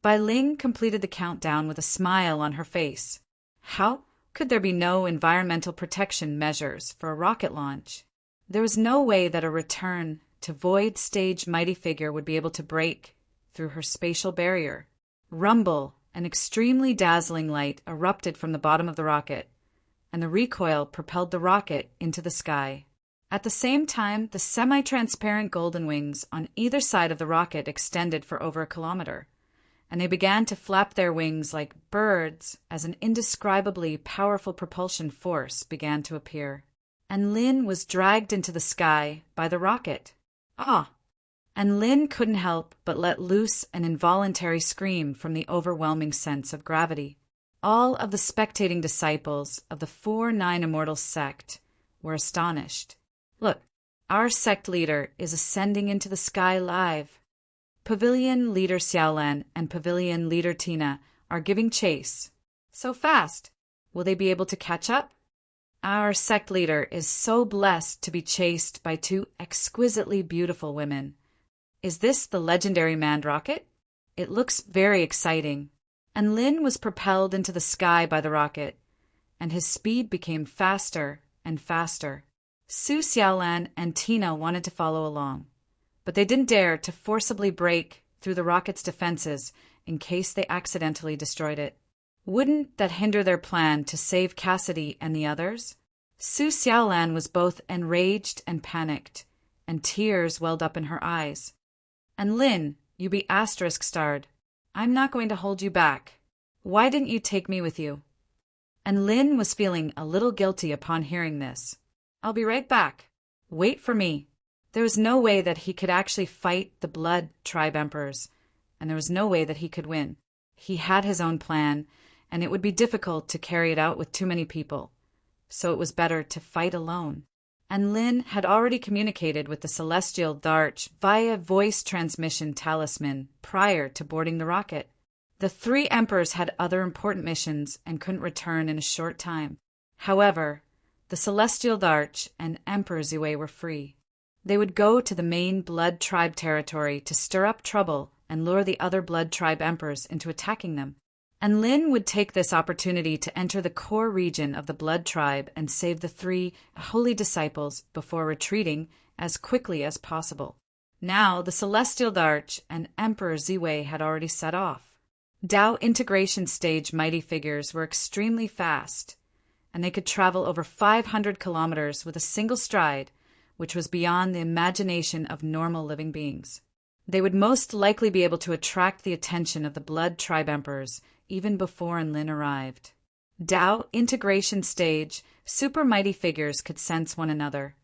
Bai Ling completed the countdown with a smile on her face. How could there be no environmental protection measures for a rocket launch? There was no way that a return to void stage mighty figure would be able to break through her spatial barrier. Rumble, an extremely dazzling light erupted from the bottom of the rocket, and the recoil propelled the rocket into the sky. At the same time, the semi-transparent golden wings on either side of the rocket extended for over a kilometer, and they began to flap their wings like birds as an indescribably powerful propulsion force began to appear. And Lin was dragged into the sky by the rocket. Ah! And Lin couldn't help but let loose an involuntary scream from the overwhelming sense of gravity. All of the spectating disciples of the 4-9 Immortal sect were astonished. Look, our sect leader is ascending into the sky live. Pavilion Leader Xiaolan and Pavilion Leader Tina are giving chase. So fast! Will they be able to catch up? Our sect leader is so blessed to be chased by two exquisitely beautiful women. Is this the legendary manned rocket? It looks very exciting. And Lin was propelled into the sky by the rocket, and his speed became faster and faster. Su Xiaolan and Tina wanted to follow along, but they didn't dare to forcibly break through the rocket's defenses in case they accidentally destroyed it. Wouldn't that hinder their plan to save Cassidy and the others? Su Xiaolan was both enraged and panicked, and tears welled up in her eyes. And Lin, you be *starred. I'm not going to hold you back. Why didn't you take me with you? And Lin was feeling a little guilty upon hearing this. I'll be right back. Wait for me. There was no way that he could actually fight the Blood Tribe Emperors, and there was no way that he could win. He had his own plan, and it would be difficult to carry it out with too many people, so it was better to fight alone. And Lin had already communicated with the Celestial Dharch via voice transmission talisman prior to boarding the rocket. The three emperors had other important missions and couldn't return in a short time. However, the Celestial Dharch and Emperor Ziwei were free. They would go to the main Blood Tribe territory to stir up trouble and lure the other Blood Tribe emperors into attacking them. And Lin would take this opportunity to enter the core region of the Blood Tribe and save the three holy disciples before retreating as quickly as possible. Now the Celestial Dharch and Emperor Ziwei had already set off. Dao integration stage mighty figures were extremely fast, and they could travel over 500 kilometers with a single stride, which was beyond the imagination of normal living beings. They would most likely be able to attract the attention of the Blood Tribe Emperors even before Lin arrived. Dao integration stage, super mighty figures could sense one another,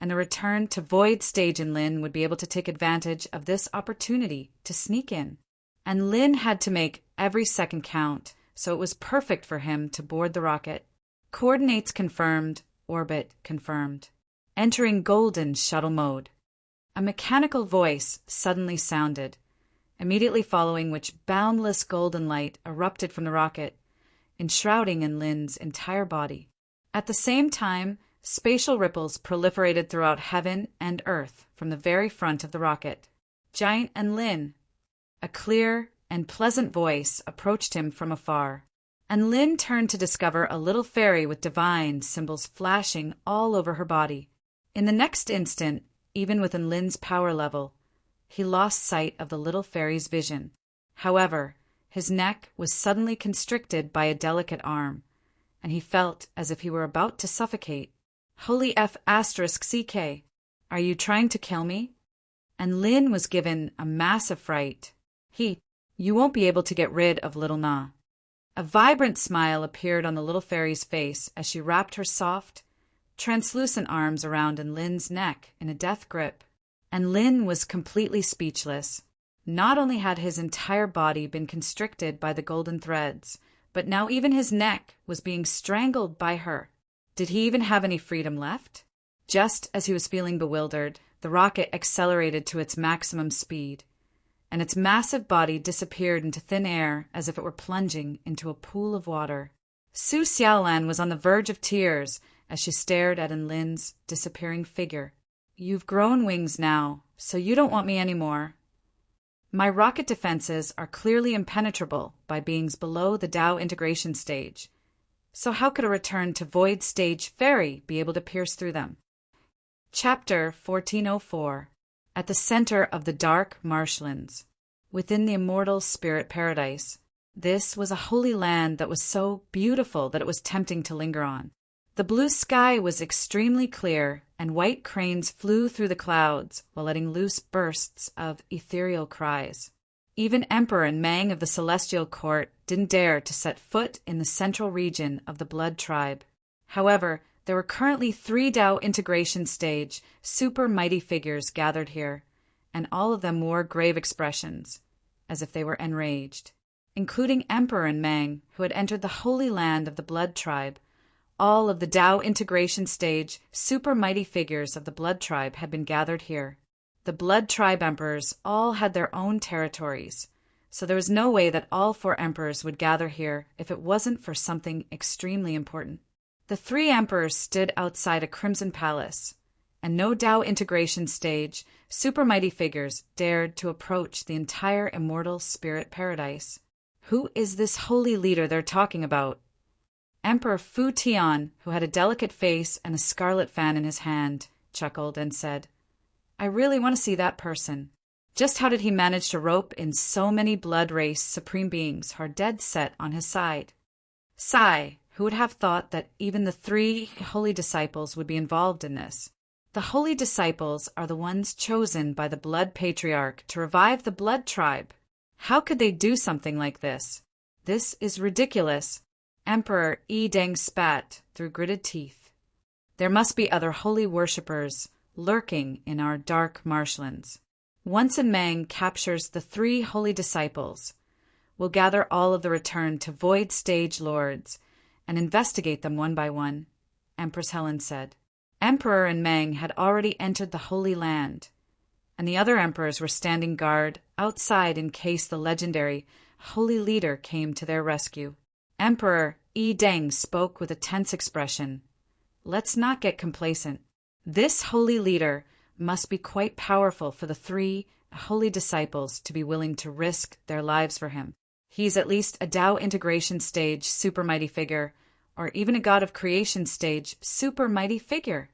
and a return to void stage in Lin would be able to take advantage of this opportunity to sneak in. And Lin had to make every second count, so it was perfect for him to board the rocket. Coordinates confirmed, orbit confirmed. Entering golden shuttle mode. A mechanical voice suddenly sounded, immediately following which boundless golden light erupted from the rocket, enshrouding Lin's entire body. At the same time, spatial ripples proliferated throughout heaven and earth from the very front of the rocket. Giant Lin, a clear and pleasant voice approached him from afar, and Lin turned to discover a little fairy with divine symbols flashing all over her body. In the next instant, even within Lin's power level, he lost sight of the little fairy's vision. However, his neck was suddenly constricted by a delicate arm, and he felt as if he were about to suffocate. Holy F***CK, are you trying to kill me? And Lin was given a massive fright. You won't be able to get rid of little Na. A vibrant smile appeared on the little fairy's face as she wrapped her soft, translucent arms around Lin's neck in a death grip. And Lin was completely speechless. Not only had his entire body been constricted by the golden threads, but now even his neck was being strangled by her. Did he even have any freedom left? Just as he was feeling bewildered, the rocket accelerated to its maximum speed, and its massive body disappeared into thin air as if it were plunging into a pool of water. Su Xiaolan was on the verge of tears as she stared at Lin's disappearing figure. You've grown wings now, so you don't want me anymore. My rocket defenses are clearly impenetrable by beings below the Dao integration stage, so how could a return to void stage fairy be able to pierce through them? Chapter 1404. At the center of the dark marshlands, within the immortal spirit paradise. This was a holy land that was so beautiful that it was tempting to linger on. The blue sky was extremely clear, and white cranes flew through the clouds while letting loose bursts of ethereal cries. Even Emperor and Mang of the Celestial Court didn't dare to set foot in the central region of the Blood Tribe. However, there were currently 3 Dao integration stage, super mighty figures gathered here, and all of them wore grave expressions, as if they were enraged, including Emperor and Mang, who had entered the holy land of the Blood Tribe. All of the Dao integration stage, super mighty figures of the Blood Tribe had been gathered here. The Blood Tribe emperors all had their own territories, so there was no way that all 4 emperors would gather here if it wasn't for something extremely important. The 3 emperors stood outside a crimson palace, and no Tao integration stage, super mighty figures dared to approach the entire immortal spirit paradise. Who is this holy leader they're talking about? Emperor Fu Tian, who had a delicate face and a scarlet fan in his hand, chuckled and said, I really want to see that person. Just how did he manage to rope in so many blood-race supreme beings who are dead set on his side? Sigh, who would have thought that even the 3 holy disciples would be involved in this? The holy disciples are the ones chosen by the Blood Patriarch to revive the Blood Tribe. How could they do something like this? This is ridiculous. Emperor Yi Deng spat through gritted teeth. There must be other holy worshippers lurking in our dark marshlands. Once Mang captures the 3 holy disciples, we'll gather all of the return to Void Stage Lords and investigate them one by one, Empress Helen said. Emperor and Mang had already entered the Holy Land, and the other emperors were standing guard outside in case the legendary holy leader came to their rescue. Emperor Yi Deng spoke with a tense expression. Let's not get complacent. This holy leader must be quite powerful for the 3 holy disciples to be willing to risk their lives for him. He's at least a Tao integration stage super mighty figure, or even a God of creation stage super mighty figure.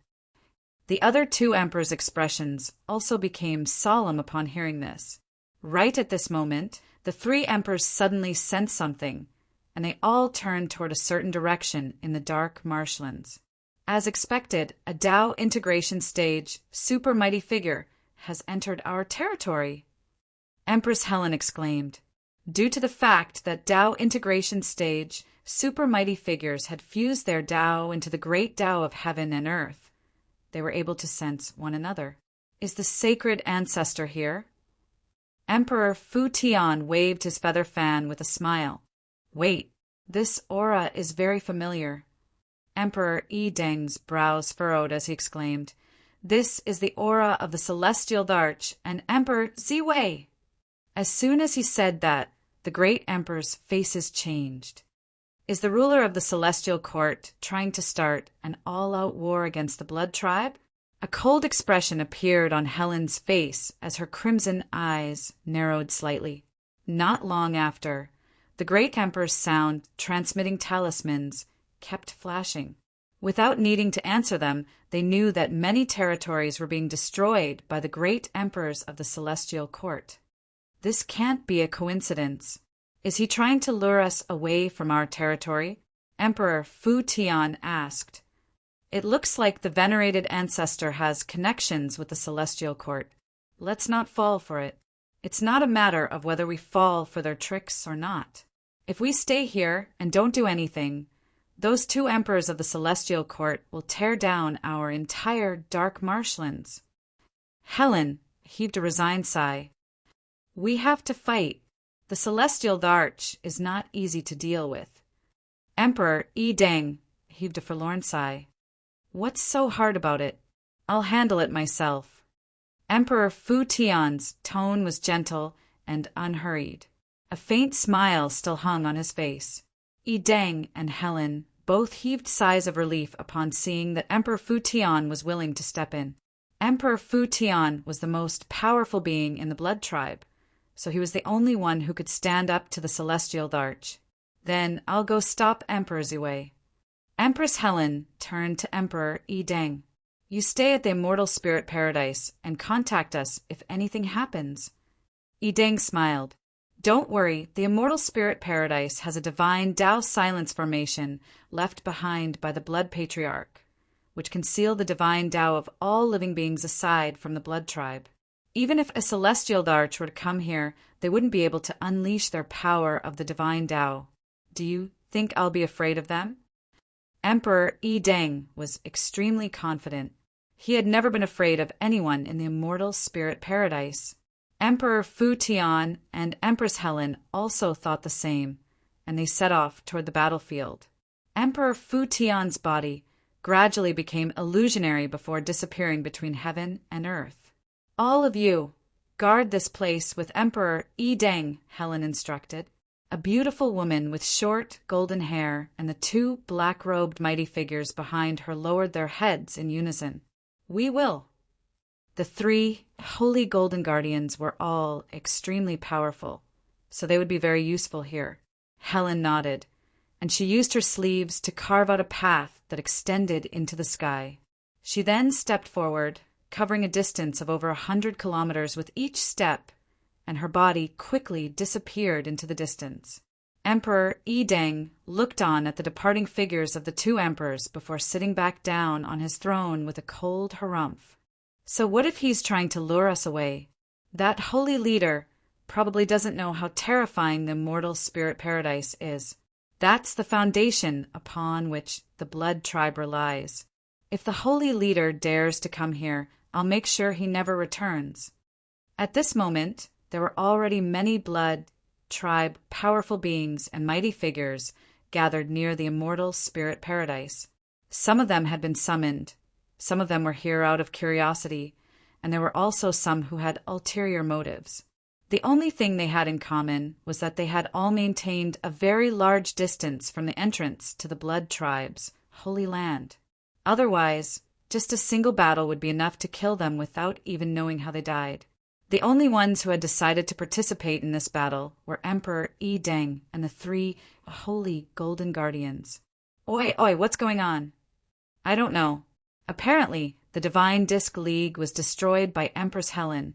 The other 2 emperors' expressions also became solemn upon hearing this. Right at this moment, the 3 emperors suddenly sensed something, and they all turned toward a certain direction in the dark marshlands. As expected, a Tao integration stage super mighty figure has entered our territory, Empress Helen exclaimed. Due to the fact that Tao integration stage super mighty figures had fused their Tao into the great Tao of heaven and earth, they were able to sense one another. Is the sacred ancestor here? Emperor Fu Tian waved his feather fan with a smile. Wait, this aura is very familiar. Emperor Yi Deng's brows furrowed as he exclaimed, This is the aura of the Celestial Darch and Emperor Ziwei. As soon as he said that, the great emperor's faces changed. Is the ruler of the Celestial Court trying to start an all-out war against the Blood Tribe? A cold expression appeared on Helen's face as her crimson eyes narrowed slightly. Not long after, the great emperor's sound transmitting talismans kept flashing. Without needing to answer them, they knew that many territories were being destroyed by the great emperors of the Celestial Court. This can't be a coincidence. Is he trying to lure us away from our territory? Emperor Fu Tian asked. It looks like the venerated ancestor has connections with the Celestial Court. Let's not fall for it. It's not a matter of whether we fall for their tricks or not. If we stay here and don't do anything, those 2 emperors of the Celestial Court will tear down our entire dark marshlands. Helen heaved a resigned sigh. We have to fight. The Celestial Darch is not easy to deal with. Emperor Yi Deng heaved a forlorn sigh. What's so hard about it? I'll handle it myself. Emperor Fu Tian's tone was gentle and unhurried. A faint smile still hung on his face. Yi Deng and Helen both heaved sighs of relief upon seeing that Emperor Fu Tian was willing to step in. Emperor Fu Tian was the most powerful being in the Blood Tribe, so he was the only one who could stand up to the Celestial Darch. Then I'll go stop Emperor Ziwei. Empress Helen turned to Emperor Yi Deng. You stay at the Immortal Spirit Paradise and contact us if anything happens. Yi Deng smiled. Don't worry, the Immortal Spirit Paradise has a divine Tao silence formation left behind by the Blood Patriarch, which can seal the divine Tao of all living beings aside from the Blood Tribe. Even if a Celestial Darch were to come here, they wouldn't be able to unleash their power of the divine Tao. Do you think I'll be afraid of them? Emperor Yi Deng was extremely confident. He had never been afraid of anyone in the Immortal Spirit Paradise. Emperor Fu Tian and Empress Helen also thought the same, and they set off toward the battlefield. Emperor Fu Tian's body gradually became illusionary before disappearing between heaven and earth. All of you, Guard this place with Emperor Yi Deng, Helen instructed. A beautiful woman with short, golden hair and the two black-robed mighty figures behind her lowered their heads in unison. We will. The three holy golden guardians were all extremely powerful, so they would be very useful here. Helen nodded, and she used her sleeves to carve out a path that extended into the sky. She then stepped forward, covering a distance of over 100 kilometers with each step, and her body quickly disappeared into the distance. Emperor Yi Deng looked on at the departing figures of the two emperors before sitting back down on his throne with a cold harumph. So what if he's trying to lure us away? That holy leader probably doesn't know how terrifying the immortal spirit paradise is. That's the foundation upon which the blood tribe relies. If the holy leader dares to come here, I'll make sure he never returns. At this moment, there were already many blood tribe powerful beings and mighty figures gathered near the immortal spirit paradise. Some of them had been summoned. Some of them were here out of curiosity, and there were also some who had ulterior motives. The only thing they had in common was that they had all maintained a very large distance from the entrance to the blood tribe's holy land. Otherwise, just a single battle would be enough to kill them without even knowing how they died. The only ones who had decided to participate in this battle were Emperor Yi Deng and the three holy golden guardians. Oi, what's going on? I don't know. Apparently, the Divine Disc League was destroyed by Empress Helen,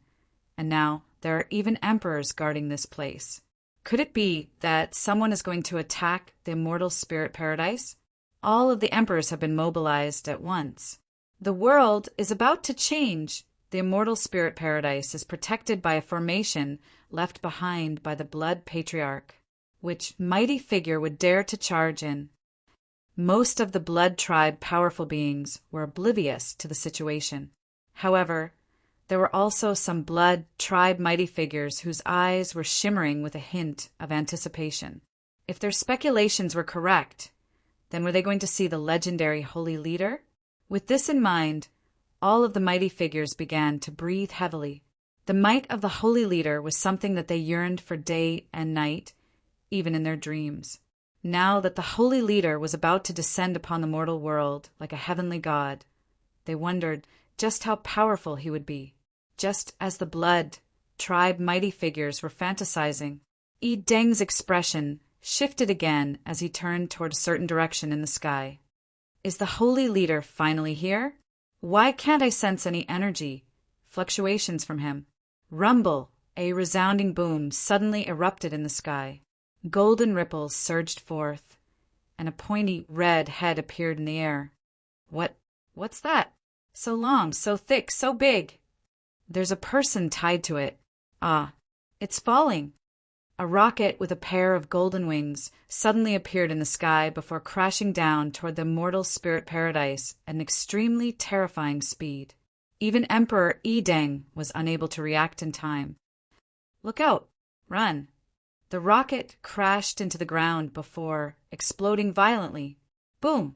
and now there are even emperors guarding this place. Could it be that someone is going to attack the immortal spirit paradise? All of the emperors have been mobilized at once. The world is about to change. The immortal spirit paradise is protected by a formation left behind by the blood patriarch. Which mighty figure would dare to charge in? Most of the blood tribe powerful beings were oblivious to the situation. However, there were also some blood tribe mighty figures whose eyes were shimmering with a hint of anticipation. If their speculations were correct, then were they going to see the legendary holy leader? With this in mind, all of the mighty figures began to breathe heavily. The might of the holy leader was something that they yearned for day and night, even in their dreams. Now that the holy leader was about to descend upon the mortal world like a heavenly god, they wondered just how powerful he would be. Just as the blood tribe mighty figures were fantasizing, Yi Deng's expression shifted again as he turned toward a certain direction in the sky. Is the holy leader finally here? Why can't I sense any energy, fluctuations from him? Rumble, a resounding boom, suddenly erupted in the sky. Golden ripples surged forth, and a pointy red head appeared in the air. What's that? So long, so thick, so big. There's a person tied to it. Ah, it's falling. A rocket with a pair of golden wings suddenly appeared in the sky before crashing down toward the immortal spirit paradise at an extremely terrifying speed. Even Emperor Yi Deng was unable to react in time. Look out! Run! The rocket crashed into the ground before exploding violently. Boom!